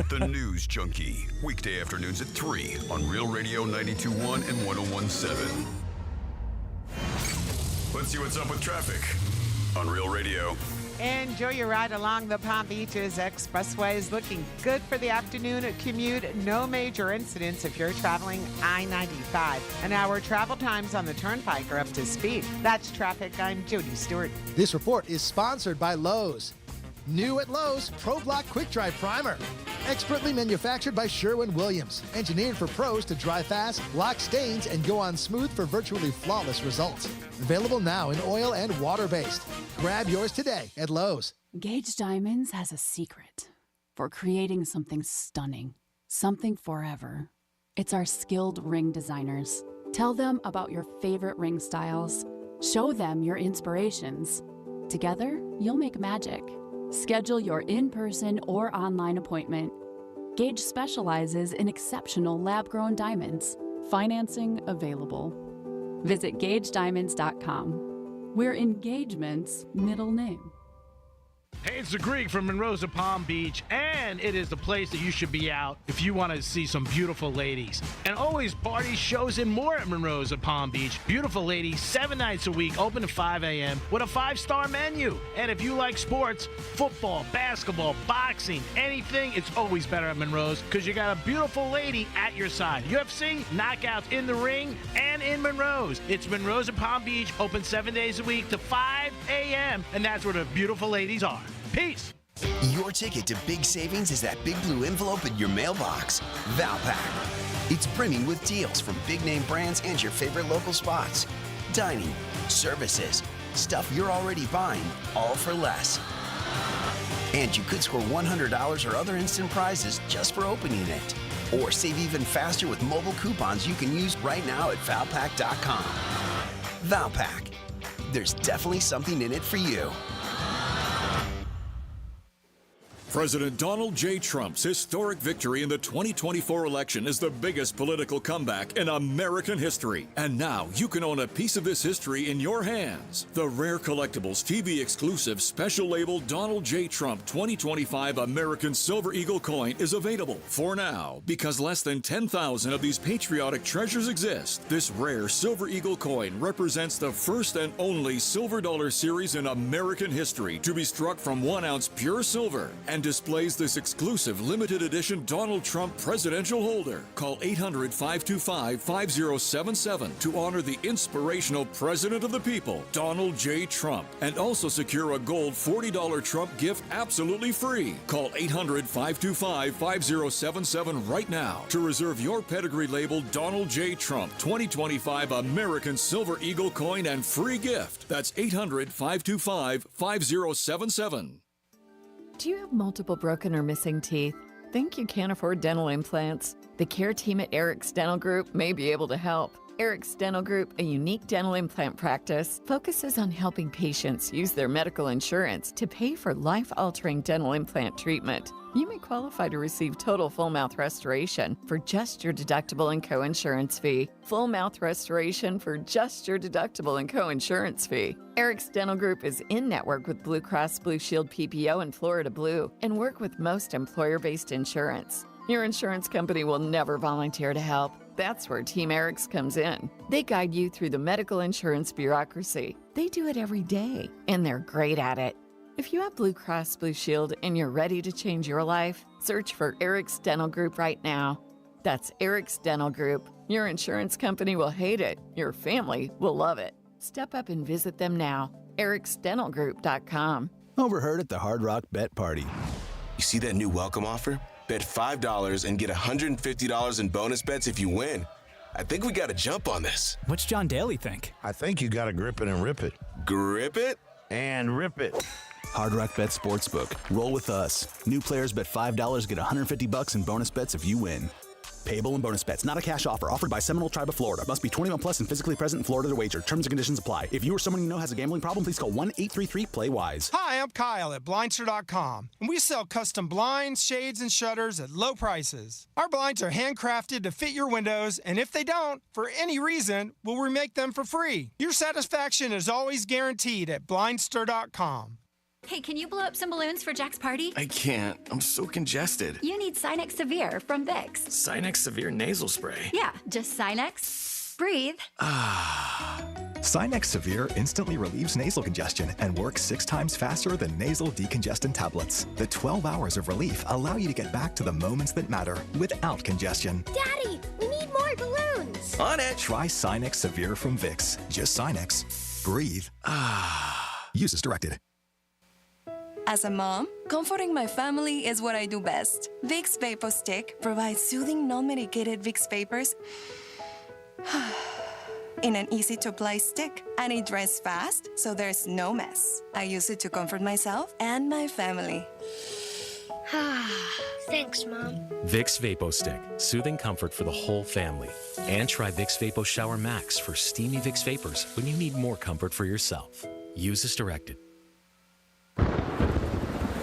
The News Junkie. Weekday afternoons at 3 on Real Radio 92.1 and 101.7. Let's see what's up with traffic on Real Radio. Enjoy your ride along the Palm Beaches Expressway is looking good for the afternoon commute. No major incidents if you're traveling I-95. And our travel times on the Turnpike are up to speed. That's traffic. I'm Jody Stewart. This report is sponsored by Lowe's. New at Lowe's, Pro Block Quick Dry Primer. Expertly manufactured by Sherwin-Williams. Engineered for pros to dry fast, block stains, and go on smooth for virtually flawless results. Available now in oil and water-based. Grab yours today at Lowe's. Gage Diamonds has a secret for creating something stunning, something forever. It's our skilled ring designers. Tell them about your favorite ring styles. Show them your inspirations. Together, you'll make magic. Schedule your in-person or online appointment. Gage specializes in exceptional lab-grown diamonds. Financing available. Visit GageDiamonds.com. We're engagement's middle name. Hey, it's the Greek from Monroe's of Palm Beach, and it is the place that you should be out if you want to see some beautiful ladies. And always parties, shows, and more at Monroe's of Palm Beach. Beautiful ladies, 7 nights a week, open at 5 a.m. with a 5-star menu. And if you like sports, football, basketball, boxing, anything, it's always better at Monroe's because you got a beautiful lady at your side. UFC, knockouts in the ring, and in Monroe's. It's Monroe's of Palm Beach, open 7 days a week to 5 a.m., and that's where the beautiful ladies are. Peace. Your ticket to big savings is that big blue envelope in your mailbox. Valpak. It's brimming with deals from big name brands and your favorite local spots. Dining, services, stuff you're already buying, all for less. And you could score $100 or other instant prizes just for opening it. Or save even faster with mobile coupons you can use right now at Valpak.com. Valpak. There's definitely something in it for you. President Donald J. Trump's historic victory in the 2024 election is the biggest political comeback in American history. And now you can own a piece of this history in your hands. The rare collectibles TV exclusive special label Donald J. Trump 2025 American Silver Eagle coin is available for now because less than 10,000 of these patriotic treasures exist. This rare Silver Eagle coin represents the first and only silver dollar series in American history to be struck from 1 ounce pure silver and displays this exclusive limited edition Donald Trump presidential holder. Call 800-525-5077 to honor the inspirational president of the people, Donald J. Trump, and also secure a gold $40 Trump gift absolutely free. Call 800-525-5077 right now to reserve your pedigree labeled Donald J. Trump 2025 American Silver Eagle coin and free gift. That's 800-525-5077. Do you have multiple broken or missing teeth? Think you can't afford dental implants? The care team at Eric's Dental Group may be able to help. Eric's Dental Group, a unique dental implant practice, focuses on helping patients use their medical insurance to pay for life-altering dental implant treatment. You may qualify to receive total full mouth restoration for just your deductible and co-insurance fee. Full mouth restoration for just your deductible and co-insurance fee. Eric's Dental Group is in network with Blue Cross Blue Shield PPO and Florida Blue and work with most employer-based insurance. Your insurance company will never volunteer to help. That's where Team Eric's comes in. They guide you through the medical insurance bureaucracy. They do it every day, and they're great at it. If you have Blue Cross Blue Shield and you're ready to change your life, search for Eric's Dental Group right now. That's Eric's Dental Group. Your insurance company will hate it. Your family will love it. Step up and visit them now. ericsdentalgroup.com. Overheard at the Hard Rock Bet Party. You see that new welcome offer? Bet $5 and get $150 in bonus bets if you win. I think we got to jump on this. What's John Daly think? I think you got to grip it and rip it. Grip it? And rip it. Hard Rock Bet Sportsbook. Roll with us. New players bet $5, get $150 in bonus bets if you win. Payable in bonus bets. Not a cash offer. Offered by Seminole Tribe of Florida. Must be 21 plus and physically present in Florida to wager. Terms and conditions apply. If you or someone you know has a gambling problem, please call 1-833-PLAY-WISE. Hi, I'm Kyle at Blindster.com, and we sell custom blinds, shades, and shutters at low prices. Our blinds are handcrafted to fit your windows, and if they don't, for any reason, we'll remake them for free. Your satisfaction is always guaranteed at Blindster.com. Hey, can you blow up some balloons for Jack's party? I can't. I'm so congested. You need Sinex Severe from Vicks. Sinex Severe Nasal Spray. Yeah, just Sinex. Breathe. Sinex Severe instantly relieves nasal congestion and works 6 times faster than nasal decongestant tablets. The 12 hours of relief allow you to get back to the moments that matter without congestion. Daddy, we need more balloons. On it. Try Sinex Severe from Vicks. Just Sinex. Breathe. Use as directed. As a mom, comforting my family is what I do best. Vicks Vapor Stick provides soothing, non-medicated Vicks vapors in an easy-to-apply stick, and it dries fast, so there's no mess. I use it to comfort myself and my family. Thanks, Mom. Vicks Vapo Stick, soothing comfort for the whole family. And try Vicks Vapo Shower Max for steamy Vicks vapors when you need more comfort for yourself. Use as directed.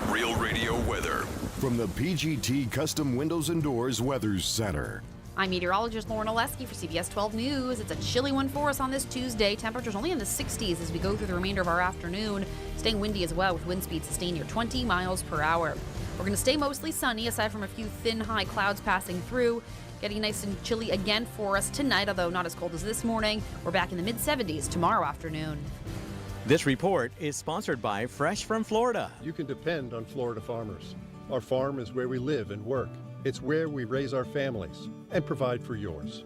Real Radio weather. From the PGT Custom Windows and Doors Weather Center. I'm meteorologist Lauren Oleski for CBS 12 News. It's a chilly one for us on this Tuesday. Temperatures only in the 60s as we go through the remainder of our afternoon. Staying windy as well with wind speeds sustained near 20 miles per hour. We're going to stay mostly sunny aside from a few thin high clouds passing through. Getting nice and chilly again for us tonight, although not as cold as this morning. We're back in the mid-70s tomorrow afternoon. This report is sponsored by Fresh from Florida. You can depend on Florida farmers. Our farm is where we live and work. It's where we raise our families and provide for yours.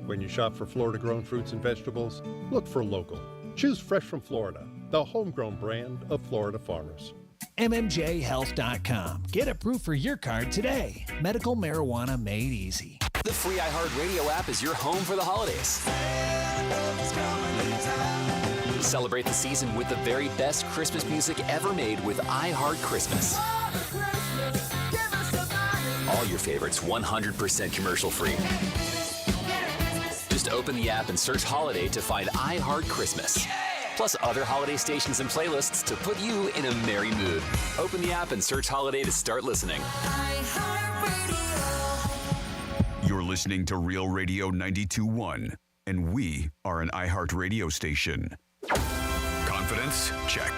When you shop for Florida-grown fruits and vegetables, look for local. Choose Fresh from Florida, the homegrown brand of Florida farmers. MMJHealth.com. Get approved for your card today. Medical marijuana made easy. The free iHeartRadio app is your home for the holidays. Celebrate the season with the very best Christmas music ever made with iHeart Christmas. All your favorites 100% commercial free. Just open the app and search Holiday to find iHeart Christmas. Plus other holiday stations and playlists to put you in a merry mood. Open the app and search Holiday to start listening. You're listening to Real Radio 92.1, and we are an iHeart radio station. Confidence? Check.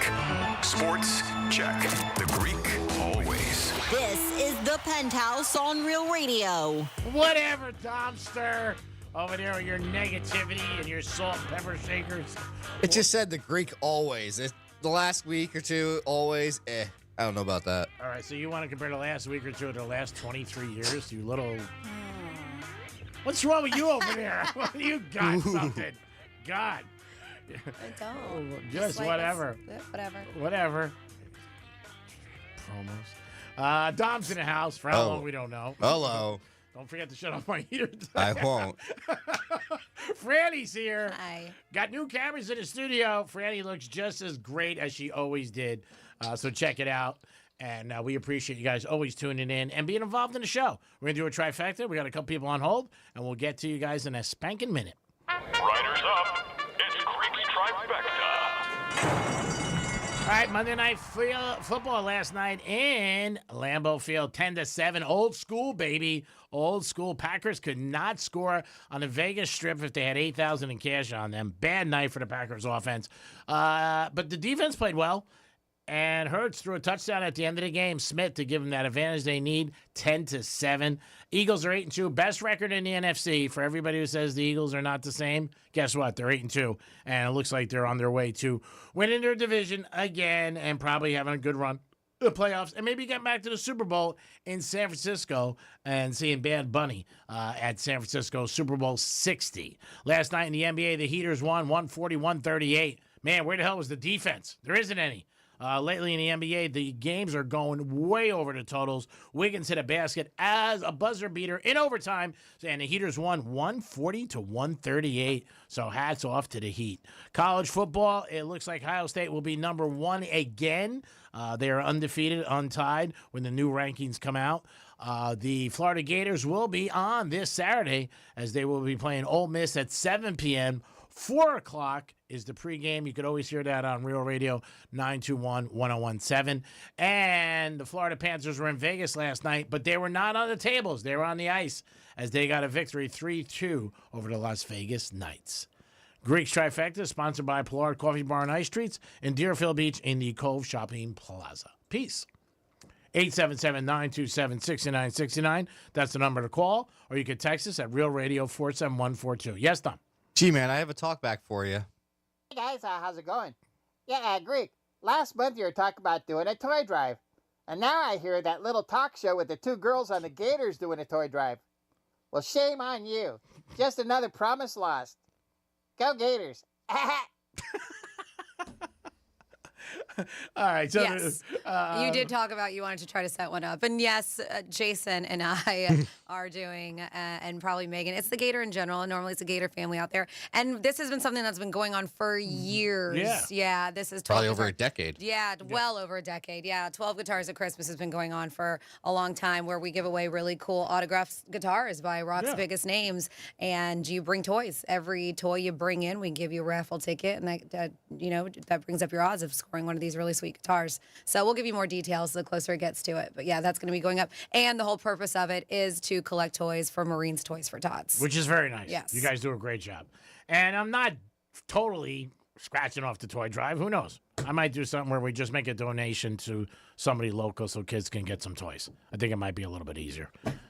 Sports? Check. The Greek? Always. This is the Penthouse on Real Radio. Whatever, Domster. Over there with your negativity and your salt and pepper shakers. It just said the Greek always. The last week or two, always, I don't know about that. All right, so you want to compare the last week or two to the last 23 years, you little... What's wrong with you over there? You got something. God. I don't. Just like whatever. Whatever. Promos. Dom's in the house. For how long, we don't know. Hello. Don't forget to shut off my heater. I won't. Franny's here. Hi. Got new cameras in the studio. Franny looks just as great as she always did. So check it out. And we appreciate you guys always tuning in and being involved in the show. We're going to do a trifecta. We got a couple people on hold, and we'll get to you guys in a spanking minute. Riders up. It's Greek Trifecta. All right, Monday Night Football last night in Lambeau Field, 10-7. Old school, baby. Old school. Packers could not score on the Vegas Strip if they had $8,000 in cash on them. Bad night for the Packers offense. But the defense played well. And Hurts threw a touchdown at the end of the game. Smith to give them that advantage they need, 10-7. Eagles are 8-2, best record in the NFC. For everybody who says the Eagles are not the same, guess what? They're 8-2, and it looks like they're on their way to winning their division again and probably having a good run to the playoffs and maybe get back to the Super Bowl in San Francisco and seeing Bad Bunny at San Francisco Super Bowl 60. Last night in the NBA, the Heaters won 140-138. Man, where the hell was the defense? There isn't any. Lately in the NBA, the games are going way over the totals. Wiggins hit a basket as a buzzer beater in overtime, and the Heaters won 140-138. So hats off to the Heat. College football, it looks like Ohio State will be number one again. They are undefeated, untied when the new rankings come out. The Florida Gators will be on this Saturday as they will be playing Ole Miss at 7 p.m. 4 o'clock is the pregame. You could always hear that on Real Radio 921-1017. And the Florida Panthers were in Vegas last night, but they were not on the tables. They were on the ice as they got a victory 3-2 over the Las Vegas Knights. Greek's Trifecta, sponsored by Pollard Coffee Bar and Ice Treats in Deerfield Beach in the Cove Shopping Plaza. Peace. 877-927-6969. That's the number to call. Or you can text us at Real Radio 47142. Yes, Tom. G-Man, I have a talk back for you. Hey guys, how's it going? Yeah, Greek. Last month you were talking about doing a toy drive. And now I hear that little talk show with the two girls on the Gators doing a toy drive. Well, shame on you. Just another promise lost. Go Gators. All right. So yes. You did talk about you wanted to try to set one up. And yes, Jason and I are doing, and probably Megan, it's the Gator in general. And normally it's a Gator family out there. And this has been something that's been going on for years. Yeah. This is probably over a decade. Yeah, well over a decade. Yeah. 12 Guitars at Christmas has been going on for a long time, where we give away really cool autographed guitars by rock's biggest names. And you bring toys. Every toy you bring in, we give you a raffle ticket. And that brings up your odds of scoring showering one of these really sweet guitars. So we'll give you more details the closer it gets to it. But yeah, that's going to be going up. And the whole purpose of it is to collect toys for Marines Toys for Tots. Which is very nice. Yes. You guys do a great job. And I'm not totally scratching off the toy drive. Who knows? I might do something where we just make a donation to somebody local so kids can get some toys. I think it might be a little bit easier.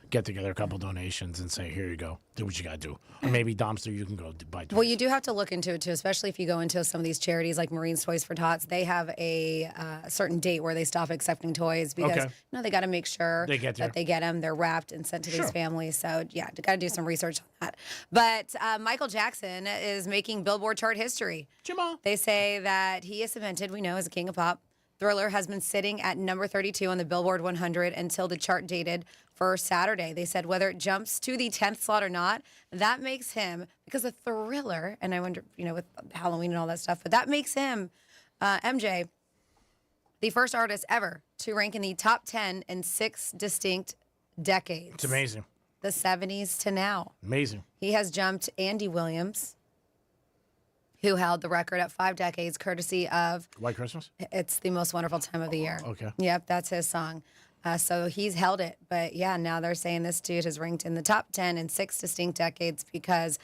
Get together a couple donations and say, here you go. Do what you got to do. Or maybe, Domster, you can go buy toys. Well, you do have to look into it, too, especially if you go into some of these charities like Marines Toys for Tots. They have a certain date where they stop accepting toys because they got to make sure that they get them. They're wrapped and sent to these families. So, yeah, got to do some research on that. But Michael Jackson is making Billboard chart history. Jamal. They say that he is cemented, we know, as a king of pop. Thriller has been sitting at number 32 on the Billboard 100 until the chart dated for Saturday. They said whether it jumps to the 10th slot or not, that makes him, because of Thriller, and I wonder, with Halloween and all that stuff, but that makes him, MJ, the first artist ever to rank in the top 10 in 6 distinct decades. It's amazing. The 70s to now. Amazing. He has jumped Andy Williams, who held the record at 5 decades, courtesy of White Christmas? It's the Most Wonderful Time of the Year. Okay. Yep, that's his song. So he's held it. But yeah, now they're saying this dude has ranked in the top 10 in 6 distinct decades because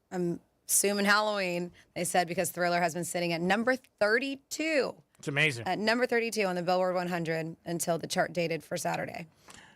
I'm assuming Halloween, they said, because Thriller has been sitting at number 32. It's amazing. At number 32 on the Billboard 100 until the chart dated for Saturday.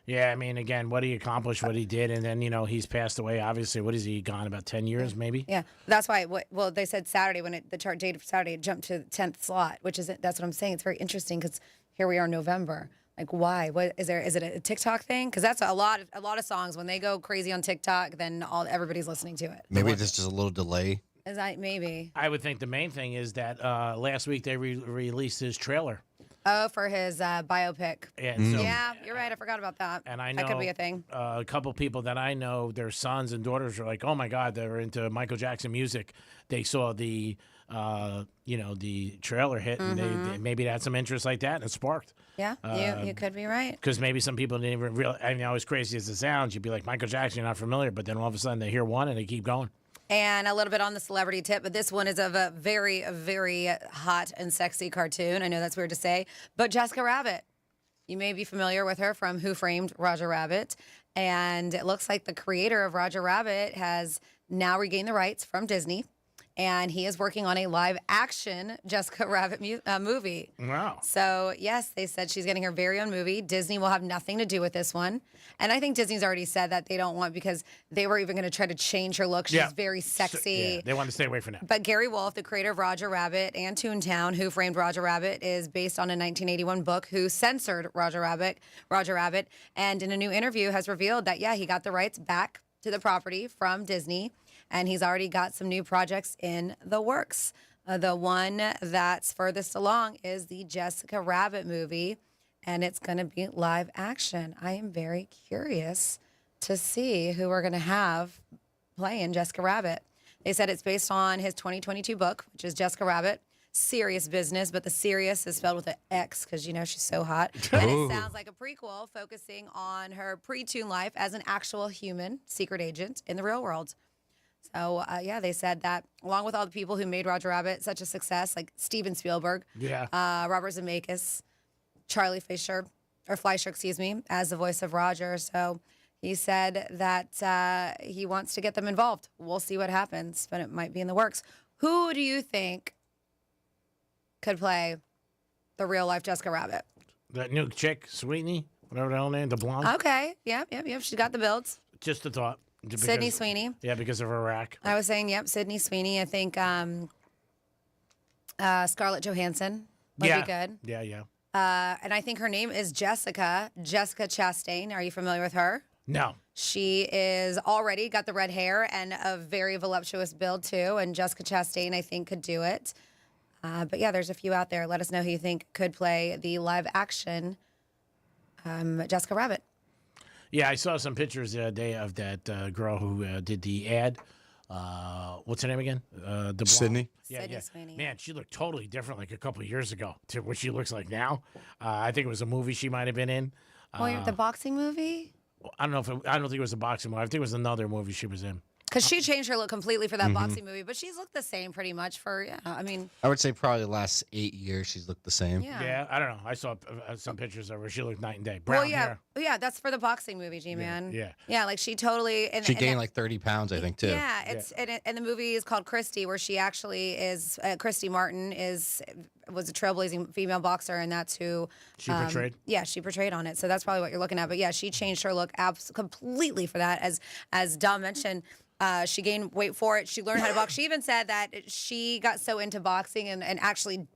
Yeah, I mean, again, what he accomplished, what he did, and then, he's passed away, obviously. What is he, gone about 10 years, maybe? Yeah, that's why, well, they said Saturday, when the chart dated for Saturday, it jumped to the 10th slot, that's what I'm saying. It's very interesting because here we are in November. Like, why? What is it a TikTok thing? Because that's a lot of songs. When they go crazy on TikTok, then everybody's listening to it. Maybe there's just a little delay. Is that maybe? I would think the main thing is that last week they released his trailer. Oh, for his biopic. Yeah, you're right. I forgot about that. And I know that could be a thing. A couple people that I know, their sons and daughters are like, "Oh my God, they're into Michael Jackson music." They saw the, the trailer hit, and they maybe they had some interest like that, and it sparked. Yeah, you could be right. Because maybe some people didn't even realize. I mean, as crazy as it sounds, you'd be like, Michael Jackson, you're not familiar, but then all of a sudden they hear one and they keep going. And a little bit on the celebrity tip, but this one is of a very, very hot and sexy cartoon. I know that's weird to say, but Jessica Rabbit. You may be familiar with her from Who Framed Roger Rabbit. And it looks like the creator of Roger Rabbit has now regained the rights from Disney. And he is working on a live-action Jessica Rabbit movie. Wow. So, yes, they said she's getting her very own movie. Disney will have nothing to do with this one. And I think Disney's already said that they don't want, because they were even going to try to change her look. She's very sexy. They want to stay away from that. But Gary Wolf, the creator of Roger Rabbit and Toontown, Who Framed Roger Rabbit, is based on a 1981 book, Who Censored Roger Rabbit. And in a new interview has revealed that, he got the rights back to the property from Disney. And he's already got some new projects in the works. The one that's furthest along is the Jessica Rabbit movie, and it's going to be live action. I am very curious to see who we're going to have playing Jessica Rabbit. They said it's based on his 2022 book, which is Jessica Rabbit, Serious Business, but the serious is spelled with an X because, she's so hot. And it sounds like a prequel focusing on her pre-toon life as an actual human secret agent in the real world. So, they said that along with all the people who made Roger Rabbit such a success, like Steven Spielberg, Robert Zemeckis, Charlie Fleischer, as the voice of Roger. So he said that he wants to get them involved. We'll see what happens, but it might be in the works. Who do you think could play the real-life Jessica Rabbit? That new chick, Sweetney, whatever the hell name, the blonde. Okay, yep. She's got the builds. Just a thought. Sydney Sweeney. Yeah, because of Iraq. I was saying, Sydney Sweeney. I think Scarlett Johansson would be good. Yeah. And I think her name is Jessica Chastain. Are you familiar with her? No. She is already got the red hair and a very voluptuous build, too. And Jessica Chastain, I think, could do it. But there's a few out there. Let us know who you think could play the live-action Jessica Rabbit. Yeah, I saw some pictures the other day of that girl who did the ad. What's her name again? Sydney. Sydney Sweeney. Man, she looked totally different like a couple of years ago to what she looks like now. I think it was a movie she might have been in. The boxing movie? I don't think it was a boxing movie. I think it was another movie she was in. Because she changed her look completely for that boxing movie, but she's looked the same pretty much for, I mean. I would say probably the last 8 years she's looked the same. Yeah. I don't know. I saw some pictures of her. She looked night and day. Brown hair. Yeah, that's for the boxing movie, G-Man. Yeah. Yeah, like she totally. And, She and gained like 30 pounds, I think, too. Yeah, and the movie is called Christy, where she actually is, Christy Martin was a trailblazing female boxer, and that's who she portrayed. Yeah, she portrayed on it. So that's probably what you're looking at. But yeah, she changed her look completely for that. As Dom mentioned, she gained weight for it. She learned how to box. She even said that she got so into boxing and actually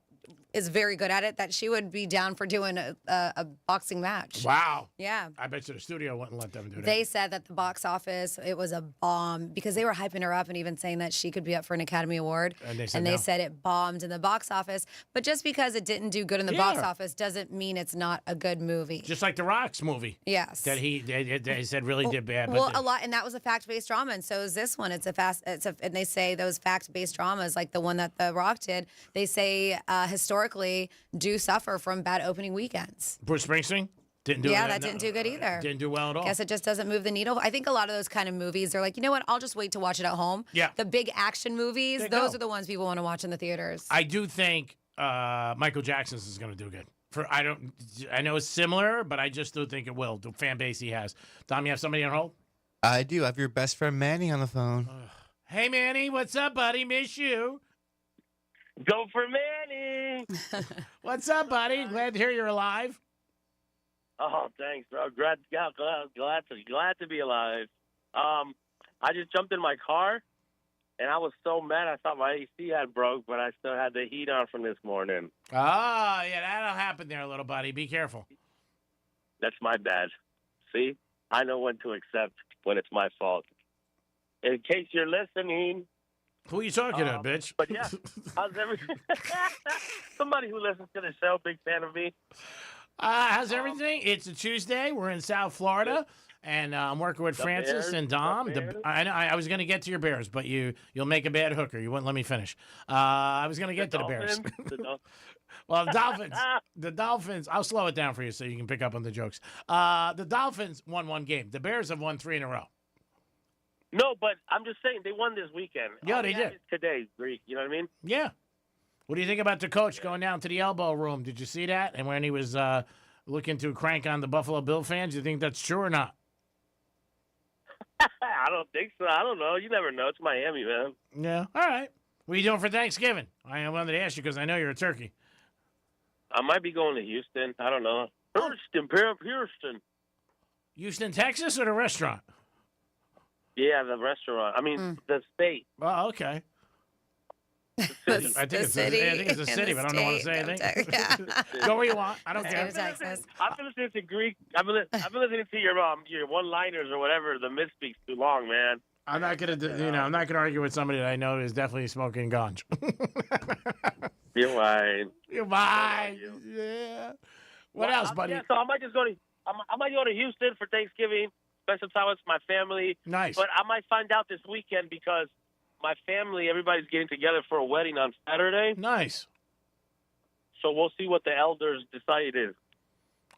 is very good at it that she would be down for doing a boxing match. Wow. Yeah. I bet you the studio wouldn't let them do that. They said that the box office, it was a bomb because they were hyping her up and even saying that she could be up for an Academy Award. And they said, they no. said it bombed in the box office. But just because it didn't do good in the box office doesn't mean it's not a good movie. Just like the Rock's movie. Yes. That they said really did bad. Well, a lot, and that was a fact-based drama, and so is this one. And they say those fact-based dramas, like the one that The Rock did, they say historically do suffer from bad opening weekends. Bruce Springsteen didn't do. That didn't do good either. Didn't do well at all. Guess it just doesn't move the needle. I think a lot of those kind of movies, they're like, you know what? I'll just wait to watch it at home. Yeah. The big action movies, those are the ones people want to watch in the theaters. I do think Michael Jackson's is going to do good. I know it's similar, but I just do think it will. The fan base he has. Dom, you have somebody on hold? I do. I have your best friend Manny on the phone. Hey, Manny, what's up, buddy? Miss you. Go for Manny. What's up, buddy? Glad to hear you're alive. Oh, thanks, bro. Glad to be alive. I just jumped in my car, and I was so mad. I thought my AC had broke, but I still had the heat on from this morning. Oh, yeah, that'll happen there, little buddy. Be careful. That's my bad. See, I know when to accept when it's my fault. In case you're listening. Who are you talking to, bitch? But yeah, how's everything? Somebody who listens to the show, big fan of me. How's everything? It's a Tuesday. We're in South Florida, and I'm working with Francis Bears, and Dom. I know I was going to get to your Bears, but you'll make a bad hooker. You wouldn't let me finish. I was going to get to the Bears. Well, the Dolphins. I'll slow it down for you so you can pick up on the jokes. The Dolphins won one game. The Bears have won 3 in a row. No, but I'm just saying they won this weekend. Yeah, they did. Today, Greek. You know what I mean? Yeah. What do you think about the coach going down to the elbow room? Did you see that? And when he was looking to crank on the Buffalo Bill fans, do you think that's true or not? I don't think so. I don't know. You never know. It's Miami, man. Yeah. All right. What are you doing for Thanksgiving? I wanted to ask you because I know you're a turkey. I might be going to Houston. I don't know. Houston. Houston, Texas, or the restaurant? Yeah, the restaurant. I mean, the state. Oh, okay. I think it's a city, but I don't want to say anything. Go where you want. I don't care. I've been listening to Greek. I've been listening to your one-liners or whatever. The misspeaks too long, man. I'm not gonna, I'm not gonna argue with somebody that I know is definitely smoking ganj. You're fine. You're fine. Yeah. What else, buddy? Yeah, so I might just go to Houston for Thanksgiving. Special time with my family. Nice. But I might find out this weekend because my family, everybody's getting together for a wedding on Saturday. Nice. So we'll see what the elders decided.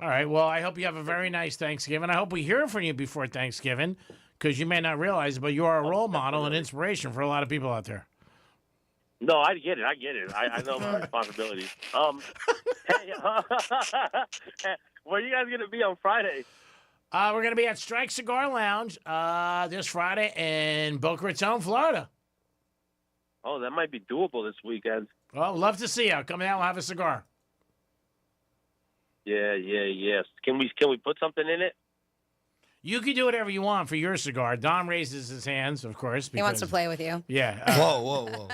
All right. Well, I hope you have a very nice Thanksgiving. I hope we hear from you before Thanksgiving because you may not realize, but you are a role model and inspiration for a lot of people out there. No, I get it. I know my responsibilities. Hey, where are you guys going to be on Friday? We're going to be at Strike Cigar Lounge this Friday in Boca Raton, Florida. Oh, that might be doable this weekend. Well, love to see you. Come down, we'll have a cigar. Yes. Can we put something in it? You can do whatever you want for your cigar. Dom raises his hands, of course. He wants to play with you. Yeah. Whoa.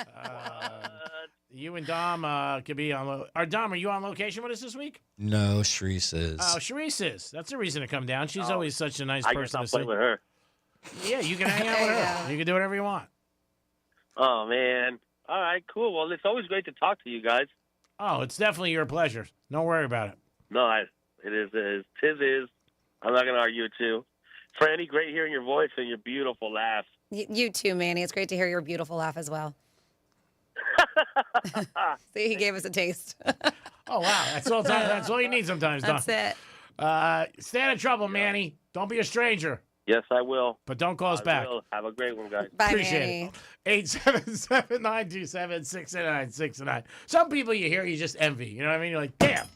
You and Dom could be on. Dom, are you on location with us this week? No, Sharice is. Oh, Sharice is. That's a reason to come down. She's always such a nice I person guess to I'll see. play with her. Yeah, you can hang out with her. You can do whatever you want. Oh, man. All right, cool. Well, it's always great to talk to you guys. Oh, it's definitely your pleasure. Don't worry about it. No, it is. Tis is. I'm not going to argue with you. Franny, great hearing your voice and your beautiful laugh. You too, Manny. It's great to hear your beautiful laugh as well. See, he gave us a taste. Oh, wow. That's all you need sometimes, Dom. That's it. Stay out of trouble, Manny. Don't be a stranger. Yes, I will. But don't call us I back. will. Have a great one, guys. Bye, Appreciate Manny. it. 877-927-6969. Some people you hear, you just envy. You know what I mean? You're like, damn,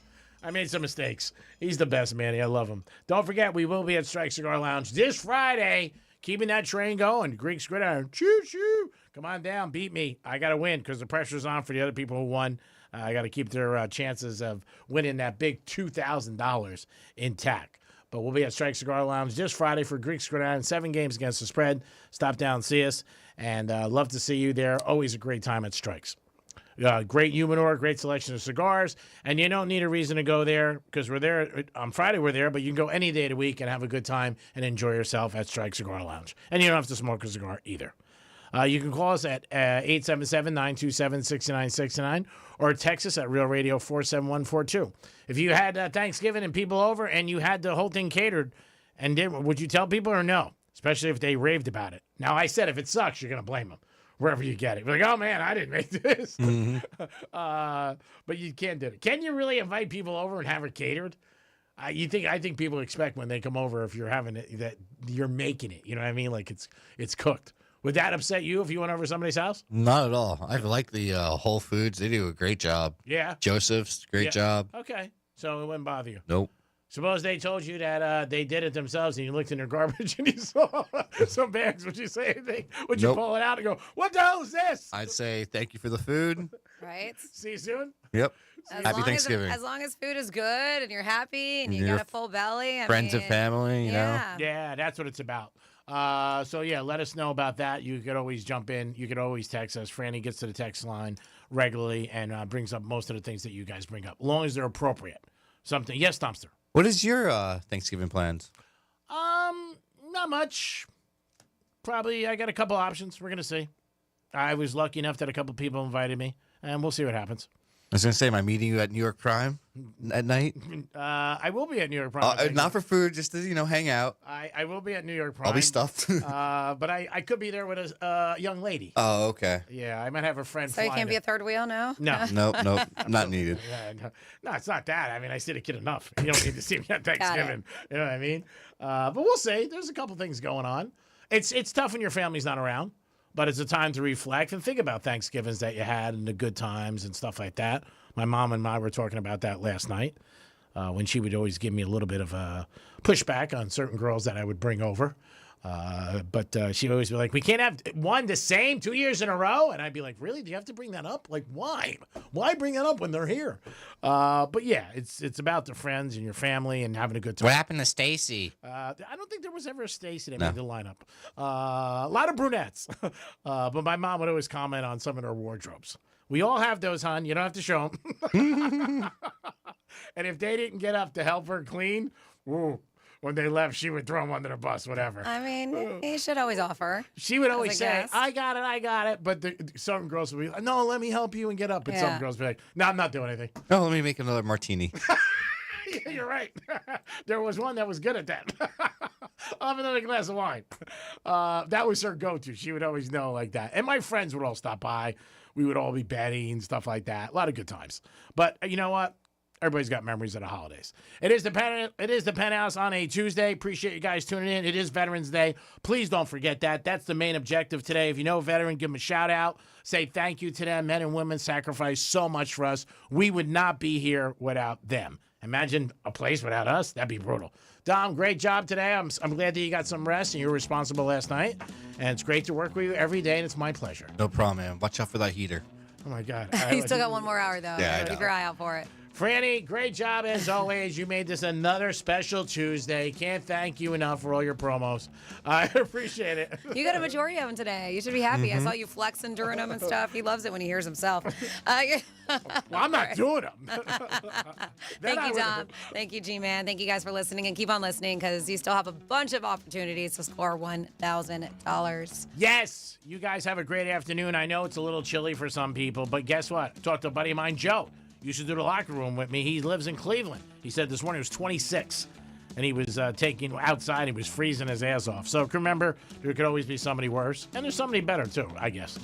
I made some mistakes. He's the best, Manny. I love him. Don't forget, we will be at Strike Cigar Lounge this Friday, keeping that train going. Greek's Gridiron. Choo-choo. Come on down. Beat me. I got to win because the pressure's on for the other people who won. I got to keep their chances of winning that big $2,000 intact. But we'll be at Strike Cigar Lounge this Friday for Greek's Gridiron, 7 games against the spread. Stop down and see us. And love to see you there. Always a great time at Strikes. Great humidor, great selection of cigars. And you don't need a reason to go there because we're there. On Friday, we're there. But you can go any day of the week and have a good time and enjoy yourself at Strike Cigar Lounge. And you don't have to smoke a cigar either. You can call us at 877-927-6969 or text us at Real Radio 47142. If you had Thanksgiving and people over and you had the whole thing catered, and would you tell people or no? Especially if they raved about it. Now, I said if it sucks, you're going to blame them wherever you get it. You're like, oh, man, I didn't make this. But you can't do it. Can you really invite people over and have it catered? I think people expect when they come over, if you're having it, that you're making it. You know what I mean? Like it's cooked. Would that upset you if you went over to somebody's house? Not at all. I like the Whole Foods. They do a great job. Yeah. Joseph's, great job. Okay. So it wouldn't bother you. Nope. Suppose they told you that they did it themselves and you looked in their garbage and you saw some bags. Would you say anything? Would you Nope. pull it out and go, what the hell is this? I'd say thank you for the food. Right? See you soon. Yep. As Happy long Thanksgiving. As long as food is good and you're happy and you Your got a full belly. friends and family, you know. Yeah, that's what it's about. So let us know about that. You could always jump in. You could always text us. Franny gets to the text line regularly and brings up most of the things that you guys bring up, as long as they're appropriate. Something. Yes, Dumpster. What is your Thanksgiving plans? Not much. Probably, I got a couple options. We're gonna see. I was lucky enough that a couple people invited me, and we'll see what happens. I was going to say, am I meeting you at New York Prime at night? I will be at New York Prime. Not for food, just to, hang out. I will be at New York Prime. I'll be stuffed. But I could be there with a young lady. Oh, okay. Yeah, I might have a friend So you can't be a third wheel now? No. Nope, not needed. No, it's not that. I mean, I see the kid enough. You don't need to see me at Thanksgiving. You know what I mean? But we'll see. There's a couple things going on. It's tough when your family's not around, but it's a time to reflect and think about Thanksgivings that you had and the good times and stuff like that. My mom and I were talking about that last night when she would always give me a little bit of a pushback on certain girls that I would bring over. But she always be like, we can't have one the same 2 years in a row. And I'd be like, really? Do you have to bring that up? Like, why? Why bring that up when they're here? But yeah, it's about the friends and your family and having a good time. What happened to Stacy? I don't think there was ever a Stacy that made the lineup. A lot of brunettes. But my mom would always comment on some of their wardrobes. We all have those, hon. You don't have to show them. And if they didn't get up to help her clean, when they left, she would throw them under the bus, whatever. I mean, you should always offer. She would always say, guest. I got it. But some girls would be like, no, let me help you and get up. And some girls would be like, no, I'm not doing anything. Oh, let me make another martini. Yeah, you're right. There was one that was good at that. I'll have another glass of wine. That was her go-to. She would always know like that. And my friends would all stop by. We would all be betting and stuff like that. A lot of good times. But you know what? Everybody's got memories of the holidays. It is the Penthouse on a Tuesday. Appreciate you guys tuning in. It is Veterans Day. Please don't forget that. That's the main objective today. If you know a veteran, give them a shout out. Say thank you to them. Men and women sacrificed so much for us. We would not be here without them. Imagine a place without us. That'd be brutal. Dom, great job today. I'm glad that you got some rest and you were responsible last night. And it's great to work with you every day, and it's my pleasure. No problem, man. Watch out for that heater. Oh, my God. You still got one more hour, though. Yeah, I Keep know. your eye out for it. Franny, great job as always. You made this another special Tuesday. Can't thank you enough for all your promos. I appreciate it. You got a majority of them today. You should be happy. I saw you flexing during them and stuff. He loves it when he hears himself. Well, I'm not doing them. Thank you, Dom. Thank you, G-Man. Thank you guys for listening, and keep on listening because you still have a bunch of opportunities to score $1,000. Yes, you guys have a great afternoon. I know it's a little chilly for some people, but guess what? I talked to a buddy of mine, Joe. Used to do the locker room with me. He lives in Cleveland. He said this morning it was 26, and he was taking outside. He was freezing his ass off. So remember, there could always be somebody worse, and there's somebody better too, I guess.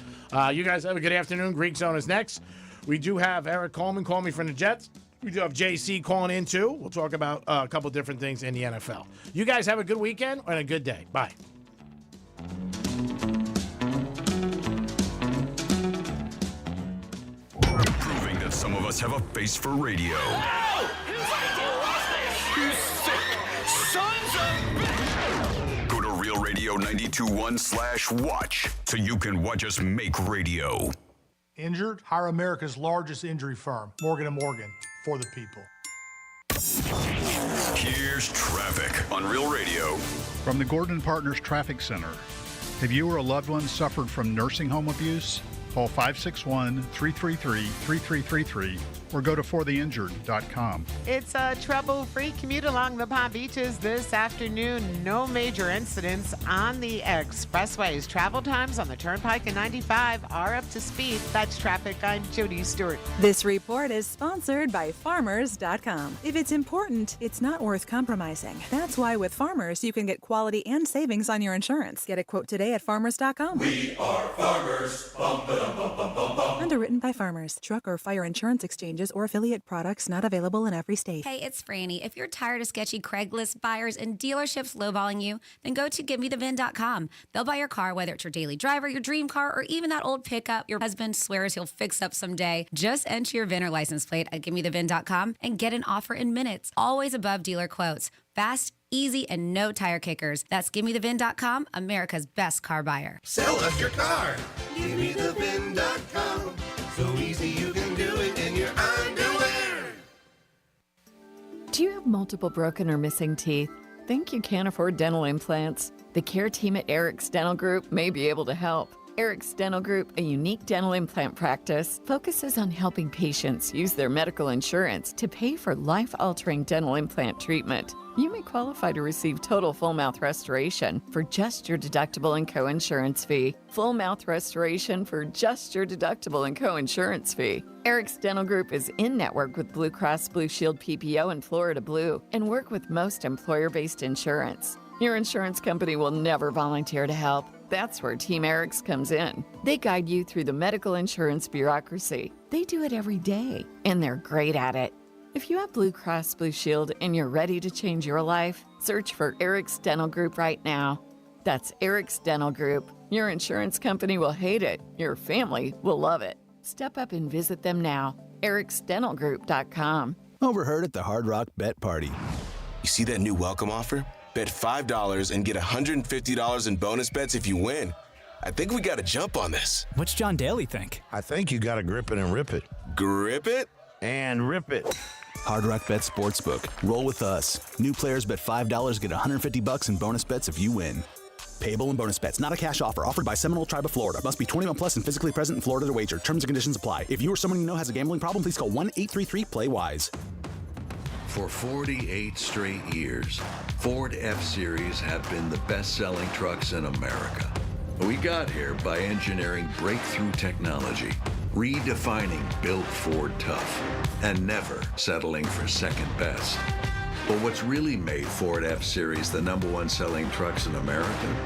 You guys have a good afternoon. Greek Zone is next. We do have Eric Coleman. Call me from the Jets. We do have JC calling in, too. We'll talk about a couple different things in the NFL. You guys have a good weekend and a good day. Bye. Proving that some of us have a face for radio. You sick sons of bitch! Go to RealRadio921/watch so you can watch us make radio. Injured? Hire America's largest injury firm, Morgan & Morgan, for the people. Here's traffic on Real Radio. From the Gordon Partners Traffic Center. Have you or a loved one suffered from nursing home abuse? Call 561-333-3333 or go to fortheinjured.com. It's a trouble-free commute along the Palm Beaches this afternoon. No major incidents on the expressways. Travel times on the Turnpike and 95 are up to speed. That's traffic. I'm Jody Stewart. This report is sponsored by Farmers.com. If it's important, it's not worth compromising. That's why with Farmers, you can get quality and savings on your insurance. Get a quote today at Farmers.com. We are farmers. Bum, ba-dum, bum, bum, bum, bum. Underwritten by Farmers. Truck or fire insurance exchanges or affiliate products not available in every state. Hey, it's Franny. If you're tired of sketchy Craigslist buyers and dealerships lowballing you, then go to GiveMeTheVin.com. They'll buy your car, whether it's your daily driver, your dream car, or even that old pickup your husband swears he'll fix up someday. Just enter your VIN or license plate at GiveMeTheVin.com and get an offer in minutes. Always above dealer quotes. Fast, easy, and no tire kickers. That's GiveMeTheVin.com, America's best car buyer. Sell us your car. GiveMeTheVin.com. So easy you can do it in your underwear. Do you have multiple broken or missing teeth? Think you can't afford dental implants? The care team at Eric's Dental Group may be able to help. Eric's Dental Group, a unique dental implant practice, focuses on helping patients use their medical insurance to pay for life-altering dental implant treatment. You may qualify to receive total full mouth restoration for just your deductible and co-insurance fee. Full mouth restoration for just your deductible and co-insurance fee. Eric's Dental Group is in network with Blue Cross Blue Shield PPO and Florida Blue and work with most employer-based insurance. Your insurance company will never volunteer to help. That's where Team Eric's comes in. They guide you through the medical insurance bureaucracy. They do it every day, and they're great at it. If you have Blue Cross Blue Shield and you're ready to change your life, search for Eric's Dental Group right now. That's Eric's Dental Group. Your insurance company will hate it. Your family will love it. Step up and visit them now. ericsdentalgroup.com. Overheard at the Hard Rock Bet Party. You see that new welcome offer? Bet $5 and get $150 in bonus bets if you win. I think we got to jump on this. What's John Daly think? I think you got to grip it and rip it. Grip it? And rip it. Hard Rock Bet Sportsbook. Roll with us. New players bet $5, get $150 in bonus bets if you win. Payable and bonus bets, not a cash offer. Offered by Seminole Tribe of Florida. Must be 21 plus and physically present in Florida to wager. Terms and conditions apply. If you or someone you know has a gambling problem, please call 1-833-PLAY-WISE. For 48 straight years, Ford F-Series have been the best-selling trucks in America. We got here by engineering breakthrough technology, redefining Built Ford Tough, and never settling for second best. But what's really made Ford F-Series the #1 selling trucks in America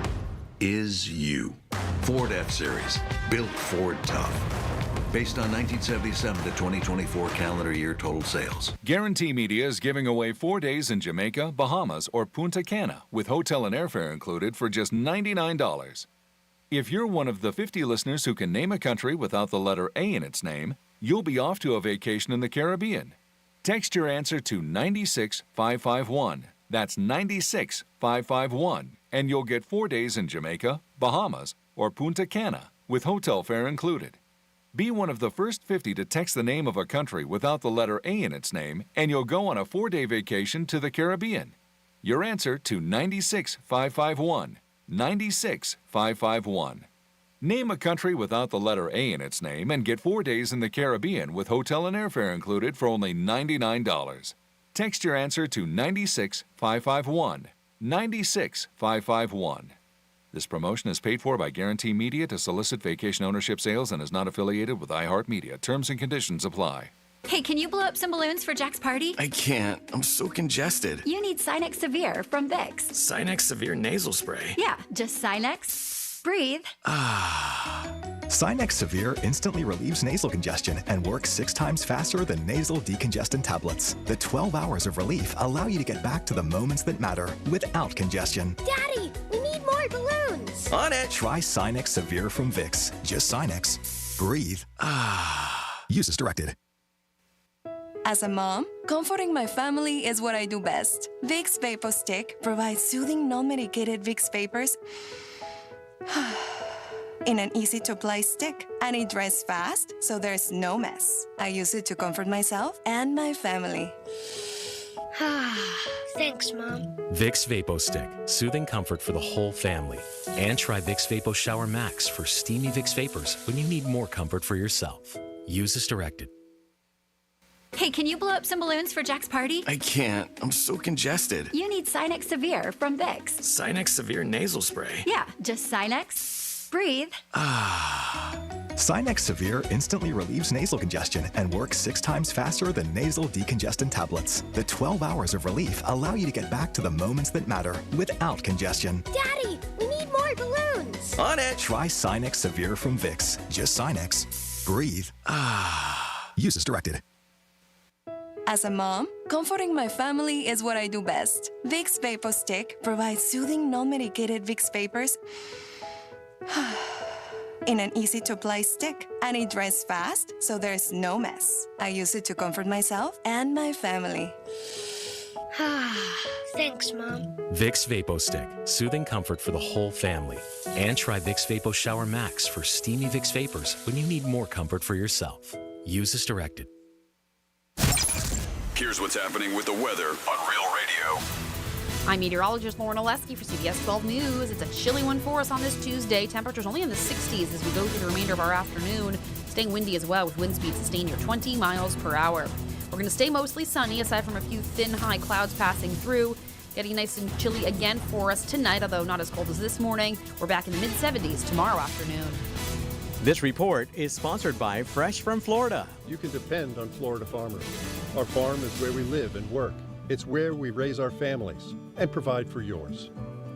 is you. Ford F-Series, Built Ford Tough. Based on 1977 to 2024 calendar year total sales. Guarantee Media is giving away 4 days in Jamaica, Bahamas, or Punta Cana with hotel and airfare included for just $99. If you're one of the 50 listeners who can name a country without the letter A in its name, you'll be off to a vacation in the Caribbean. Text your answer to 96551. That's 96551, and you'll get 4 days in Jamaica, Bahamas, or Punta Cana with hotel fare included. Be one of the first 50 to text the name of a country without the letter A in its name, and you'll go on a 4-day vacation to the Caribbean. Your answer to 96551. 96551. Name a country without the letter A in its name and get 4 days in the Caribbean with hotel and airfare included for only $99. Text your answer to 96551. 96551. This promotion is paid for by Guarantee Media to solicit vacation ownership sales and is not affiliated with iHeartMedia. Terms and conditions apply. Hey, can you blow up some balloons for Jack's party? I can't. I'm so congested. You need Sinex Severe from Vicks. Sinex Severe Nasal Spray. Yeah, just Sinex Breathe. Sinex Severe instantly relieves nasal congestion and works 6 times faster than nasal decongestant tablets. The 12 hours of relief allow you to get back to the moments that matter without congestion. Daddy, we need more balloons. On it! Try Sinex Severe from Vicks. Just Sinex. Breathe. Use as directed. As a mom, comforting my family is what I do best. Vicks Vapor Stick provides soothing, non-medicated Vicks vapors in an easy-to-apply stick, and it dries fast, so there's no mess. I use it to comfort myself and my family. Thanks, Mom. Vicks Vapo Stick, soothing comfort for the whole family. And try Vicks Vapo Shower Max for steamy Vicks vapors when you need more comfort for yourself. Use as directed. Hey, can you blow up some balloons for Jack's party? I can't. I'm so congested. You need Sinex Severe from Vicks. Sinex Severe nasal spray. Yeah, just Sinex. Breathe. Sinex Severe instantly relieves nasal congestion and works 6 times faster than nasal decongestant tablets. The 12 hours of relief allow you to get back to the moments that matter without congestion. Daddy, we need more balloons. On it! Try Sinex Severe from Vicks. Just Sinex. Breathe. Use as directed. As a mom, comforting my family is what I do best. Vicks Vapor Stick provides soothing, non-medicated Vicks vapors in an easy-to-apply stick, and it dries fast, so there's no mess. I use it to comfort myself and my family. Thanks, Mom. Vicks Vapo Stick, soothing comfort for the whole family. And try Vicks Vapo Shower Max for steamy Vicks vapors when you need more comfort for yourself. Use as directed. Here's what's happening with the weather on Real Radio. I'm meteorologist Lauren Oleski for CBS 12 News. It's a chilly one for us on this Tuesday. Temperatures only in the 60s as we go through the remainder of our afternoon. Staying windy as well with wind speeds sustained near 20 miles per hour. We're going to stay mostly sunny aside from a few thin high clouds passing through. Getting nice and chilly again for us tonight, although not as cold as this morning. We're back in the mid-70s tomorrow afternoon. This report is sponsored by Fresh from Florida. You can depend on Florida farmers. Our farm is where we live and work. It's where we raise our families and provide for yours.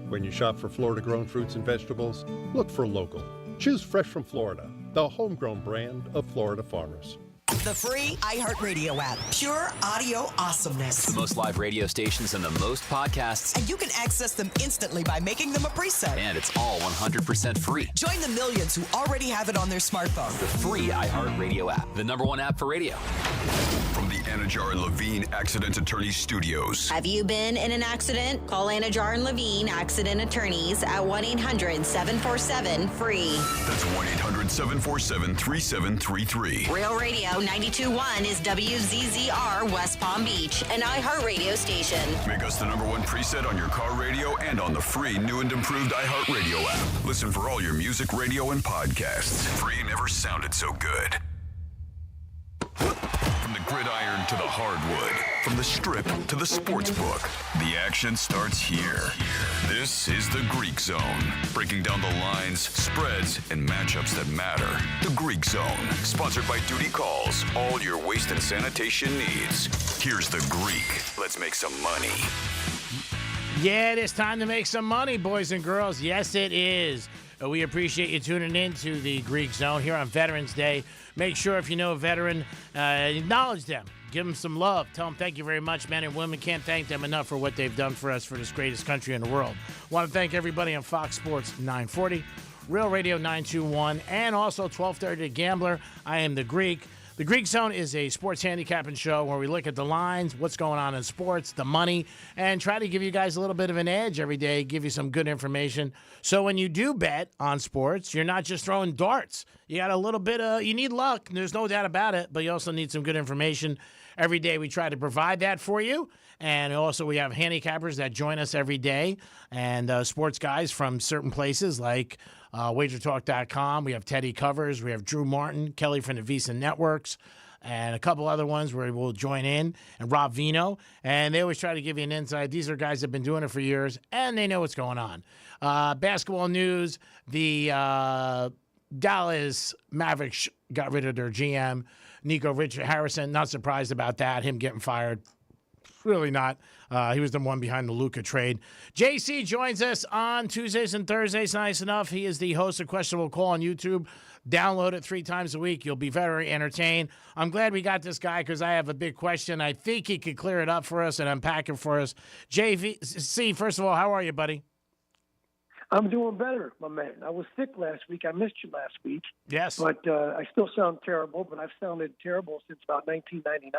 When you shop for Florida-grown fruits and vegetables, look for local. Choose Fresh from Florida, the homegrown brand of Florida farmers. The free iHeartRadio app. Pure audio awesomeness. The most live radio stations and the most podcasts. And you can access them instantly by making them a preset. And it's all 100% free. Join the millions who already have it on their smartphone. The free iHeartRadio app. The #1 app for radio. From the Anajar and Levine Accident Attorneys Studios. Have you been in an accident? Call Anajar and Levine Accident Attorneys at 1-800-747-FREE. That's 1-800-747-3733. Real Radio 92.1 is WZZR West Palm Beach, an iHeartRadio station. Make us the #1 preset on your car radio and on the free new and improved iHeartRadio app. Listen for all your music, radio, and podcasts. Free never sounded so good. From the gridiron to the hardwood, from the strip to the sports book, the action starts here. This is the Greek Zone, breaking down the lines, spreads, and matchups that matter. The Greek Zone, sponsored by Duty Calls, all your waste and sanitation needs. Here's the Greek. Let's make some money. Yeah, it is time to make some money, boys and girls. Yes, it is. We appreciate you tuning in to the Greek Zone here on Veterans Day. Make sure if you know a veteran, acknowledge them. Give them some love. Tell them thank you very much. Men and women can't thank them enough for what they've done for us for this greatest country in the world. Want to thank everybody on Fox Sports 940, Real Radio 921, and also 1230 The Gambler. I am the Greek. The Greek Zone is a sports handicapping show where we look at the lines, what's going on in sports, the money, and try to give you guys a little bit of an edge every day, give you some good information. So when you do bet on sports, you're not just throwing darts. You got a little bit of, you need luck, there's no doubt about it, but you also need some good information. Every day we try to provide that for you. And also we have handicappers that join us every day and sports guys from certain places like WagerTalk.com. We have Teddy Covers. We have Drew Martin, Kelly from the Visa Networks, and a couple other ones where we'll join in, and Rob Vino. And they always try to give you an insight. These are guys that have been doing it for years, and they know what's going on. Basketball news, the Dallas Mavericks got rid of their GM, Nico Harrison. Not surprised about that, him getting fired. Really not. He was the one behind the Luka trade. JC joins us on Tuesdays and Thursdays. Nice enough. He is the host of Questionable Call on YouTube. Download it 3 times a week. You'll be very entertained. I'm glad we got this guy because I have a big question. I think he could clear it up for us and unpack it for us. JC, first of all, how are you, buddy? I'm doing better, my man. I was sick last week. I missed you last week. Yes. But I still sound terrible, but I've sounded terrible since about 1999,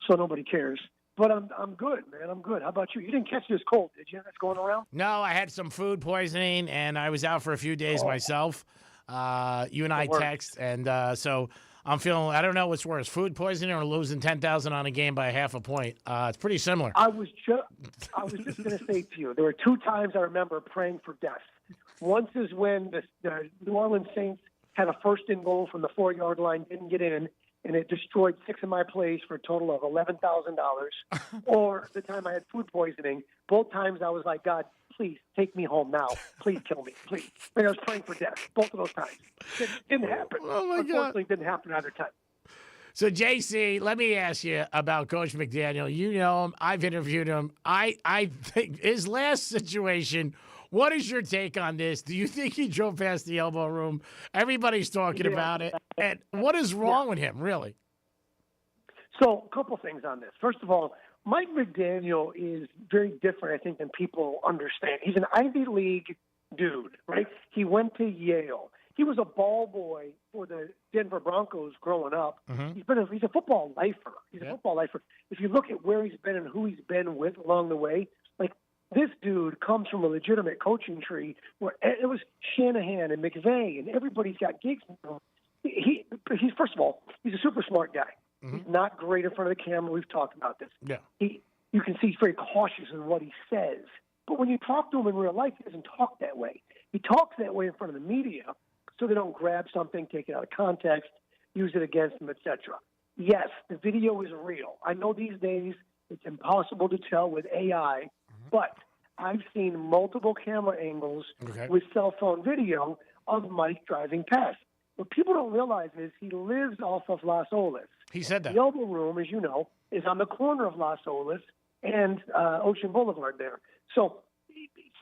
so nobody cares. But I'm good, man. I'm good. How about you? You didn't catch this cold, did you? That's going around? No, I had some food poisoning, and I was out for a few days myself. You and I text, and so I'm feeling, I don't know what's worse, food poisoning or losing 10,000 on a game by half a point. It's pretty similar. I was just going to say to you, there were 2 times I remember praying for death. Once is when the New Orleans Saints had a first and goal from the 4-yard line, didn't get in, and it destroyed 6 of my plays for a total of $11,000. Or the time I had food poisoning, both times I was like, God, please take me home now. Please kill me, please. I was praying for death, both of those times. It didn't happen. Oh, my God. Unfortunately, it didn't happen either time. So, JC, let me ask you about Coach McDaniel. You know him. I've interviewed him. I think his last situation, what is your take on this? Do you think he drove past the elbow room? Everybody's talking about it. And what is wrong with him, really? So, a couple things on this. First of all, Mike McDaniel is very different, I think, than people understand. He's an Ivy League dude, right? He went to Yale. He was a ball boy for the Denver Broncos growing up. Mm-hmm. He's a football lifer. He's a football lifer. If you look at where he's been and who he's been with along the way, like this dude comes from a legitimate coaching tree where it was Shanahan and McVay and everybody's got gigs. He's first of all, he's a super smart guy. Mm-hmm. He's not great in front of the camera. We've talked about this. Yeah. You can see he's very cautious in what he says. But when you talk to him in real life, he doesn't talk that way. He talks that way in front of the media so they don't grab something, take it out of context, use it against him, etc. Yes, the video is real. I know these days it's impossible to tell with AI, but I've seen multiple camera angles with cell phone video of Mike driving past. What people don't realize is he lives off of Las Olas. He said that. The elbow room, as you know, is on the corner of Las Olas and Ocean Boulevard there. So,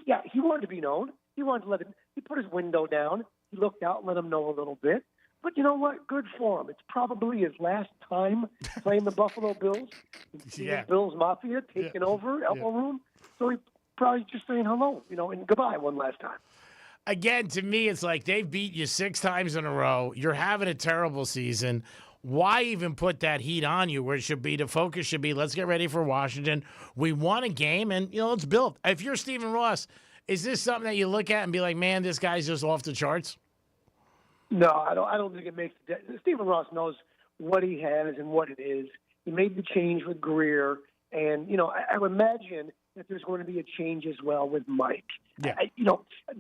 yeah, he wanted to be known. He wanted to he put his window down. He looked out and let him know a little bit. But you know what? Good for him. It's probably his last time playing the Buffalo Bills. The Bills Mafia taking over elbow room. So he probably just saying hello, and goodbye one last time. Again, to me, it's like they've beat you 6 times in a row. You're having a terrible season. Why even put that heat on you where it should be? The focus should be, let's get ready for Washington. We won a game, and, let's build. If you're Stephen Ross, is this something that you look at and be like, man, this guy's just off the charts? No, I don't think it makes – Stephen Ross knows what he has and what it is. He made the change with Greer, and, I would imagine that there's going to be a change as well with Mike. Yeah.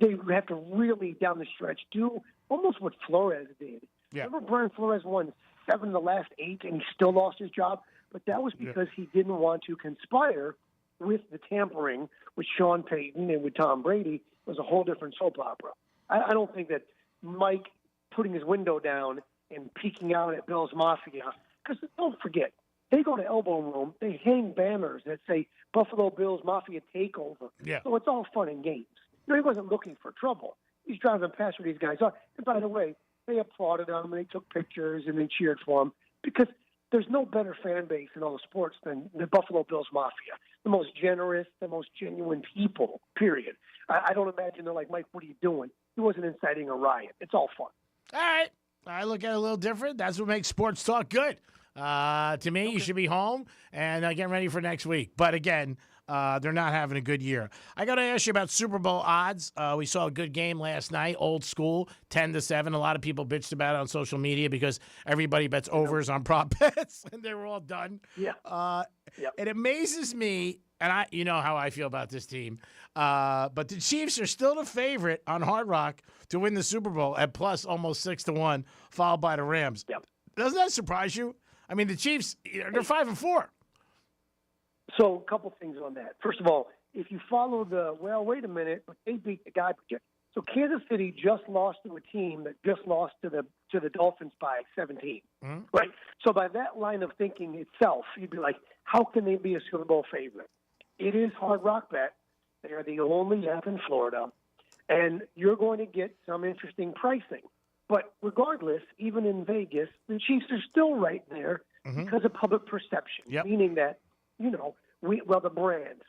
They have to really, down the stretch, do almost what Flores did. Yeah. Remember Brian Flores won 7 of the last 8, and he still lost his job? But that was because he didn't want to conspire with the tampering with Sean Payton and with Tom Brady. It was a whole different soap opera. I don't think that Mike putting his window down and peeking out at Bill's Mafia, because don't forget, they go to elbow room, they hang banners that say Buffalo Bills Mafia Takeover. Yeah. So it's all fun and games. He wasn't looking for trouble. He's driving past where these guys are. And by the way, they applauded him, and they took pictures, and they cheered for him, because there's no better fan base in all the sports than the Buffalo Bills Mafia. The most generous, the most genuine people, period. I don't imagine they're like, Mike, what are you doing? He wasn't inciting a riot. It's all fun. All right. I look at it a little different. That's what makes sports talk good. To me, you should be home and getting ready for next week. But again, they're not having a good year. I got to ask you about Super Bowl odds. We saw a good game last night, old school, 10-7. A lot of people bitched about it on social media because everybody bets overs on prop bets, and they were all done. Yeah. It amazes me, and you know how I feel about this team, but the Chiefs are still the favorite on Hard Rock to win the Super Bowl at plus almost 6-1, followed by the Rams. Yep. Doesn't that surprise you? I mean, the Chiefs, they're 5-4. So a couple things on that. First of all, if you follow wait a minute, but they beat the guy. So Kansas City just lost to a team that just lost to the Dolphins by 17, right? So by that line of thinking itself, you'd be like, how can they be a Super Bowl favorite? it is Hard Rock Bet. They are the only app in Florida, and you're going to get some interesting pricing. But regardless, even in Vegas, the Chiefs are still right there because of public perception, meaning that, the brands,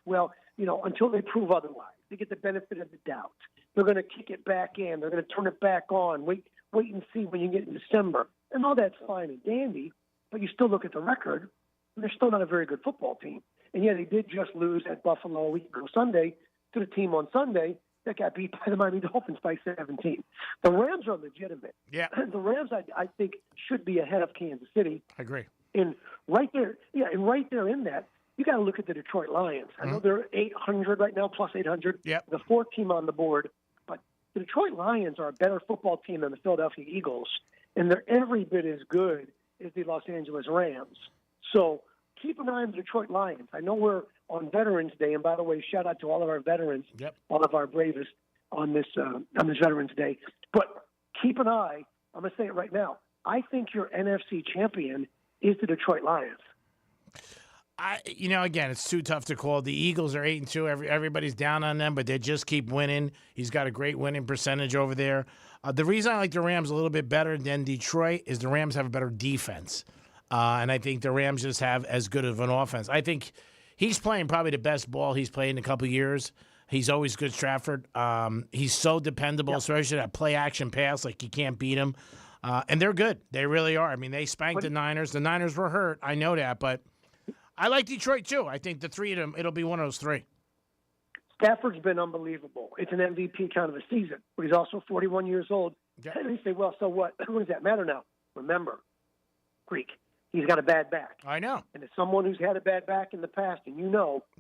until they prove otherwise, they get the benefit of the doubt. They're going to kick it back in. They're going to turn it back on. Wait and see when you get in December. And all that's fine and dandy, but you still look at the record, and they're still not a very good football team. And yeah, they did just lose at Buffalo a week ago Sunday to the team on Sunday that got beat by the Miami Dolphins by 17. The Rams are legitimate. Yeah. The Rams, I think, should be ahead of Kansas City. I agree. And right there in that, you got to look at the Detroit Lions. I know they're 800 right now, plus 800. Yep. The fourth team on the board. But the Detroit Lions are a better football team than the Philadelphia Eagles, and they're every bit as good as the Los Angeles Rams. So keep an eye on the Detroit Lions. I know we're on Veterans Day, and by the way, shout out to all of our veterans, all of our bravest on this Veterans Day. But keep an eye. I'm going to say it right now. I think your NFC champion is the Detroit Lions. Again, it's too tough to call. The Eagles are 8-2. Everybody's down on them, but they just keep winning. He's got a great winning percentage over there. The reason I like the Rams a little bit better than Detroit is the Rams have a better defense. And I think the Rams just have as good of an offense. I think he's playing probably the best ball he's played in a couple of years. He's always good, Stratford. He's so dependable, especially that play-action pass. Like, you can't beat him. And they're good. They really are. I mean, they spanked the Niners. The Niners were hurt. I know that, but I like Detroit, too. I think the three of them, it'll be one of those three. Stafford's been unbelievable. It's an MVP kind of a season, but he's also 41 years old. Yeah. And you say, well, so what? What does that matter now? Remember, Greek, he's got a bad back. I know. And as someone who's had a bad back in the past, and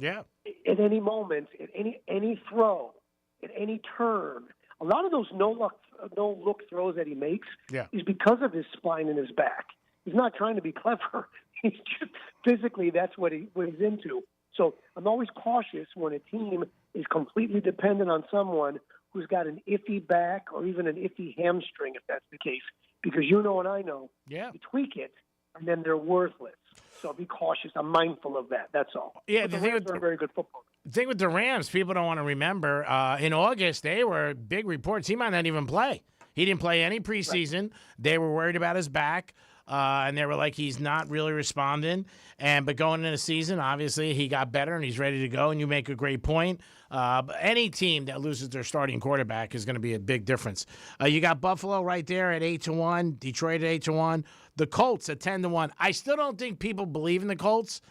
at any moment, at any throw, at any turn, a lot of those no-look throws that he makes is because of his spine and his back. He's not trying to be clever. He's just physically, that's what he's into. So I'm always cautious when a team is completely dependent on someone who's got an iffy back or even an iffy hamstring, if that's the case. Because you know and I know, you tweak it, and then they're worthless. So be cautious. I'm mindful of that. That's all. Yeah, but the Rams are a very good football. The thing with the Rams, people don't want to remember, in August, they were big reports. He might not even play. He didn't play any preseason. Right. They were worried about his back. And they were like, he's not really responding. But going into the season, obviously, he got better and he's ready to go. And you make a great point. But any team that loses their starting quarterback is going to be a big difference. You got Buffalo right there at 8-1, Detroit at 8-1, the Colts at 10-1. I still don't think people believe in the Colts.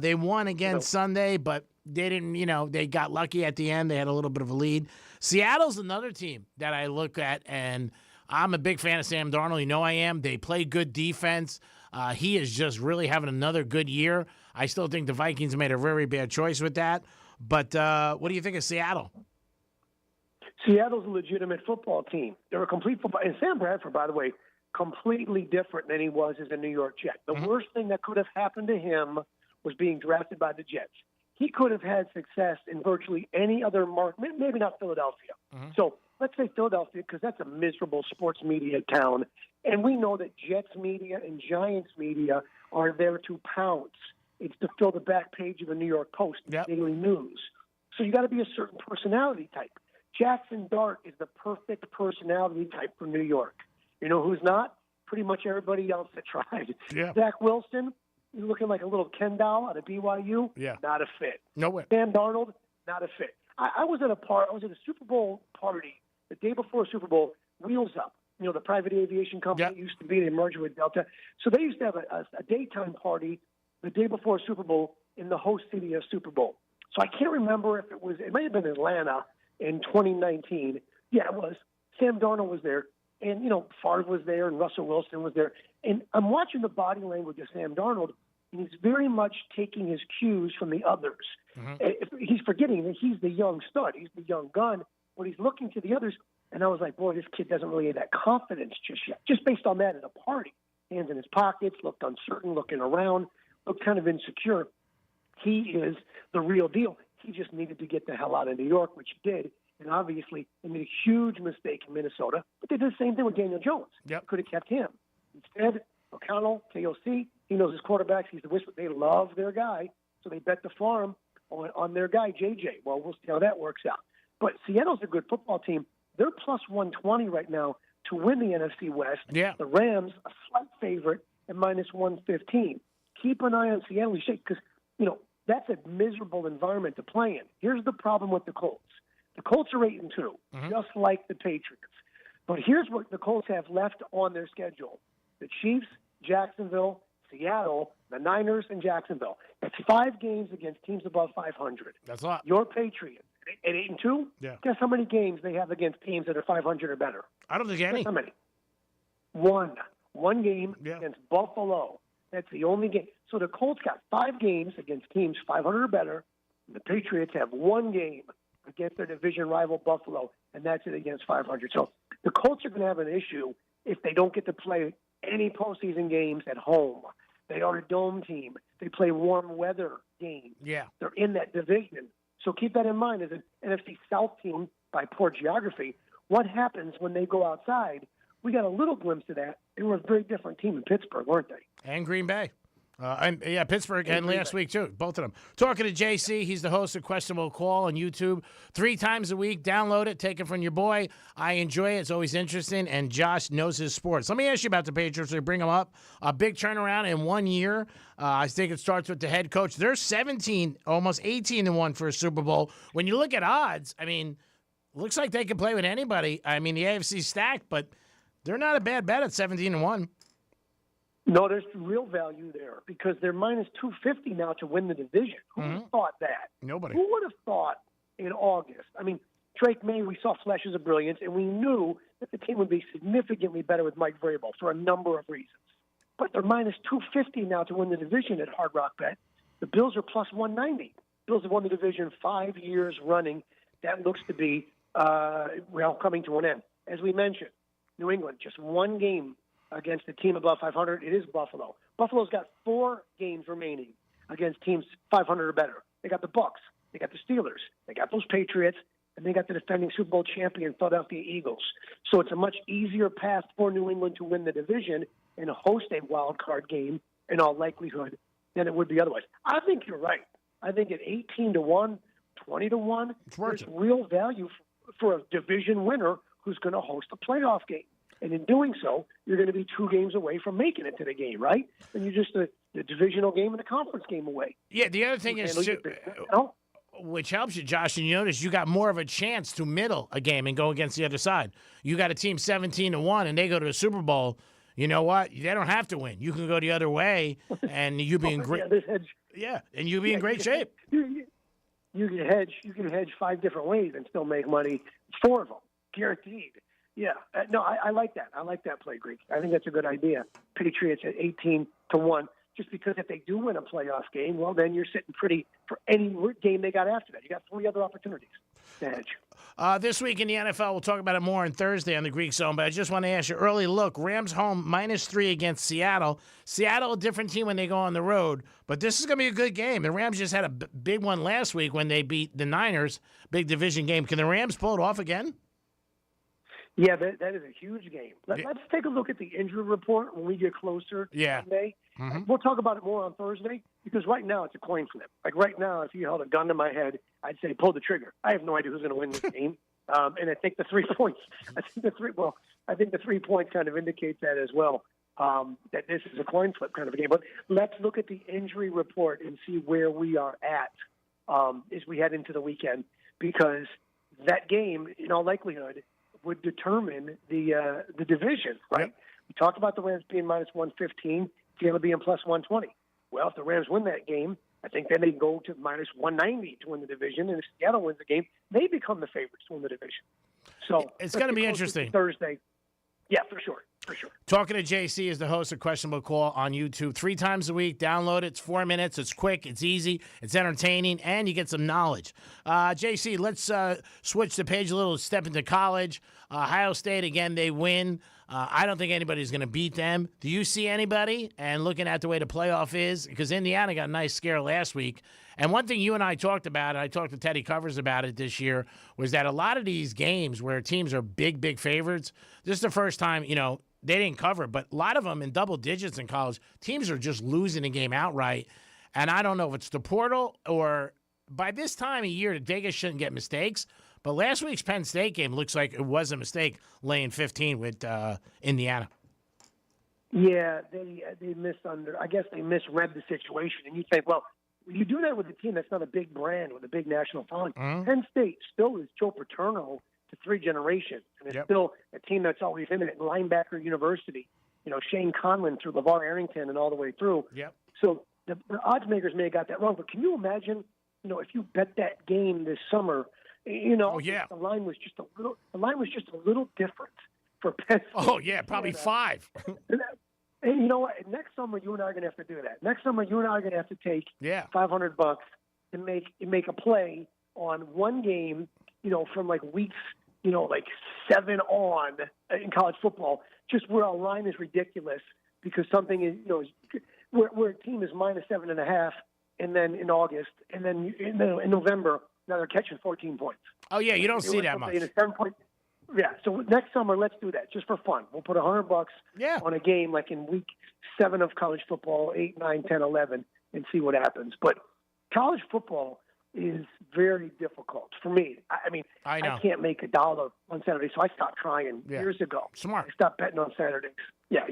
They won again Sunday, but they didn't. They got lucky at the end. They had a little bit of a lead. Seattle's another team that I look at, and I'm a big fan of Sam Darnold. You know I am. They play good defense. He is just really having another good year. I still think the Vikings made a very bad choice with that. But what do you think of Seattle? Seattle's a legitimate football team. They're a complete football. And Sam Bradford, by the way, completely different than he was as a New York Jet. The worst thing that could have happened to him was being drafted by the Jets. He could have had success in virtually any other market, maybe not Philadelphia. So let's say Philadelphia, because that's a miserable sports media town. And we know that Jets media and Giants media are there to pounce. It's to fill the back page of the New York Post, Daily News. So you got to be a certain personality type. Jackson Dart is the perfect personality type for New York. You know who's not? Pretty much everybody else that tried. Zach Wilson, he's looking like a little Ken doll out of BYU. Not a fit. No way. Sam Darnold, not a fit. I was at a Super Bowl party the day before Super Bowl. Wheels Up, the private aviation company used to be. They merged with Delta. So they used to have a daytime party the day before Super Bowl in the host city of Super Bowl. So I can't remember if it might have been Atlanta in 2019. Yeah, it was. Sam Darnold was there. And, Favre was there and Russell Wilson was there. And I'm watching the body language of Sam Darnold, and he's very much taking his cues from the others. He's forgetting that he's the young stud. He's the young gun. But he's looking to the others, and I was like, boy, this kid doesn't really have that confidence just yet. Just based on that at a party. Hands in his pockets, looked uncertain, looking around, looked kind of insecure. He is the real deal. He just needed to get the hell out of New York, which he did. And obviously, they made a huge mistake in Minnesota. But they did the same thing with Daniel Jones. Could have kept him. Instead, O'Connell, KOC, he knows his quarterbacks. He's the whisper. They love their guy, so they bet the farm. on their guy, JJ. Well, we'll see how that works out. But Seattle's a good football team. They're plus 120 right now to win the NFC West. Yeah. The Rams, a slight favorite, at minus 115. Keep an eye on Seattle because, that's a miserable environment to play in. Here's the problem with the Colts. The Colts are 8-2, just like the Patriots. But here's what the Colts have left on their schedule. The Chiefs, Jacksonville, Seattle, the Niners, and Jacksonville. That's 5 games against teams above 500. That's a lot. Your Patriots at 8-2? Yeah. Guess how many games they have against teams that are 500 or better? I don't think any. Guess how many? One game against Buffalo. That's the only game. So the Colts got 5 games against teams 500 or better. And the Patriots have 1 game against their division rival Buffalo, and that's it against 500. So the Colts are going to have an issue if they don't get to play any postseason games at home. They are a dome team. They play warm weather games. Yeah. They're in that division. So keep that in mind as an NFC South team by poor geography. What happens when they go outside? We got a little glimpse of that. They were a very different team in Pittsburgh, weren't they? And Green Bay. Pittsburgh and last week, too. Both of them. Talking to JC. He's the host of Questionable Call on YouTube. 3 times a week. Download it. Take it from your boy. I enjoy it. It's always interesting. And Josh knows his sports. Let me ask you about the Patriots. We bring them up. A big turnaround in 1 year. I think it starts with the head coach. They're 17, almost 18-1 for a Super Bowl. When you look at odds, looks like they can play with anybody. The AFC's stacked, but they're not a bad bet at 17-1. No, there's real value there because they're minus 250 now to win the division. Who would have thought that? Nobody. Who would have thought in August? Drake May, we saw flashes of brilliance, and we knew that the team would be significantly better with Mike Vrabel for a number of reasons. But they're minus 250 now to win the division at Hard Rock Bet. The Bills are plus 190. Bills have won the division 5 years running. That looks to be, coming to an end. As we mentioned, New England, just 1 game against a team above 500. It is Buffalo. Buffalo's got 4 games remaining against teams 500 or better. They got the Bucks. They got the Steelers. They got those Patriots. And they got the defending Super Bowl champion Philadelphia Eagles. So it's a much easier path for New England to win the division and host a wild card game in all likelihood than it would be otherwise. I think you're right. I think at 18-1, 20-1, there's real value for a division winner who's going to host a playoff game. And in doing so, you're going to be 2 games away from making it to the game, right? And you're just the divisional game and the conference game away. Yeah, the other thing is, too, which helps you, Josh, and you notice you got more of a chance to middle a game and go against the other side. You got a team 17-1, and they go to the Super Bowl. You know what? They don't have to win. You can go the other way, and you be in great. And you be in great shape. You can hedge. You can hedge 5 different ways and still make money. 4 of them, guaranteed. Yeah, I like that. I like that play, Greek. I think that's a good idea. Patriots at 18-1, just because if they do win a playoff game, well, then you're sitting pretty for any game they got after that. You got 3 other opportunities to hedge. This week in the NFL, we'll talk about it more on Thursday on the Greek Zone, but I just want to ask you, early look, Rams home -3 against Seattle. Seattle, a different team when they go on the road, but this is going to be a good game. The Rams just had a big one last week when they beat the Niners, big division game. Can the Rams pull it off again? Yeah, that is a huge game. Let's take a look at the injury report when we get closer to Sunday. We'll talk about it more on Thursday because right now it's a coin flip. Like right now, if you held a gun to my head, I'd say pull the trigger. I have no idea who's going to win this game. And I think the 3 points, I think the 3 points kind of indicates that as well, that this is a coin flip kind of a game. But let's look at the injury report and see where we are at as we head into the weekend because that game, in all likelihood, would determine the division, right? Yep. We talked about the Rams being minus 115, Seattle being plus 120. Well, if the Rams win that game, I think then they go to minus 190 to win the division, and if Seattle wins the game, they become the favorites to win the division. So it's going to be interesting. Thursday. Yeah, for sure. For sure. Talking to JC is the host of Questionable Call on YouTube 3 times a week. Download it. It's 4 minutes. It's quick. It's easy. It's entertaining, and you get some knowledge. JC, let's switch the page a little, step into college. Ohio State, again, they win. I don't think anybody's going to beat them. Do you see anybody? And looking at the way the playoff is, because Indiana got a nice scare last week. And one thing you and I talked about, and I talked to Teddy Covers about it this year, was that a lot of these games where teams are big, big favorites, this is the first time, they didn't cover, but a lot of them in double digits in college, teams are just losing the game outright. And I don't know if it's the portal or by this time of year, Vegas shouldn't get mistakes. But last week's Penn State game looks like it was a mistake, laying 15 with Indiana. Yeah, they I guess they misread the situation. And you think, well, you do that with a team that's not a big brand with a big national following. Penn State still is Joe Paterno to three generations, and it's still a team that's always in it. Linebacker University, Shane Conlon through LeVar Arrington and all the way through. Yep. So the odds makers may have got that wrong. But can you imagine, if you bet that game this summer, the line was just a little different for Penn State. Oh yeah, probably 5. And you know what? Next summer, you and I are going to have to do that. Next summer, you and I are going to have to take $500 and make a play on one game, from like weeks, like 7 on in college football, just where our line is ridiculous because something is, where a team is minus 7.5, and then in August, and then in November, now they're catching 14 points. Oh yeah, you don't see that much. In a 7-point. Yeah, so next summer, let's do that just for fun. We'll put $100 on a game like in week 7 of college football, 8, 9, 10, 11, and see what happens. But college football is very difficult for me. I mean, I can't make $1 on Saturday, so I stopped trying years ago. Smart. I stopped betting on Saturdays. Yeah,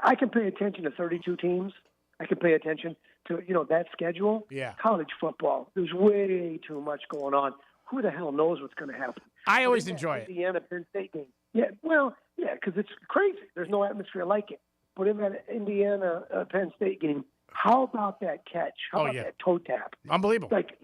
I can pay attention to 32 teams. I can pay attention to, that schedule. Yeah. College football, there's way too much going on. Who the hell knows what's going to happen? I always enjoy it. Indiana Penn State game. Yeah, well, yeah, because it's crazy. There's no atmosphere like it. But in that Indiana Penn State game, how about that catch? How about that toe tap? Unbelievable. Like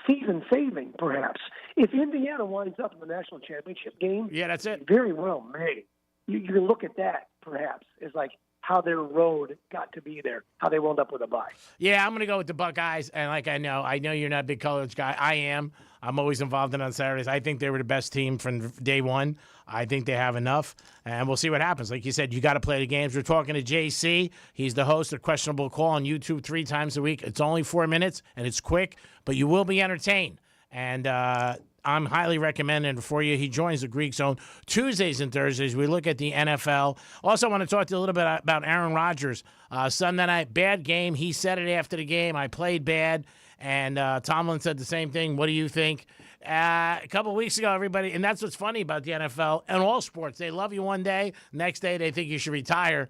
season saving, perhaps. If Indiana winds up in the national championship game, that's it. Very well may. You can look at that perhaps as like how their road got to be there, how they wound up with a bye. Yeah, I'm going to go with the Buckeyes. And like I know you're not a big college guy. I am. I'm always involved in on Saturdays. I think they were the best team from day one. I think they have enough, and we'll see what happens. Like you said, you got to play the games. We're talking to JC. He's the host of Questionable Call on YouTube 3 times a week. It's only 4 minutes, and it's quick, but you will be entertained. And I'm highly recommending for you. He joins the Greek Zone Tuesdays and Thursdays. We look at the NFL. Also, I want to talk to you a little bit about Aaron Rodgers. Sunday night, bad game. He said it after the game. I played bad. And Tomlin said the same thing. What do you think? A couple of weeks ago, everybody, and that's what's funny about the NFL and all sports. They love you one day. Next day, they think you should retire.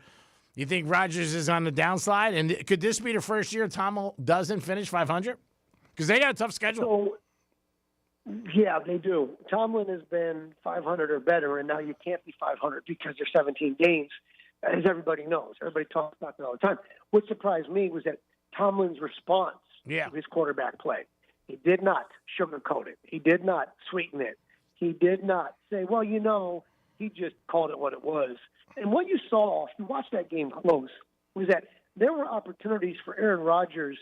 You think Rodgers is on the downslide? And could this be the first year Tomlin doesn't finish 500? Because they got a tough schedule. Yeah, they do. Tomlin has been 500 or better, and now you can't be 500 because there's 17 games, as everybody knows. Everybody talks about that all the time. What surprised me was that Tomlin's response to his quarterback play. He did not sugarcoat it. He did not sweeten it. He did not say, well, he just called it what it was. And what you saw, if you watched that game close, was that there were opportunities for Aaron Rodgers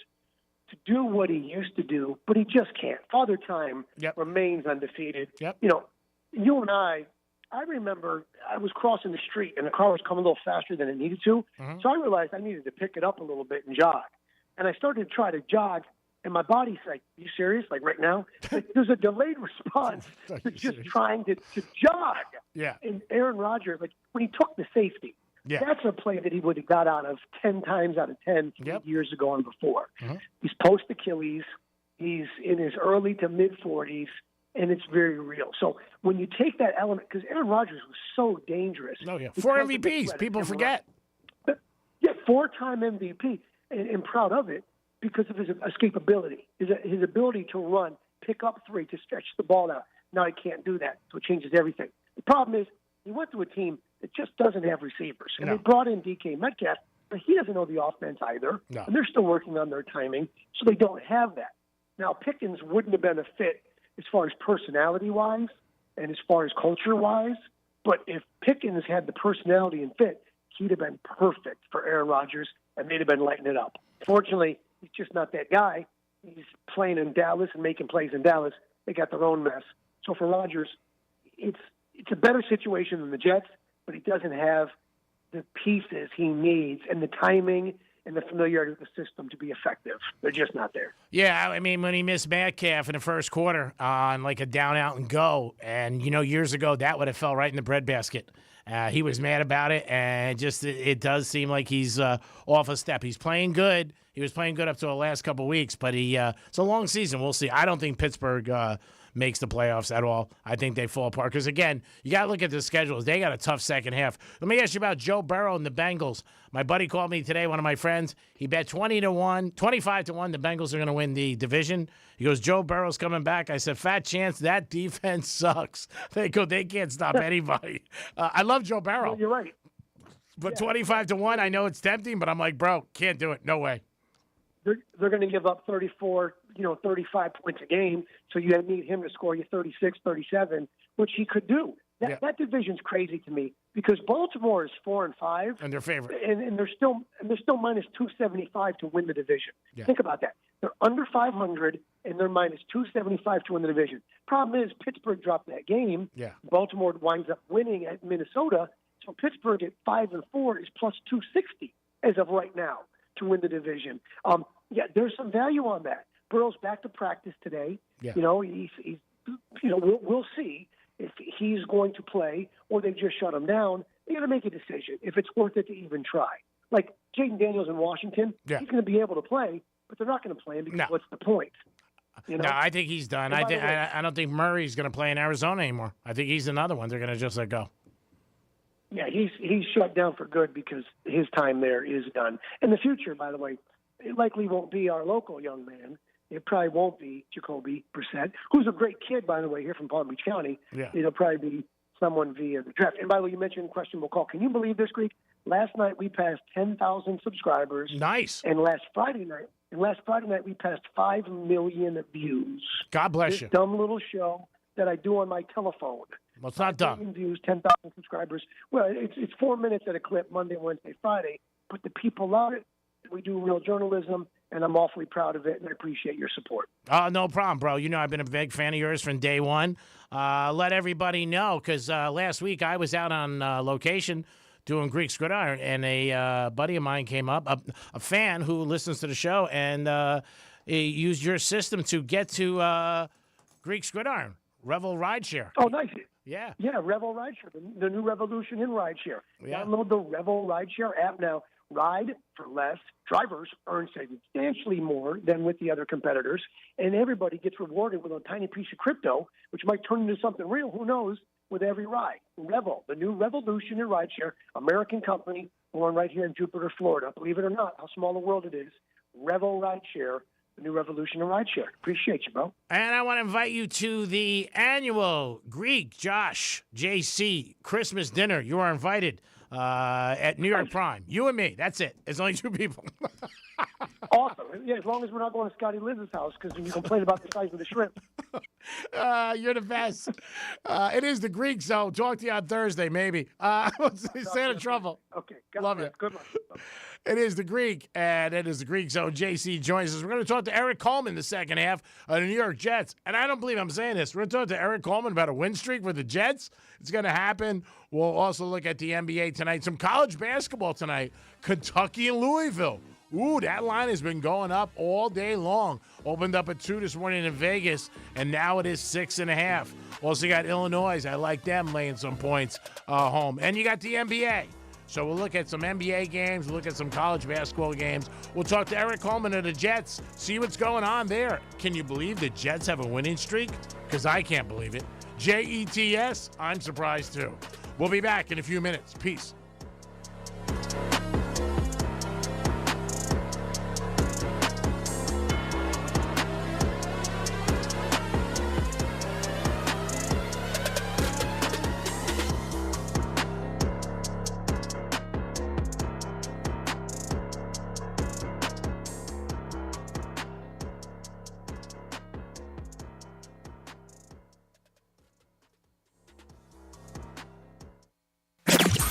to do what he used to do, but he just can't. Father Time remains undefeated. You and I remember I was crossing the street, and the car was coming a little faster than it needed to, so I realized I needed to pick it up a little bit and jog. And I started to try to jog, and my body's like, you serious? Like right now? There's a delayed response to just trying to jog. Yeah. And Aaron Rodgers, like when he took the safety, that's a play that he would have got out of 10 times out of 10 years ago and before. He's post-Achilles. He's in his early to mid-40s, and it's very real. So when you take that element, because Aaron Rodgers was so dangerous. 4 MVPs. People forget. 4-time MVP. And proud of it because of his escapability, his ability to run, pick up 3, to stretch the ball out. Now he can't do that, so it changes everything. The problem is he went to a team that just doesn't have receivers. And they brought in DK Metcalf, but he doesn't know the offense either. And they're still working on their timing, so they don't have that. Now, Pickens wouldn't have been a fit as far as personality-wise and as far as culture-wise, but if Pickens had the personality and fit, he'd have been perfect for Aaron Rodgers, and they'd have been lighting it up. Fortunately, he's just not that guy. He's playing in Dallas and making plays in Dallas. They got their own mess. So for Rodgers, it's a better situation than the Jets, but he doesn't have the pieces he needs and the timing and the familiarity with the system to be effective. They're just not there. Yeah, I mean, when he missed Metcalf in the first quarter on like a down, out, and go, and, years ago, that would have fell right in the breadbasket. He was mad about it, and it does seem like he's off a step. He's playing good. He was playing good up to the last couple weeks, but it's a long season. We'll see. I don't think Pittsburgh makes the playoffs at all. I think they fall apart because, again, you got to look at the schedules. They got a tough second half. Let me ask you about Joe Burrow and the Bengals. My buddy called me today, one of my friends. He bet 25-1, the Bengals are going to win the division. He goes, Joe Burrow's coming back. I said, fat chance. That defense sucks. They can't stop anybody. I love Joe Burrow. Well, you're right. But 25-1, I know it's tempting, but I'm like, bro, can't do it. No way. They're going to give up 35 points a game, so you need him to score you 36, 37, which he could do. That division's crazy to me because Baltimore is 4-5, and they're favorite, and they're still minus 275 to win the division. Yeah. Think about that. They're under 500, and they're minus 275 to win the division. Problem is, Pittsburgh dropped that game. Yeah. Baltimore winds up winning at Minnesota, so Pittsburgh at 5-4 is plus 260 as of right now to win the division. There's some value on that. Burrow's back to practice today. Yeah. He's we'll see if he's going to play or they just shut him down. They got to make a decision if it's worth it to even try. Like Jaden Daniels in Washington, he's going to be able to play, but they're not going to play him because what's the point? No, I think he's done. I don't think Murray's going to play in Arizona anymore. I think he's another one they're going to just let go. Yeah, he's shut down for good because his time there is done. In the future, by the way, it likely won't be our local young man. It probably won't be Jacoby Brissett, who's a great kid, by the way, here from Palm Beach County. Yeah. It'll probably be someone via the draft. And by the way, you mentioned questionable call. Can you believe this, Greek? Last night we passed 10,000 subscribers. Nice. And last Friday night we passed 5 million views. God bless this you. Dumb little show that I do on my telephone. Well, it's not dumb. 5 million views, 10,000 subscribers. Well, it's 4 minutes at a clip, Monday, Wednesday, Friday. But the people love it. We do real journalism, and I'm awfully proud of it, and I appreciate your support. No problem, bro. You know I've been a big fan of yours from day one. Let everybody know, because last week I was out on location doing Greek Gridiron, and a buddy of mine came up, a fan who listens to the show, and he used your system to get to Greek Gridiron, Revel Rideshare. Oh, nice. Yeah. Yeah, Revel Rideshare, the new revolution in rideshare. Yeah. Download the Revel Rideshare app now. Ride for less. Drivers earn substantially more than with the other competitors, and everybody gets rewarded with a tiny piece of crypto, which might turn into something real. Who knows? With every ride. Revel, the new revolution in rideshare, American company, born right here in Jupiter, Florida. Believe it or not, how small the world it is. Revel Rideshare, the new revolution in rideshare. Appreciate you, bro. And I want to invite you to the annual Greek Josh JC Christmas dinner. You are invited. At New York Prime. You and me. That's it. It's only 2 people. Awesome. Yeah, as long as we're not going to Scotty Liz's house because you complain about the size of the shrimp. You're the best. It is the Greek Zone. Talk to you on Thursday, maybe. Stay out of trouble. Okay. Love you. Good luck. It is the Greek, and it is the Greek Zone. JC joins us. We're going to talk to Eric Coleman the second half of the New York Jets. And I don't believe I'm saying this. We're going to talk to Eric Coleman about a win streak with the Jets. It's going to happen. We'll also look at the NBA tonight. Some college basketball tonight. Kentucky and Louisville. Ooh, that line has been going up all day long. Opened up at 2 this morning in Vegas, and now it is 6.5. Also got Illinois. I like them laying some points home. And you got the NBA. So we'll look at some NBA games. We'll look at some college basketball games. We'll talk to Eric Coleman of the Jets, see what's going on there. Can you believe the Jets have a winning streak? Because I can't believe it. JETS, I'm surprised too. We'll be back in a few minutes. Peace.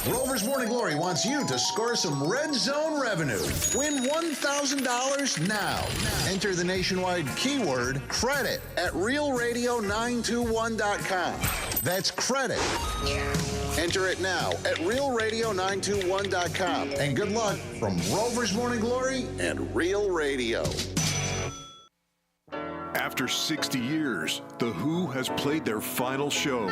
Rover's Morning Glory wants you to score some red zone revenue. Win $1,000 now. Enter the nationwide keyword credit at realradio921.com. That's credit. Enter it now at realradio921.com. And good luck from Rover's Morning Glory and Real Radio. After 60 years, The Who has played their final show.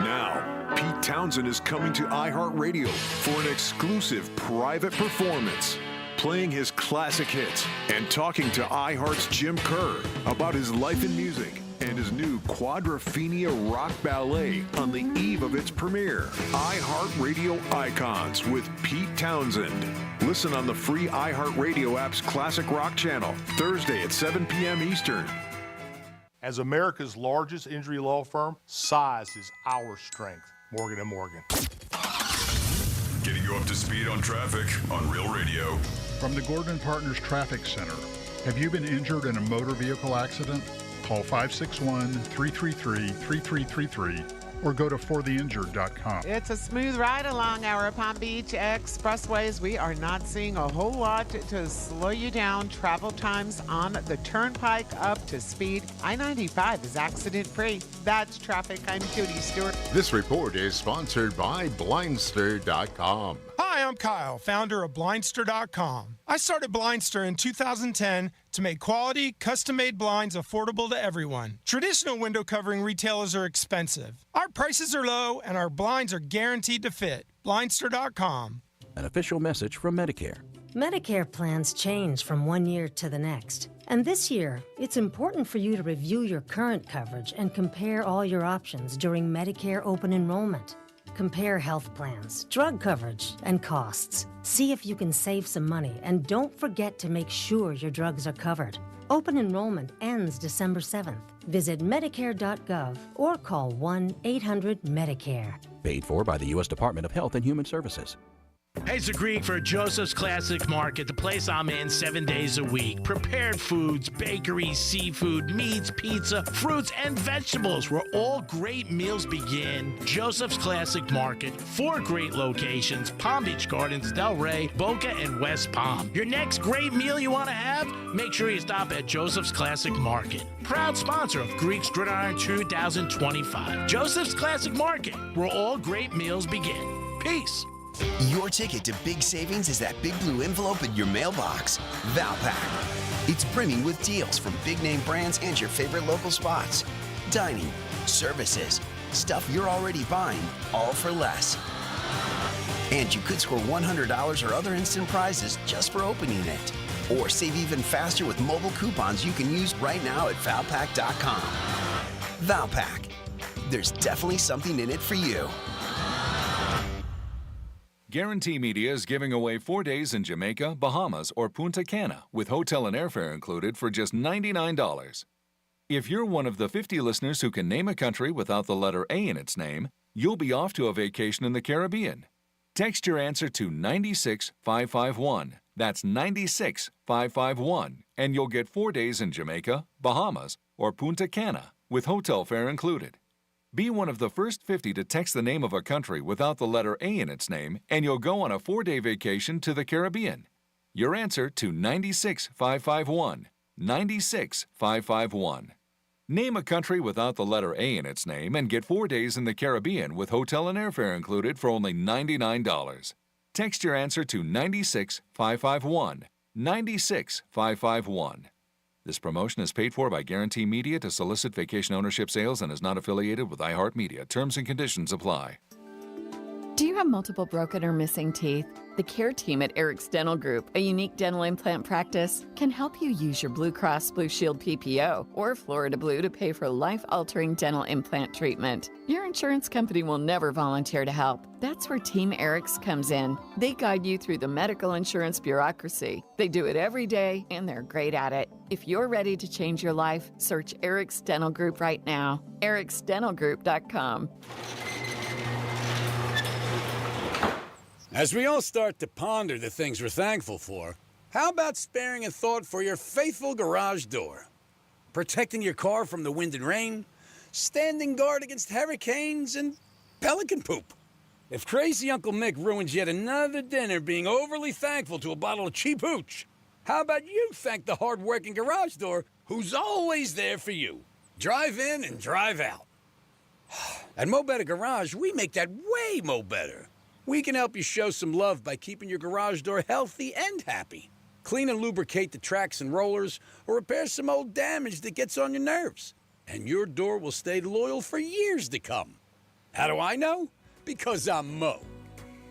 Now, Pete Townsend is coming to iHeartRadio for an exclusive private performance. playing his classic hits and talking to iHeart's Jim Kerr about his life in music and his new Quadrophenia rock ballet on the eve of its premiere. iHeartRadio Icons with Pete Townsend. Listen on the free iHeartRadio app's Classic Rock channel, Thursday at 7 p.m. Eastern. As America's largest injury law firm, size is our strength. Morgan & Morgan. Getting you up to speed on traffic on Real Radio. From the Gordon Partners Traffic Center. Have you been injured in a motor vehicle accident? Call 561-333-3333 or go to fortheinjured.com. It's a smooth ride along our Palm Beach expressways. We are not seeing a whole lot to slow you down. Travel times on the Turnpike up to speed. I-95 is accident-free. That's traffic. I'm Judy Stewart. This report is sponsored by Blindster.com. Hi, I'm Kyle, founder of Blindster.com. I started Blindster in 2010 to make quality, custom-made blinds affordable to everyone. Traditional window covering retailers are expensive. Our prices are low, and our blinds are guaranteed to fit. Blindster.com. An official message from Medicare. Medicare plans change from one year to the next. And this year, it's important for you to review your current coverage and compare all your options during Medicare open enrollment. Compare health plans, drug coverage, and costs. See if you can save some money, and don't forget to make sure your drugs are covered. Open enrollment ends December 7th. Visit Medicare.gov or call 1-800-MEDICARE. Paid for by the U.S. Department of Health and Human Services. Hey, it's the Greek for Joseph's Classic Market, the place I'm in 7 days a week. Prepared foods, bakeries, seafood, meats, pizza, fruits, and vegetables, where all great meals begin. Joseph's Classic Market, 4 great locations: Palm Beach Gardens, Delray, Boca, and West Palm. Your next great meal you want to have? Make sure you stop at Joseph's Classic Market. Proud sponsor of Greek's Gridiron 2025. Joseph's Classic Market, where all great meals begin. Peace. Your ticket to big savings is that big blue envelope in your mailbox. Valpak. It's brimming with deals from big name brands and your favorite local spots. Dining, services, stuff you're already buying, all for less. And you could score $100 or other instant prizes just for opening it. Or save even faster with mobile coupons you can use right now at Valpak.com. Valpak. There's definitely something in it for you. Guarantee Media is giving away 4 days in Jamaica, Bahamas, or Punta Cana with hotel and airfare included for just $99. If you're one of the 50 listeners who can name a country without the letter A in its name, you'll be off to a vacation in the Caribbean. Text your answer to 96551. That's 96551, and you'll get 4 days in Jamaica, Bahamas, or Punta Cana with hotel fare included. Be one of the first 50 to text the name of a country without the letter A in its name, and you'll go on a 4-day vacation to the Caribbean. Your answer to 96551. 96551. Name a country without the letter A in its name and get 4 days in the Caribbean with hotel and airfare included for only $99. Text your answer to 96551. 96551. This promotion is paid for by Guarantee Media to solicit vacation ownership sales and is not affiliated with iHeartMedia. Terms and conditions apply. Do you have multiple broken or missing teeth? The care team at Eric's Dental Group, a unique dental implant practice, can help you use your Blue Cross Blue Shield PPO or Florida Blue to pay for life-altering dental implant treatment. Your insurance company will never volunteer to help. That's where Team Eric's comes in. They guide you through the medical insurance bureaucracy. They do it every day, and they're great at it. If you're ready to change your life, search Eric's Dental Group right now. ericsdentalgroup.com. As we all start to ponder the things we're thankful for, how about sparing a thought for your faithful garage door? Protecting your car from the wind and rain, standing guard against hurricanes, and pelican poop. If crazy Uncle Mick ruins yet another dinner being overly thankful to a bottle of cheap hooch, how about you thank the hard-working garage door who's always there for you? Drive in and drive out. At Mo Better Garage, we make that way mo better. We can help you show some love by keeping your garage door healthy and happy. Clean and lubricate the tracks and rollers, or repair some old damage that gets on your nerves. And your door will stay loyal for years to come. How do I know? Because I'm Mo.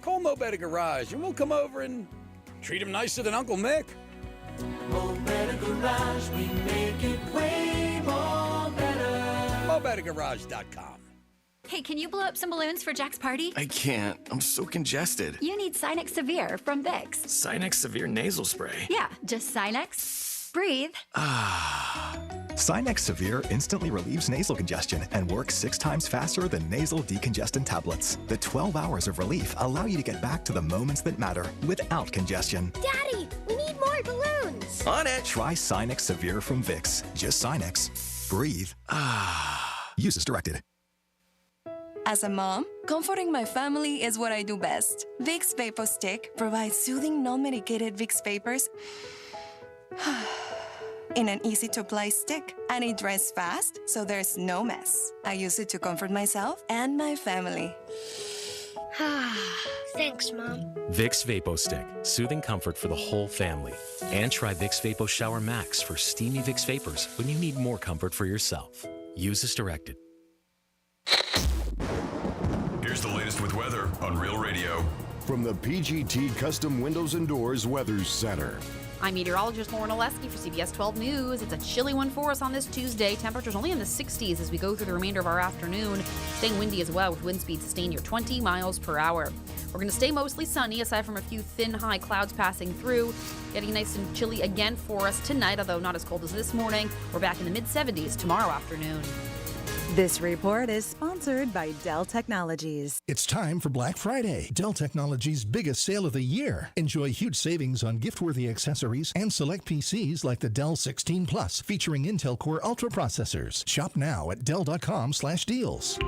Call Mo Better Garage and we'll come over and treat him nicer than Uncle Mick. Mo Better Garage, we make it way more better. MoBetterGarage.com. Hey, can you blow up some balloons for Jack's party? I can't. I'm so congested. You need Sinex Severe from Vicks. Sinex Severe Nasal Spray. Yeah, just Sinex. Breathe. Sinex Severe instantly relieves nasal congestion and works 6 times faster than nasal decongestant tablets. The 12 hours of relief allow you to get back to the moments that matter without congestion. Daddy, we need more balloons. On it! Try Sinex Severe from Vicks. Just Sinex. Breathe. Use as directed. As a mom, comforting my family is what I do best. Vicks Vapor Stick provides soothing, non-medicated Vicks vapors in an easy-to-apply stick, and it dries fast, so there's no mess. I use it to comfort myself and my family. Thanks, Mom. Vicks Vapo Stick, soothing comfort for the whole family. And try Vicks Vapo Shower Max for steamy Vicks vapors when you need more comfort for yourself. Use as directed. Here's the latest with weather on Real Radio. From the PGT Custom Windows and Doors Weather Center. I'm meteorologist Lauren Oleski for CBS 12 News. It's a chilly one for us on this Tuesday. Temperatures only in the 60s as we go through the remainder of our afternoon. Staying windy as well, with wind speeds sustained near 20 miles per hour. We're going to stay mostly sunny, aside from a few thin, high clouds passing through. Getting nice and chilly again for us tonight, although not as cold as this morning. We're back in the mid-70s tomorrow afternoon. This report is sponsored by Dell Technologies. It's time for Black Friday, Dell Technologies' biggest sale of the year. Enjoy huge savings on gift-worthy accessories and select PCs like the Dell 16 Plus, featuring Intel Core Ultra processors. Shop now at Dell.com/deals.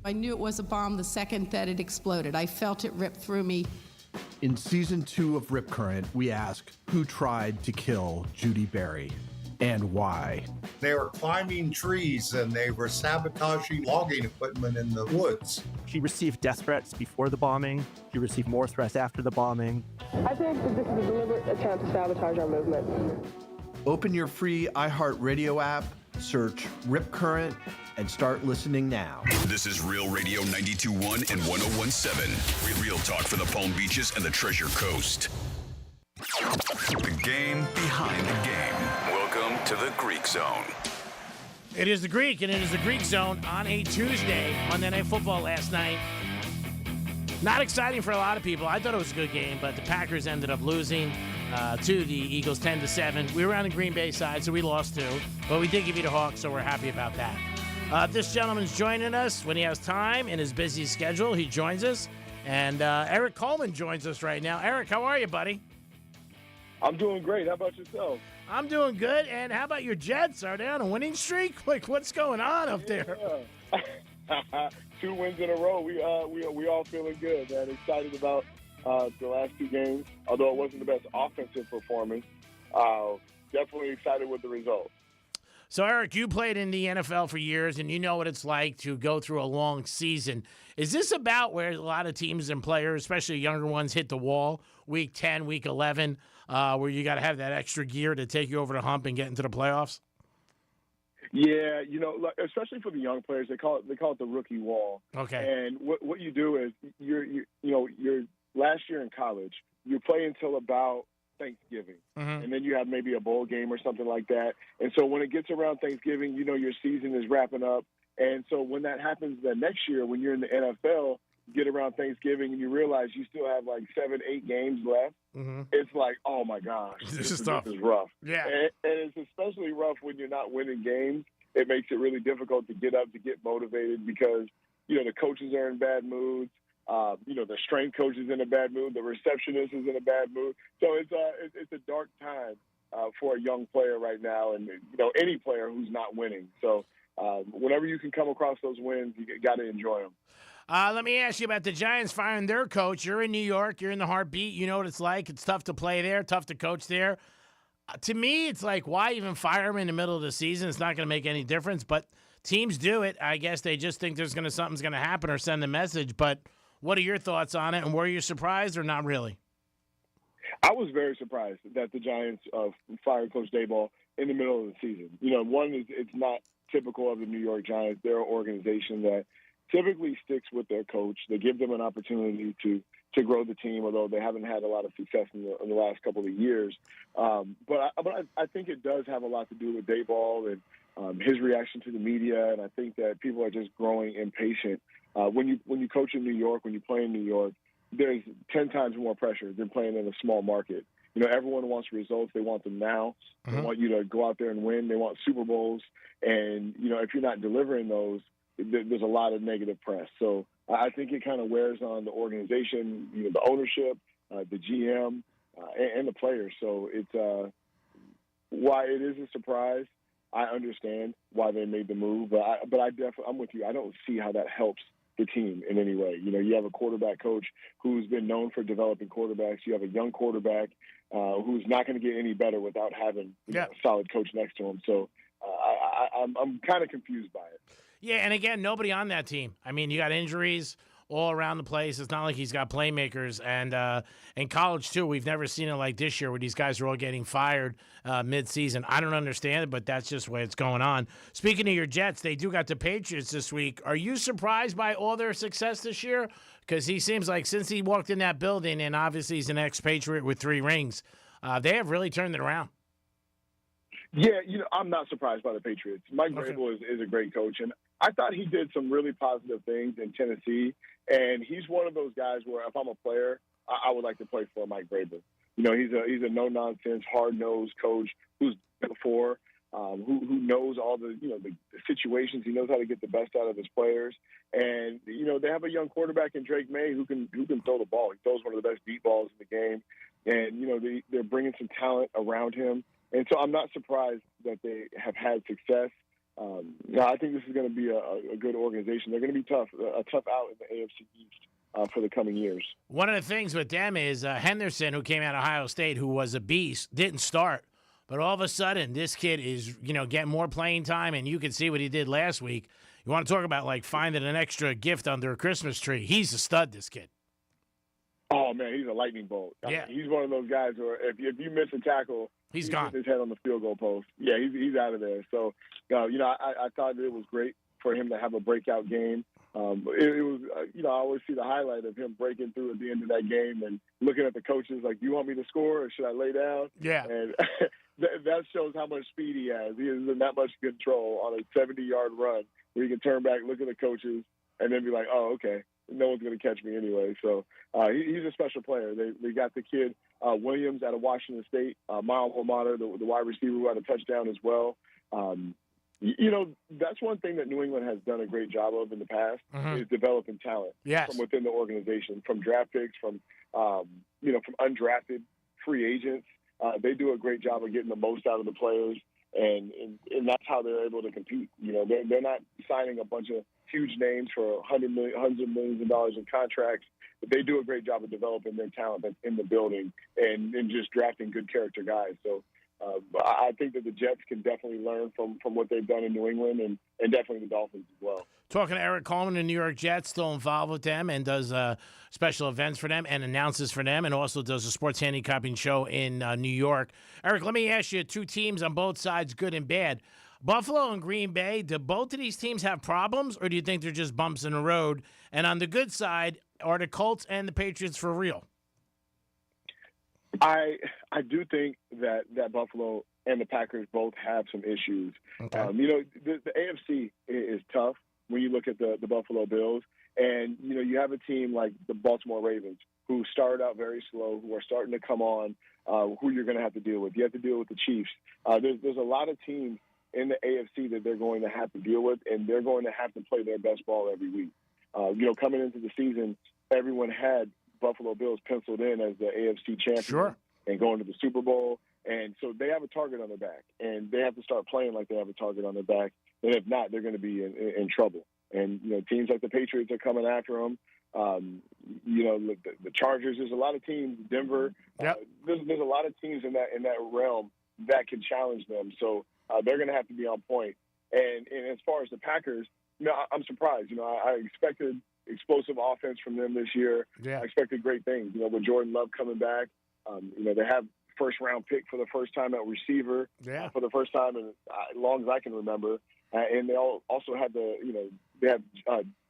I knew it was a bomb the second that it exploded. I felt it rip through me. In season 2 of Rip Current, we ask who tried to kill Judy Berry and why. They were climbing trees and they were sabotaging logging equipment in the woods. She received death threats before the bombing. She received more threats after the bombing. I think that this is a deliberate attempt to sabotage our movement. Open your free iHeartRadio app, search Rip Current, and start listening now. This is Real Radio 92.1 and 101.7. Real talk for the Palm Beaches and the Treasure Coast. The game behind the game. Welcome to the Greek Zone. It is the Greek, and it is the Greek Zone on a Tuesday. Monday Night Football last night. Not exciting for a lot of people. I thought it was a good game, but the Packers ended up losing to the Eagles 10-7. We were on the Green Bay side, so we lost 2. But we did give you the Hawks, so we're happy about that. This gentleman's joining us when he has time in his busy schedule. He joins us. And Eric Coleman joins us right now. Eric, how are you, buddy? I'm doing great. How about yourself? I'm doing good. And how about your Jets? Are they on a winning streak? Like, what's going on up there? Yeah. 2 wins in a row. We all feeling good, man. Excited about the last 2 games. Although it wasn't the best offensive performance, definitely excited with the result. So, Eric, you played in the NFL for years, and you know what it's like to go through a long season. Is this about where a lot of teams and players, especially younger ones, hit the wall week 10, week 11, where you got to have that extra gear to take you over the hump and get into the playoffs? Yeah, especially for the young players, they call it the rookie wall. Okay. And what you do is you're last year in college, you play until about Thanksgiving, and then you have maybe a bowl game or something like that. And so when it gets around Thanksgiving, your season is wrapping up. And so when that happens the next year, when you're in the NFL, get around Thanksgiving and you realize you still have like 7-8 games left, it's like, oh my gosh, this is tough. This is rough. Yeah. And it's especially rough when you're not winning games. It makes it really difficult to get up, to get motivated, because, the coaches are in bad moods. The strength coach is in a bad mood. The receptionist is in a bad mood. So it's a dark time for a young player right now, and any player who's not winning. So whenever you can come across those wins, you got to enjoy them. Let me ask you about the Giants firing their coach. You're in New York. You're in the heartbeat. You know what it's like. It's tough to play there, tough to coach there. To me, it's like, why even fire him in the middle of the season? It's not going to make any difference. But teams do it. I guess they just think something's going to happen or send a message. But what are your thoughts on it, and were you surprised or not really? I was very surprised that the Giants fired Coach Daboll in the middle of the season. One is it's not typical of the New York Giants. They're an organization that typically sticks with their coach. They give them an opportunity to grow the team, although they haven't had a lot of success in the last couple of years. But I think it does have a lot to do with Dayball and his reaction to the media, and I think that people are just growing impatient. When you coach in New York, when you play in New York, there's 10 times more pressure than playing in a small market. You know, everyone wants results. They want them now. They want you to go out there and win. They want Super Bowls. And, you know, if you're not delivering those, there's a lot of negative press. So I think it kind of wears on the organization, you know, the ownership, the GM, and the players. So it's why it is a surprise. I understand why they made the move, but I'm with you. I don't see how that helps the team in any way. You know, you have a quarterback coach who's been known for developing quarterbacks. You have a young quarterback who's not going to get any better without having a solid coach next to him. So I'm kind of confused by it. Yeah, and again, nobody on that team. I mean, you got injuries all around the place. It's not like he's got playmakers. And in college, too, we've never seen it like this year where these guys are all getting fired mid-season. I don't understand it, but that's just the way it's going on. Speaking of your Jets, they do got the Patriots this week. Are you surprised by all their success this year? Because he seems like since he walked in that building, and obviously he's an ex-Patriot with 3 rings, they have really turned it around. Yeah, you know, I'm not surprised by the Patriots. Mike Vrabel is a great coach, and I thought he did some really positive things in Tennessee, and he's one of those guys where if I'm a player, I would like to play for Mike Vrabel. You know, he's a no-nonsense, hard-nosed coach who's been before, who knows all the situations. He knows how to get the best out of his players, and you know they have a young quarterback in Drake May who can throw the ball. He throws one of the best deep balls in the game, and you know they're bringing some talent around him. And so I'm not surprised that they have had success. I think this is going to be a good organization. They're going to be a tough out in the AFC East for the coming years. One of the things with them is Henderson, who came out of Ohio State, who was a beast, didn't start. But all of a sudden, this kid is, getting more playing time, and you can see what he did last week. You want to talk about, like, finding an extra gift under a Christmas tree. He's a stud, this kid. Oh, man, he's a lightning bolt. Yeah. I mean, he's one of those guys where if you miss a tackle, he's gone. His head on the field goal post. Yeah, he's out of there. So, I thought it was great for him to have a breakout game. It was, I always see the highlight of him breaking through at the end of that game and looking at the coaches like, do you want me to score or should I lay down? Yeah. And that shows how much speed he has. He is in that much control on a 70-yard run where he can turn back, look at the coaches, and then be like, oh, okay. No one's going to catch me anyway. So he's a special player. They got the kid Williams out of Washington State, my alma mater, the wide receiver who had a touchdown as well. That's one thing that New England has done a great job of in the past is developing talent from within the organization, from draft picks, from undrafted free agents. They do a great job of getting the most out of the players, and that's how they're able to compete. They're not signing a bunch of huge names for hundreds of millions of dollars in contracts, but they do a great job of developing their talent that's in the building and just drafting good character guys. So I think that the Jets can definitely learn from what they've done in New England and definitely the Dolphins as well. Talking to Eric Coleman, the New York Jets, still involved with them and does special events for them and announces for them and also does a sports handicapping show in New York. Eric, let me ask you, 2 teams on both sides, good and bad. Buffalo and Green Bay, do both of these teams have problems, or do you think they're just bumps in the road? And on the good side, are the Colts and the Patriots for real? I do think that Buffalo and the Packers both have some issues. Okay. The AFC is tough when you look at the Buffalo Bills. And, you have a team like the Baltimore Ravens who started out very slow, who are starting to come on, who you're going to have to deal with. You have to deal with the Chiefs. There's a lot of teams in the AFC that they're going to have to deal with, and they're going to have to play their best ball every week. Coming into the season, everyone had Buffalo Bills penciled in as the AFC champion and going to the Super Bowl. And so they have a target on their back, and they have to start playing like they have a target on their back. And if not, they're going to be in trouble. And, teams like the Patriots are coming after them. The Chargers, there's a lot of teams, Denver. There's a lot of teams in that realm that can challenge them. So they're going to have to be on point. And as far as the Packers, I'm surprised. I expected explosive offense from them this year. Yeah. I expected great things. With Jordan Love coming back, they have first-round pick for the first time at receiver for the first time in as long as I can remember. And they also had they have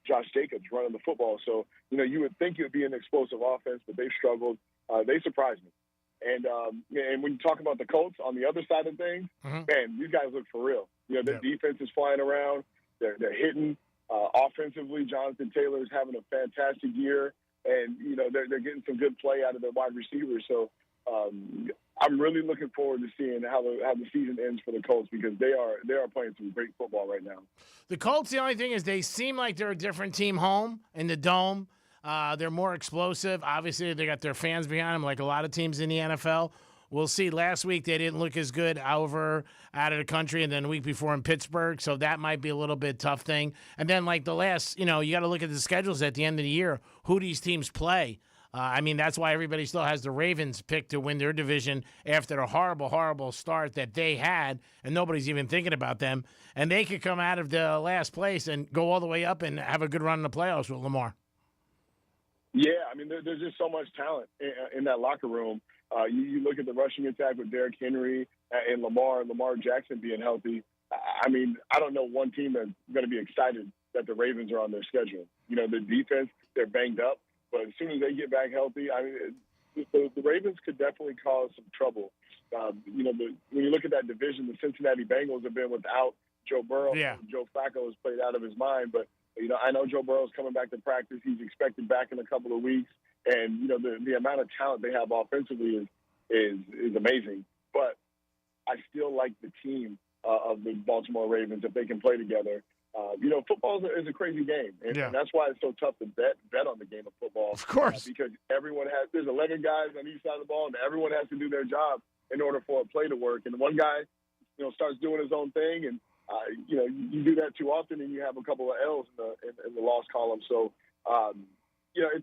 Josh Jacobs running the football. So, you would think it would be an explosive offense, but they've struggled. They surprised me. And when you talk about the Colts on the other side of things, man, these guys look for real. Their defense is flying around. They're hitting offensively. Jonathan Taylor is having a fantastic year, and they're getting some good play out of their wide receivers. So I'm really looking forward to seeing how the season ends for the Colts, because they are playing some great football right now. The Colts, the only thing is they seem like they're a different team home in the Dome. They're more explosive. Obviously, they got their fans behind them, like a lot of teams in the NFL. We'll see. Last week, they didn't look as good out of the country, and then the week before in Pittsburgh, so that might be a little bit tough thing. And then, like the last, you got to look at the schedules at the end of the year, who these teams play. That's why everybody still has the Ravens picked to win their division after a horrible, horrible start that they had, and nobody's even thinking about them. And they could come out of the last place and go all the way up and have a good run in the playoffs with Lamar. Yeah, there's just so much talent in that locker room. You look at the rushing attack with Derrick Henry and Lamar Jackson being healthy. I don't know one team that's going to be excited that the Ravens are on their schedule. The defense, they're banged up, but as soon as they get back healthy, the Ravens could definitely cause some trouble. When you look at that division, the Cincinnati Bengals have been without Joe Burrow. Yeah. Joe Flacco has played out of his mind, but I know Joe Burrow's coming back to practice. He's expected back in a couple of weeks. And, the amount of talent they have offensively is amazing. But I still like the team of the Baltimore Ravens if they can play together. Football is a crazy game. And that's why it's so tough to bet on the game of football. Of course. Because there's 11 guys on each side of the ball, and everyone has to do their job in order for a play to work. And one guy, starts doing his own thing, and you do that too often, and you have a couple of L's in the loss column. So,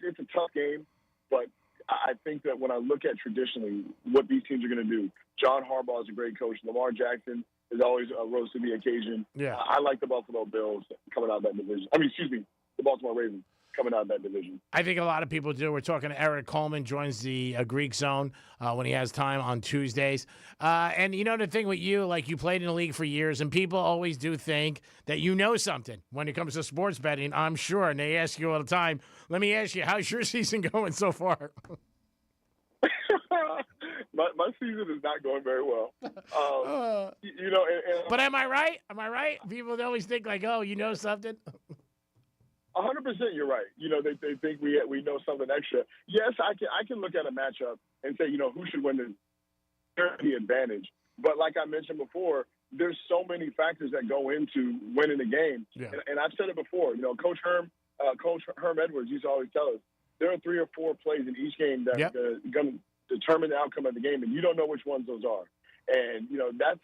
it's a tough game, but I think that when I look at traditionally what these teams are going to do, John Harbaugh is a great coach. Lamar Jackson is always rose to the occasion. Yeah. I like the Buffalo Bills coming out of that division. The Baltimore Ravens coming out of that division. I think a lot of people do. We're talking to Eric Coleman, joins the Greek Zone when he has time on Tuesdays. And the thing with you, like you played in the league for years, and people always do think that you know something when it comes to sports betting, I'm sure. And they ask you all the time, let me ask you, how's your season going so far? My season is not going very well. But am I right? Am I right? People always think like, oh, you know something? 100%, you're right. They think we know something extra. Yes, I can look at a matchup and say, who should win the advantage. But like I mentioned before, there's so many factors that go into winning a game. Yeah. And I've said it before. Coach Herm Edwards used to always tell us there are 3 or 4 plays in each game that are going to determine the outcome of the game, and you don't know which ones those are. And that's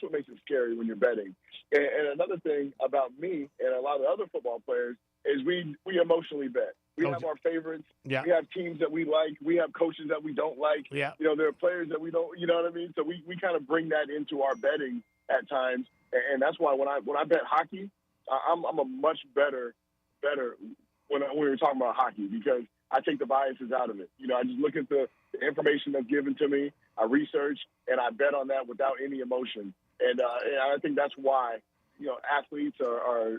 what makes it scary when you're betting. And another thing about me and a lot of other football players is we emotionally bet. We have our favorites. Yeah. We have teams that we like. We have coaches that we don't like. Yeah. There are players that we don't. You know what I mean? So we kind of bring that into our betting at times, and that's why when I bet hockey, I'm a much better when we were talking about hockey, because I take the biases out of it. I just look at the information that's given to me, I research, and I bet on that without any emotion. And I think that's why athletes are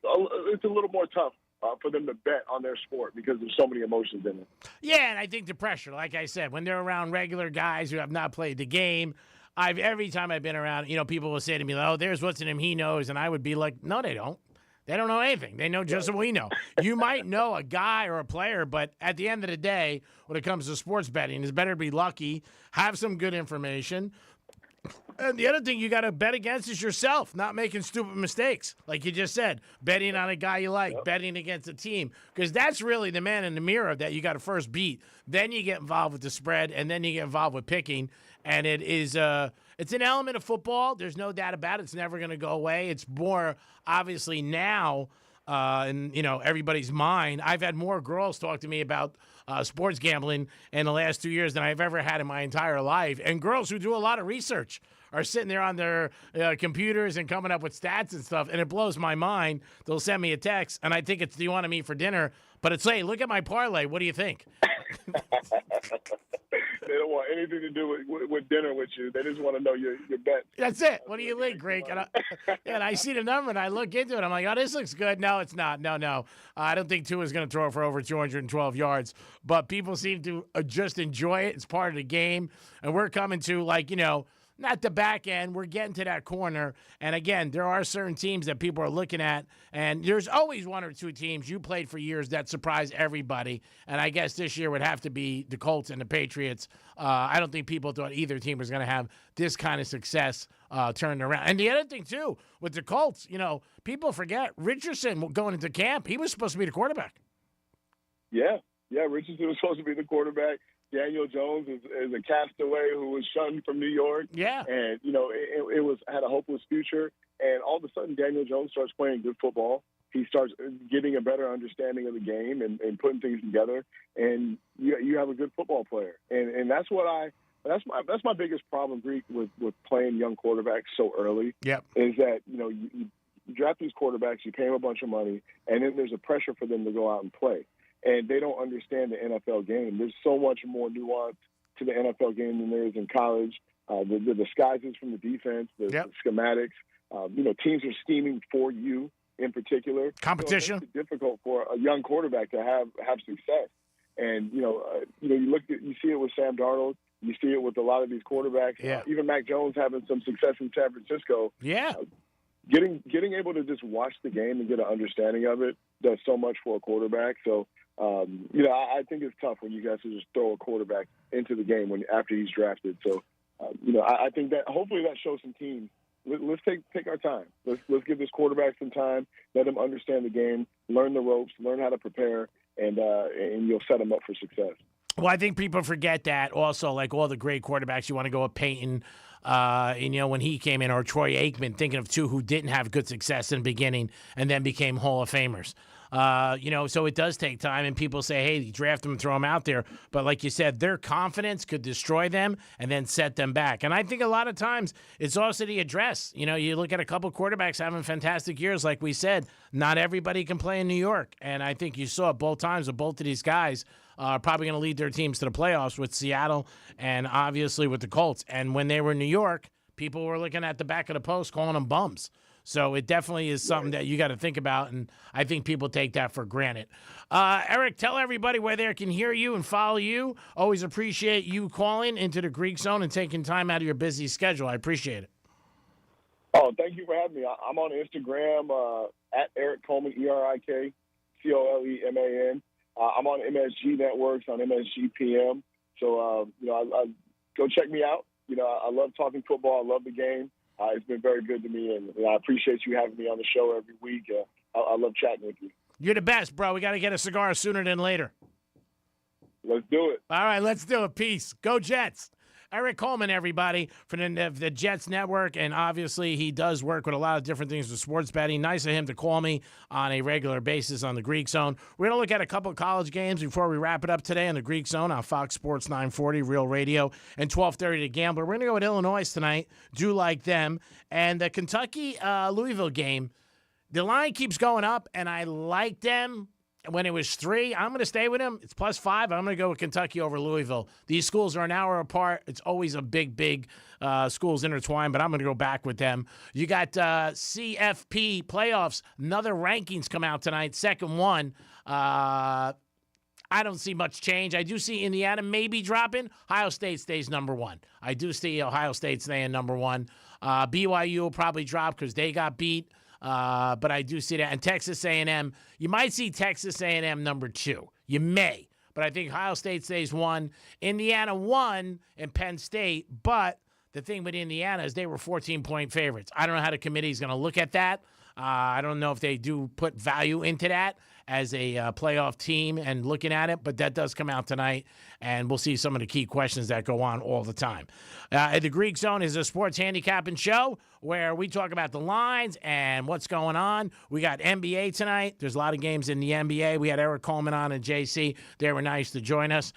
it's a little more tough for them to bet on their sport because there's so many emotions in it. Yeah, and I think the pressure, like I said, when they're around regular guys who have not played the game, every time I've been around, people will say to me, oh, there's what's in him, he knows. And I would be like, no, they don't. They don't know anything. They know just what we know. You might know a guy or a player, but at the end of the day, when it comes to sports betting, it's better to be lucky, have some good information. And the other thing you got to bet against is yourself, not making stupid mistakes. Like you just said, betting on a guy you like, betting against a team, because that's really the man in the mirror that you got to first beat. Then you get involved with the spread, and then you get involved with picking. And it is it's an element of football. There's no doubt about it. It's never going to go away. It's more obviously now in everybody's mind. I've had more girls talk to me about sports gambling in the last 2 years than I've ever had in my entire life. And girls who do a lot of research are sitting there on their computers and coming up with stats and stuff, and it blows my mind. They'll send me a text, and I think it's, do you want to meet for dinner? But it's, hey, look at my parlay. What do you think? They don't want anything to do with dinner with you. They just want to know your bet. That's it. What do you think, Greek? And I see the number, and I look into it. I'm like, oh, this looks good. No, it's not. No. I don't think Tua's going to throw for over 212 yards. But people seem to just enjoy it. It's part of the game. And we're coming to, not the back end. We're getting to that corner. And, again, there are certain teams that people are looking at. And there's always one or two teams you played for years that surprise everybody. And I guess this year would have to be the Colts and the Patriots. I don't think people thought either team was going to have this kind of success turned around. And the other thing, too, with the Colts, people forget Richardson going into camp. He was supposed to be the quarterback. Yeah, Richardson was supposed to be the quarterback. Daniel Jones is a castaway who was shunned from New York. Yeah. And, it had a hopeless future. And all of a sudden, Daniel Jones starts playing good football. He starts getting a better understanding of the game and putting things together. And you have a good football player. And that's my biggest problem, Greek, with playing young quarterbacks so early. Yep. Is that, you draft these quarterbacks, you pay them a bunch of money, and then there's a pressure for them to go out and play. And they don't understand the NFL game. There's so much more nuance to the NFL game than there is in college. The disguises from the defense, the schematics. Teams are scheming for you in particular. Competition. So it makes it difficult for a young quarterback to have success. And you see it with Sam Darnold. You see it with a lot of these quarterbacks. Yeah. Even Mac Jones having some success in San Francisco. Yeah. Getting able to just watch the game and get an understanding of it does so much for a quarterback. So. I think it's tough when you guys just throw a quarterback into the game after he's drafted. So, I think that hopefully that shows some teams. Let's take our time. Let's give this quarterback some time. Let him understand the game, learn the ropes, learn how to prepare, and you'll set him up for success. Well, I think people forget that also, like all the great quarterbacks. You want to go with Peyton, when he came in, or Troy Aikman, thinking of two who didn't have good success in the beginning and then became Hall of Famers. So it does take time, and people say, hey, draft them and throw them out there. But like you said, their confidence could destroy them and then set them back. And I think a lot of times it's also the address. You look at a couple quarterbacks having fantastic years, like we said, not everybody can play in New York. And I think you saw it both times with both of these guys are probably going to lead their teams to the playoffs with Seattle and obviously with the Colts. And when they were in New York, people were looking at the back of the post calling them bums. So it definitely is something that you got to think about, and I think people take that for granted. Eric, tell everybody where they can hear you and follow you. Always appreciate you calling into the Greek Zone and taking time out of your busy schedule. I appreciate it. Oh, thank you for having me. I'm on Instagram at Eric Coleman, ErikColeman. I'm on MSG Networks, on MSG PM. So, I go check me out. I love talking football. I love the game. It's been very good to me, and I appreciate you having me on the show every week. I love chatting with you. You're the best, bro. We got to get a cigar sooner than later. Let's do it. All right, let's do it. Peace. Go Jets. Eric Coleman, everybody, from the Jets Network, and obviously he does work with a lot of different things with sports betting. Nice of him to call me on a regular basis on the Greek Zone. We're going to look at a couple of college games before we wrap it up today on the Greek Zone on Fox Sports 940, Real Radio, and 1230 to Gambler. We're going to go with Illinois tonight. Do like them. And the Kentucky-Louisville game, the line keeps going up, and I like them. When it was 3, I'm going to stay with them. It's +5. I'm going to go with Kentucky over Louisville. These schools are an hour apart. It's always a big schools intertwined, but I'm going to go back with them. You got CFP playoffs. Another rankings come out tonight. Second one. I don't see much change. I do see Indiana maybe dropping. Ohio State stays number 1. I do see Ohio State staying number 1. BYU will probably drop because they got beat. But I do see that. And Texas A&M, you might see Texas A&M number 2. You may. But I think Ohio State stays 1. Indiana 1 and Penn State. But the thing with Indiana is they were 14-point favorites. I don't know how the committee is going to look at that. I don't know if they do put value into that as a playoff team and looking at it, but that does come out tonight, and we'll see some of the key questions that go on all the time. The Greek Zone is a sports handicapping show where we talk about the lines and what's going on. We got NBA tonight. There's a lot of games in the NBA. We had Eric Coleman on and JC. They were nice to join us.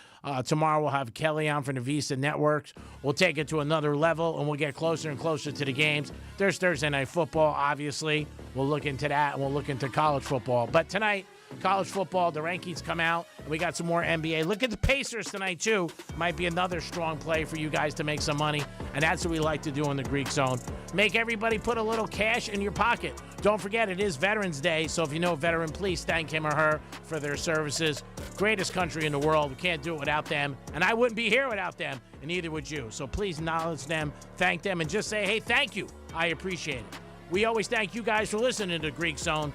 Tomorrow we'll have Kelly on from the Visa Networks. We'll take it to another level, and we'll get closer and closer to the games. There's Thursday Night Football, obviously. We'll look into that, and we'll look into college football. But tonight, college football, the rankings come out, and we got some more NBA. Look at the Pacers tonight, too. Might be another strong play for you guys to make some money, and that's what we like to do in the Greek Zone. Make everybody put a little cash in your pocket. Don't forget, it is Veterans Day, so if you know a veteran, please thank him or her for their services. Greatest country in the world. We can't do it without them, and I wouldn't be here without them, and neither would you. So please acknowledge them, thank them, and just say, hey, thank you. I appreciate it. We always thank you guys for listening to Greek Zone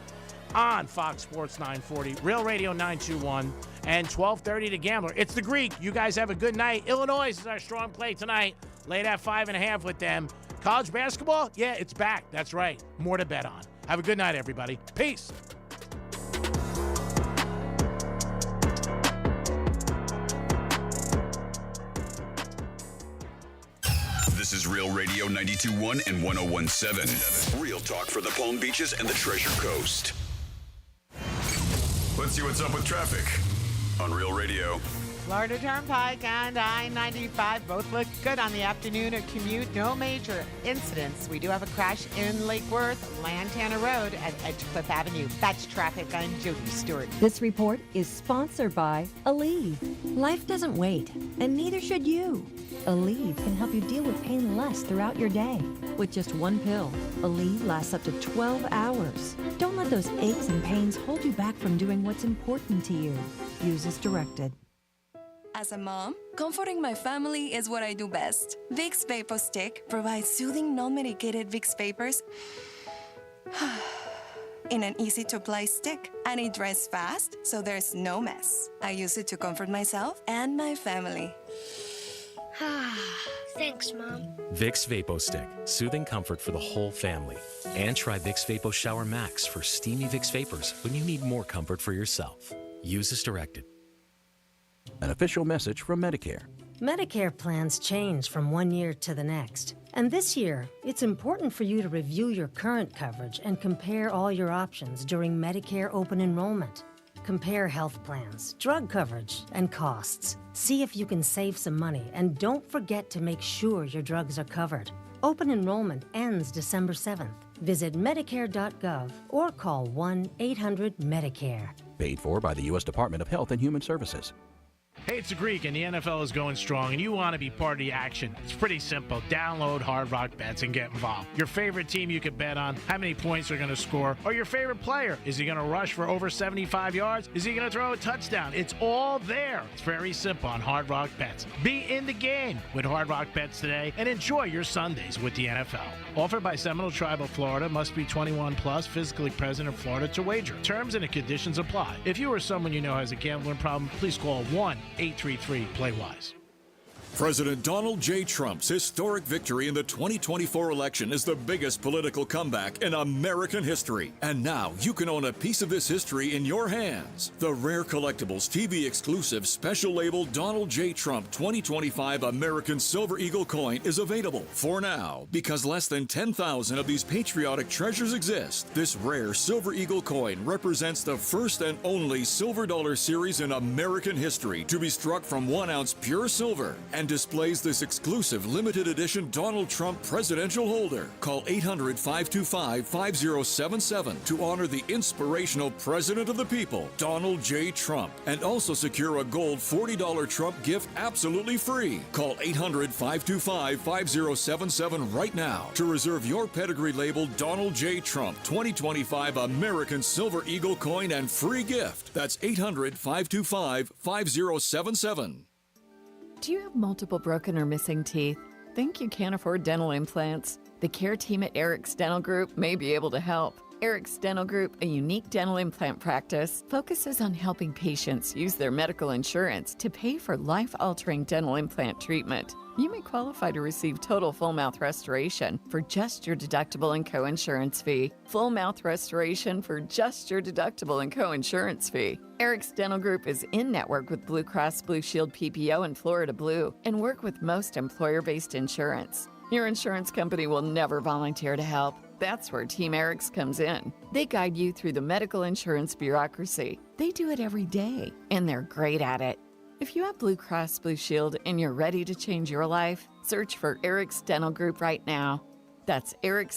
on Fox Sports 940, Real Radio 921, and 1230 The Gambler. It's the Greek. You guys have a good night. Illinois is our strong play tonight. Lay that 5.5 with them. College basketball? Yeah, it's back. That's right. More to bet on. Have a good night, everybody. Peace. This is Real Radio 92.1 and 101.7. Real talk for the Palm Beaches and the Treasure Coast. Let's see what's up with traffic on Real Radio. Florida Turnpike and I-95 both look good on the afternoon commute. No major incidents. We do have a crash in Lake Worth, Lantana Road at Edgecliff Avenue. That's traffic. I'm Jody Stewart. This report is sponsored by Aleve. Life doesn't wait, and neither should you. Aleve can help you deal with pain less throughout your day. With just one pill, Aleve lasts up to 12 hours. Don't let those aches and pains hold you back from doing what's important to you. Use as directed. As a mom, comforting my family is what I do best. Vicks Vapor Stick provides soothing, non-medicated Vicks vapors in an easy-to-apply stick, and it dries fast, so there's no mess. I use it to comfort myself and my family. Thanks, Mom. Vicks VapoStick, soothing comfort for the whole family. And try Vicks Vapo Shower Max for steamy Vicks vapors when you need more comfort for yourself. Use as directed. An official message from Medicare. Medicare plans change from one year to the next. And this year, it's important for you to review your current coverage and compare all your options during Medicare open enrollment. Compare health plans, drug coverage, and costs. See if you can save some money, and don't forget to make sure your drugs are covered. Open enrollment ends December 7th. Visit Medicare.gov or call 1-800-MEDICARE. Paid for by the U.S. Department of Health and Human Services. Hey, it's the Greek, and the NFL is going strong, and you want to be part of the action. It's pretty simple. Download Hard Rock Bets and get involved. Your favorite team you can bet on, how many points they're going to score, or your favorite player. Is he going to rush for over 75 yards? Is he going to throw a touchdown? It's all there. It's very simple on Hard Rock Bets. Be in the game with Hard Rock Bets today and enjoy your Sundays with the NFL. Offered by Seminole Tribe of Florida. Must be 21 plus, physically present in Florida to wager. Terms and conditions apply. If you or someone you know has a gambling problem, please call 1-833-PLAY-WISE. President Donald J. Trump's historic victory in the 2024 election is the biggest political comeback in American history. And now you can own a piece of this history in your hands. The Rare Collectibles TV exclusive special label Donald J. Trump 2025 American Silver Eagle coin is available for now. Because less than 10,000 of these patriotic treasures exist, this rare Silver Eagle coin represents the first and only silver dollar series in American history to be struck from 1 ounce pure silver, and displays this exclusive limited edition Donald Trump presidential holder. Call 800-525-5077 to honor the inspirational president of the people, Donald J. Trump, and also secure a gold $40 Trump gift absolutely free. Call 800-525-5077 right now to reserve your pedigree labeled Donald J. Trump 2025 American Silver Eagle coin and free gift. That's 800-525-5077. Do you have multiple broken or missing teeth? Think you can't afford dental implants? The care team at Eric's Dental Group may be able to help. Eric's Dental Group, a unique dental implant practice, focuses on helping patients use their medical insurance to pay for life-altering dental implant treatment. You may qualify to receive total full mouth restoration for just your deductible and co-insurance fee. Full mouth restoration for just your deductible and co-insurance fee. Eric's Dental Group is in network with Blue Cross Blue Shield PPO and Florida Blue and work with most employer-based insurance. Your insurance company will never volunteer to help. That's where Team Eric's comes in. They guide you through the medical insurance bureaucracy. They do it every day, and they're great at it. If you have Blue Cross Blue Shield and you're ready to change your life, search for Eric's Dental Group right now. That's Eric's